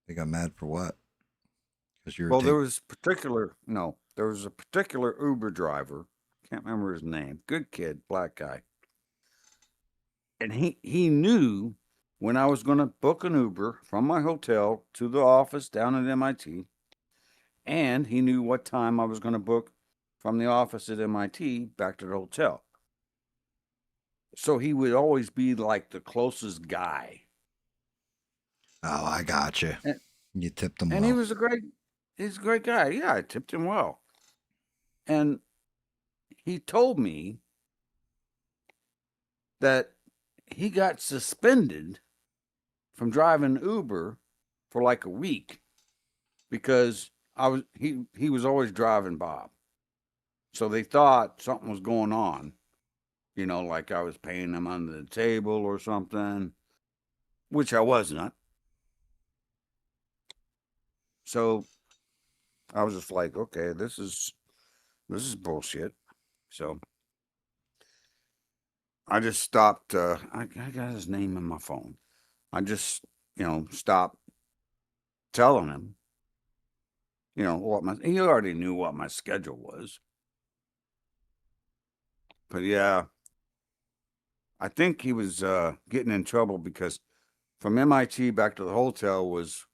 They got mad for what? Because you're Well, there was a particular Uber driver. Can't remember his name. Good kid, black guy. And he knew when I was going to book an Uber from my hotel to the office down at MIT, and he knew what time I was going to book from the office at MIT back to the hotel. So he would always be like the closest guy. Oh, I got you. You tipped him And well. he's a great guy. Yeah, I tipped him well. And he told me that he got suspended from driving Uber for like a week because he was always driving Bob. So they thought something was going on, like I was paying him under the table or something, which I was not. So I was just like, okay, this is bullshit. So I just stopped. I got his name in my phone. I just, stopped telling him, he already knew what my schedule was. But yeah, I think he was getting in trouble because from MIT back to the hotel was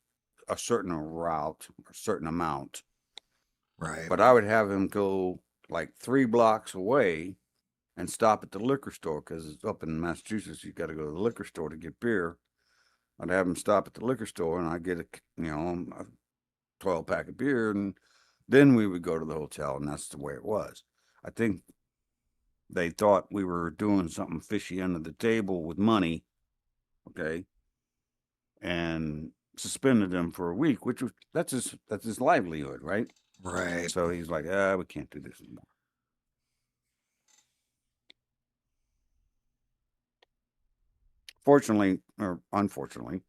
a certain route, a certain amount. Right. But I would have him go like 3 blocks away and stop at the liquor store because it's up in Massachusetts. You got to go to the liquor store to get beer. I'd have him stop at the liquor store and I'd get a 12-pack of beer, and then we would go to the hotel, and that's the way it was. I think they thought we were doing something fishy under the table with money, okay, and suspended him for a week, which was that's his livelihood, right? Right. So he's like, we can't do this anymore. Fortunately, or unfortunately,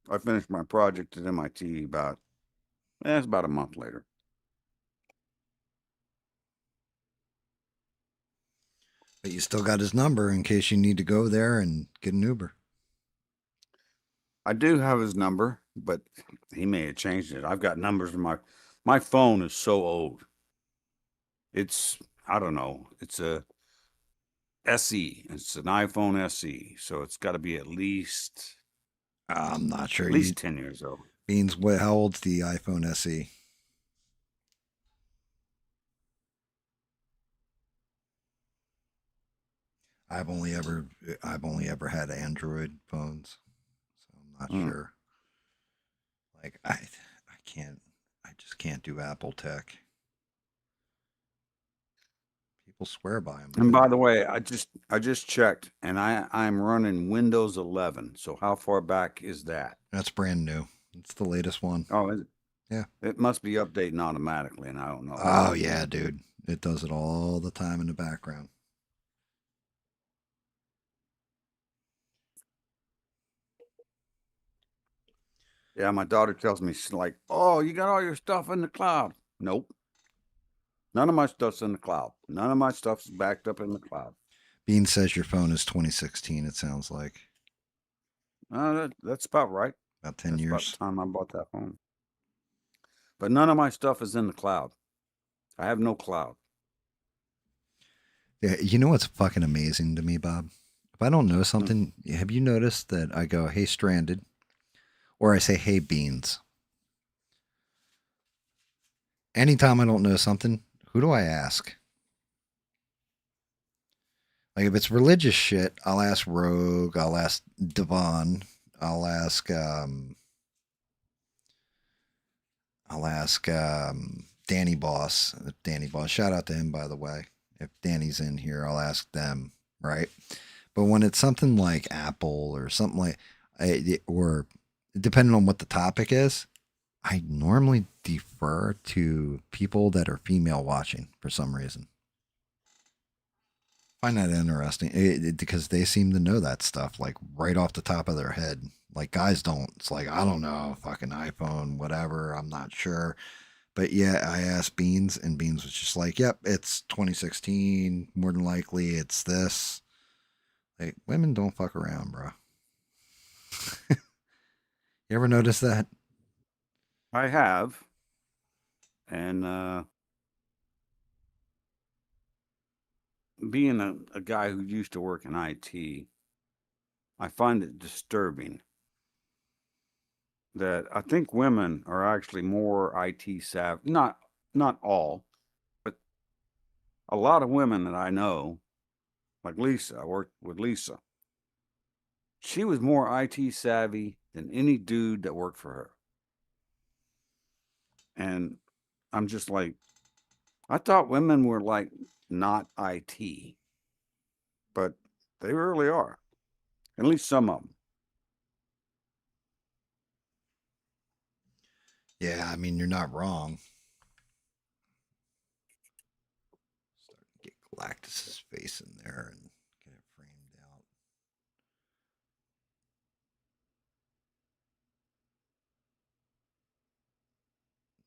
I finished my project at MIT about a month later. But you still got his number in case you need to go there and get an Uber. I do have his number, but he may have changed it. I've got numbers in my phone is so old. It's, I don't know, it's a SE. It's an iPhone SE, so it's got to be at least I'm not sure. At least 10 years old. Beans, how old's the iPhone SE? I've only ever had Android phones, so I'm not Mm. sure. Like I can't I just can't do Apple tech. People swear by them. And by the way, I just checked, and I'm running Windows 11. So how far back is that? That's brand new. It's the latest one. Oh, is it? Yeah. It must be updating automatically, and I don't know. Oh yeah, dude. It does it all the time in the background. Yeah, my daughter tells me, she's like, "Oh, you got all your stuff in the cloud." Nope. None of my stuff's in the cloud. None of my stuff's backed up in the cloud. Bean says your phone is 2016. It sounds like That's about right. about 10 That's about years. the time I bought that phone. But none of my stuff is in the cloud. I have no cloud. Yeah, you know what's fucking amazing to me, Bob? If I don't know something, have you noticed that I go, "Hey, Stranded," or I say, "Hey, Beans"? Anytime I don't know something, who do I ask? Like if it's religious shit, I'll ask Rogue, I'll ask Devon, I'll ask Danny Boss. Danny Boss. Shout out to him, by the way. If Danny's in here, I'll ask them, right? But when it's something like Apple or something like, or depending on what the topic is, I normally defer to people that are female watching for some reason. Find that interesting because they seem to know that stuff like right off the top of their head. Like guys don't. It's like, I don't know, fucking iPhone, whatever. I'm not sure. But yeah, I asked Beans, and Beans was just like, "Yep, it's 2016. More than likely, it's this." Like, women don't fuck around, bro. You ever notice that? I have. And being a guy who used to work in IT, I find it disturbing that I think women are actually more IT savvy. Not all, but a lot of women that I know, like Lisa, I worked with Lisa. She was more IT savvy than any dude that worked for her. And I'm just like, I thought women were like not IT, but they really are. At least some of them. Yeah, I mean, you're not wrong. Start to get Galactus's face in there and get it framed out.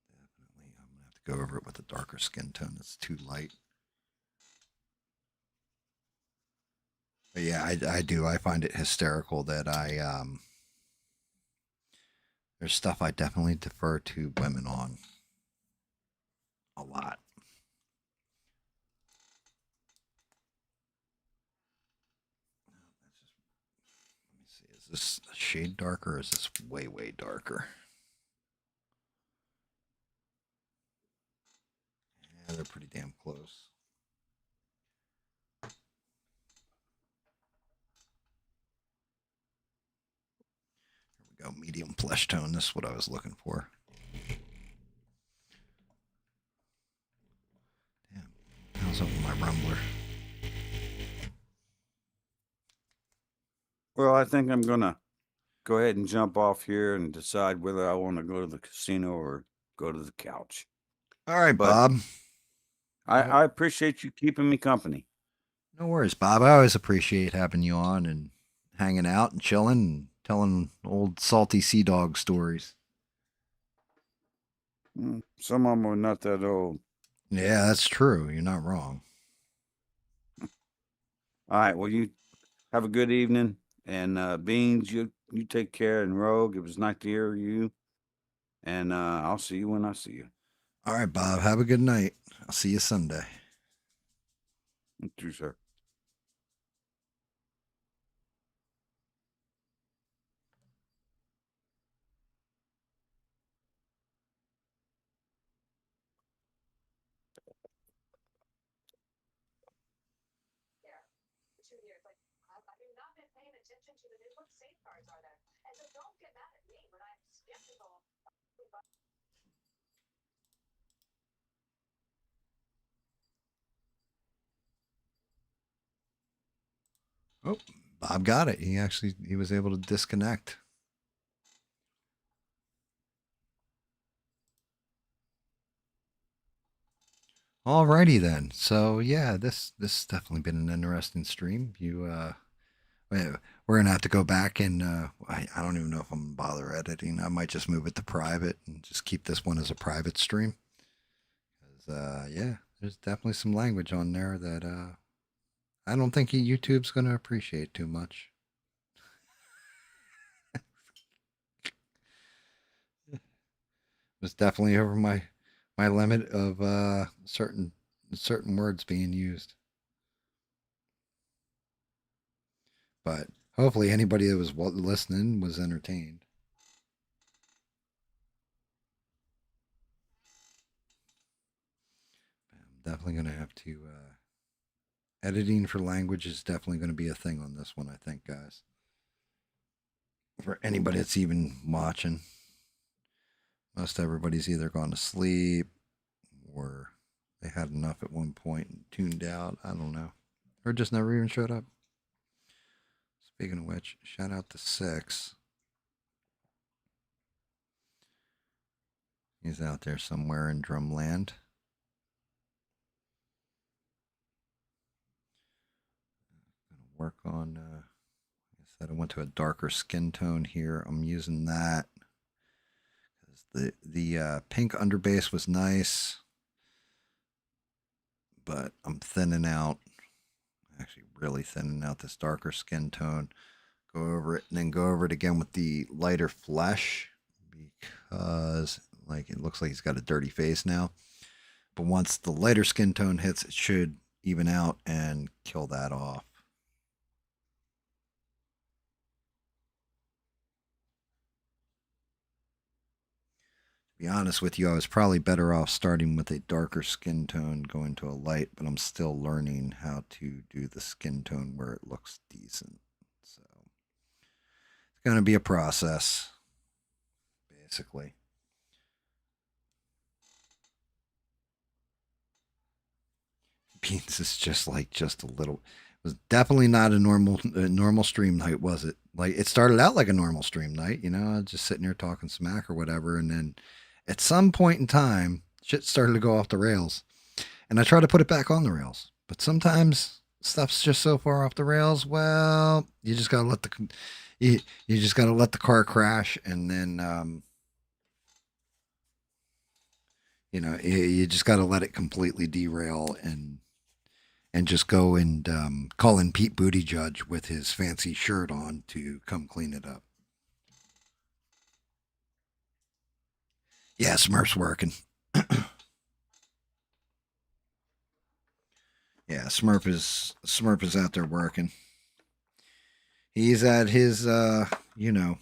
Definitely, I'm gonna have to go over it with a darker skin tone. It's too light. But yeah, I do. I find it hysterical that there's stuff I definitely defer to women on a lot. Let me see. Is this a shade darker or is this way, way darker? Yeah, they're pretty damn close. Here we go. Medium flesh tone. This is what I was looking for. Damn. How's up with my rumbler? Well, I think I'm going to go ahead and jump off here and decide whether I want to go to the casino or go to the couch. All right, But Bob. I appreciate you keeping me company. No worries, Bob. I always appreciate having you on and hanging out and chilling and telling old salty sea dog stories. Some of them are not that old. Yeah, that's true. You're not wrong. All right. Well, you have a good evening. And Beans, you take care. And Rogue, it was nice to hear you. And I'll see you when I see you. All right, Bob. Have a good night. I'll see you Sunday. You too, sir. Oh, Bob got it. He was able to disconnect. Alrighty then. So yeah, this definitely been an interesting stream. We're gonna have to go back and I don't even know if I'm gonna bother editing. I might just move it to private and just keep this one as a private stream. Because yeah, there's definitely some language on there that I don't think YouTube's gonna appreciate too much. It was definitely over my limit of certain words being used. But hopefully anybody that was listening was entertained. I'm definitely going to have to editing for language is definitely going to be a thing on this one, I think, guys. For anybody that's even watching. Most everybody's either gone to sleep or they had enough at one point and tuned out. I don't know. Or just never even showed up. Speaking of which, shout out to Six. He's out there somewhere in Drumland. Gonna work on, like I said, I went to a darker skin tone here. I'm using that. The pink underbase was nice, but I'm thinning out, actually really thinning out this darker skin tone. Go over it and then go over it again with the lighter flesh because like it looks like he's got a dirty face now. But once the lighter skin tone hits, it should even out and kill that off. To be honest with you, I was probably better off starting with a darker skin tone, going to a light, but I'm still learning how to do the skin tone where it looks decent. So it's going to be a process, basically. Beans is just a little. It was definitely not a normal stream night, was it? Like it started out like a normal stream night, you know, just sitting here talking smack or whatever, and then at some point in time, shit started to go off the rails, and I try to put it back on the rails, but sometimes stuff's just so far off the rails. Well, you just gotta let you just gotta let the car crash, and then you know you just gotta let it completely derail and just go and call in Pete Buttigieg with his fancy shirt on to come clean it up. Yeah, Smurf's working. Yeah, Smurf is out there working. He's at his you know,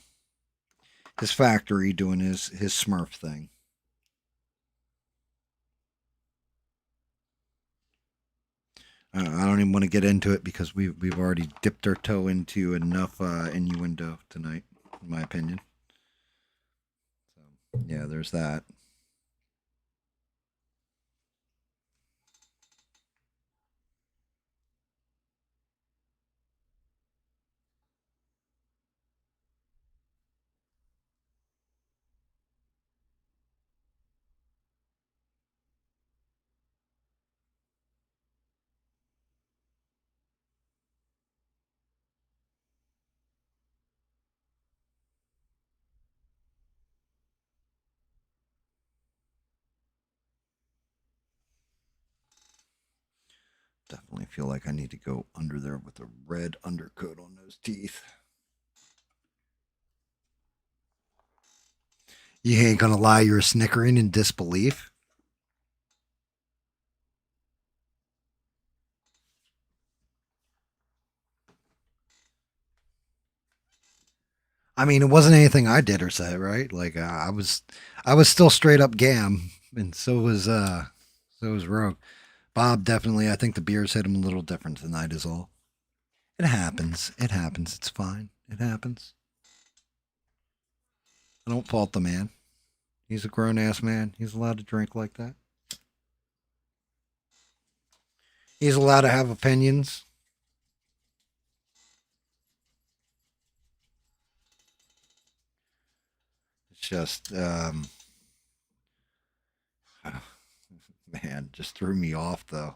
his factory doing his Smurf thing. I don't even want to get into it because we've already dipped our toe into enough innuendo tonight, in my opinion. So yeah, there's that. Definitely feel like I need to go under there with a red undercoat on those teeth. You ain't gonna lie, you're snickering in disbelief. I mean, it wasn't anything I did or said, right? Like I was still straight up GAM, and so was Rogue. Bob definitely. I think the beers hit him a little different tonight, is all. It happens. It happens. It's fine. It happens. I don't fault the man. He's a grown-ass man. He's allowed to drink like that. He's allowed to have opinions. It's just, man, just threw me off, though.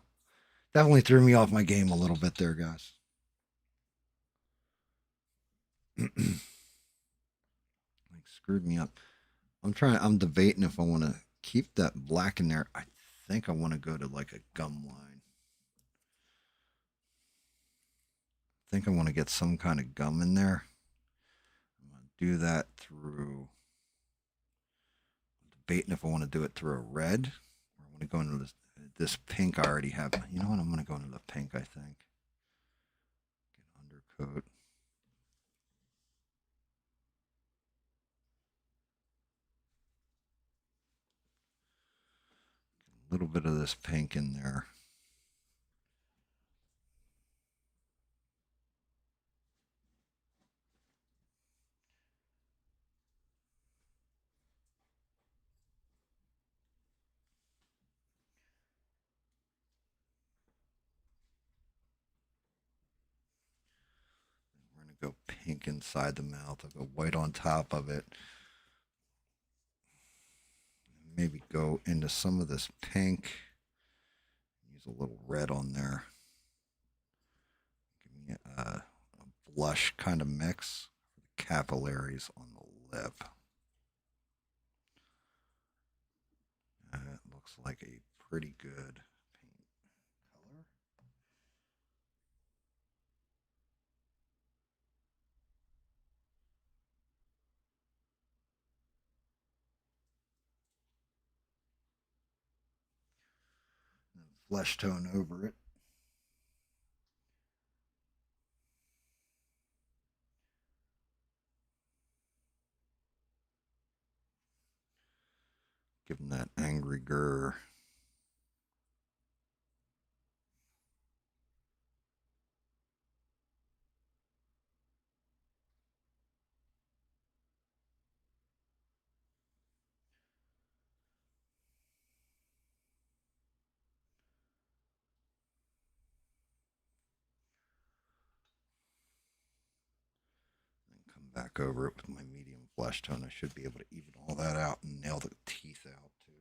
Definitely threw me off my game a little bit there, guys. Like, screwed me up. I'm debating if I want to keep that black in there. I think I want to go to like a gum line. I think I want to get some kind of gum in there. I'm going to do that through, I'm debating if I want to do it through a red or I want to go into this pink I already have. You know what? I'm going to go into the pink, I think. Get undercoat. A little bit of this pink in there. We're going to go pink inside the mouth. I'll go white on top of it. Maybe go into some of this pink. Use a little red on there. Give me a blush kind of mix for the capillaries on the lip. It looks like a pretty good paint color. And flesh tone over it. Give them that angry grr. Come back over it with my medium flesh tone. I should be able to even all that out and nail the teeth out too.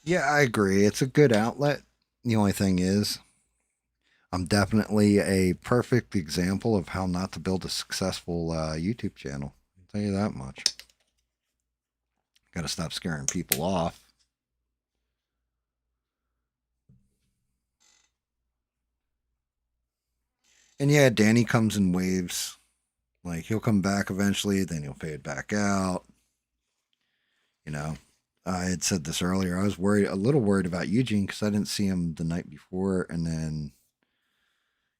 Yeah, I agree. It's a good outlet. The only thing is, I'm definitely a perfect example of how not to build a successful YouTube channel. I'll tell you that much. Got to stop scaring people off. And yeah, Danny comes in waves. Like, he'll come back eventually, then he'll fade back out. You know, I had said this earlier. I was a little worried about Eugene because I didn't see him the night before, and then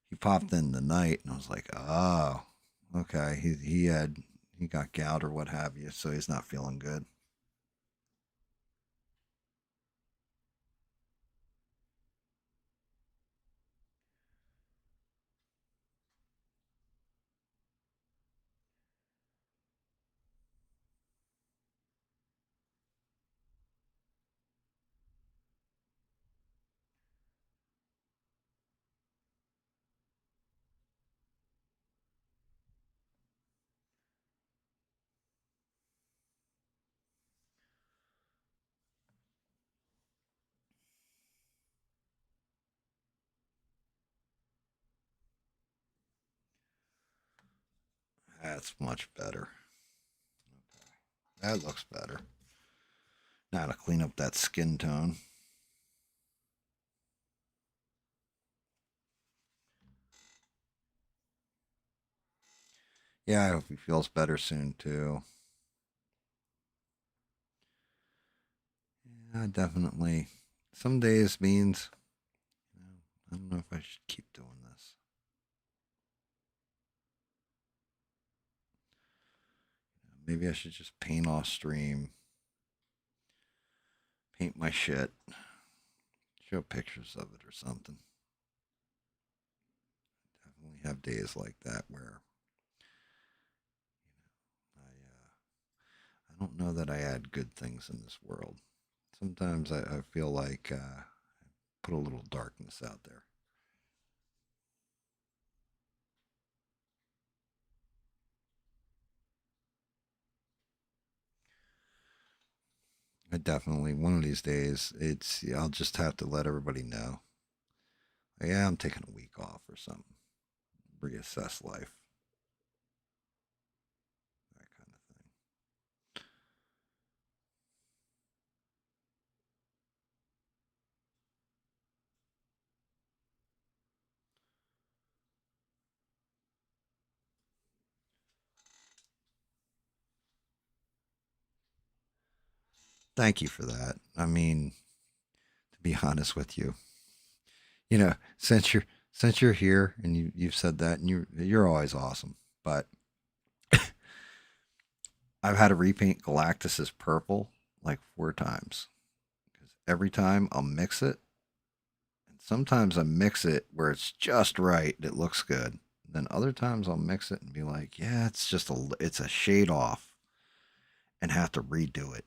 he popped in the night, and I was like, oh, okay. He got gout or what have you, so he's not feeling good. That's much better. Okay. That looks better. Now to clean up that skin tone. Yeah, I hope he feels better soon too. Yeah, definitely. Some days means, I don't know if I should keep doing this. Maybe I should just paint off stream. paint my shit. Show pictures of it or something. Definitely have days like that where I don't know that I add good things in this world. Sometimes I feel like I put a little darkness out there. I definitely, one of these days, I'll just have to let everybody know. Yeah, I'm taking a week off or something. Reassess life. That kind of thing. Thank you for that. I mean, to be honest with you, since you're here and you've said that, and you're always awesome. But I've had to repaint Galactus as purple like 4 times because every time I'll mix it, and sometimes I mix it where it's just right, it looks good. Then other times I'll mix it and be like, yeah, it's a shade off, and have to redo it.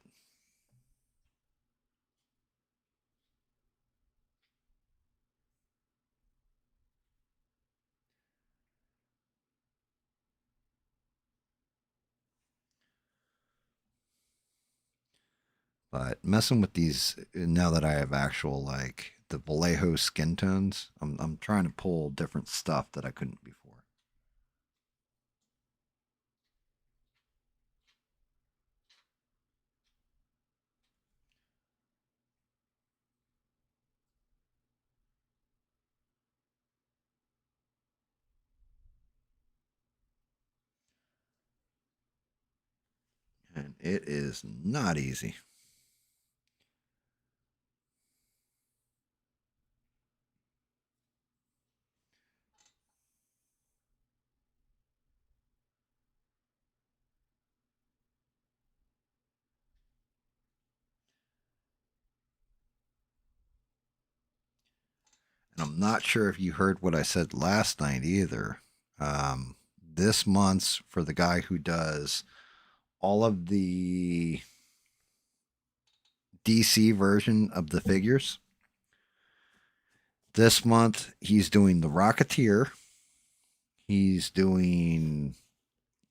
But messing with these now that I have actual like the Vallejo skin tones, I'm trying to pull different stuff that I couldn't before. And it is not easy. And I'm not sure if you heard what I said last night either. This month's for the guy who does all of the DC version of the figures. This month, he's doing the Rocketeer. He's doing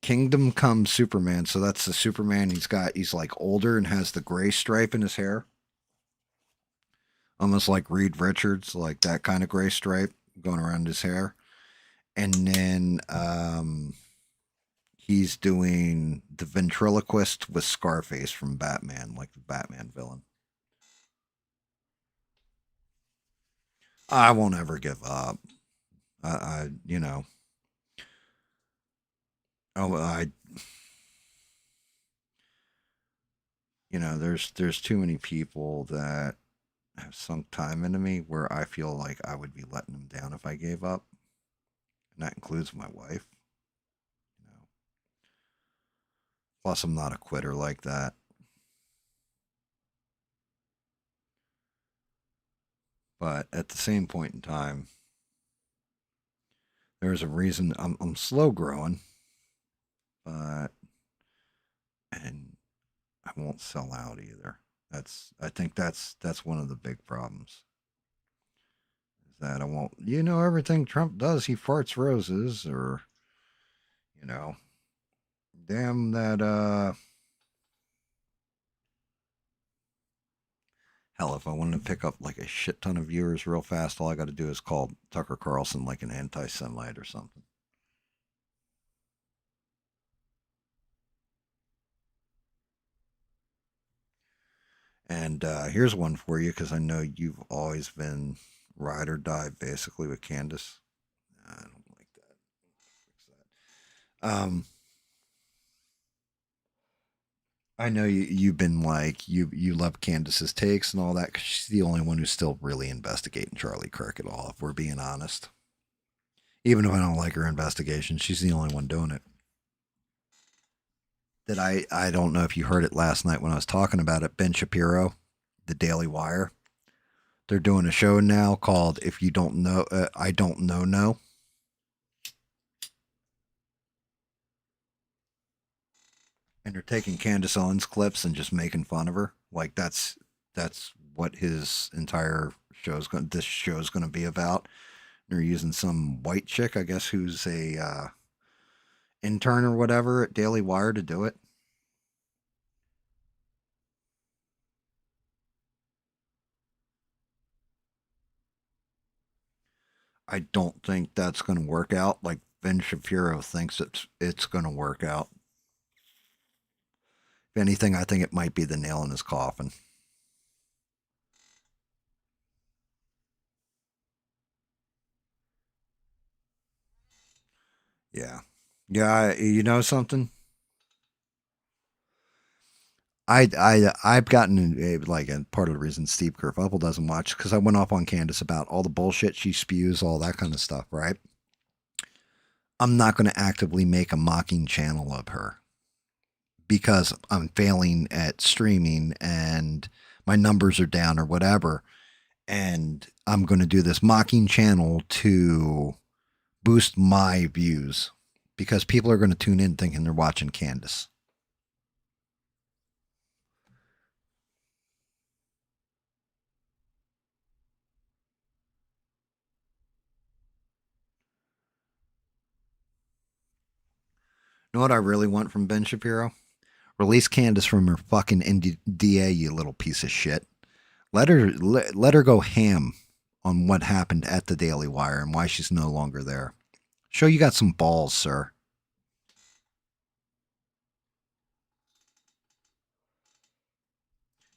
Kingdom Come Superman. So that's the Superman he's like older and has the gray stripe in his hair. Almost like Reed Richards, like that kind of gray stripe going around his hair. And then he's doing the ventriloquist with Scarface from Batman, like the Batman villain. I won't ever give up. You know. Oh, there's too many people that have sunk time into me where I feel like I would be letting them down if I gave up. And that includes my wife. Plus, I'm not a quitter like that. But at the same point in time, there's a reason I'm slow growing, and I won't sell out either. I think that's one of the big problems. Is that I won't, everything Trump does, he farts roses, or damn that hell, if I wanted to pick up like a shit ton of viewers real fast, all I got to do is call Tucker Carlson like an anti-Semite or something. And here's one for you because I know you've always been ride or die basically with Candace. I don't like that. Fix that. I know you've been like you love Candace's takes and all that because she's the only one who's still really investigating Charlie Kirk at all. If we're being honest, even if I don't like her investigation, she's the only one doing it. That I don't know if you heard it last night when I was talking about it. Ben Shapiro the Daily Wire. They're doing a show now called "If You Don't Know, I Don't Know No." And they're taking Candace Owens clips and just making fun of her. Like that's what his entire this show's going to be about. They're using some white chick, I guess, who's a intern or whatever at Daily Wire to do it. I don't think that's going to work out like Ben Shapiro thinks it's going to work out. If anything, I think it might be the nail in his coffin. Yeah. Yeah, you know something? I've gotten like a part of the reason Steve Kerfuffle doesn't watch because I went off on Candace about all the bullshit she spews, all that kind of stuff, right? I'm not going to actively make a mocking channel of her because I'm failing at streaming and my numbers are down or whatever. And I'm going to do this mocking channel to boost my views because people are going to tune in thinking they're watching Candace. You know what I really want from Ben Shapiro? Release Candace from her fucking NDA, you little piece of shit. Let her go ham on what happened at the Daily Wire and why she's no longer there. Show you got some balls, sir.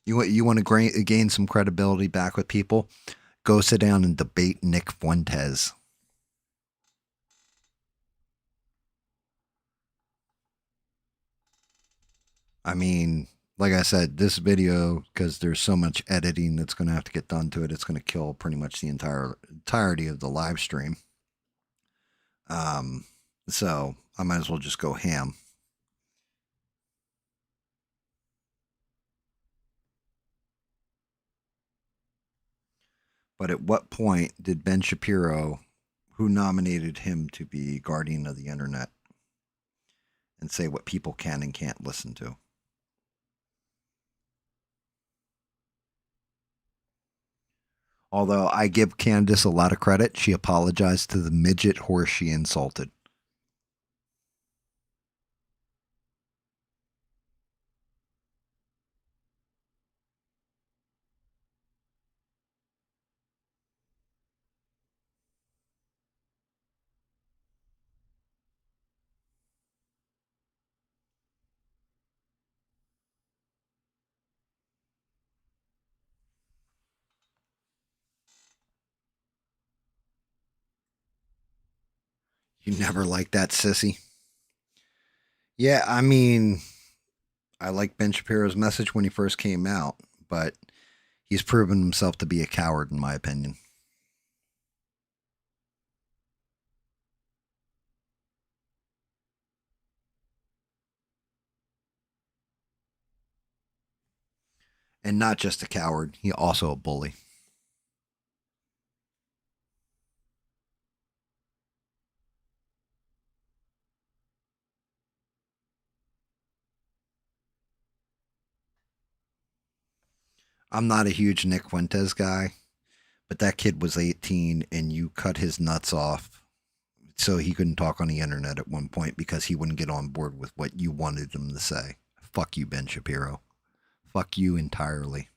You want to gain some credibility back with people? Go sit down and debate Nick Fuentes. I mean, like I said, this video, because there's so much editing that's going to have to get done to it, it's going to kill pretty much the entirety of the live stream. So I might as well just go ham. But at what point did Ben Shapiro, who nominated him to be guardian of the internet, and say what people can and can't listen to? Although I give Candace a lot of credit, she apologized to the midget horse she insulted. You never liked that sissy? Yeah, I mean, I liked Ben Shapiro's message when he first came out, but he's proven himself to be a coward, in my opinion. And not just a coward, he also a bully. I'm not a huge Nick Fuentes guy, but that kid was 18 and you cut his nuts off so he couldn't talk on the internet at one point because he wouldn't get on board with what you wanted him to say. Fuck you, Ben Shapiro. Fuck you entirely.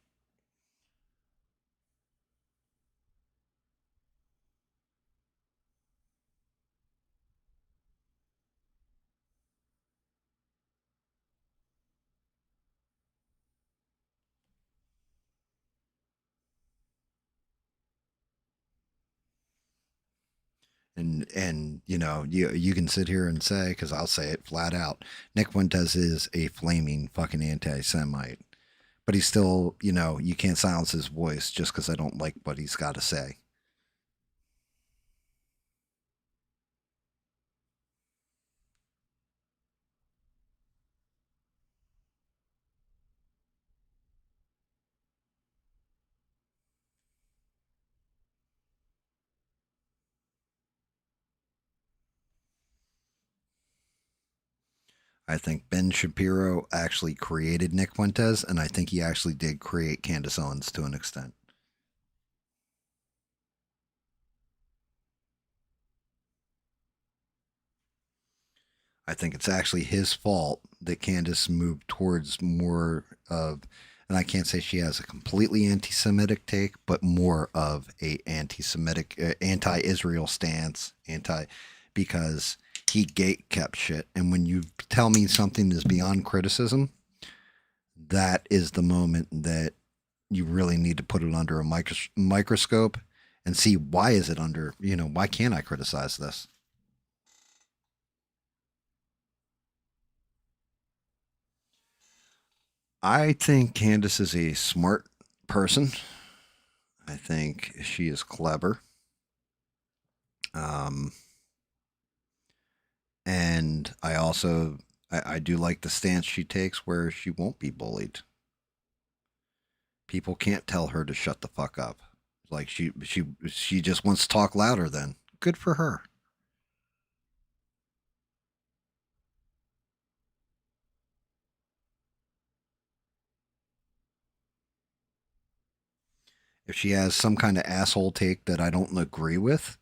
And you know, you can sit here and say, because I'll say it flat out, Nick Fuentes is a flaming fucking anti-Semite, but he's still, you know, you can't silence his voice just because I don't like what he's got to say. I think Ben Shapiro actually created Nick Fuentes, and I think he actually did create Candace Owens to an extent. I think it's actually his fault that Candace moved towards more of, and I can't say she has a completely anti-Semitic take, but more of a anti-Semitic, anti-Israel stance, because he gate kept shit. And when you tell me something is beyond criticism, that is the moment that you really need to put it under a microscope and see why is it under, why can't I criticize this? I think Candace is a smart person. I think she is clever. And I do like the stance she takes where she won't be bullied. People can't tell her to shut the fuck up. Like she just wants to talk louder then. Good for her. If she has some kind of asshole take that I don't agree with,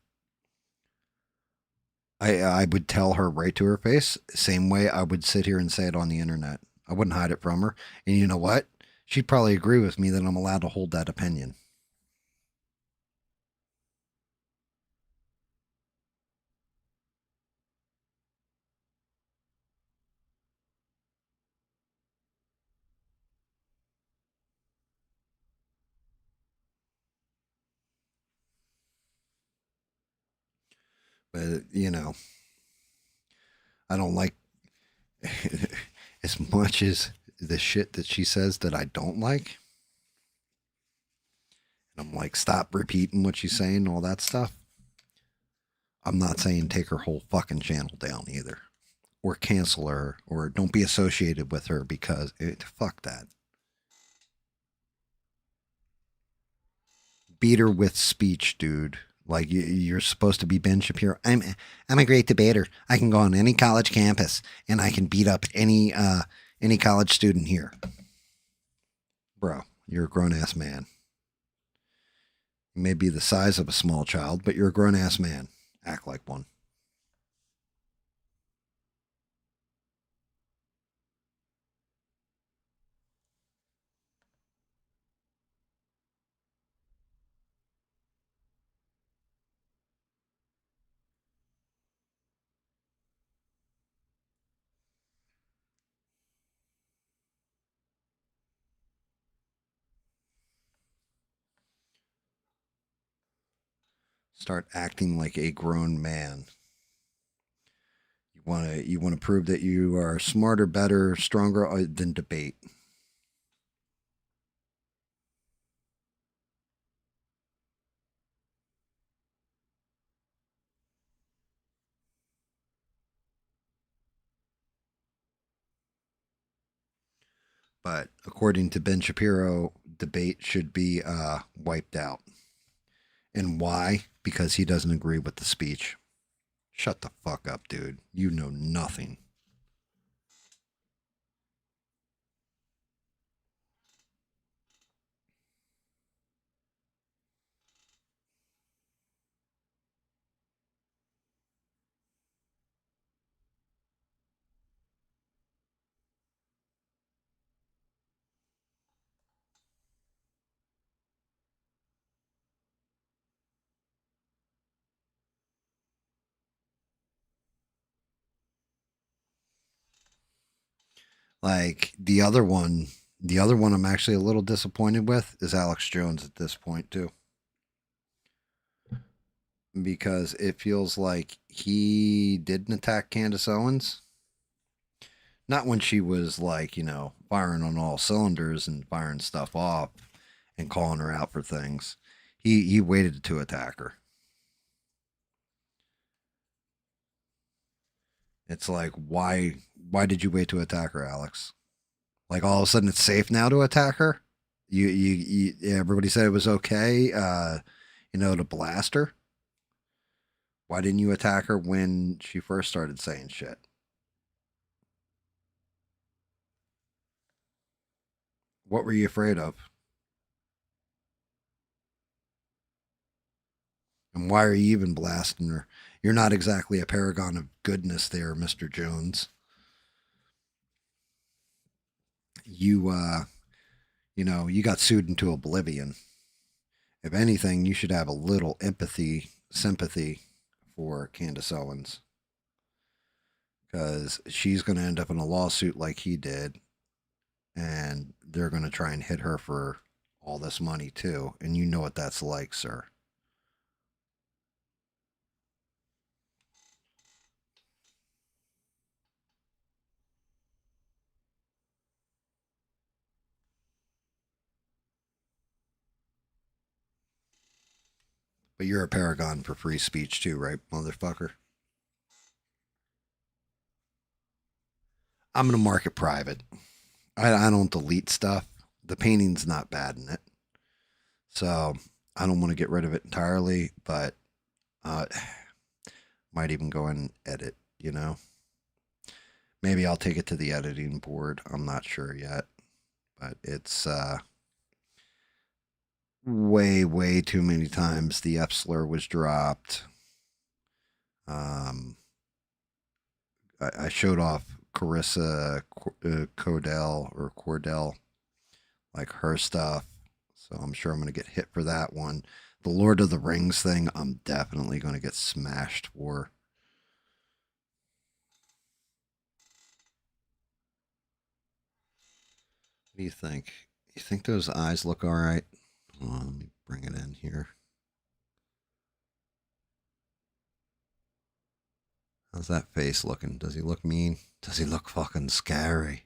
I would tell her right to her face. Same way I would sit here and say it on the internet. I wouldn't hide it from her. And you know what? She'd probably agree with me that I'm allowed to hold that opinion. But, I don't like as much as the shit that she says that I don't like. And I'm like, stop repeating what she's saying, all that stuff. I'm not saying take her whole fucking channel down either. Or cancel her. Or don't be associated with her because fuck that. Beat her with speech, dude. Like you're supposed to be Ben Shapiro. I'm a great debater. I can go on any college campus and I can beat up any college student here. Bro, you're a grown ass man. You may be the size of a small child, but you're a grown ass man. Act like one. Start acting like a grown man. You want to prove that you are smarter, better, stronger than debate. But according to Ben Shapiro, debate should be wiped out. And why? Because he doesn't agree with the speech. Shut the fuck up, dude. You know nothing. Like the other one I'm actually a little disappointed with is Alex Jones at this point too. Because it feels like he didn't attack Candace Owens. Not when she was like, firing on all cylinders and firing stuff off and calling her out for things. He waited to attack her. It's like, why did you wait to attack her, Alex? Like all of a sudden it's safe now to attack her? You everybody said it was okay, to blast her. Why didn't you attack her when she first started saying shit? What were you afraid of? And why are you even blasting her? You're not exactly a paragon of goodness there, Mr. Jones. You, you got sued into oblivion. If anything, you should have a little empathy, sympathy for Candace Owens. Because she's going to end up in a lawsuit like he did. And they're going to try and hit her for all this money, too. And you know what that's like, sir. But you're a paragon for free speech, too, right, motherfucker? I'm going to mark it private. I don't delete stuff. The painting's not bad in it. So I don't want to get rid of it entirely, but might even go and edit, Maybe I'll take it to the editing board. I'm not sure yet. But it's way, way too many times the F slur was dropped. I showed off Carissa Cordell, like her stuff. So I'm sure I'm going to get hit for that one. The Lord of the Rings thing, I'm definitely going to get smashed for. What do you think? You think those eyes look all right? Hold on, let me bring it in here. How's that face looking? Does he look mean? Does he look fucking scary?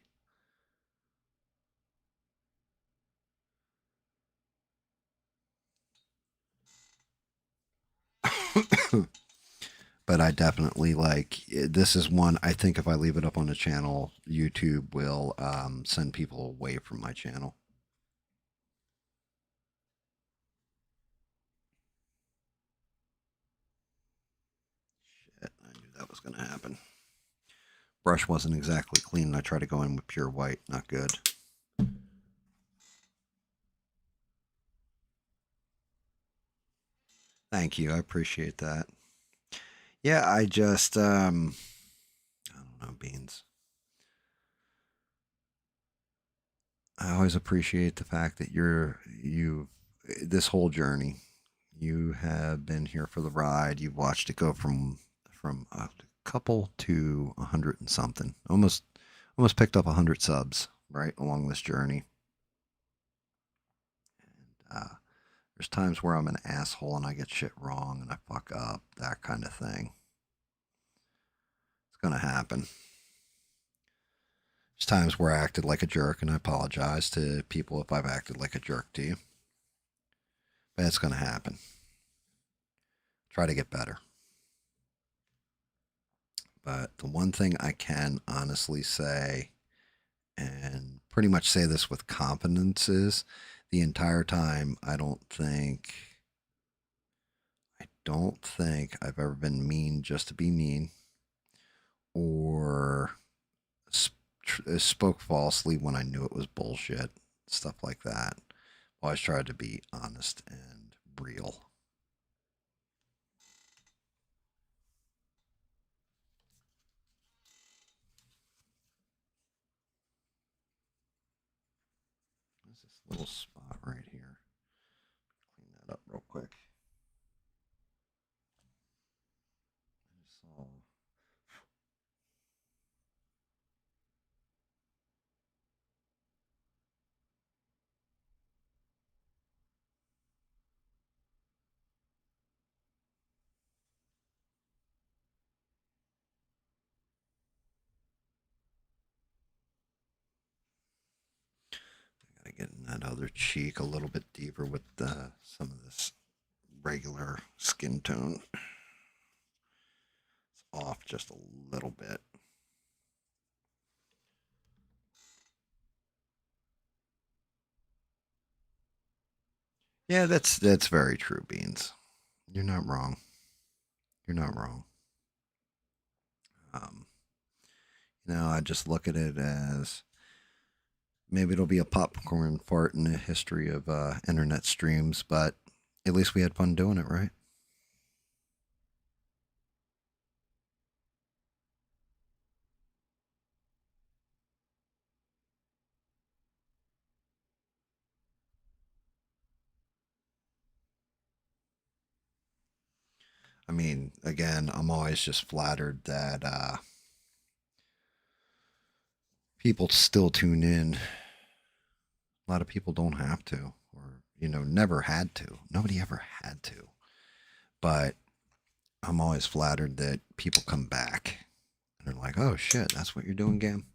But I definitely this is one I think if I leave it up on the channel, YouTube will send people away from my channel. Shit, I knew that was going to happen. Brush wasn't exactly clean. I tried to go in with pure white. Not good. Thank you. I appreciate that. Yeah, I just, I don't know, Beans. I always appreciate the fact that this whole journey, you have been here for the ride. You've watched it go from a couple to 100 and something. Almost picked up 100 subs right along this journey. And there's times where I'm an asshole and I get shit wrong and I fuck up, that kind of thing. It's gonna happen. There's times where I acted like a jerk, and I apologize to people if I've acted like a jerk to you. But it's going to happen. Try to get better. But the one thing I can honestly say, and pretty much say this with confidence, is the entire time I don't think I've ever been mean just to be mean, or spoke falsely when I knew it was bullshit, stuff like that. Always tried to be honest and real. What's this little spot right here? Clean that up real quick. I just saw. Gotta get in that other cheek a little bit deeper with some of this regular skin tone. It's off just a little bit. Yeah, that's very true, Beans. You're not wrong. You're not wrong. I just look at it as maybe it'll be a popcorn fart in the history of internet streams, but at least we had fun doing it, right? I mean, again, I'm always just flattered that people still tune in. A lot of people don't have to, or, never had to. Nobody ever had to. But I'm always flattered that people come back and they're like, oh shit, that's what you're doing, GAM?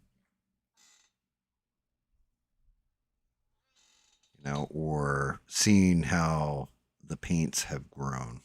Or seeing how the paints have grown.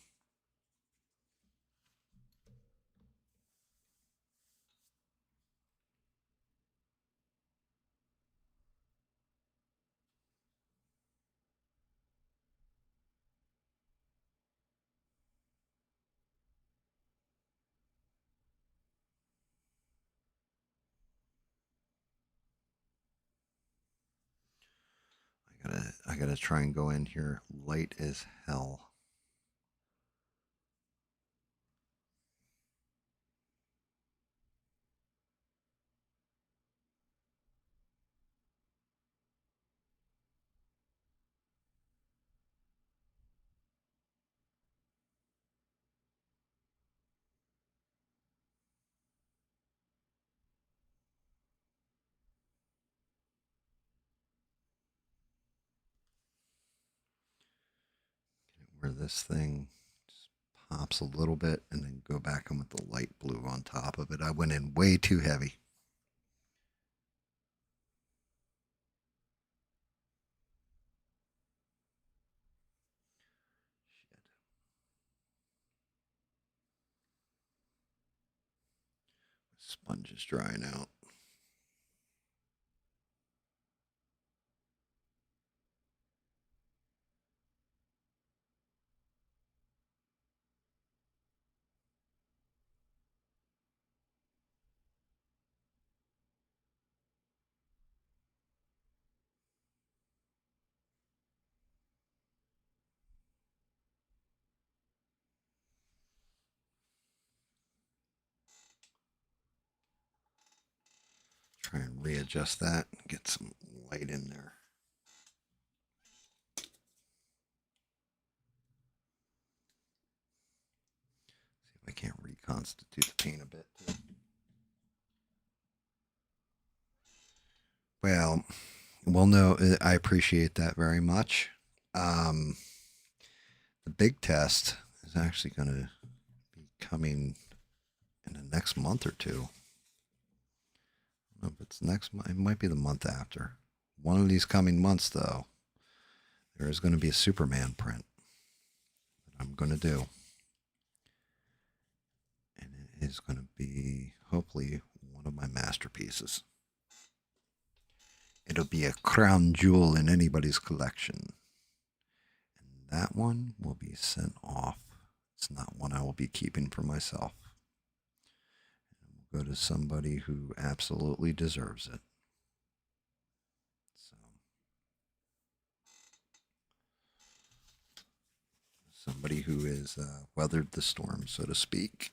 I gotta try and go in here light as hell. Where this thing just pops a little bit and then go back in with the light blue on top of it. I went in way too heavy. Shit. Sponge is drying out. Try and readjust that, get some light in there. See if I can't reconstitute the paint a bit too. Well, no, I appreciate that very much. The big test is actually going to be coming in the next month or two. I don't know if it's next month. It might be the month after. One of these coming months, though, there is going to be a Superman print that I'm going to do. And it is going to be, hopefully, one of my masterpieces. It'll be a crown jewel in anybody's collection. And that one will be sent off. It's not one I will be keeping for myself. It will go to somebody who absolutely deserves it. So, somebody who has weathered the storm, so to speak,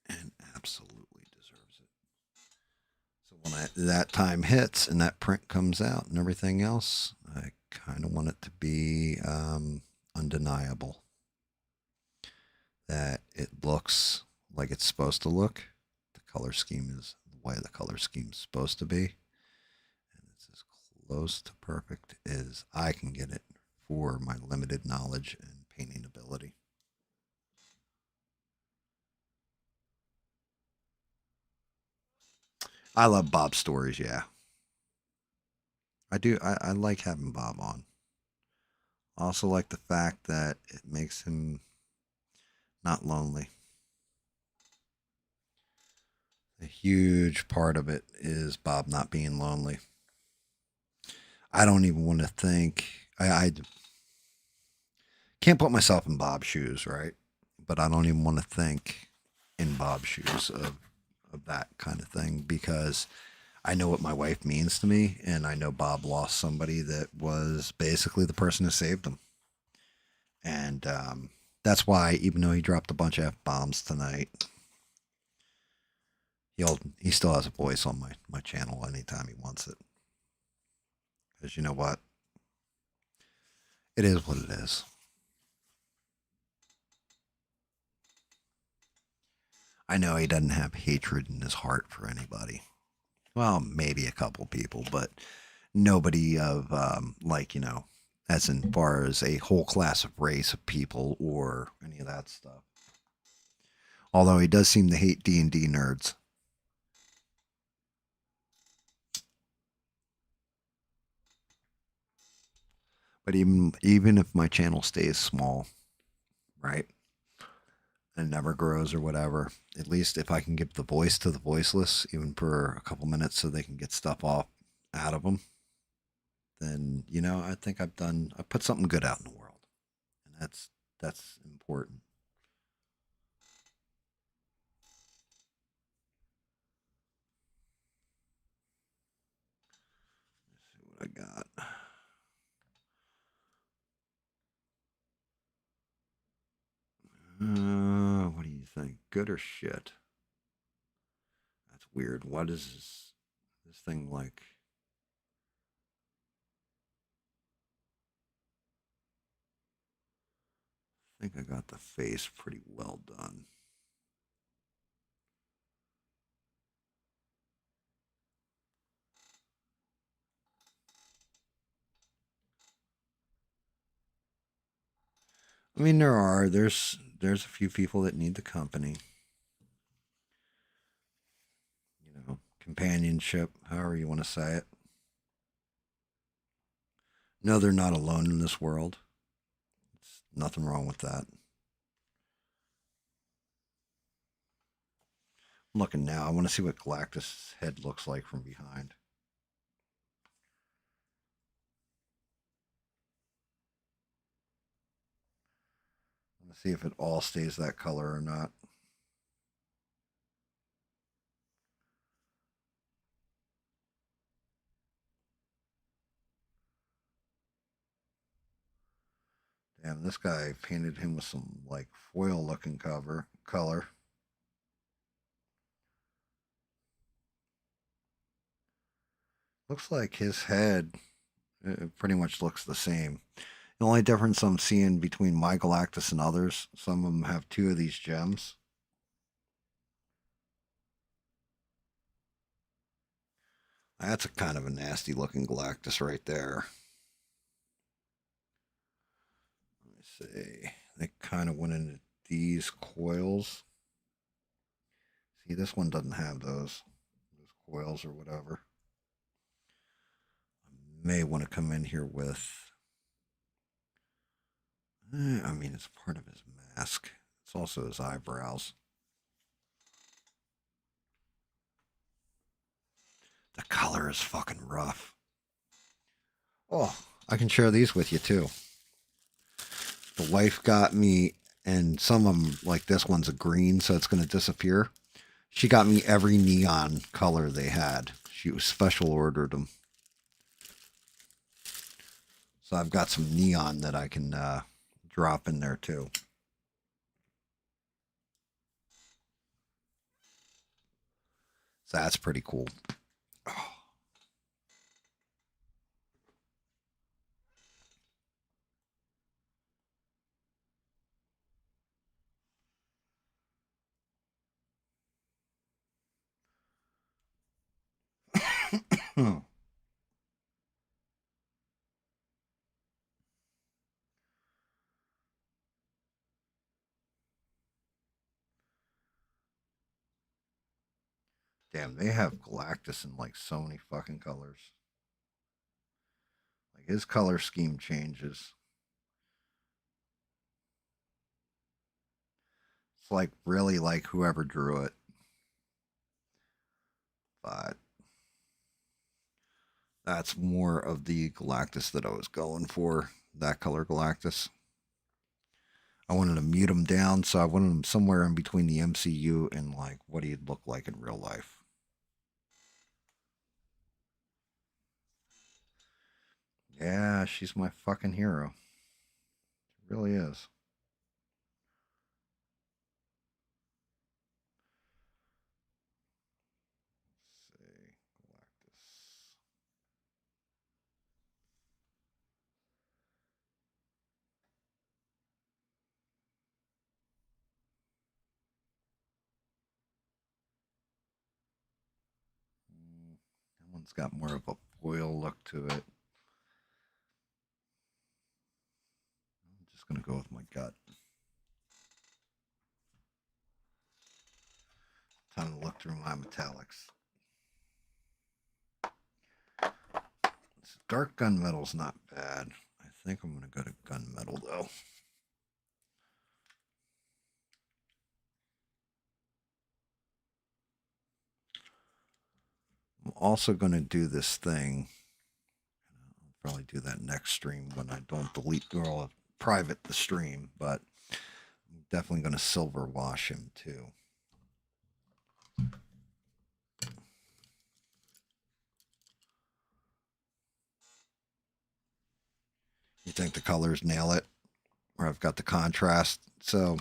and absolutely deserves it. So when that time hits and that print comes out and everything else, I kind of want it to be undeniable. That it looks like it's supposed to look. The color scheme is the way the color scheme is supposed to be. And it's as close to perfect as I can get it for my limited knowledge and painting ability. I love Bob's stories, yeah. I do. I like having Bob on. I also like the fact that it makes him not lonely. A huge part of it is Bob not being lonely. I don't even want to think. I can't put myself in Bob's shoes, right? But I don't even want to think in Bob's shoes of that kind of thing, because I know what my wife means to me, and I know Bob lost somebody that was basically the person who saved him. And that's why, even though he dropped a bunch of F-bombs tonight, he still has a voice on my channel anytime he wants it. Because you know what? It is what it is. I know he doesn't have hatred in his heart for anybody. Well, maybe a couple people, but nobody of, like, you know, as in far as a whole class of race of people or any of that stuff. Although he does seem to hate D&D nerds. But even if my channel stays small, right, and never grows or whatever, at least if I can give the voice to the voiceless, even for a couple minutes so they can get stuff out of them, then, you know, I think I put something good out in the world. And that's important. Let's see what I got. What do you think? Good or shit? That's weird. What is this thing like? I think I got the face pretty well done. I mean, there's a few people that need the company. You know, companionship, however you want to say it. No, they're not alone in this world. There's nothing wrong with that. I'm looking now. I want to see what Galactus' head looks like from behind. I want to see if it all stays that color or not. Damn, this guy painted him with some like foil looking color. Looks like his head, it pretty much looks the same. The only difference I'm seeing between my Galactus and others, some of them have 2 of these gems. That's a kind of a nasty looking Galactus right there. Let me see. They kind of went into these coils. See, this one doesn't have those coils or whatever. I may want to come in here with, I mean, it's part of his mask. It's also his eyebrows. The color is fucking rough. Oh, I can share these with you too. The wife got me, and some of them, like this one's a green, so it's going to disappear. She got me every neon color they had. She special ordered them. So I've got some neon that I can drop in there too. So that's pretty cool. Oh. Damn, they have Galactus in like so many fucking colors. Like his color scheme changes. It's like really like whoever drew it. But that's more of the Galactus that I was going for. That color Galactus. I wanted to mute him down, so I wanted him somewhere in between the MCU and like what he'd look like in real life. Yeah, she's my fucking hero. She really is. Let's see. Galactus. That one's got more of a foil look to it. I'm just going to go with my gut. Time to look through my metallics. This dark gunmetal's not bad. I think I'm going to go to gunmetal though. I'm also going to do this thing. I'll probably do that next stream when I don't delete or private the stream, but I'm definitely going to silver wash him too. You think the colors nail it? Or I've got the contrast. So,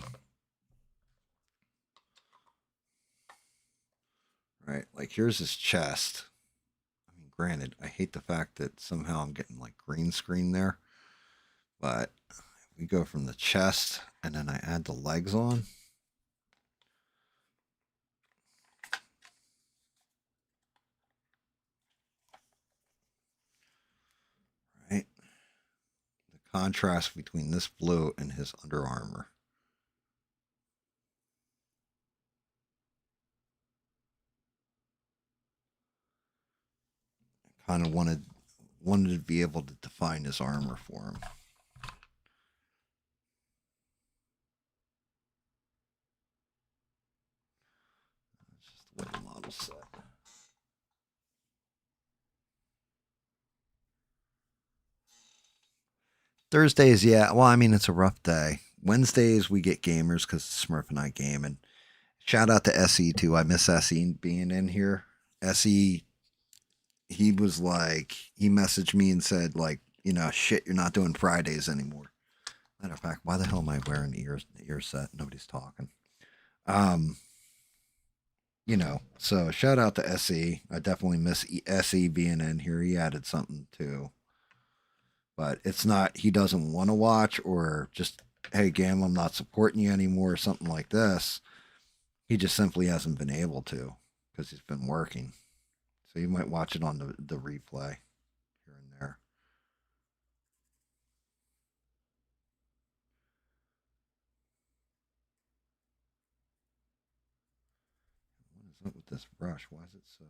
right, like here's his chest. I mean, granted, I hate the fact that somehow I'm getting like green screen there. But we go from the chest and then I add the legs on. Right. The contrast between this blue and his Under Armour. I kind of wanted to be able to define his armor for him. That's just the way the model's set. Thursdays, yeah. Well, I mean, it's a rough day. Wednesdays, we get gamers because Smurf and I game. And shout out to SE, too. I miss SE being in here. SE, he was like, he messaged me and said, like, you know, shit, you're not doing Fridays anymore. Matter of fact, why the hell am I wearing ear set? Nobody's talking. You know, so shout out to SE. I definitely miss SE being in here. He added something too. But it's not, he doesn't want to watch or just, hey, Gam, I'm not supporting you anymore or something like this. He just simply hasn't been able to because he's been working. So you might watch it on the replay here and there. What is up with this brush? Why is it so...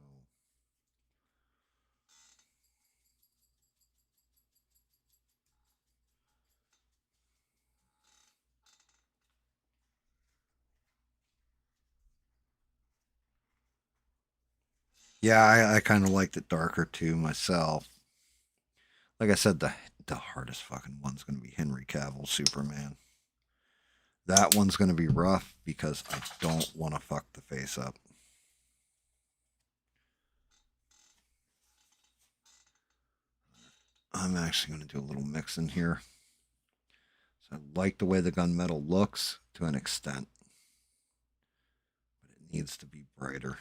Yeah, I kind of liked it darker too myself. Like I said, the hardest fucking one's going to be Henry Cavill Superman. That one's going to be rough because I don't want to fuck the face up. I'm actually going to do a little mix in here. So I like the way the gunmetal looks to an extent, but it needs to be brighter.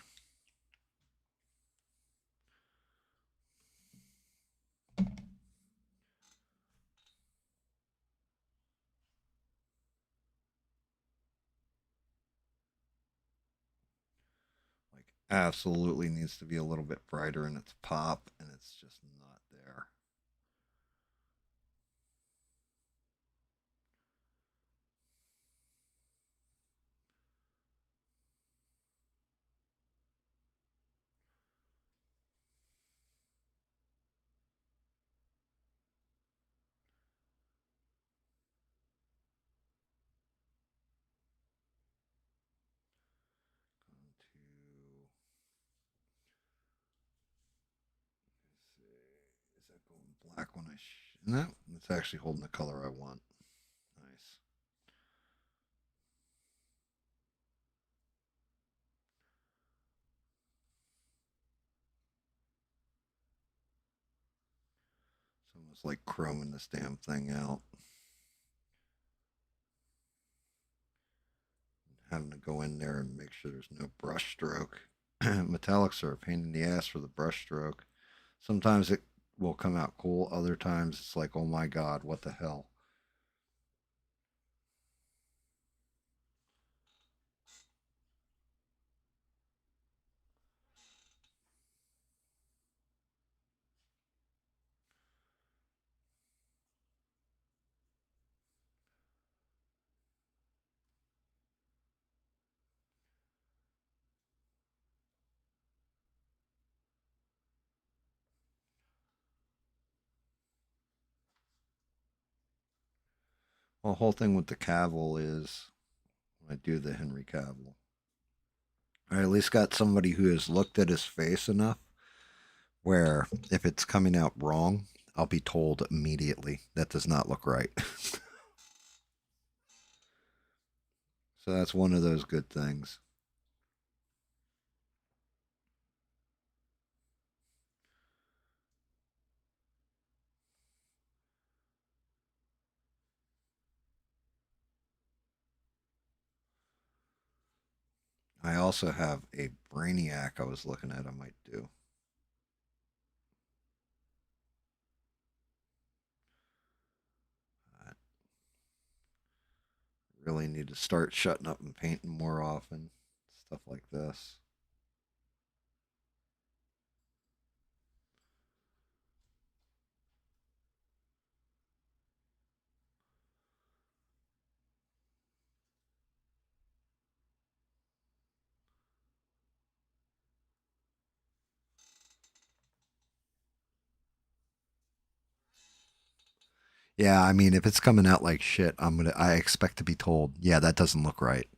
Like absolutely needs to be a little bit brighter in its pop, and it's just not there. Is that going black when I... No, it's actually holding the color I want. Nice. So Almost like chroming this damn thing out. Having to go in there and make sure there's no brush stroke. Metallics are a pain in the ass for the brush stroke. Sometimes it will come out cool. Other times it's like, oh my god, what the hell? Well, the whole thing with the Cavill is when I do the Henry Cavill, I at least got somebody who has looked at his face enough where if it's coming out wrong, I'll be told immediately that does not look right. So that's one of those good things. I also have a Brainiac I was looking at I might do. I really need to start shutting up and painting more often. Stuff like this. Yeah, I mean, if it's coming out like shit, I expect to be told, yeah, that doesn't look right.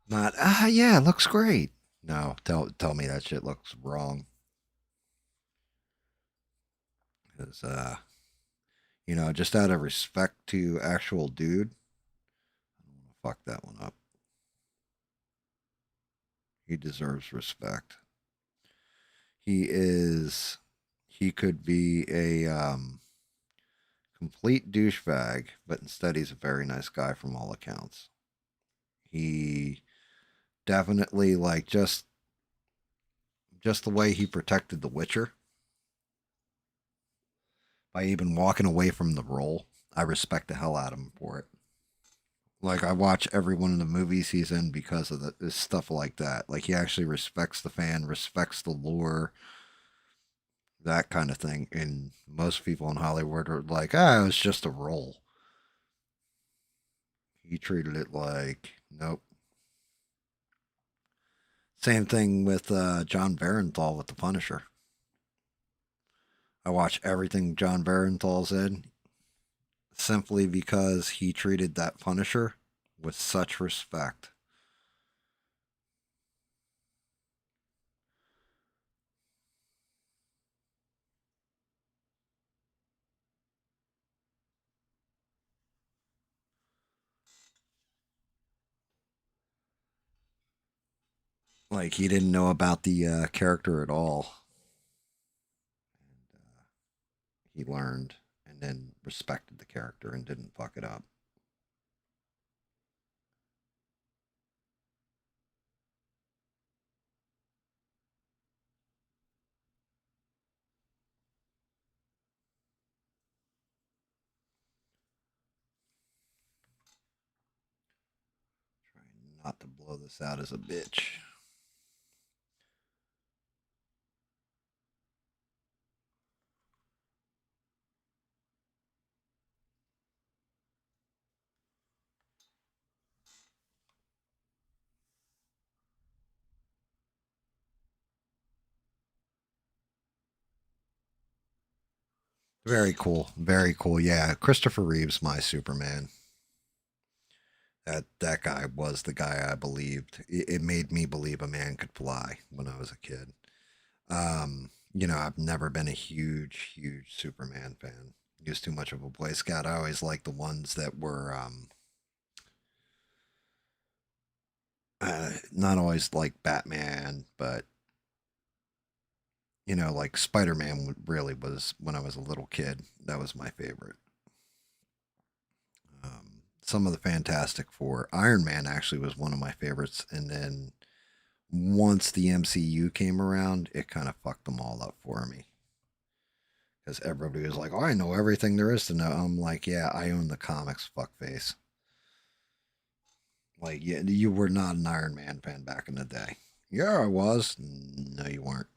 Not, yeah, it looks great. No, tell me that shit looks wrong. Because, just out of respect to actual dude, I don't want to fuck that one up. He deserves respect. He could be a complete douchebag, but instead he's a very nice guy from all accounts. He definitely like just the way he protected the Witcher by even walking away from the role. I respect the hell out of him for it. Like I watch every one of the movies he's in because of this stuff like that. Like he actually respects the fan, respects the lore, that kind of thing. And most people in Hollywood are like, it was just a role. He treated it like, nope. Same thing with John Barenthal with The Punisher. I watch everything John Barenthal's in simply because he treated that Punisher with such respect. Like he didn't know about the character at all. And he learned and then respected the character and didn't fuck it up. Trying not to blow this out as a bitch. Very cool. Very cool. Yeah, Christopher Reeve's my Superman. That guy was the guy I believed. It made me believe a man could fly when I was a kid. I've never been a huge Superman fan. He was too much of a Boy Scout. I always liked the ones that were not always like Batman, but you know, like Spider-Man really was when I was a little kid. That was my favorite. Some of the Fantastic Four. Iron Man actually was one of my favorites. And then once the MCU came around, it kind of fucked them all up for me. Because everybody was like, oh, I know everything there is to know. I'm like, yeah, I own the comics, fuckface. Like, yeah, you were not an Iron Man fan back in the day. Yeah, I was. No, you weren't.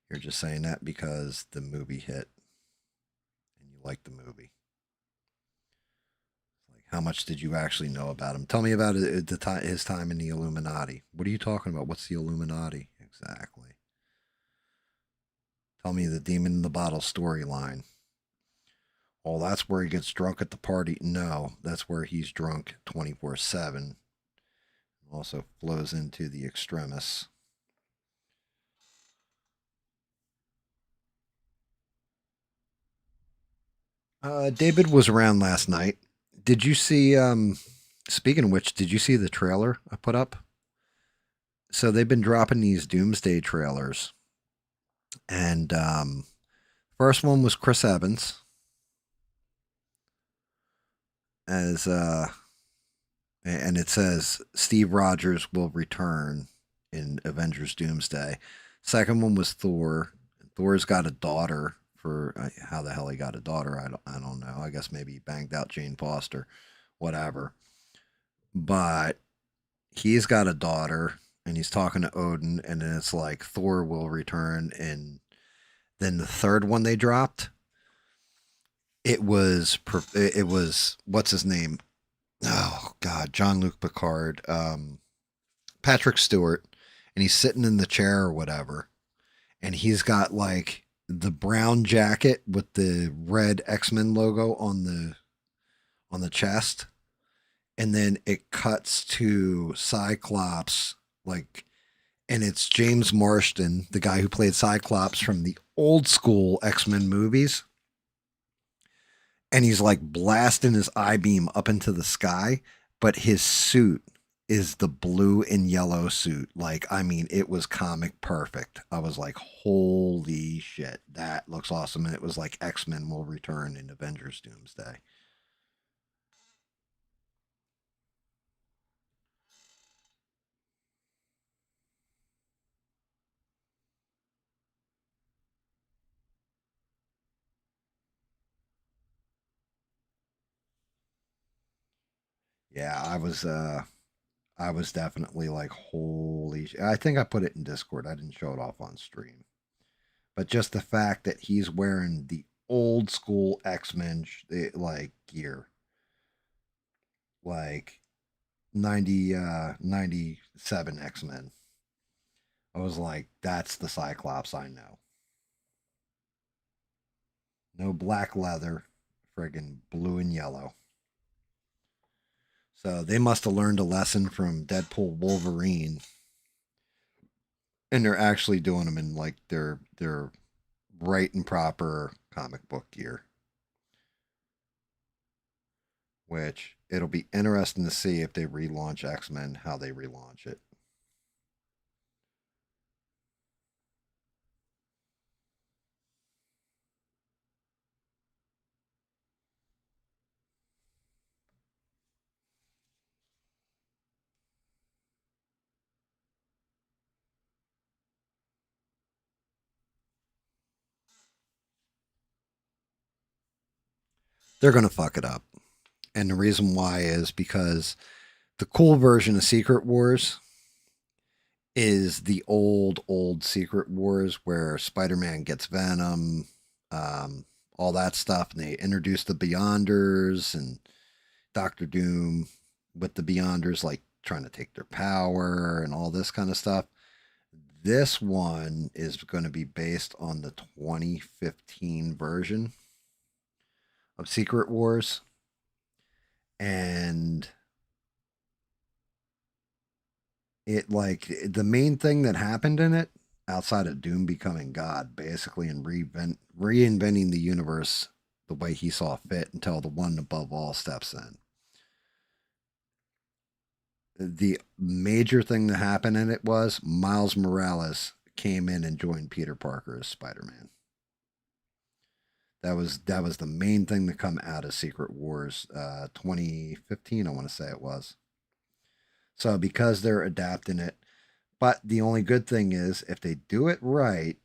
You're just saying that because the movie hit and you like the movie. Like, how much did you actually know about him? Tell me about his time in the Illuminati. What are you talking about? What's the Illuminati? Exactly. Tell me the Demon in the Bottle storyline. Oh, that's where he gets drunk at the party. No, that's where he's drunk 24/7. Also flows into the extremis. David was around last night. Did you see, speaking of which, did you see the trailer I put up? So they've been dropping these Doomsday trailers. And first one was Chris Evans as and it says Steve Rogers will return in Avengers Doomsday. Second one was Thor. Thor's got a daughter. For how the hell he got a daughter, I don't know. I guess maybe he banged out Jane Foster, whatever. But he's got a daughter, and he's talking to Odin, and then it's like Thor will return, and then the third one they dropped, it was what's his name? Oh God, Jean-Luc Picard, Patrick Stewart, and he's sitting in the chair or whatever, and he's got like the brown jacket with the red X-Men logo on the chest, and then it cuts to Cyclops, like, and it's James Marsden, the guy who played Cyclops from the old school X-Men movies. And he's like blasting his I-beam up into the sky, but his suit is the blue and yellow suit. Like, I mean, it was comic perfect. I was like, holy shit, that looks awesome. And it was like X-Men will return in Avengers Doomsday. Yeah, I was definitely like, holy I think I put it in Discord. I didn't show it off on stream. But just the fact that he's wearing the old school X-Men like gear. Like 97 X-Men. I was like, that's the Cyclops I know. No black leather, friggin' blue and yellow. So they must have learned a lesson from Deadpool Wolverine. And they're actually doing them in like their right and proper comic book gear. Which it'll be interesting to see if they relaunch X-Men, how they relaunch it. They're going to fuck it up. And the reason why is because the cool version of Secret Wars is the old Secret Wars where Spider-Man gets Venom, all that stuff. And they introduce the Beyonders and Doctor Doom with the Beyonders, like trying to take their power and all this kind of stuff. This one is going to be based on the 2015 version of Secret Wars. And it, like, the main thing that happened in it, outside of Doom becoming God, basically, and reinventing the universe the way he saw fit until the one above all steps in. The major thing that happened in it was Miles Morales came in and joined Peter Parker as Spider-Man. That was the main thing to come out of Secret Wars 2015, I want to say it was. So because they're adapting it, but the only good thing is if they do it right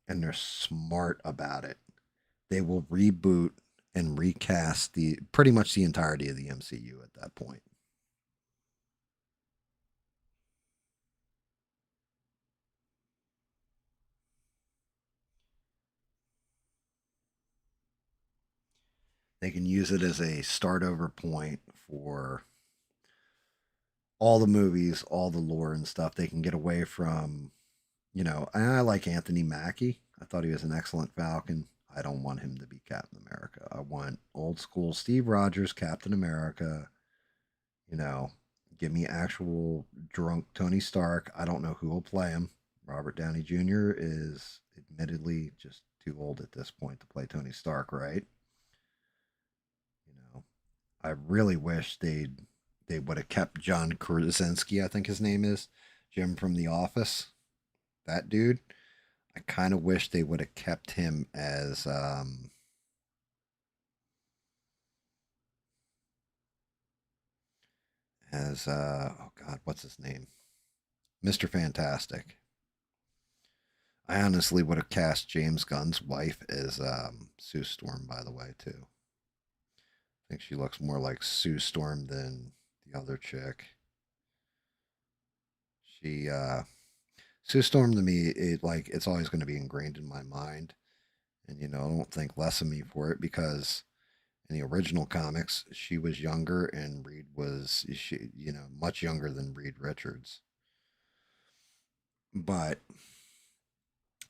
and they're smart about it, they will reboot and recast pretty much the entirety of the MCU at that point. They can use it as a start over point for all the movies, all the lore and stuff. They can get away from, and I like Anthony Mackie. I thought he was an excellent Falcon. I don't want him to be Captain America. I want old school Steve Rogers, Captain America. Give me actual drunk Tony Stark. I don't know who will play him. Robert Downey Jr. is admittedly just too old at this point to play Tony Stark, right? I really wish they would have kept John Krasinski, I think his name is, Jim from The Office. That dude. I kind of wish they would have kept him as oh god, what's his name? Mr. Fantastic. I honestly would have cast James Gunn's wife as Sue Storm, by the way, too. I think she looks more like Sue Storm than the other chick. Sue Storm to me, it's always going to be ingrained in my mind, and I don't think less of me for it because in the original comics she was younger and Reed was much younger than Reed Richards, but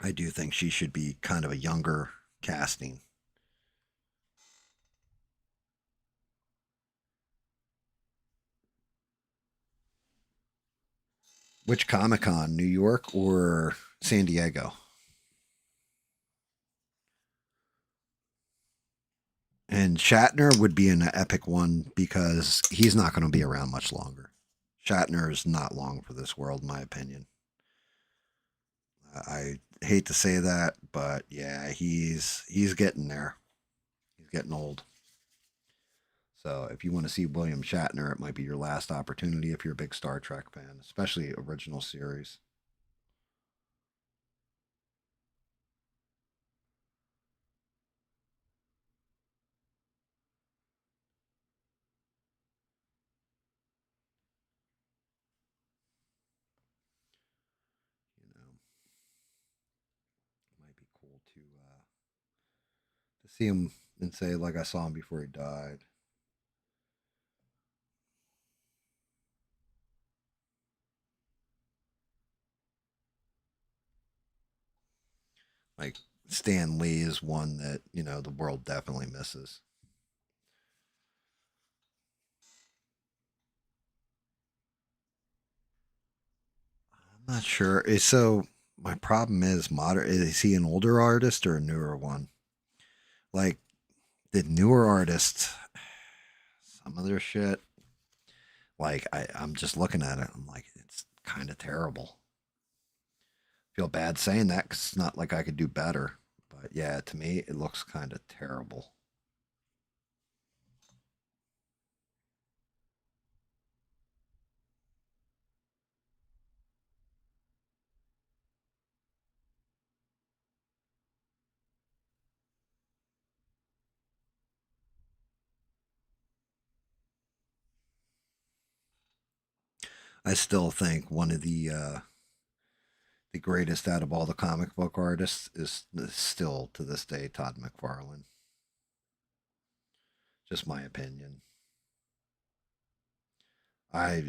I do think she should be kind of a younger casting. Which Comic-Con, New York or San Diego? And Shatner would be an epic one because he's not going to be around much longer. Shatner is not long for this world, in my opinion. I hate to say that, but yeah, he's getting there. He's getting old. So if you want to see William Shatner, it might be your last opportunity if you're a big Star Trek fan, especially original series. It might be cool to see him and say, like, I saw him before he died. Like Stan Lee is one that the world definitely misses. I'm not sure. So my problem is is he an older artist or a newer one? Like the newer artists, some of their shit, like I'm just looking at it. I'm like, it's kind of terrible. Feel bad saying that because it's not like I could do better. But yeah, to me, it looks kind of terrible. I still think one of the greatest out of all the comic book artists is still to this day Todd McFarlane. Just my opinion.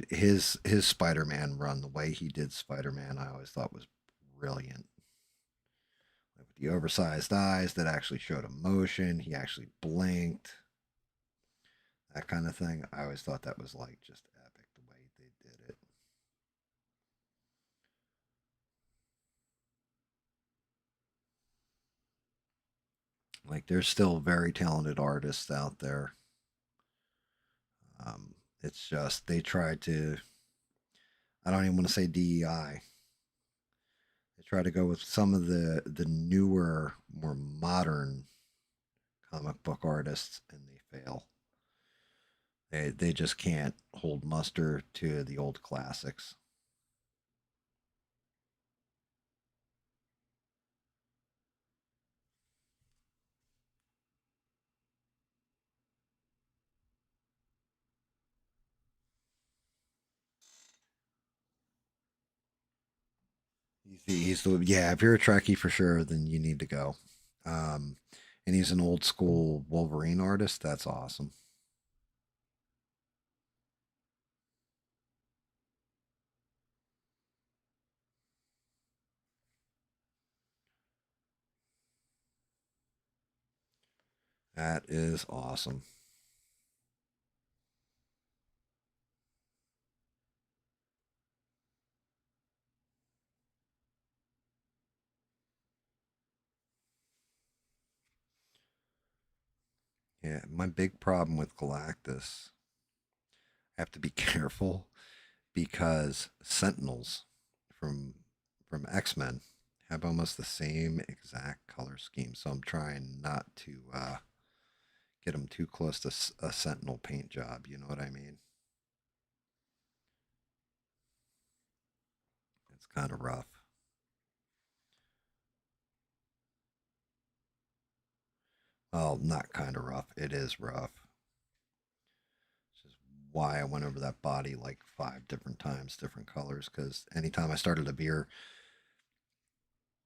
His Spider-Man run, the way he did Spider-Man, I always thought was brilliant. Like with the oversized eyes that actually showed emotion, he actually blinked, that kind of thing. I always thought that was like just epic the way they did it. Like there's still very talented artists out there. It's just they try to. I don't even want to say DEI. They try to go with some of the newer, more modern comic book artists, and they fail. They just can't hold muster to the old classics. He's the yeah. If you're a Trekkie for sure, then you need to go. And he's an old school Wolverine artist. That's awesome. That is awesome. Yeah, my big problem with Galactus, I have to be careful because Sentinels from X-Men have almost the same exact color scheme. So I'm trying not to get them too close to a Sentinel paint job. You know what I mean? It's kind of rough. Well, not kind of rough. It is rough. Which is why I went over that body like 5 different times, different colors. Because anytime I started a beer,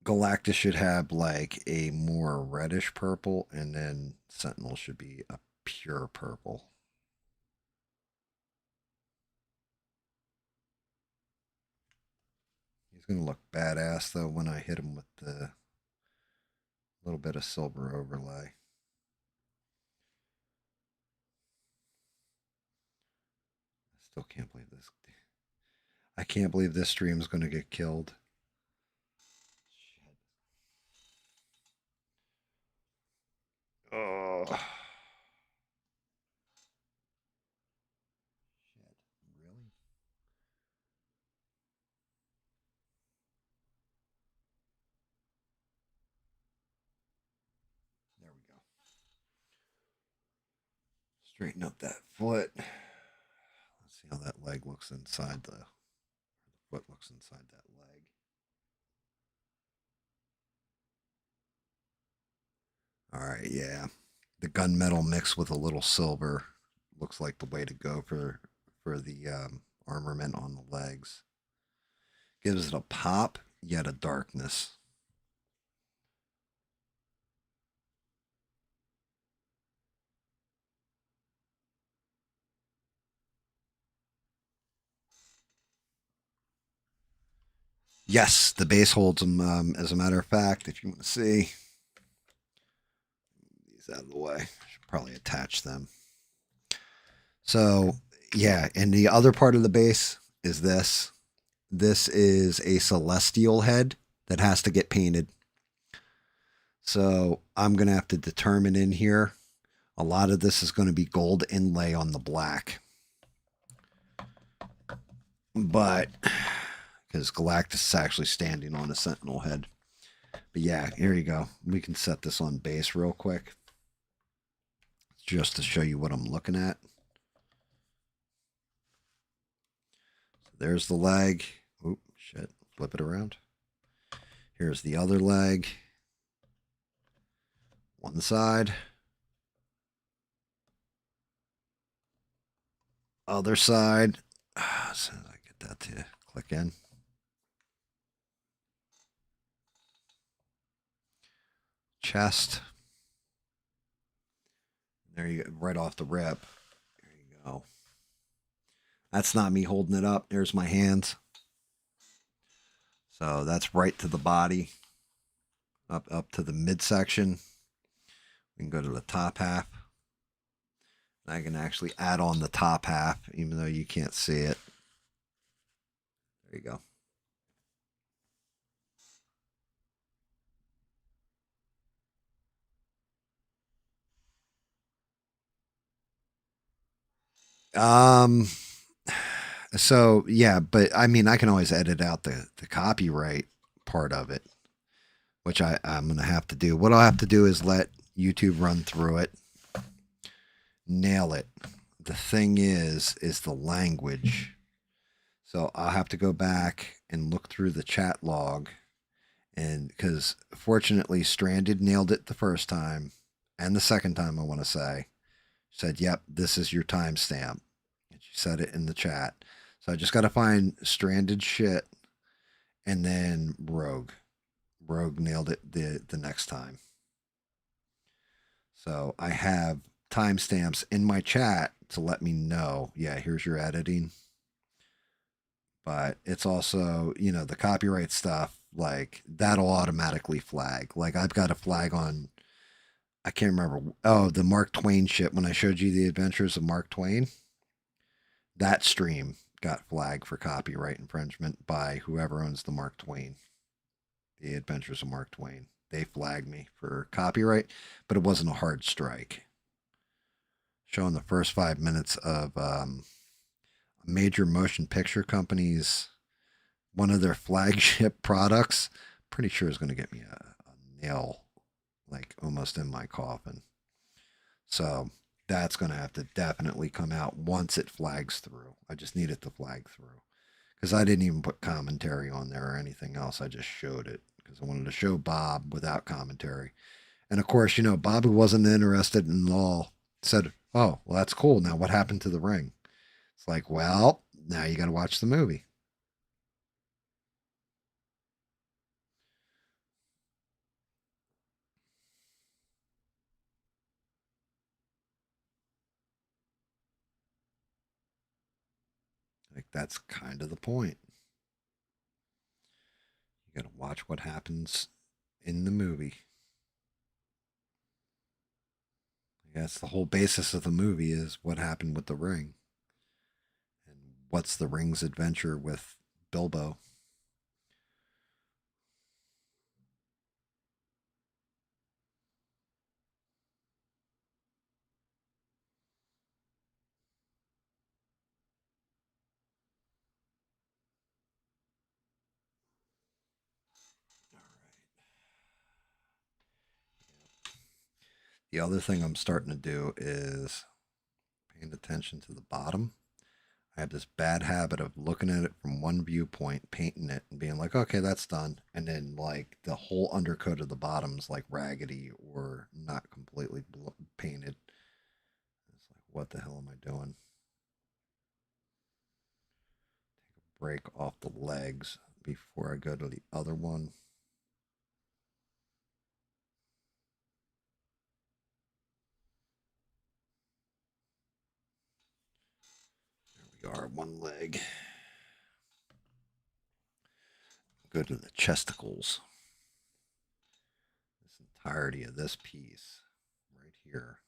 Galactus should have like a more reddish purple, and then Sentinel should be a pure purple. He's going to look badass though when I hit him with the little bit of silver overlay. I still can't believe this. I can't believe this stream is going to get killed. Oh. Shit. Really? There we go. Straighten up that foot. Let's see how that leg looks inside the foot looks inside that leg. All right, yeah. The gunmetal mixed with a little silver looks like the way to go for the armament on the legs. Gives it a pop, yet a darkness. Yes, the base holds them. As a matter of fact, if you want to see these out of the way, I should probably attach them. So yeah, and the other part of the base is this. This is a celestial head that has to get painted. So I'm going to have to determine in here. A lot of this is going to be gold inlay on the black. But because Galactus is actually standing on a Sentinel head. But yeah, here you go. We can set this on base real quick. Just to show you what I'm looking at. So there's the leg. Oop, shit. Flip it around. Here's the other leg. One side. Other side. As soon as I get that to click in. Chest. There you go, right off the rip. There you go. That's not me holding it up. There's my hands. So that's right to the body. Up to the midsection. We can go to the top half. I can actually add on the top half, even though you can't see it. There you go. So yeah, but I mean, I can always edit out the copyright part of it, which I'm going to have to do. What I'll have to do is let YouTube run through it, nail it. The thing is the language. So I'll have to go back and look through the chat log, and because fortunately Stranded nailed it the first time and the second time, I want to say, said, yep, this is your timestamp. And she said it in the chat. So I just got to find Stranded shit, and then Rogue. Rogue nailed it the next time. So I have timestamps in my chat to let me know, yeah, here's your editing. But it's also, the copyright stuff, like that'll automatically flag. Like I've got a flag on, I can't remember. Oh, the Mark Twain shit. When I showed you the adventures of Mark Twain, that stream got flagged for copyright infringement by whoever owns the Mark Twain, the adventures of Mark Twain. They flagged me for copyright, but it wasn't a hard strike. Showing the first 5 minutes of a major motion picture company's, one of their flagship products, pretty sure is going to get me a nail, like almost in my coffin. So that's going to have to definitely come out once it flags through. I just need it to flag through, because I didn't even put commentary on there or anything else. I just showed it because I wanted to show Bob without commentary. And of course, Bob, who wasn't interested in all, said, oh, well, that's cool. Now what happened to the ring? It's like, well, now you got to watch the movie. Like, that's kind of the point. You got to watch what happens in the movie. That's the whole basis of the movie, is what happened with the ring. And what's the ring's adventure with Bilbo. The other thing I'm starting to do is paying attention to the bottom. I have this bad habit of looking at it from one viewpoint, painting it, and being like, okay, that's done. And then, like, the whole undercoat of the bottom's like raggedy or not completely painted. It's like, what the hell am I doing? Take a break off the legs before I go to the other one. There we are, one leg. Go to the chesticles. This entirety of this piece right here.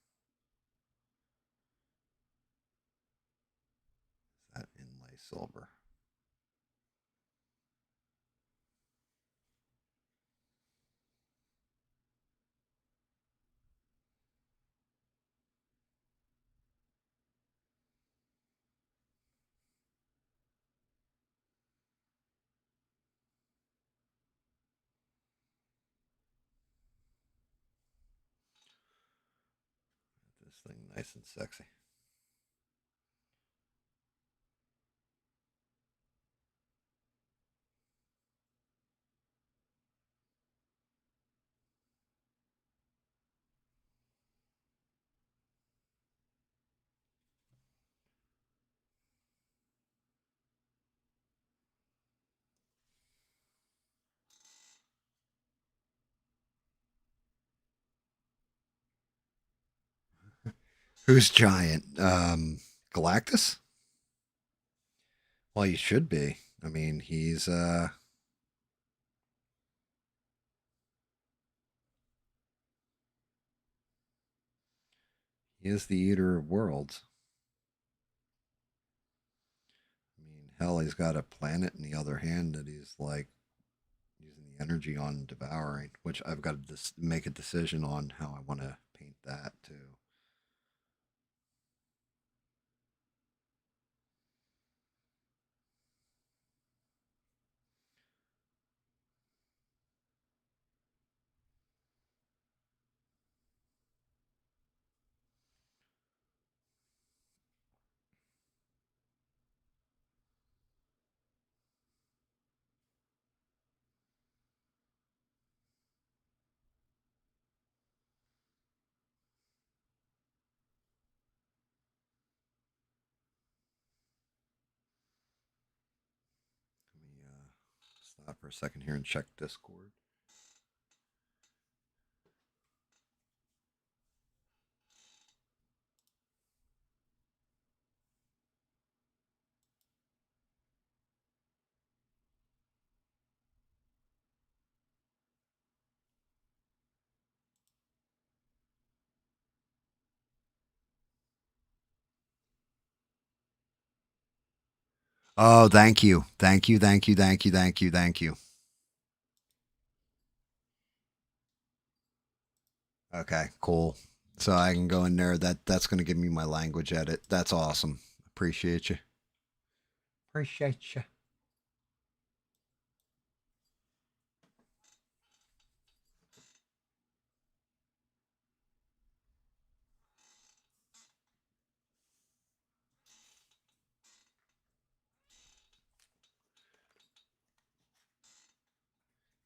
Is that inlay silver? This thing nice and sexy. Who's giant? Galactus? Well, he should be. I mean, he's he is the eater of worlds. I mean, hell, he's got a planet in the other hand that he's like using the energy on devouring, which I've got to make a decision on how I want to paint that too. stop for a second here and check Discord. Oh, thank you. Thank you, thank you, thank you, thank you, thank you. Okay, cool. So I can go in there. That's going to give me my language edit. That's awesome. Appreciate you. Appreciate you.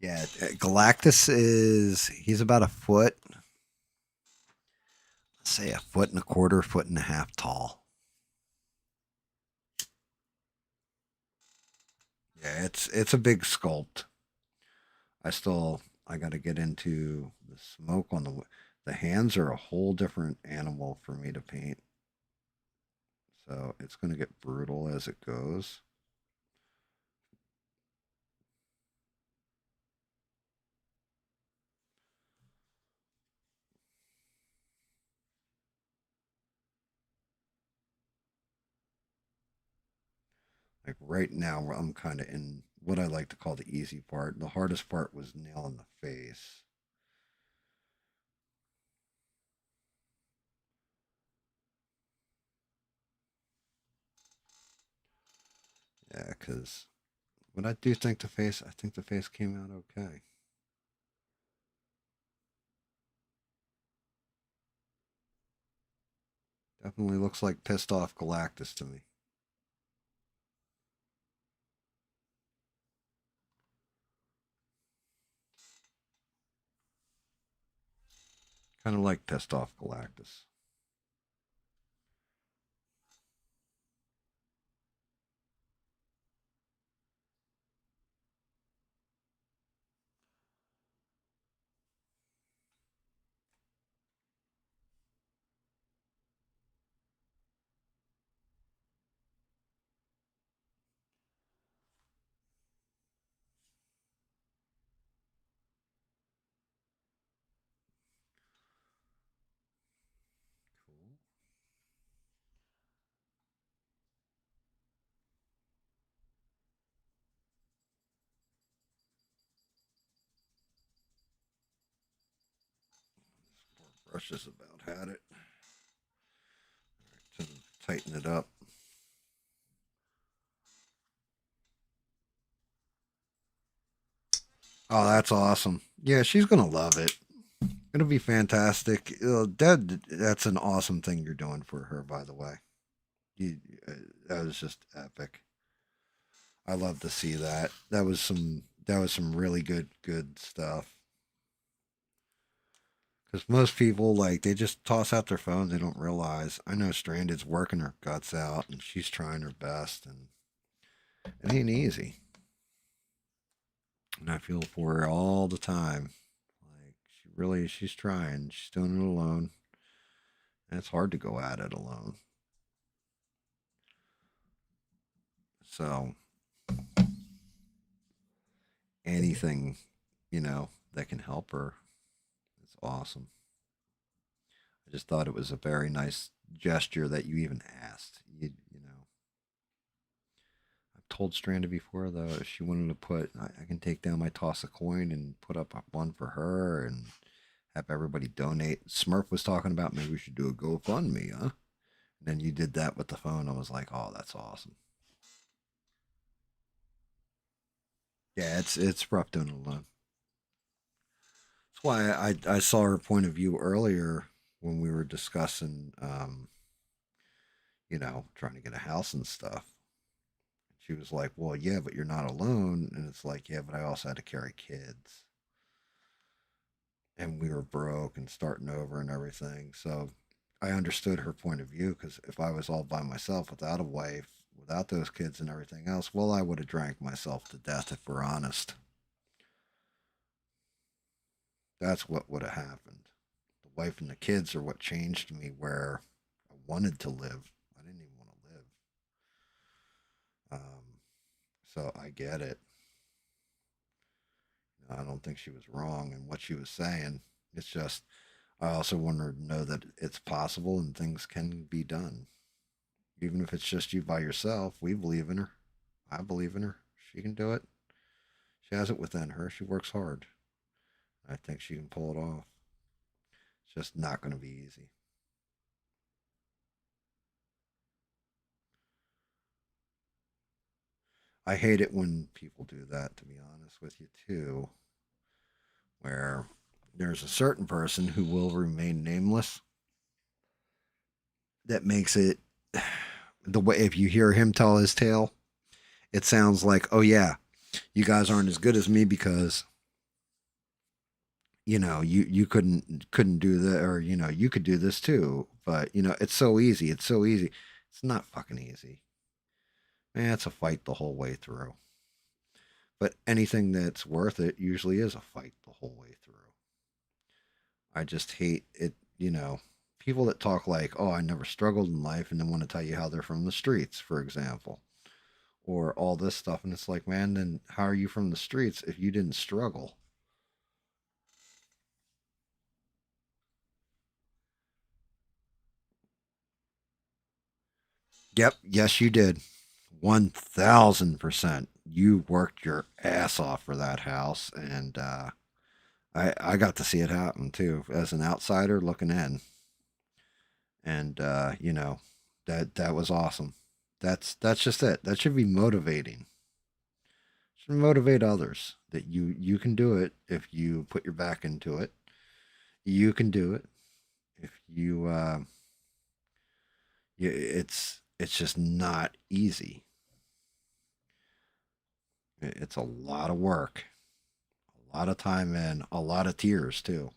Yeah, Galactus he's about a foot, let's say a foot and a quarter, foot and a half tall. Yeah, it's a big sculpt. I got to get into the smoke on the hands are a whole different animal for me to paint. So it's going to get brutal as it goes. Like right now, I'm kind of in what I like to call the easy part. The hardest part was nailing the face. Yeah, because when I do think I think the face came out okay. Definitely looks like pissed off Galactus to me. Kind of like pissed off Galactus. Cool. This brush has about had it. All right, to tighten it up. Oh, that's awesome. Yeah, she's gonna love it. It'll be fantastic. That's an awesome thing you're doing for her, by the way. You, that was just epic. I love to see that. That was some really good stuff. Because most people like they just toss out their phones. They don't realize. I know Stranded's working her guts out, and she's trying her best, and it ain't easy. And I feel for her all the time. Like she's trying. She's doing it alone. And it's hard to go at it alone. So anything, that can help her is awesome. I just thought it was a very nice gesture that you even asked. I've told Stranded before though, if she wanted to I can take down my toss a coin and put up one for her and have everybody donate. Smurf was talking about maybe we should do a GoFundMe, huh? And then you did that with the phone. I was like, oh, that's awesome. Yeah, it's rough doing it alone. That's why I saw her point of view earlier when we were discussing, trying to get a house and stuff. She was like, well, yeah, but you're not alone. And it's like, yeah, but I also had to carry kids. And we were broke and starting over and everything. So I understood her point of view because if I was all by myself without a wife, without those kids and everything else, well, I would have drank myself to death if we're honest. That's what would have happened. The wife and the kids are what changed me where I wanted to live. I didn't even want to live. So I get it. I don't think she was wrong in what she was saying. It's just, I also want her to know that it's possible and things can be done. Even if it's just you by yourself, we believe in her. I believe in her. She can do it. She has it within her. She works hard. I think she can pull it off. It's just not going to be easy. I hate it when people do that, to be honest with you, too. Where there's a certain person who will remain nameless that makes it the way, if you hear him tell his tale, it sounds like, oh, yeah, you guys aren't as good as me because you couldn't do that, or you could do this too, but it's so easy, it's not fucking easy, man. It's a fight the whole way through, but anything that's worth it usually is a fight the whole way through. I just hate it, people that talk like, oh, I never struggled in life, and then want to tell you how they're from the streets, for example, or all this stuff, and it's like, man, then how are you from the streets if you didn't struggle? Yep. Yes, you did. 1000%. You worked your ass off for that house. And I got to see it happen too as an outsider looking in. And, that was awesome. That's just it. That should be motivating. Should motivate others that you can do it if you put your back into it. You can do it if it's just not easy. It's a lot of work, a lot of time, and a lot of tears too.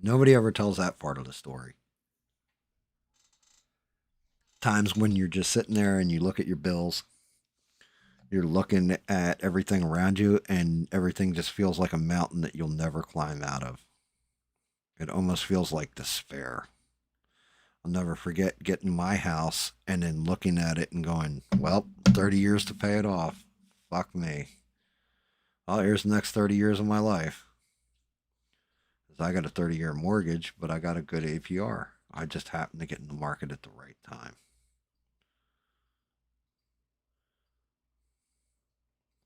Nobody ever tells that part of the story. Times when you're just sitting there and you look at your bills, you're looking at everything around you, and everything just feels like a mountain that you'll never climb out of. It almost feels like despair. I'll never forget getting my house and then looking at it and going, well, 30 years to pay it off. Fuck me. Oh, here's the next 30 years of my life. I got a 30-year mortgage, but I got a good APR. I just happened to get in the market at the right time.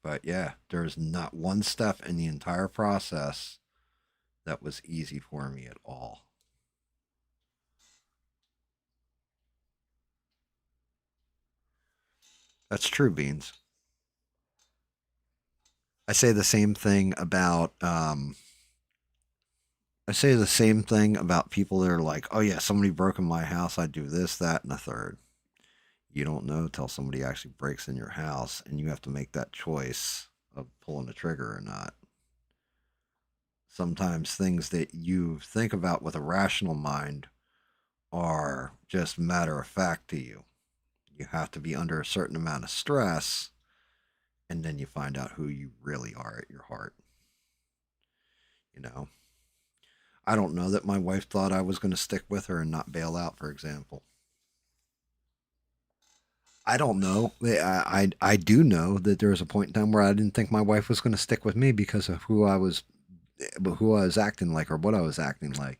But yeah, there's not one step in the entire process that was easy for me at all. That's true, Beans. I say the same thing about people that are like, oh yeah, somebody broke in my house, I do this, that, and the third. You don't know till somebody actually breaks in your house, and you have to make that choice of pulling the trigger or not. Sometimes things that you think about with a rational mind are just matter of fact to you. You have to be under a certain amount of stress, and then you find out who you really are at your heart. I don't know that my wife thought I was going to stick with her and not bail out, for example. I don't know. I do know that there was a point in time where I didn't think my wife was going to stick with me because of who I was acting like, or what I was acting like.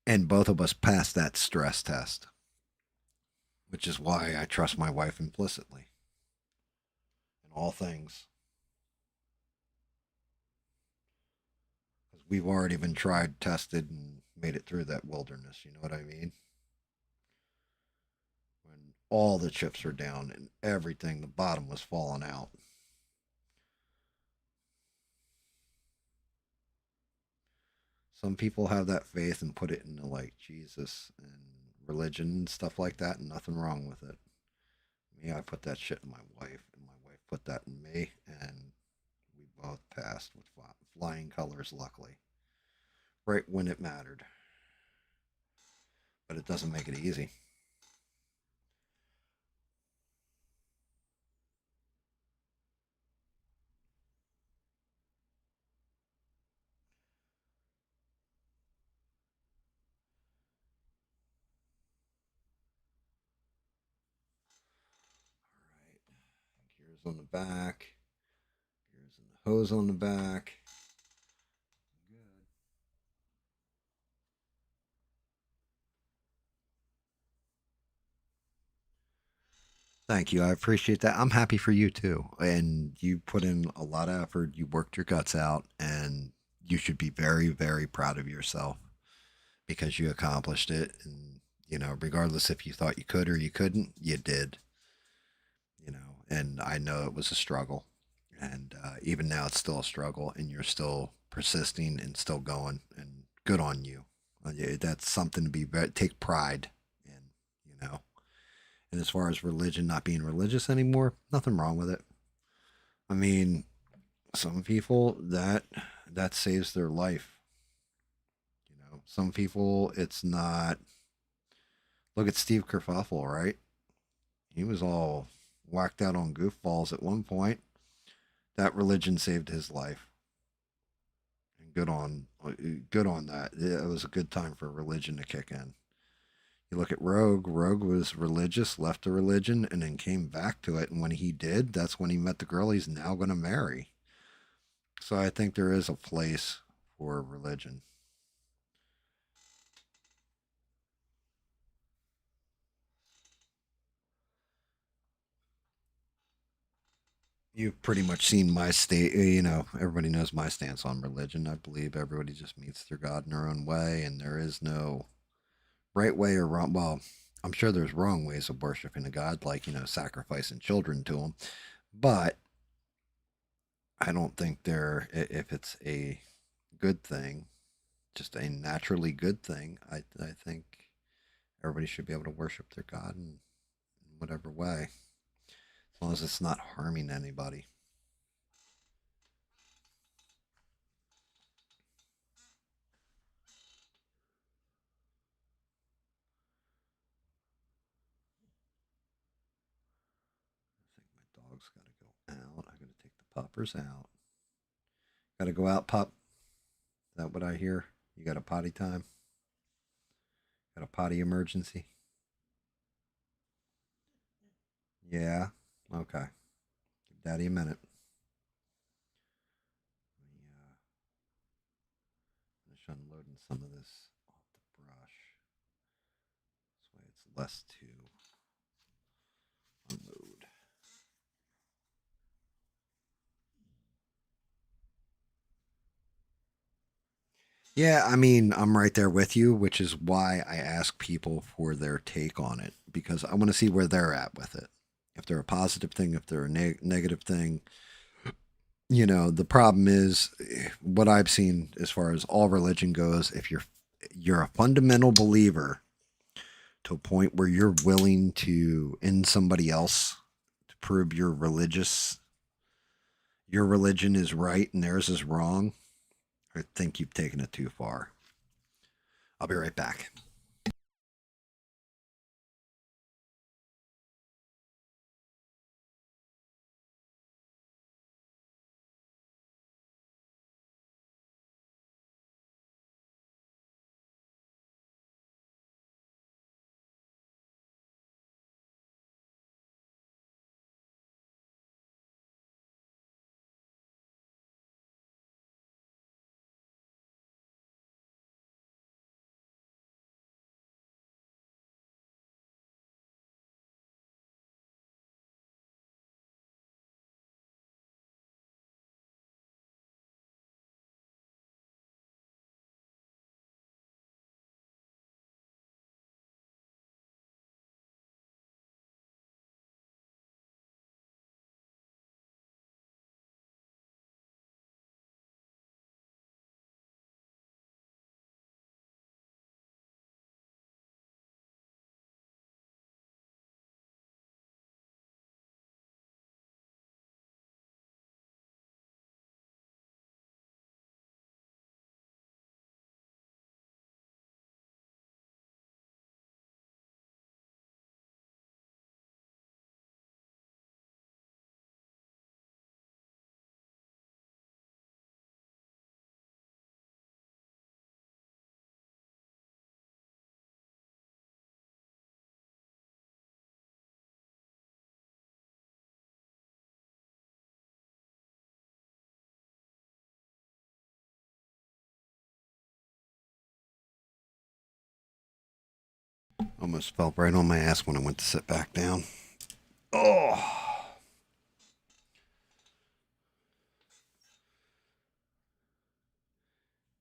And both of us passed that stress test, which is why I trust my wife implicitly in all things. Because we've already been tried, tested, and made it through that wilderness. You know what I mean? When all the chips were down and everything, the bottom was falling out. Some people have that faith and put it into like Jesus and religion and stuff like that, and nothing wrong with it. Me, I put that shit in my wife, and my wife put that in me, and we both passed with flying colors, luckily. Right when it mattered. But it doesn't make it easy. Gears on the back. Gears and the hose on the back. Good. Thank you. I appreciate that. I'm happy for you too. And you put in a lot of effort. You worked your guts out, and you should be very, very proud of yourself because you accomplished it. And, regardless if you thought you could or you couldn't, you did, and I know it was a struggle. And even now, it's still a struggle, and you're still persisting and still going. And good on you. Yeah, that's something to take pride in, you know. And as far as religion not being religious anymore, nothing wrong with it. I mean, some people that saves their life. Some people it's not. Look at Steve Kerfuffle, right? He was all whacked out on goofballs at one point. That religion saved his life. And good on that. It was a good time for religion to kick in. You look at Rogue. Rogue was religious, left the religion, and then came back to it. And when he did, that's when he met the girl he's now going to marry. So I think there is a place for religion. You've pretty much seen my state. Everybody knows my stance on religion. I believe everybody just meets their God in their own way, and there is no right way or wrong. Well, I'm sure there's wrong ways of worshiping a God, like, sacrificing children to him. But I don't think if it's a good thing, just a naturally good thing, I think everybody should be able to worship their God in whatever way, as long as it's not harming anybody. I think my dog's got to go out. I got to take the puppers out. Got to go out, pup. Is that what I hear? You got a potty time? Got a potty emergency? Yeah. Okay. Give Daddy a minute. Finish unloading some of this off the brush. This way it's less to unload. Yeah, I mean, I'm right there with you, which is why I ask people for their take on it, because I want to see where they're at with it. If they're a positive thing, if they're a negative thing. The problem is what I've seen as far as all religion goes. If you're a fundamental believer to a point where you're willing to end somebody else to prove your religion is right and theirs is wrong, I think you've taken it too far. I'll be right back. Almost fell right on my ass when I went to sit back down. Oh.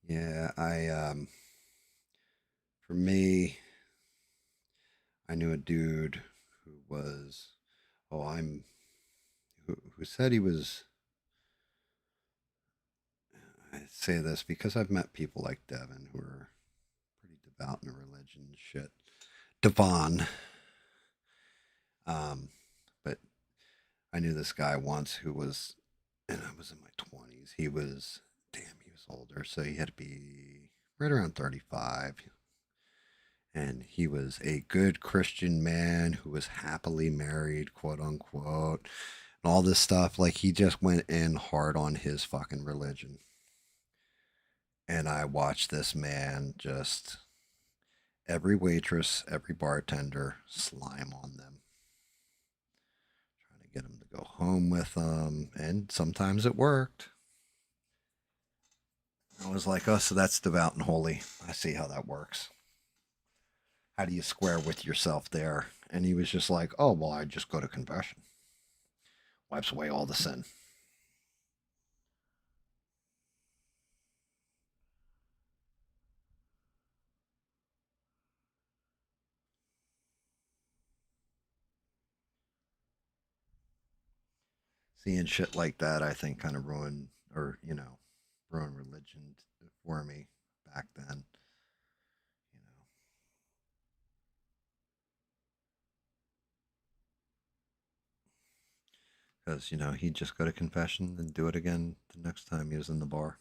Yeah, for me, I knew a dude who was, who said he was, I say this because I've met people like Devin who are pretty devout in their religion and shit. Devon. But I knew this guy once who was, and I was in my 20s. He was older, so he had to be right around 35. And he was a good Christian man who was happily married, quote unquote, and all this stuff. Like, he just went in hard on his fucking religion. And I watched this man just, every waitress, every bartender, slime on them, trying to get them to go home with them. And sometimes it worked. I was like, oh, so that's devout and holy. I see how that works. How do you square with yourself there? And he was just like, oh, well, I just go to confession. Wipes away all the sin. Seeing shit like that, I think, kind of ruined, or, ruined religion for me back then. Because, he'd just go to confession and do it again the next time he was in the bar.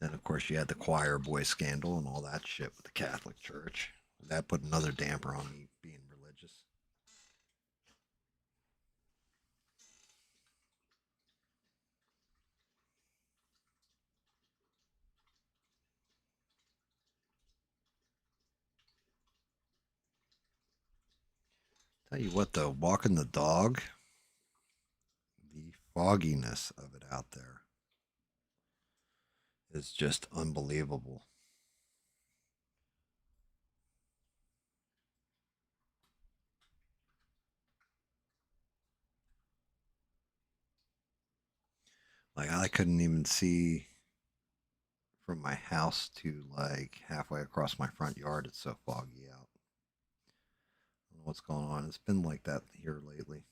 Then, of course, you had the choir boy scandal and all that shit with the Catholic Church. That put another damper on me being religious. Tell you what, though, walking the dog, the fogginess of it out there is just unbelievable. Like, I couldn't even see from my house to like halfway across my front yard. It's so foggy out. I don't know what's going on. It's been like that here lately.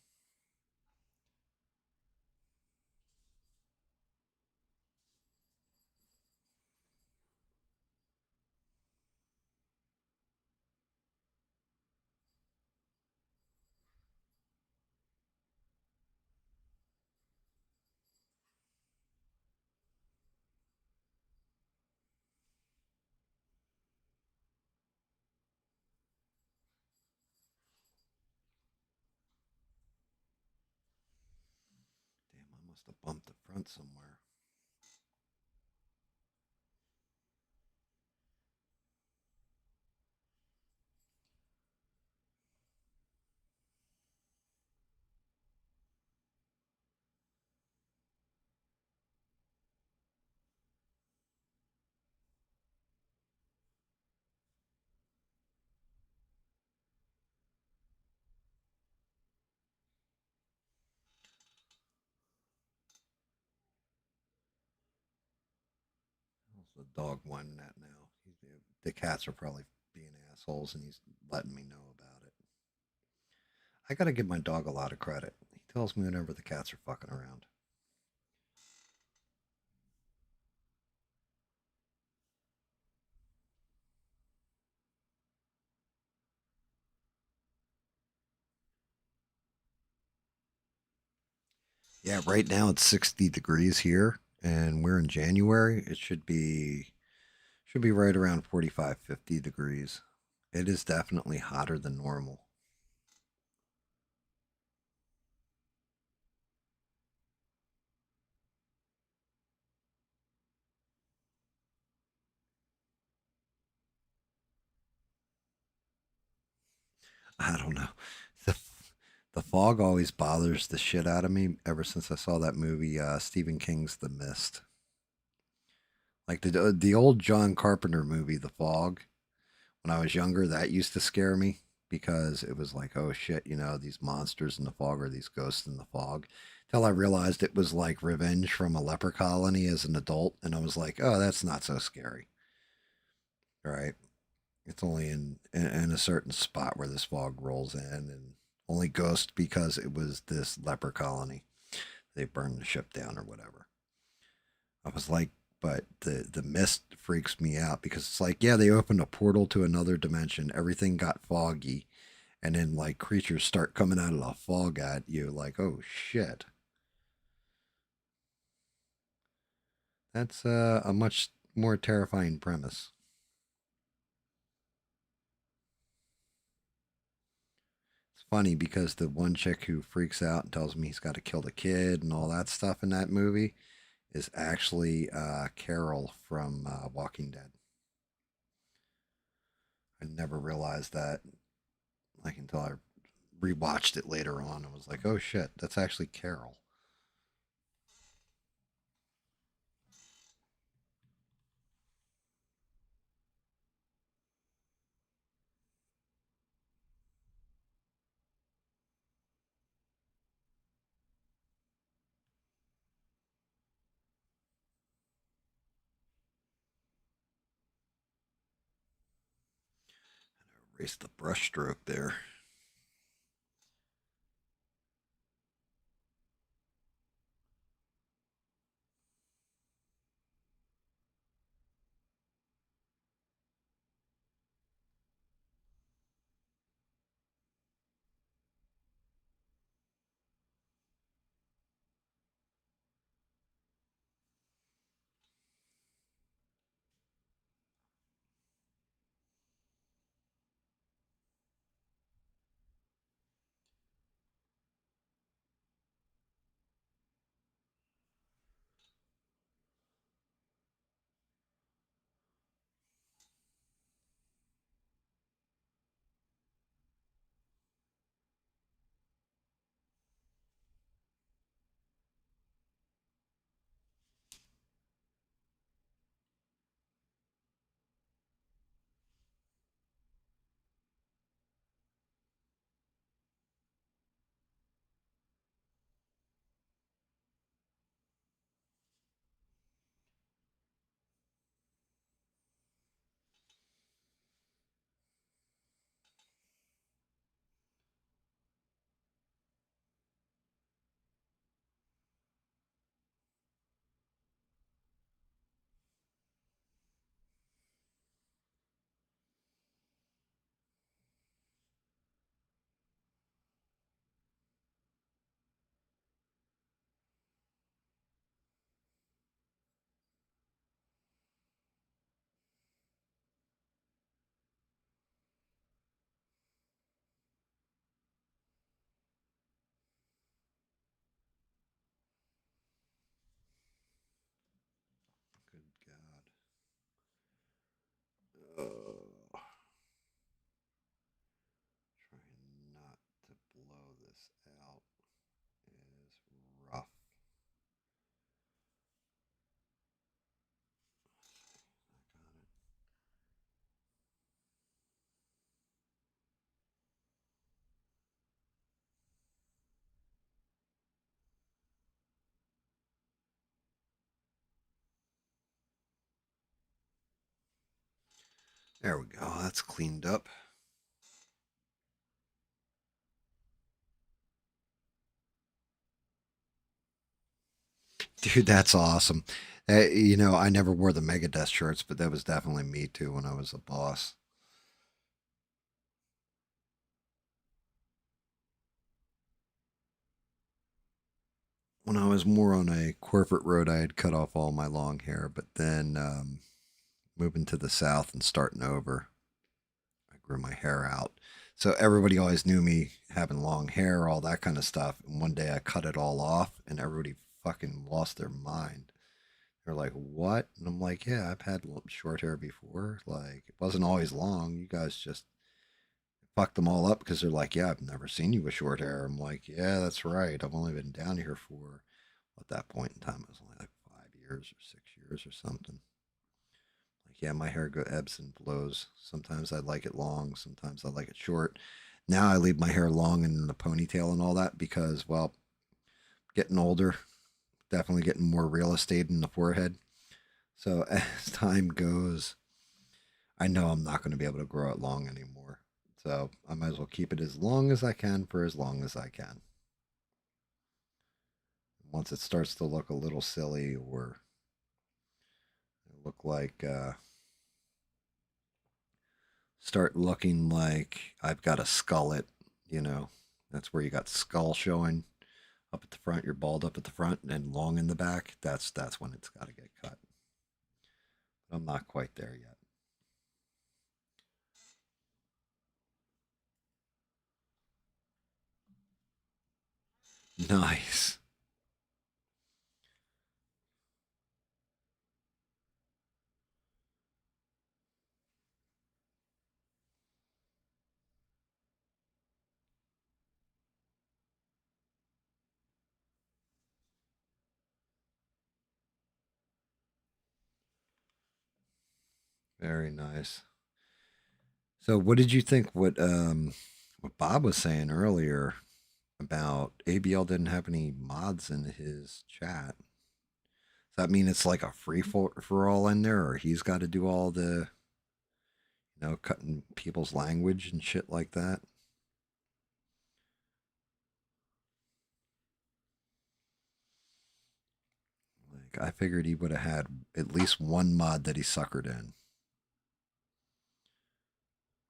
Damn, I must have bumped the front somewhere. How's the dog whining at now? The cats are probably being assholes, and he's letting me know about it. I gotta give my dog a lot of credit. He tells me whenever the cats are fucking around. Yeah, right now it's 60 degrees here, and we're in January. It should be right around 45, 50 degrees. It is definitely hotter than normal. I don't know. The, the fog always bothers the shit out of me ever since I saw that movie, Stephen King's The Mist. Like the old John Carpenter movie, The Fog. When I was younger, that used to scare me because it was like, oh shit, these monsters in the fog or these ghosts in the fog. Till I realized it was like revenge from a leper colony as an adult, and I was like, oh, that's not so scary, right? It's only in a certain spot where this fog rolls in, and only ghost because it was this leper colony. They burned the ship down or whatever. I was like, but the mist freaks me out because it's like, yeah, they opened a portal to another dimension. Everything got foggy, and then like creatures start coming out of the fog at you. Like, oh shit, that's a much more terrifying premise. It's funny because the one chick who freaks out and tells me he's got to kill the kid and all that stuff in that movie is actually Carol from Walking Dead. I never realized that, like, until I rewatched it later on. I was like, oh shit, that's actually Carol. Erase the brushstroke there. Good God. Trying not to blow this out is rough. I got it. There we go. That's cleaned up. Dude, that's awesome. I never wore the Megadeth shirts, but that was definitely me too when I was a boss. When I was more on a corporate road, I had cut off all my long hair, but then moving to the South and starting over, I grew my hair out. So everybody always knew me having long hair, all that kind of stuff. And one day I cut it all off, and everybody fucking lost their mind. They're like, "What?" And I'm like, "Yeah, I've had short hair before. Like, it wasn't always long. You guys just fucked them all up because they're like, yeah, I've never seen you with short hair. I'm like, yeah, that's right. I've only been down here for, at that point in time, it was only like 5 years or 6 years or something. Like, yeah, my hair ebbs and flows. Sometimes I like it long, sometimes I like it short. Now I leave my hair long and in a ponytail and all that because, well, getting older, definitely getting more real estate in the forehead. So as time goes, I know I'm not going to be able to grow it long anymore. So I might as well keep it as long as I can for as long as I can. Once it starts to look a little silly or look like, start looking like I've got a skullet, you know, that's where you got skull showing up at the front, you're bald up at the front and long in the back. That's when it's got to get cut. But I'm not quite there yet. Nice. Very nice. So what did you think what Bob was saying earlier about ABL didn't have any mods in his chat? Does that mean it's like a free for all in there, or he's got to do all the, cutting people's language and shit like that? Like, I figured he would have had at least one mod that he suckered in.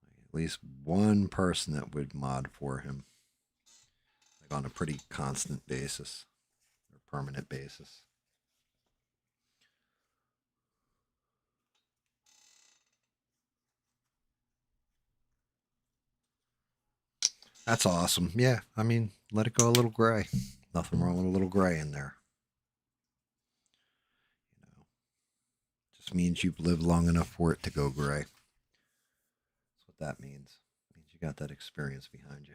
Like, at least one person that would mod for him, like on a pretty constant basis or permanent basis. That's awesome. Yeah, I mean, let it go a little gray. Nothing wrong with a little gray in there. You know, just means you've lived long enough for it to go gray. That's what that means. It means you got that experience behind you.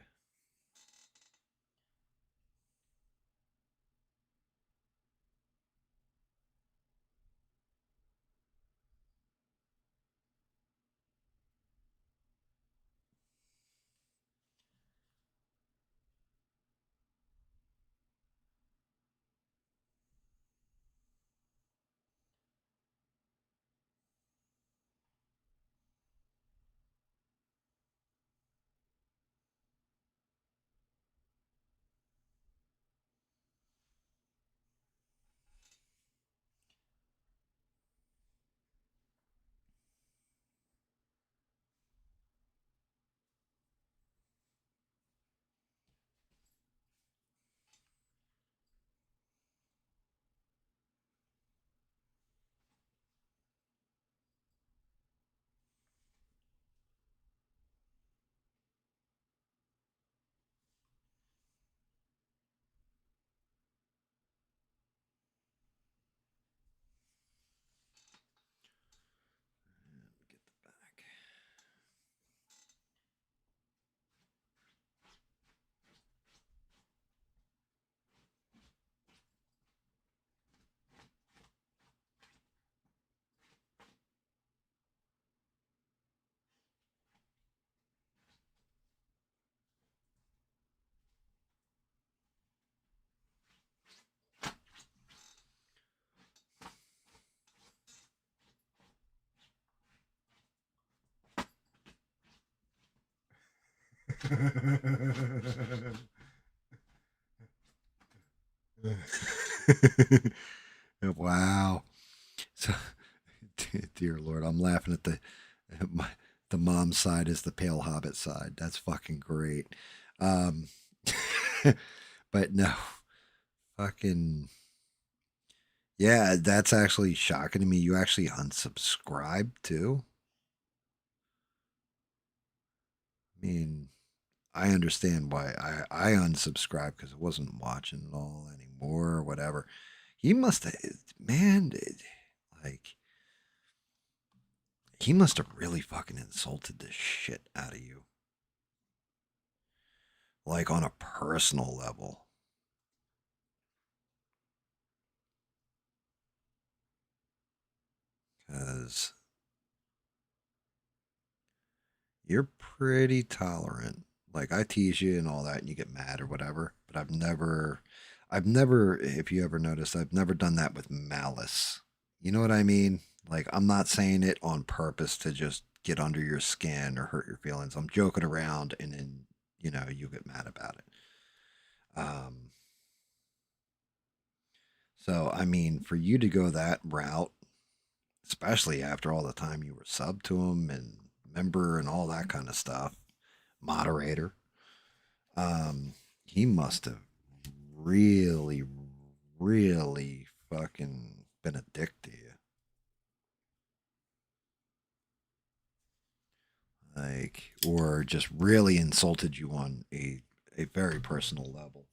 Get the back. Wow. So, dear Lord, I'm laughing at my, the mom side is the pale hobbit side. That's fucking great. Um, but no, fucking yeah, that's actually shocking to me. You actually unsubscribed too. I mean, I understand why I unsubscribed because I wasn't watching it all anymore or whatever. He must have, man, like, he must have really fucking insulted the shit out of you. like on a personal level. Because you're pretty tolerant. Like I tease you and all that, and you get mad or whatever. But I've never, if you ever noticed, I've never done that with malice. You know what I mean? Like I'm not saying it on purpose to just get under your skin or hurt your feelings. I'm joking around, and then you get mad about it. Um, so I mean, for you to go that route, especially after all the time you were sub to him and member and all that kind of stuff, moderator. Um, he must have really, really fucking been a dick to you. Like, or just really insulted you on a very personal level.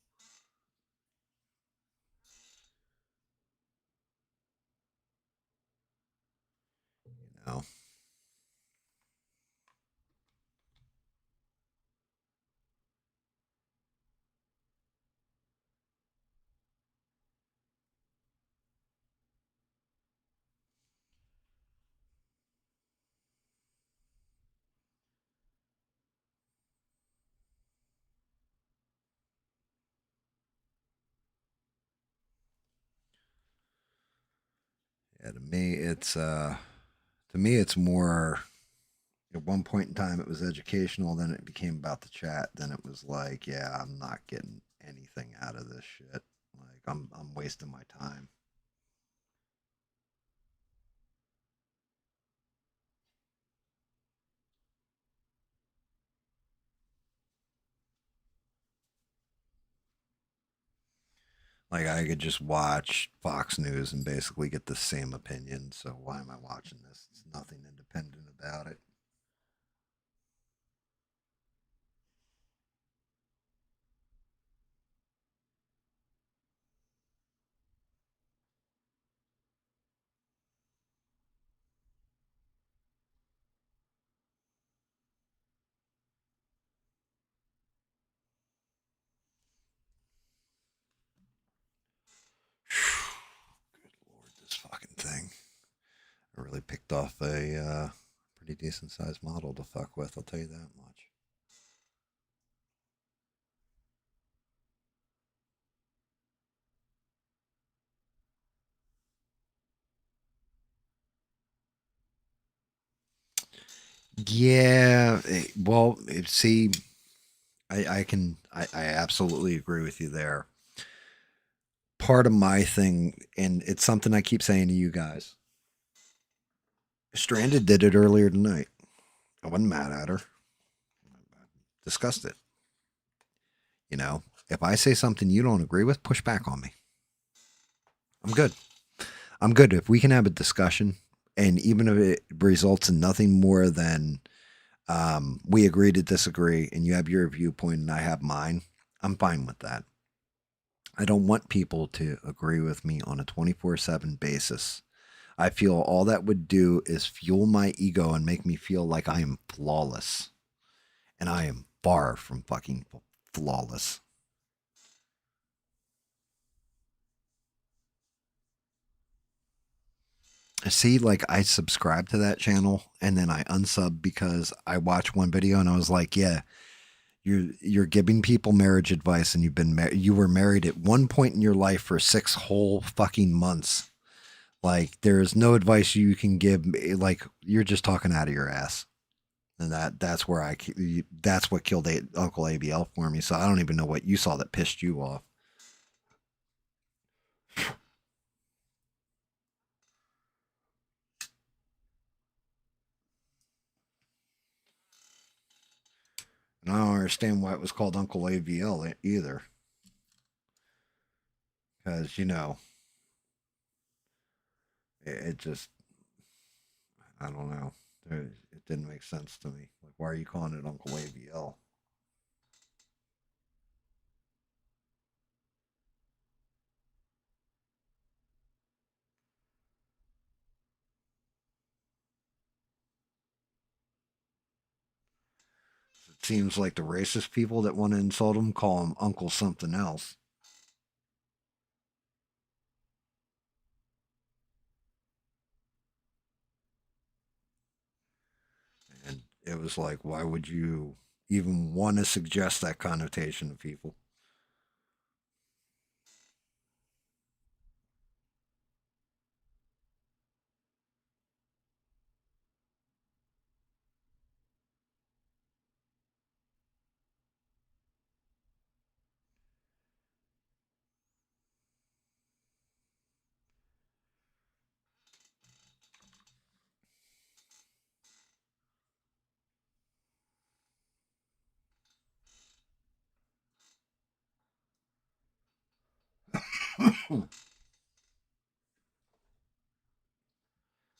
You know? Yeah, to me it's more at one point in time it was educational, then it became about the chat, then it was like, yeah, I'm not getting anything out of this shit. Like I'm wasting my time. Like I could just watch Fox News and basically get the same opinion. So why am I watching this? It's nothing independent about it. Good lord, this fucking thing. I really picked off a pretty decent sized model to fuck with, I'll tell you that much. Yeah, well, see, I absolutely agree with you there. Part of my thing, and it's something I keep saying to you guys. Stranded did it earlier tonight. I wasn't mad at her. Discussed it. If I say something you don't agree with, push back on me. I'm good. I'm good. If we can have a discussion, and even if it results in nothing more than we agree to disagree, and you have your viewpoint and I have mine, I'm fine with that. I don't want people to agree with me on a 24/7 basis. I feel all that would do is fuel my ego and make me feel like I am flawless. And I am far from fucking flawless. See, like I subscribed to that channel and then I unsub because I watched one video and I was like, yeah, you're giving people marriage advice and you were married at one point in your life for 6 whole fucking months. Like there's no advice you can give. Like you're just talking out of your ass. And that's where that's what killed Uncle ABL for me. So I don't even know what you saw that pissed you off. And I don't understand why it was called Uncle AVL either. Because, it just, I don't know. It didn't make sense to me. Like, why are you calling it Uncle AVL? seems like the racist people that want to insult him call him Uncle something else. And it was like, why would you even want to suggest that connotation to people?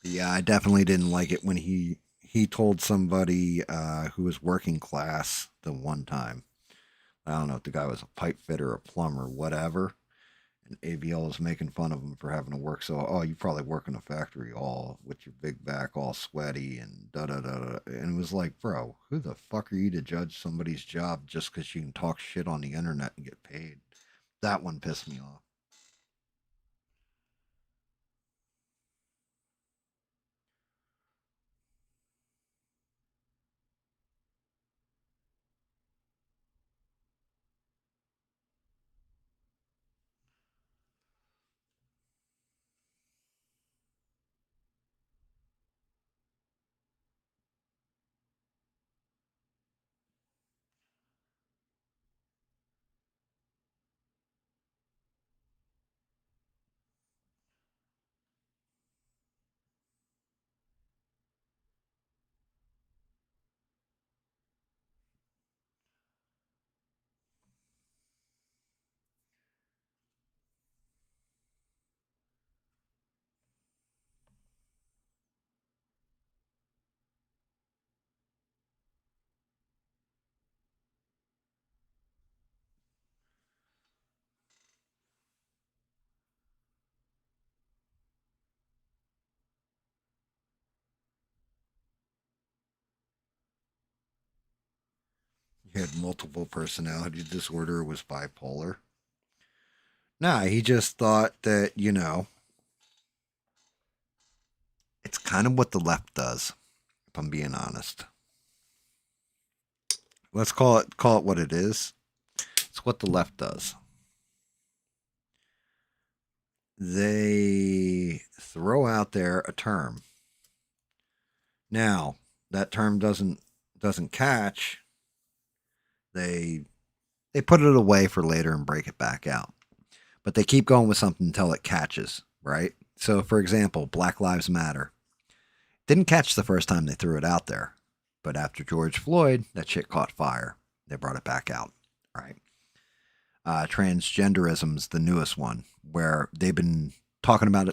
Yeah, I definitely didn't like it when he told somebody who was working class the one time. I don't know if the guy was a pipe fitter, a plumber, whatever. And ABL was making fun of him for having to work so. Oh, you probably work in a factory all with your big back, all sweaty and da da da da. And it was like, bro, who the fuck are you to judge somebody's job just because you can talk shit on the internet and get paid? That one pissed me off. He had multiple personality disorder, was bipolar. Nah, he just thought that, it's kind of what the left does, if I'm being honest. Let's call it what it is. It's what the left does. They throw out there a term. Now, that term doesn't catch. They put it away for later and break it back out. But they keep going with something until it catches, right? So, for example, Black Lives Matter. Didn't catch the first time they threw it out there. But after George Floyd, that shit caught fire. They brought it back out, right? Transgenderism's the newest one, where they've been talking about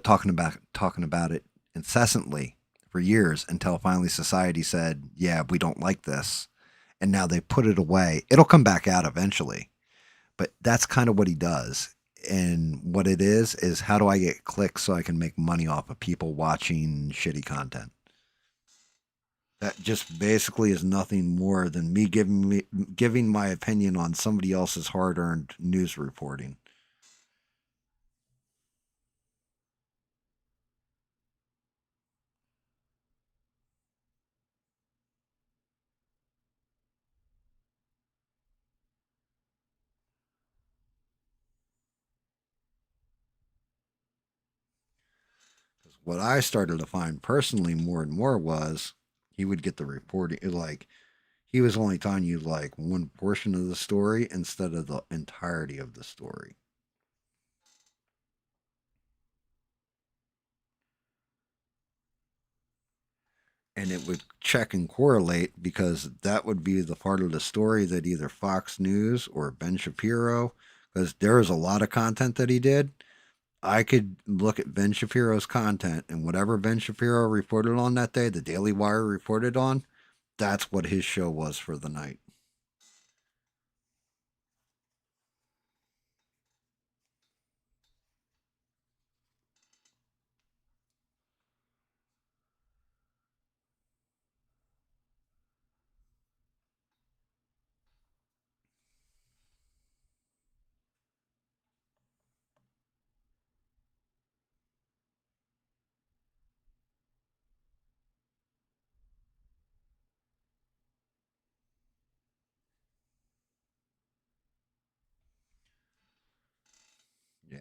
it incessantly for years until finally society said, yeah, we don't like this. And now they put it away. It'll come back out eventually. But that's kind of what he does. And what it is how do I get clicks so I can make money off of people watching shitty content? That just basically is nothing more than me giving my opinion on somebody else's hard-earned news reporting. What I started to find personally more and more was he would get the reporting, like he was only telling you like one portion of the story instead of the entirety of the story. And it would check and correlate because that would be the part of the story that either Fox News or Ben Shapiro, because there was a lot of content that he did. I could look at Ben Shapiro's content and whatever Ben Shapiro reported on that day, the Daily Wire reported on, that's what his show was for the night.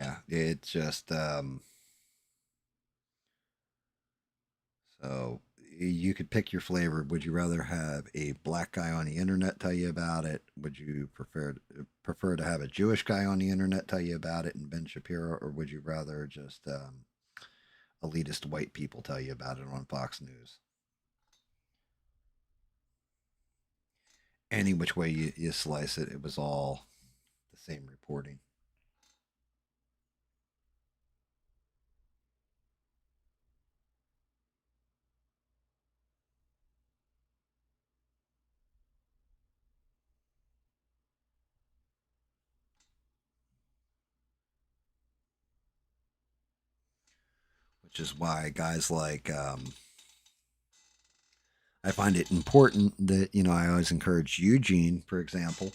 Yeah, it just so you could pick your flavor. Would you rather have a black guy on the internet tell you about it? Would you prefer to have a Jewish guy on the internet tell you about it and Ben Shapiro, or would you rather just elitist white people tell you about it on Fox News? Any which way you slice it, it was all the same reporting. Which is why guys like I find it important that I always encourage Eugene, for example,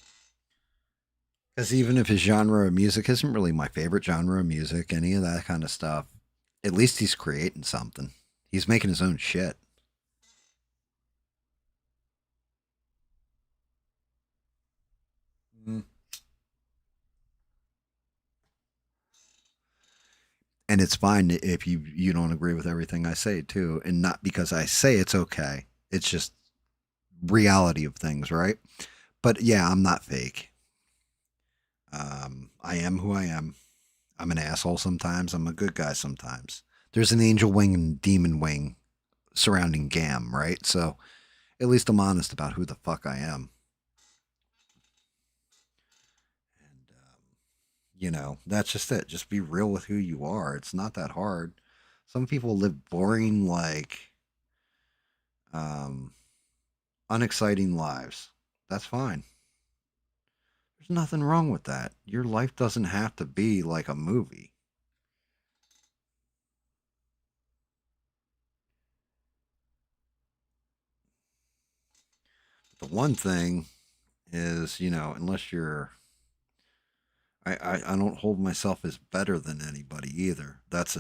because even if his genre of music isn't really my favorite genre of music, any of that kind of stuff, at least he's creating something. He's making his own shit. Mm. And it's fine if you don't agree with everything I say too, and not because I say it's okay. It's just reality of things, right? But yeah, I'm not fake. I am who I am. I'm an asshole sometimes. I'm a good guy sometimes. There's an angel wing and demon wing surrounding GAM, right? So at least I'm honest about who the fuck I am. And, that's just it. Just be real with who you are. It's not that hard. Some people live boring, like, unexciting lives. That's fine. There's nothing wrong with that. Your life doesn't have to be like a movie. The one thing is, unless you're I don't hold myself as better than anybody either. That's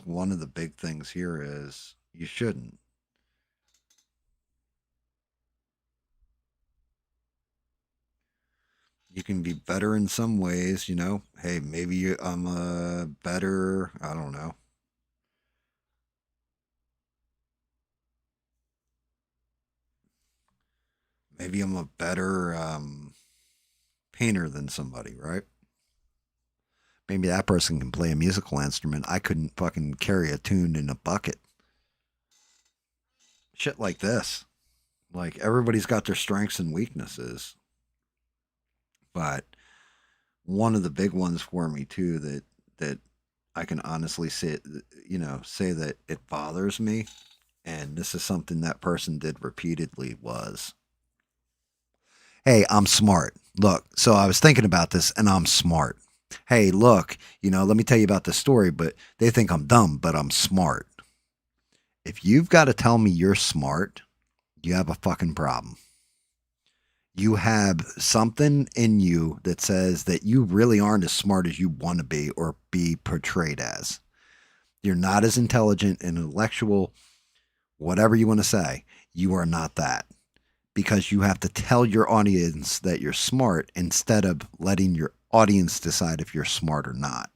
one of the big things here is you shouldn't. You can be better in some ways, Hey, maybe I'm a better, I don't know. Maybe I'm a better painter than somebody, right? Maybe that person can play a musical instrument. I couldn't fucking carry a tune in a bucket. Shit like this. Like everybody's got their strengths and weaknesses. But one of the big ones for me too that I can honestly say that it bothers me, and this is something that person did repeatedly was, hey, I'm smart. Look, so I was thinking about this and I'm smart. Hey, look, let me tell you about this story, but they think I'm dumb, but I'm smart. If you've got to tell me you're smart, you have a fucking problem. You have something in you that says that you really aren't as smart as you want to be or be portrayed as. You're not as intelligent and intellectual, whatever you want to say. You are not that. Because you have to tell your audience that you're smart instead of letting your audience decide if you're smart or not.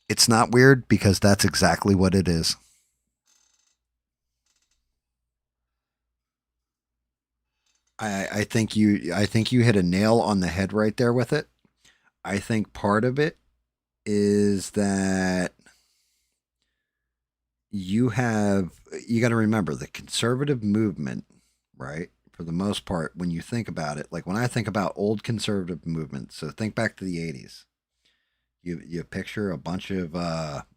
It's not weird because that's exactly what it is. I think you hit a nail on the head right there with it. I think part of it is that you got to remember the conservative movement, right? For the most part, when you think about it, like when I think about old conservative movements, so think back to the 80s. You picture a bunch of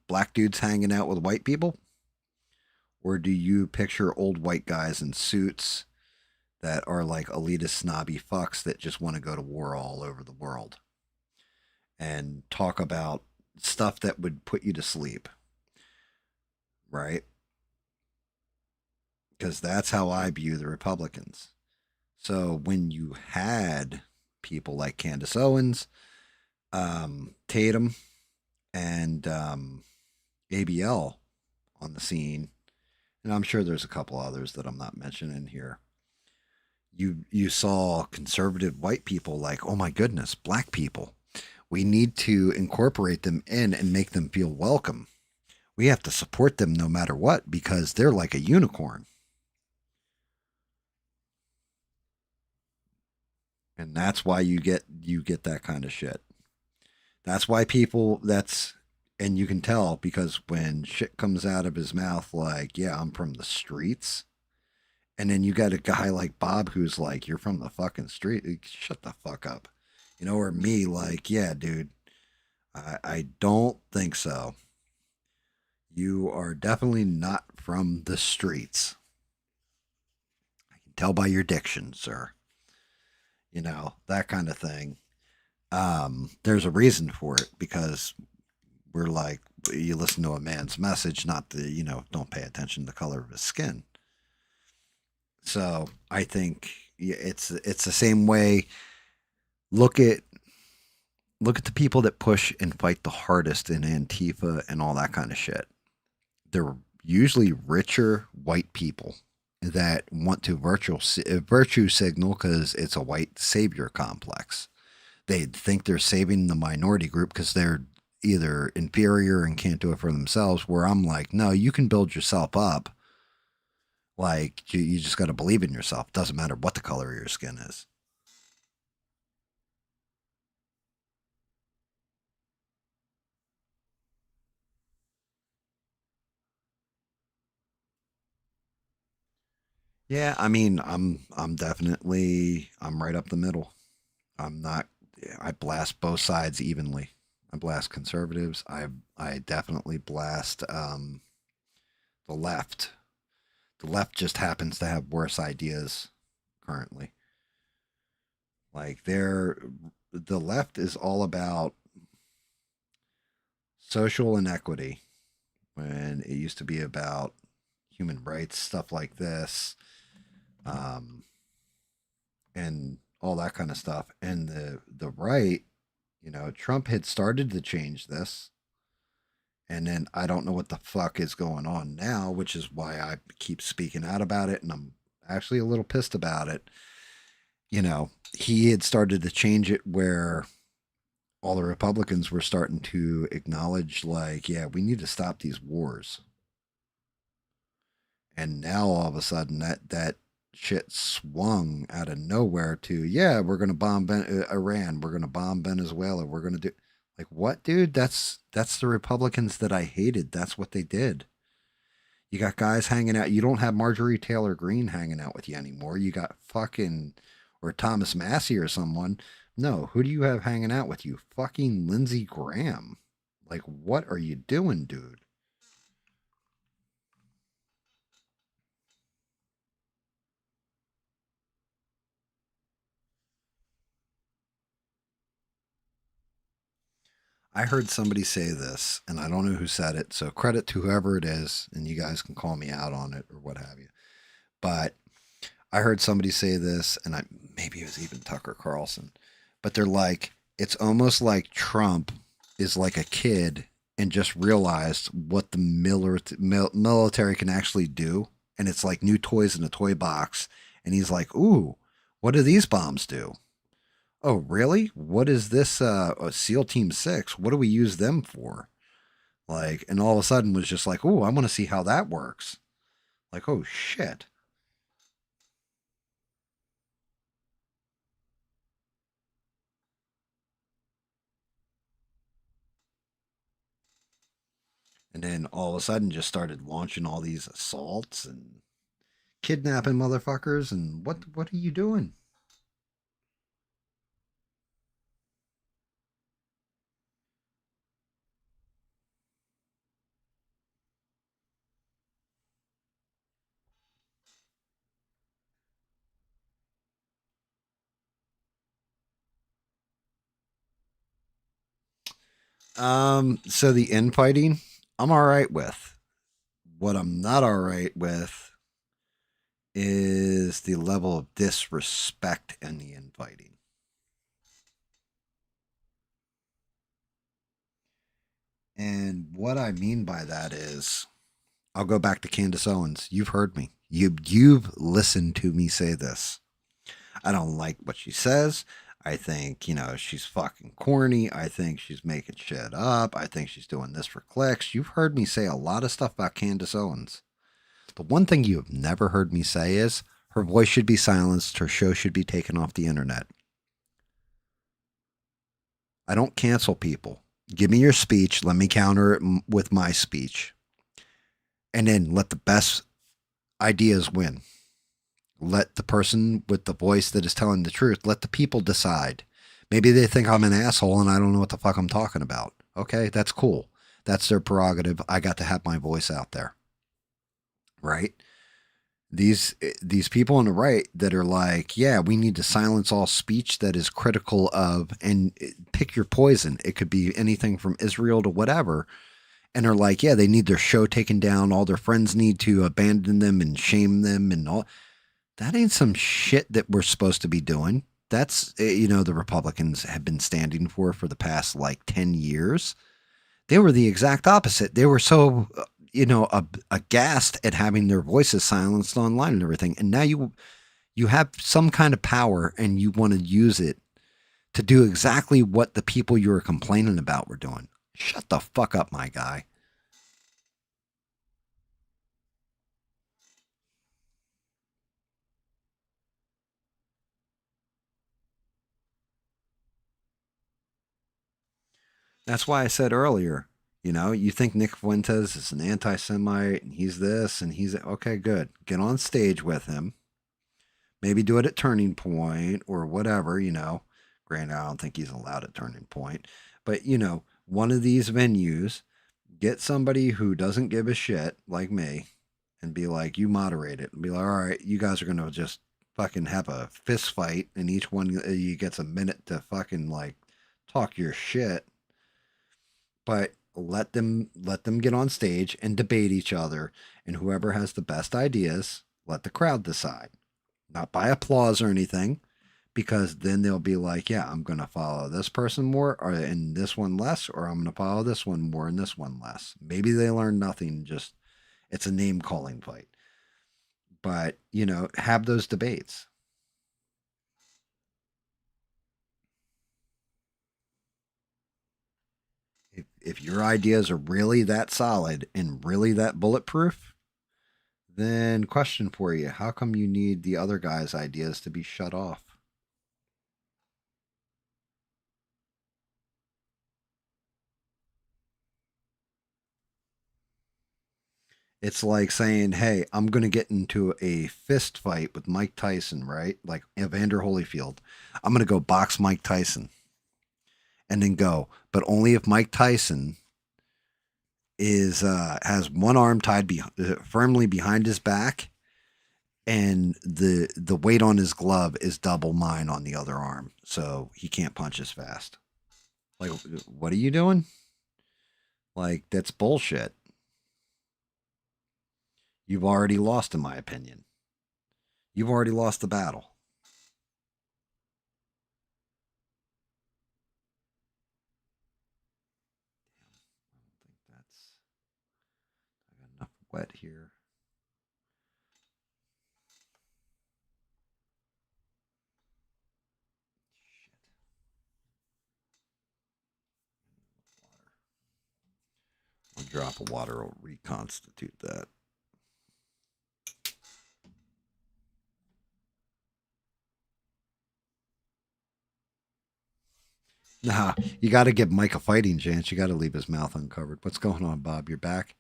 black dudes hanging out with white people? Or do you picture old white guys in suits that are like elitist snobby fucks that just want to go to war all over the world and talk about stuff that would put you to sleep? Right? Because that's how I view the Republicans. So when you had people like Candace Owens, Tatum, and ABL on the scene, and I'm sure there's a couple others that I'm not mentioning here. You saw conservative white people like, oh my goodness, black people. We need to incorporate them in and make them feel welcome. We have to support them no matter what because they're like a unicorn. And that's why you get that kind of shit. That's why and you can tell because when shit comes out of his mouth like, yeah, I'm from the streets. And then you got a guy like Bob who's like, you're from the fucking street. Shut the fuck up. You know, or me like, yeah, dude, I don't think so. You are definitely not from the streets. I can tell by your diction, sir. You know, that kind of thing. There's a reason for it because we're like, you listen to a man's message, not the, don't pay attention to the color of his skin. So I think it's the same way. Look at the people that push and fight the hardest in Antifa and all that kind of shit. They're usually richer white people that want to virtue signal because it's a white savior complex. They think they're saving the minority group because they're either inferior and can't do it for themselves, where I'm like, no, you can build yourself up. Like, you just got to believe in yourself. Doesn't matter what the color of your skin is. Yeah, I mean, I'm definitely I'm right up the middle. I'm not I blast both sides evenly. I blast conservatives. I definitely blast the left. The left just happens to have worse ideas currently. Like the left is all about social inequity when it used to be about human rights, stuff like this. And all that kind of stuff. And the right, Trump had started to change this. And then I don't know what the fuck is going on now, which is why I keep speaking out about it. And I'm actually a little pissed about it. He had started to change it where all the Republicans were starting to acknowledge, like, yeah, we need to stop these wars. And now all of a sudden that shit swung out of nowhere to, yeah, we're going to bomb Iran, we're going to bomb Venezuela, we're going to do, like, what, dude? That's the Republicans that I hated. That's what they did. You got guys hanging out. You don't have Marjorie Taylor Greene hanging out with you anymore. You got fucking, or Thomas Massey or someone. No, who do you have hanging out with you? Fucking Lindsey Graham. Like, what are you doing, dude? I heard somebody say this, and I don't know who said it, so credit to whoever it is, and you guys can call me out on it or what have you. But I heard somebody say this, and maybe it was even Tucker Carlson, but they're like, it's almost like Trump is like a kid and just realized what the military can actually do, and it's like new toys in a toy box, and he's like, ooh, what do these bombs do? Oh, really? What is this SEAL Team 6? What do we use them for? Like, and all of a sudden was just like, oh, I want to see how that works. Like, oh, shit. And then all of a sudden just started launching all these assaults and kidnapping motherfuckers. And what are you doing? So the infighting, I'm all right with. What I'm not all right with is the level of disrespect in the infighting. And what I mean by that is I'll go back to Candace Owens. You've heard me. You've listened to me say this. I don't like what she says. I think, she's fucking corny. I think she's making shit up. I think she's doing this for clicks. You've heard me say a lot of stuff about Candace Owens. The one thing you have never heard me say is her voice should be silenced. Her show should be taken off the internet. I don't cancel people. Give me your speech. Let me counter it with my speech. And then let the best ideas win. Let the person with the voice that is telling the truth, let the people decide. Maybe they think I'm an asshole and I don't know what the fuck I'm talking about. Okay, that's cool. That's their prerogative. I got to have my voice out there. Right? These people on the right that are like, yeah, we need to silence all speech that is critical of, and pick your poison. It could be anything from Israel to whatever. And they're like, yeah, they need their show taken down. All their friends need to abandon them and shame them and all. That ain't some shit that we're supposed to be doing. That's, the Republicans have been standing for the past like 10 years. They were the exact opposite. They were so, aghast at having their voices silenced online and everything. And now you have some kind of power and you want to use it to do exactly what the people you were complaining about were doing. Shut the fuck up, my guy. That's why I said earlier, you think Nick Fuentes is an anti-Semite and he's this and he's okay, good. Get on stage with him. Maybe do it at Turning Point or whatever, Granted, I don't think he's allowed at Turning Point. But, one of these venues, get somebody who doesn't give a shit like me and be like, you moderate it. And be like, all right, you guys are going to just fucking have a fist fight and each one you gets a minute to fucking like talk your shit. But let them get on stage and debate each other, and whoever has the best ideas, let the crowd decide. Not by applause or anything, because then they'll be like, yeah, I'm going to follow this person more or in this one less, or I'm going to follow this one more and this one less. Maybe they learn nothing, just it's a name calling fight. But, have those debates. If your ideas are really that solid and really that bulletproof, then question for you, how come you need the other guy's ideas to be shut off? It's like saying, hey, I'm going to get into a fist fight with Mike Tyson, right? Like Evander Holyfield. I'm going to go box Mike Tyson and then go, but only if Mike Tyson is has one arm tied firmly behind his back and the weight on his glove is double mine on the other arm, so he can't punch as fast. Like, what are you doing? Like, that's bullshit. You've already lost, in my opinion. You've already lost the battle. I don't think that's... I got enough wet here. Shit. One drop of water will reconstitute that. Nah, you got to give Mike a fighting chance. You got to leave his mouth uncovered. What's going on, Bob? You're back?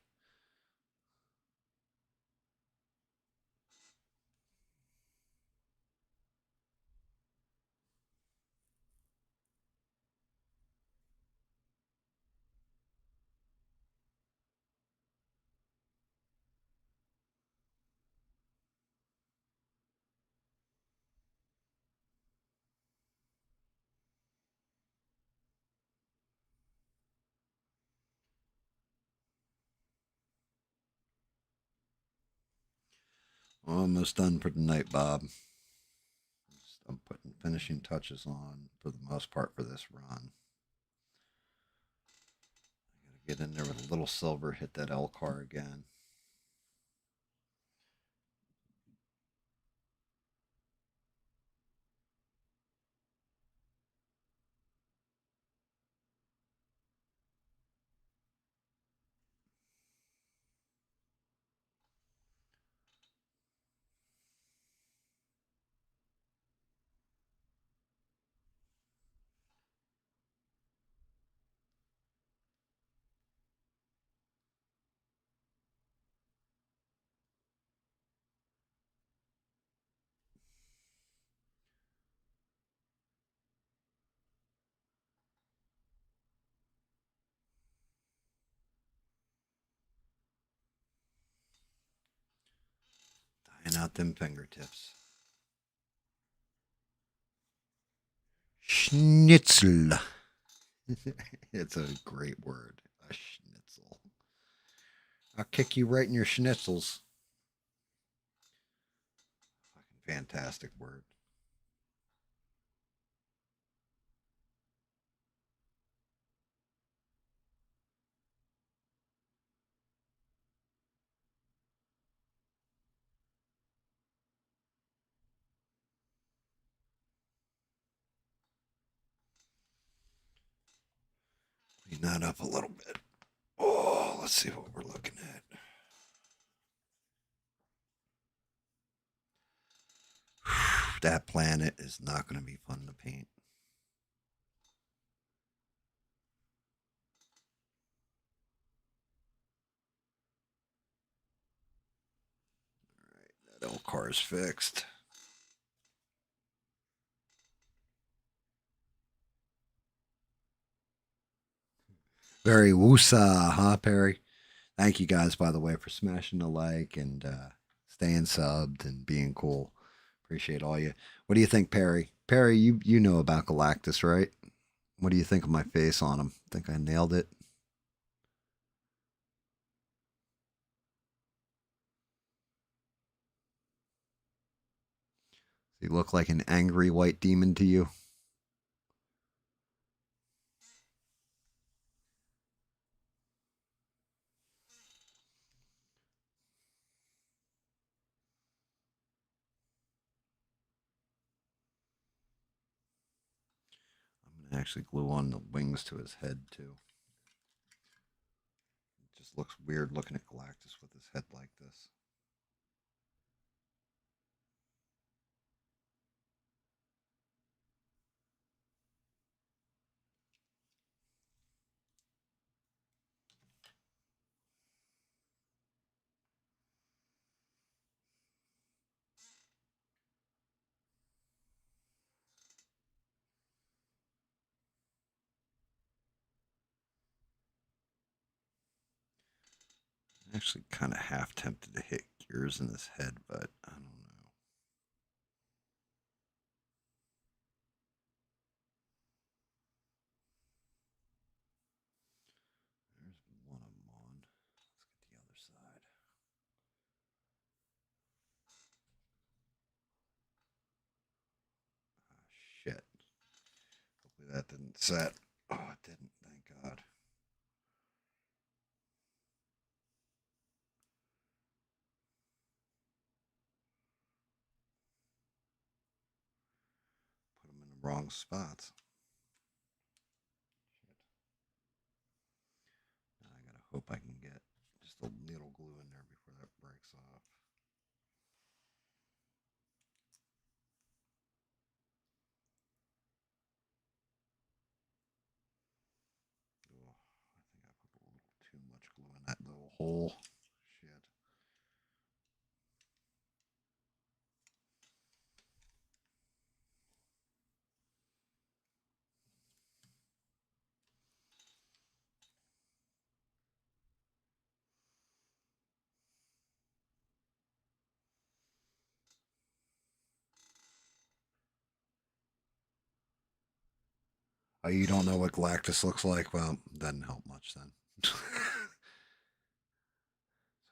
Almost done for the night, Bob. I'm putting finishing touches on for the most part for this run. I gotta get in there with a little silver, hit that L car again. And out them fingertips. Schnitzel. It's a great word. A schnitzel. I'll kick you right in your schnitzels. Fucking fantastic word. Clean that up a little bit. Oh, let's see what we're looking at. That planet is not going to be fun to paint. All right, that old car is fixed. Very woosa, huh, Perry? Thank you guys, by the way, for smashing the like and staying subbed and being cool. Appreciate all you. What do you think, Perry? Perry, you know about Galactus, right? What do you think of my face on him? Think I nailed it? Does he look like an angry white demon to you? I'm gonna actually glue on the wings to his head too. It just looks weird looking at Galactus with his head like this. I'm actually kind of half tempted to hit gears in his head, but I don't know. There's one of them on. Let's get the other side. Ah, shit. Hopefully that didn't set. Oh, it didn't. Thank God. Put them in the wrong spots. Now I gotta hope I can get just a little glue in there before that breaks off. Oh, I think I put a little too much glue in that little hole. Shit. Oh, you don't know what Galactus looks like? Well, doesn't help much then.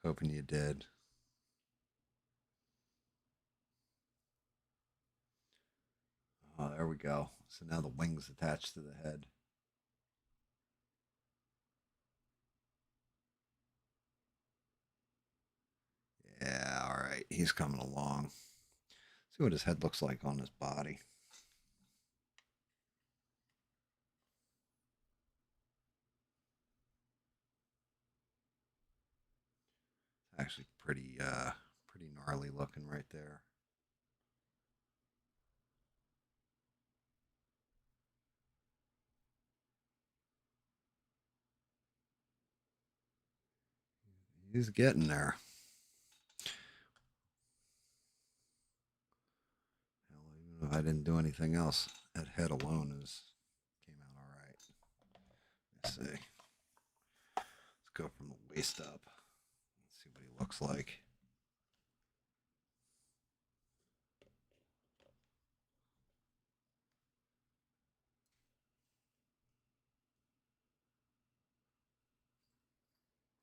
Hoping you did. Oh, there we go. So now the wings attached to the head. Yeah, all right. He's coming along. See what his head looks like on his body. Actually pretty gnarly looking right there. He's getting there. Hell, even if I didn't do anything else, that head alone came out all right. Let's see. Let's go from the waist up. Let's see what he looks like.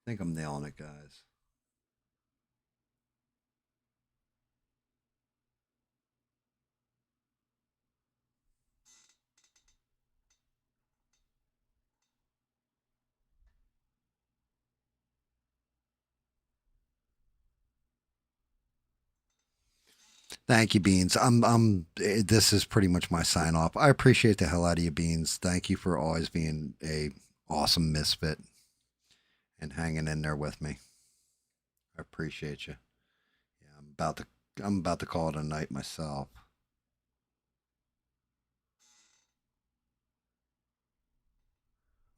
I think I'm nailing it, guys. Thank you, Beans. This is pretty much my sign off. I appreciate the hell out of you, Beans. Thank you for always being a awesome misfit and hanging in there with me. I appreciate you. Yeah, I'm about to call it a night myself.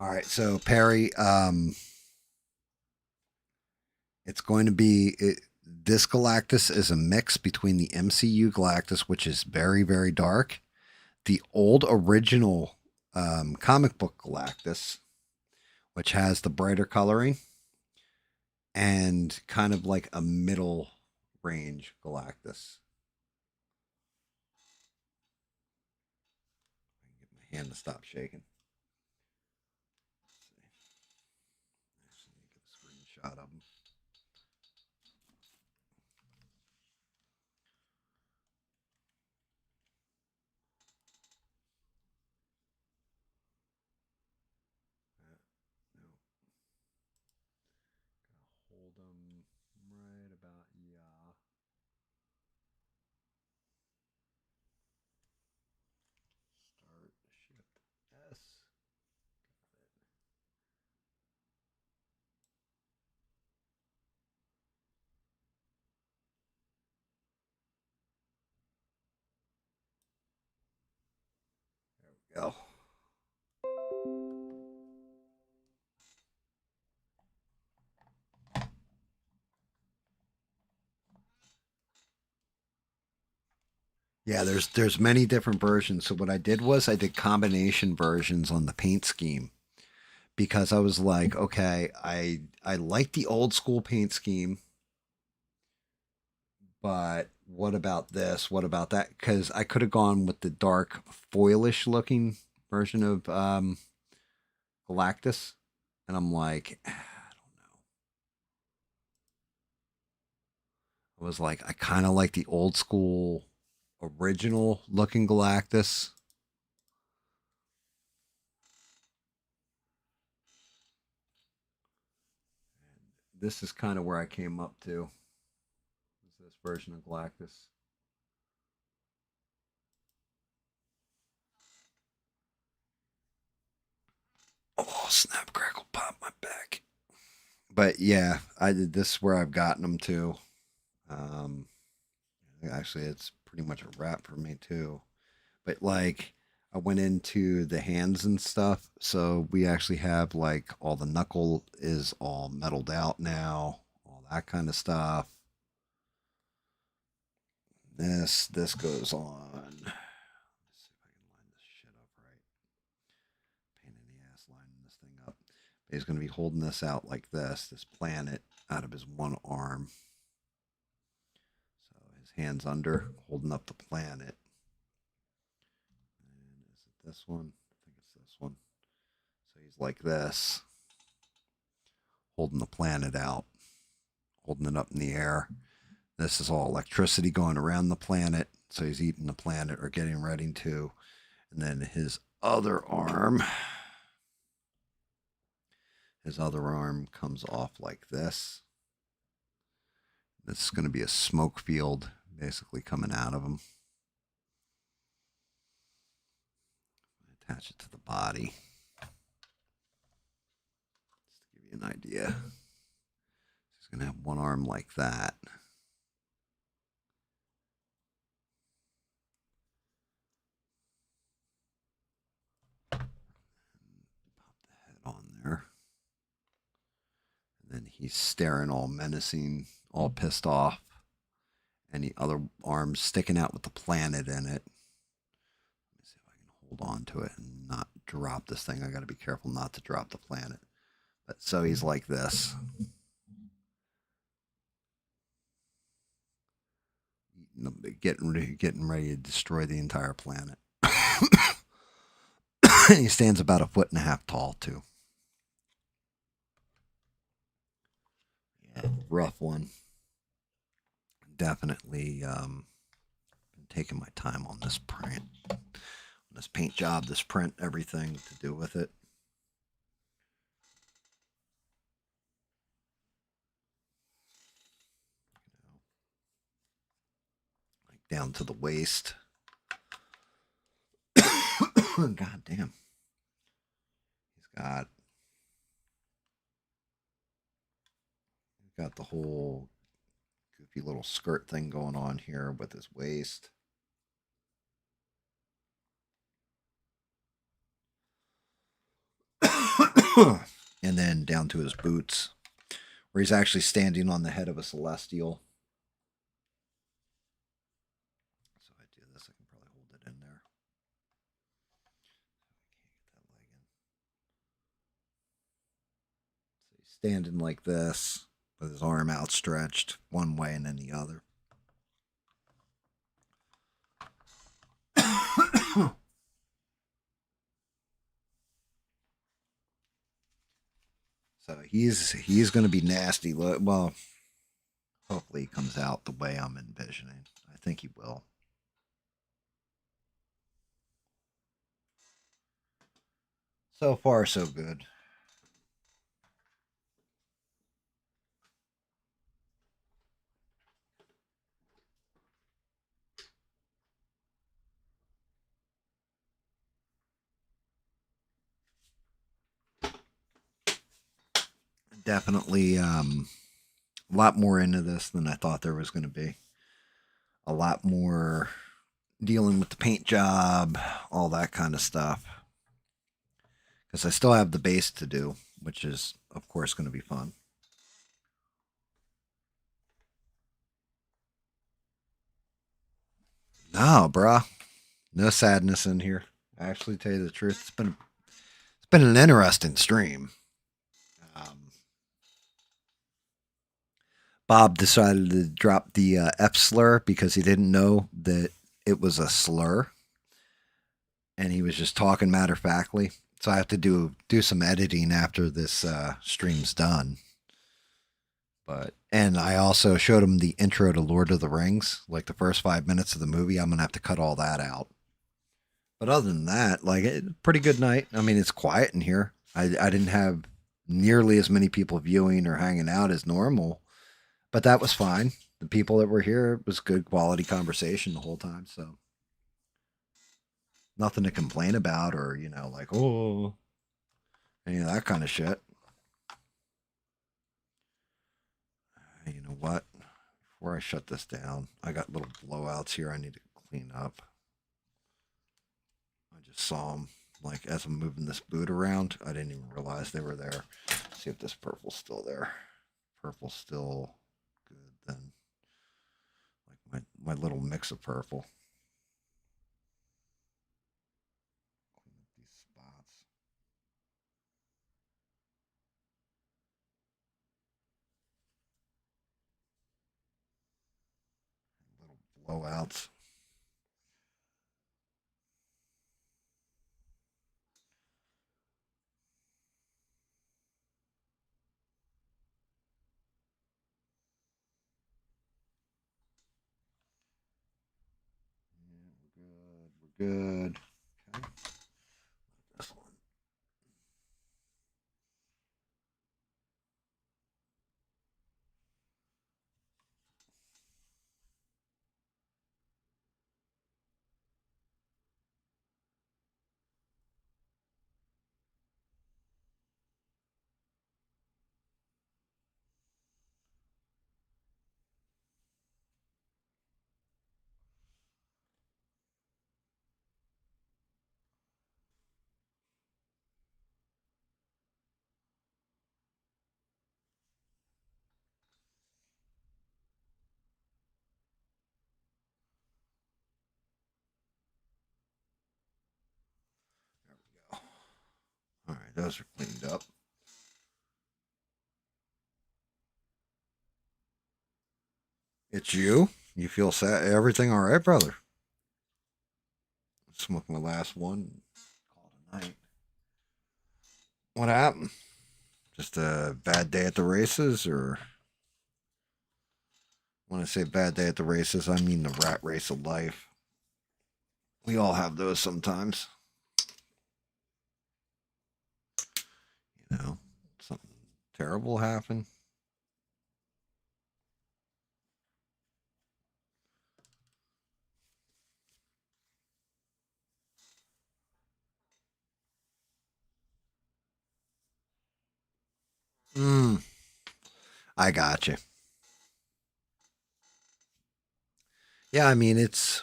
All right, so Perry, it's going to be this Galactus is a mix between the MCU Galactus, which is very, very dark, the old original comic book Galactus, which has the brighter coloring, and kind of like a middle range Galactus. I can get my hand to stop shaking. Let's see. Actually, get a screenshot of them. No. Gotta hold them right about yeah. Start shift S. There we go. Yeah, there's many different versions. So what I did was I did combination versions on the paint scheme because I was like, okay, I like the old school paint scheme, but what about this? What about that? Because I could have gone with the dark foilish looking version of Galactus, and I'm like, I don't know. I was like, I kind of like the old school original looking Galactus. And this is kind of where I came up to. Is this version of Galactus. Oh, snap, crackle, pop, my back. But yeah, I did this is where I've gotten them to. Actually, it's pretty much a wrap for me too. But like, I went into the hands and stuff, so we actually have like all the knuckle is all metalled out now, all that kind of stuff. This goes on. Let's see if I can line this shit up right. Pain in the ass lining this thing up. He's going to be holding this out like this planet out of his one arm. So his hands under, holding up the planet. And is it this one? I think it's this one. So he's like this, holding the planet out, holding it up in the air. This is all electricity going around the planet. So he's eating the planet or getting ready to. And then his other arm comes off like this. This is going to be a smoke field basically coming out of him. Attach it to the body. Just to give you an idea. He's going to have one arm like that. On there. And then he's staring all menacing, all pissed off. And the other arm's sticking out with the planet in it. Let me see if I can hold on to it and not drop this thing. I got to be careful not to drop the planet. But so he's like this. Getting ready to destroy the entire planet. He stands about 1.5 feet tall, too. Yeah, rough one. Definitely been taking my time on this print, this paint job, this print, everything to do with it. Like down to the waist. God damn. He's got the whole goofy little skirt thing going on here with his waist. And then down to his boots, where he's actually standing on the head of a celestial. So if I do this, I can probably hold it in there. So he's standing like this, with his arm outstretched one way and then the other. So he's going to be nasty. Well, hopefully he comes out the way I'm envisioning. I think he will. So far, so good. Definitely a lot more into this than I thought there was going to be. A lot more dealing with the paint job, all that kind of stuff. Because I still have the base to do, which is, of course, going to be fun. No, bruh. No sadness in here. I actually tell you the truth, it's been an interesting stream. Bob decided to drop the F slur because he didn't know that it was a slur, and he was just talking matter of factly. So I have to do some editing after this stream's done. And I also showed him the intro to Lord of the Rings, like the first 5 minutes of the movie. I'm gonna have to cut all that out. But other than that, like, pretty good night. I mean, it's quiet in here. I didn't have nearly as many people viewing or hanging out as normal, but that was fine. The people that were here, it was good quality conversation the whole time. So nothing to complain about, or, you know, like, oh, any of that kind of shit. You know what? Before I shut this down, I got little blowouts here I need to clean up. I just saw them, like, as I'm moving this boot around. I didn't even realize they were there. Let's see if this purple's still there. Purple's still good then. Like my little mix of purple. Clean up these spots. Little blowouts. We're good. Okay. This one. There we go. All right, those are cleaned up. It's you? You feel sad? Everything all right, brother? Smoke my last one. Call it a night. What happened? Just a bad day at the races, or When I say bad day at the races, I mean the rat race of life. We all have those sometimes. You know, something terrible happen. I got you. Yeah, I mean, it's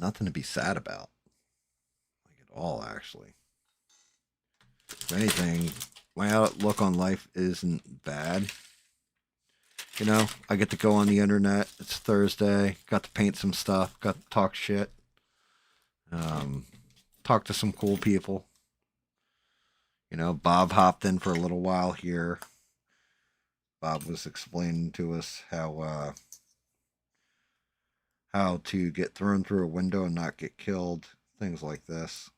nothing to be sad about. Like at all, actually. If anything, my outlook on life isn't bad. You know, I get to go on the internet. It's Thursday. Got to paint some stuff. Got to talk shit. Talk to some cool people. You know, Bob hopped in for a little while here. Bob was explaining to us how to get thrown through a window and not get killed. Things like this.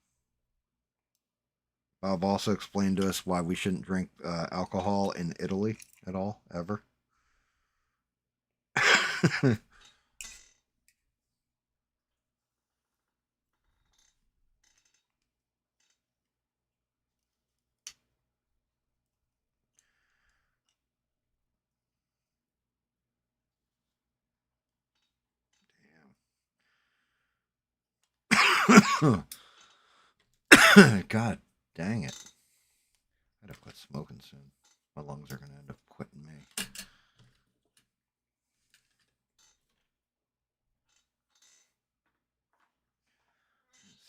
Bob also explained to us why we shouldn't drink alcohol in Italy at all, ever. God dang it. I gotta quit smoking soon. My lungs are gonna end up quitting me.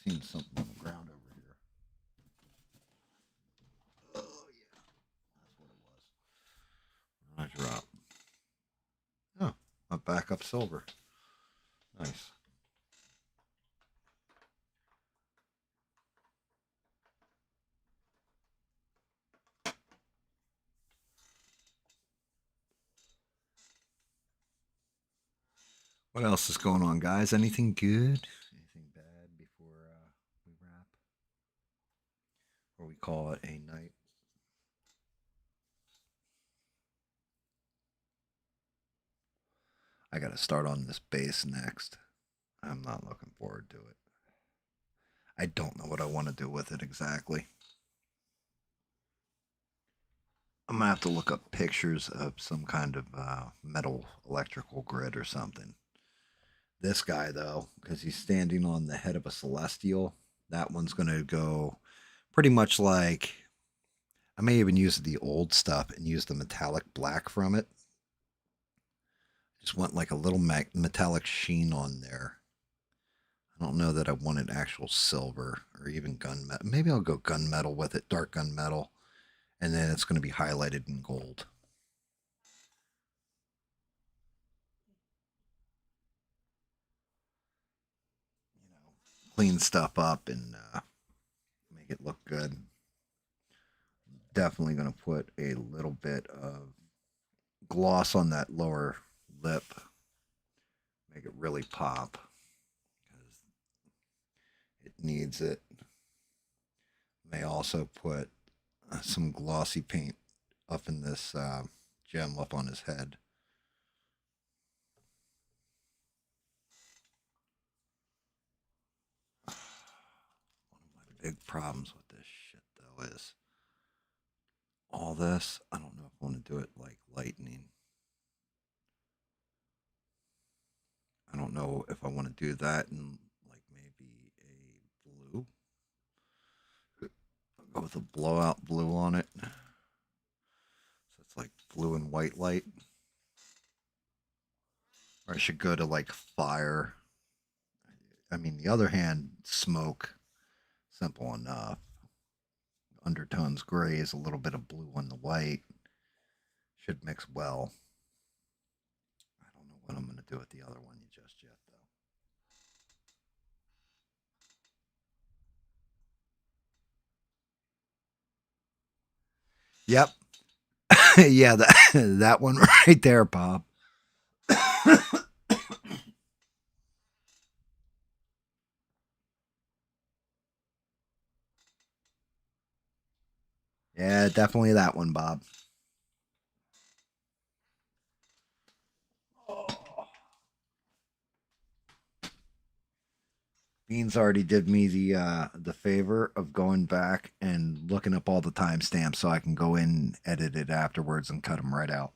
Seen something on the ground over here. Oh yeah, that's what it was. I drop. Oh, a backup silver. Nice. What else is going on, guys? Anything good? Anything bad before we wrap? Or we call it a night? I gotta start on this base next. I'm not looking forward to it. I don't know what I want to do with it exactly. I'm gonna have to look up pictures of some kind of metal electrical grid or something. This guy, though, because he's standing on the head of a celestial, that one's gonna go pretty much like. I may even use the old stuff and use the metallic black from it. Just want like a little metallic sheen on there. I don't know that I wanted actual silver or even gunmetal. Maybe I'll go gunmetal with it, dark gunmetal, and then it's going to be highlighted in gold. You know, clean stuff up and make it look good. Definitely going to put a little bit of gloss on that lower lip. Make it really pop. Because it needs it. May also put some glossy paint up in this gem up on his head. One of my big problems with this shit, though, is all this. I don't know if I want to do it like lightning. I don't know if I want to do that in like maybe a blue. I'll go with a blowout blue on it. So it's like blue and white light. Or I should go to like fire. I mean, the other hand, smoke. Simple enough. Undertones grays, a little bit of blue on the white. Should mix well. I don't know what I'm going to do with the other one just yet, though. Yep. Yeah, that one right there, Bob. Yeah, definitely that one, Bob. Beans already did me the favor of going back and looking up all the timestamps so I can go in, edit it afterwards, and cut them right out.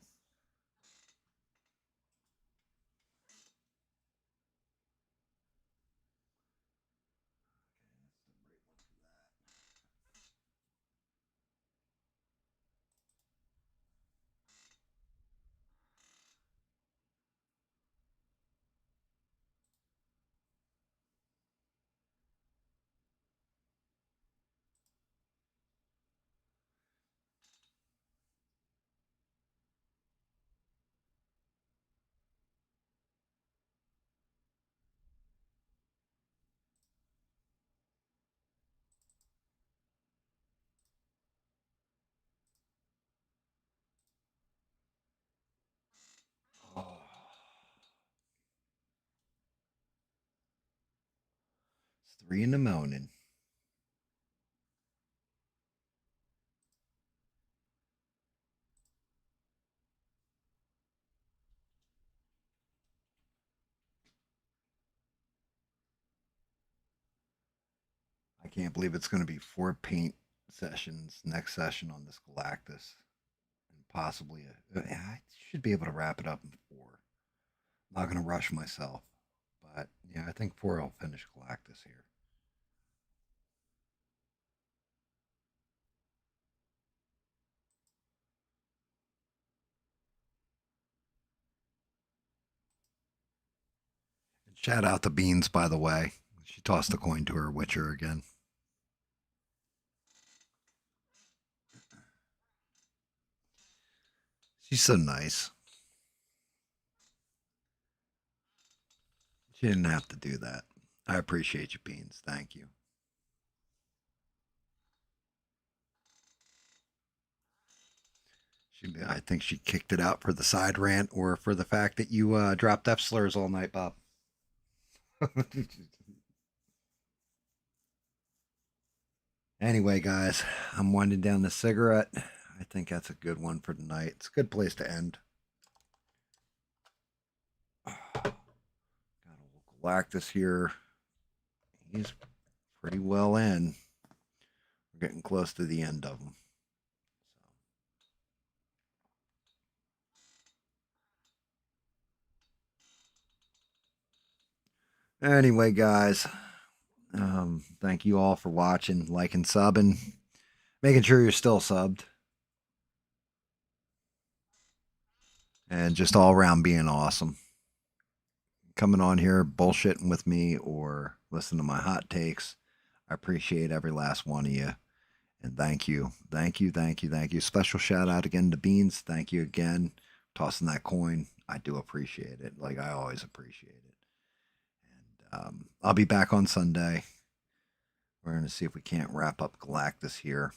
It's 3 in the morning. I can't believe it's going to be 4 paint sessions next session on this Galactus. And possibly, I should be able to wrap it up in 4. I'm not going to rush myself. But yeah, I think 4 will finish Galactus here. And shout out to Beans, by the way. She tossed a coin to her Witcher again. She's so nice. She didn't have to do that. I appreciate you, Beans. Thank you. I think she kicked it out for the side rant or for the fact that you dropped F slurs all night, Bob. Anyway, guys, I'm winding down the cigarette. I think that's a good one for tonight. It's a good place to end. Got a Galactus here. He's pretty well in. We're getting close to the end of him. Anyway, guys, thank you all for watching, liking, subbing, making sure you're still subbed, and just all around being awesome. Coming on here, bullshitting with me, or listening to my hot takes. I appreciate every last one of you. And thank you. Thank you, thank you, thank you. Special shout out again to Beans. Thank you again. Tossing that coin. I do appreciate it. Like I always appreciate it. And I'll be back on Sunday. We're going to see if we can't wrap up Galactus here.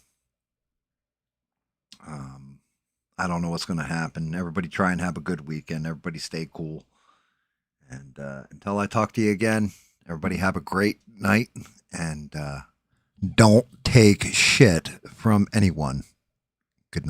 I don't know what's going to happen. Everybody try and have a good weekend. Everybody stay cool. And until I talk to you again, everybody have a great night. And don't take shit from anyone.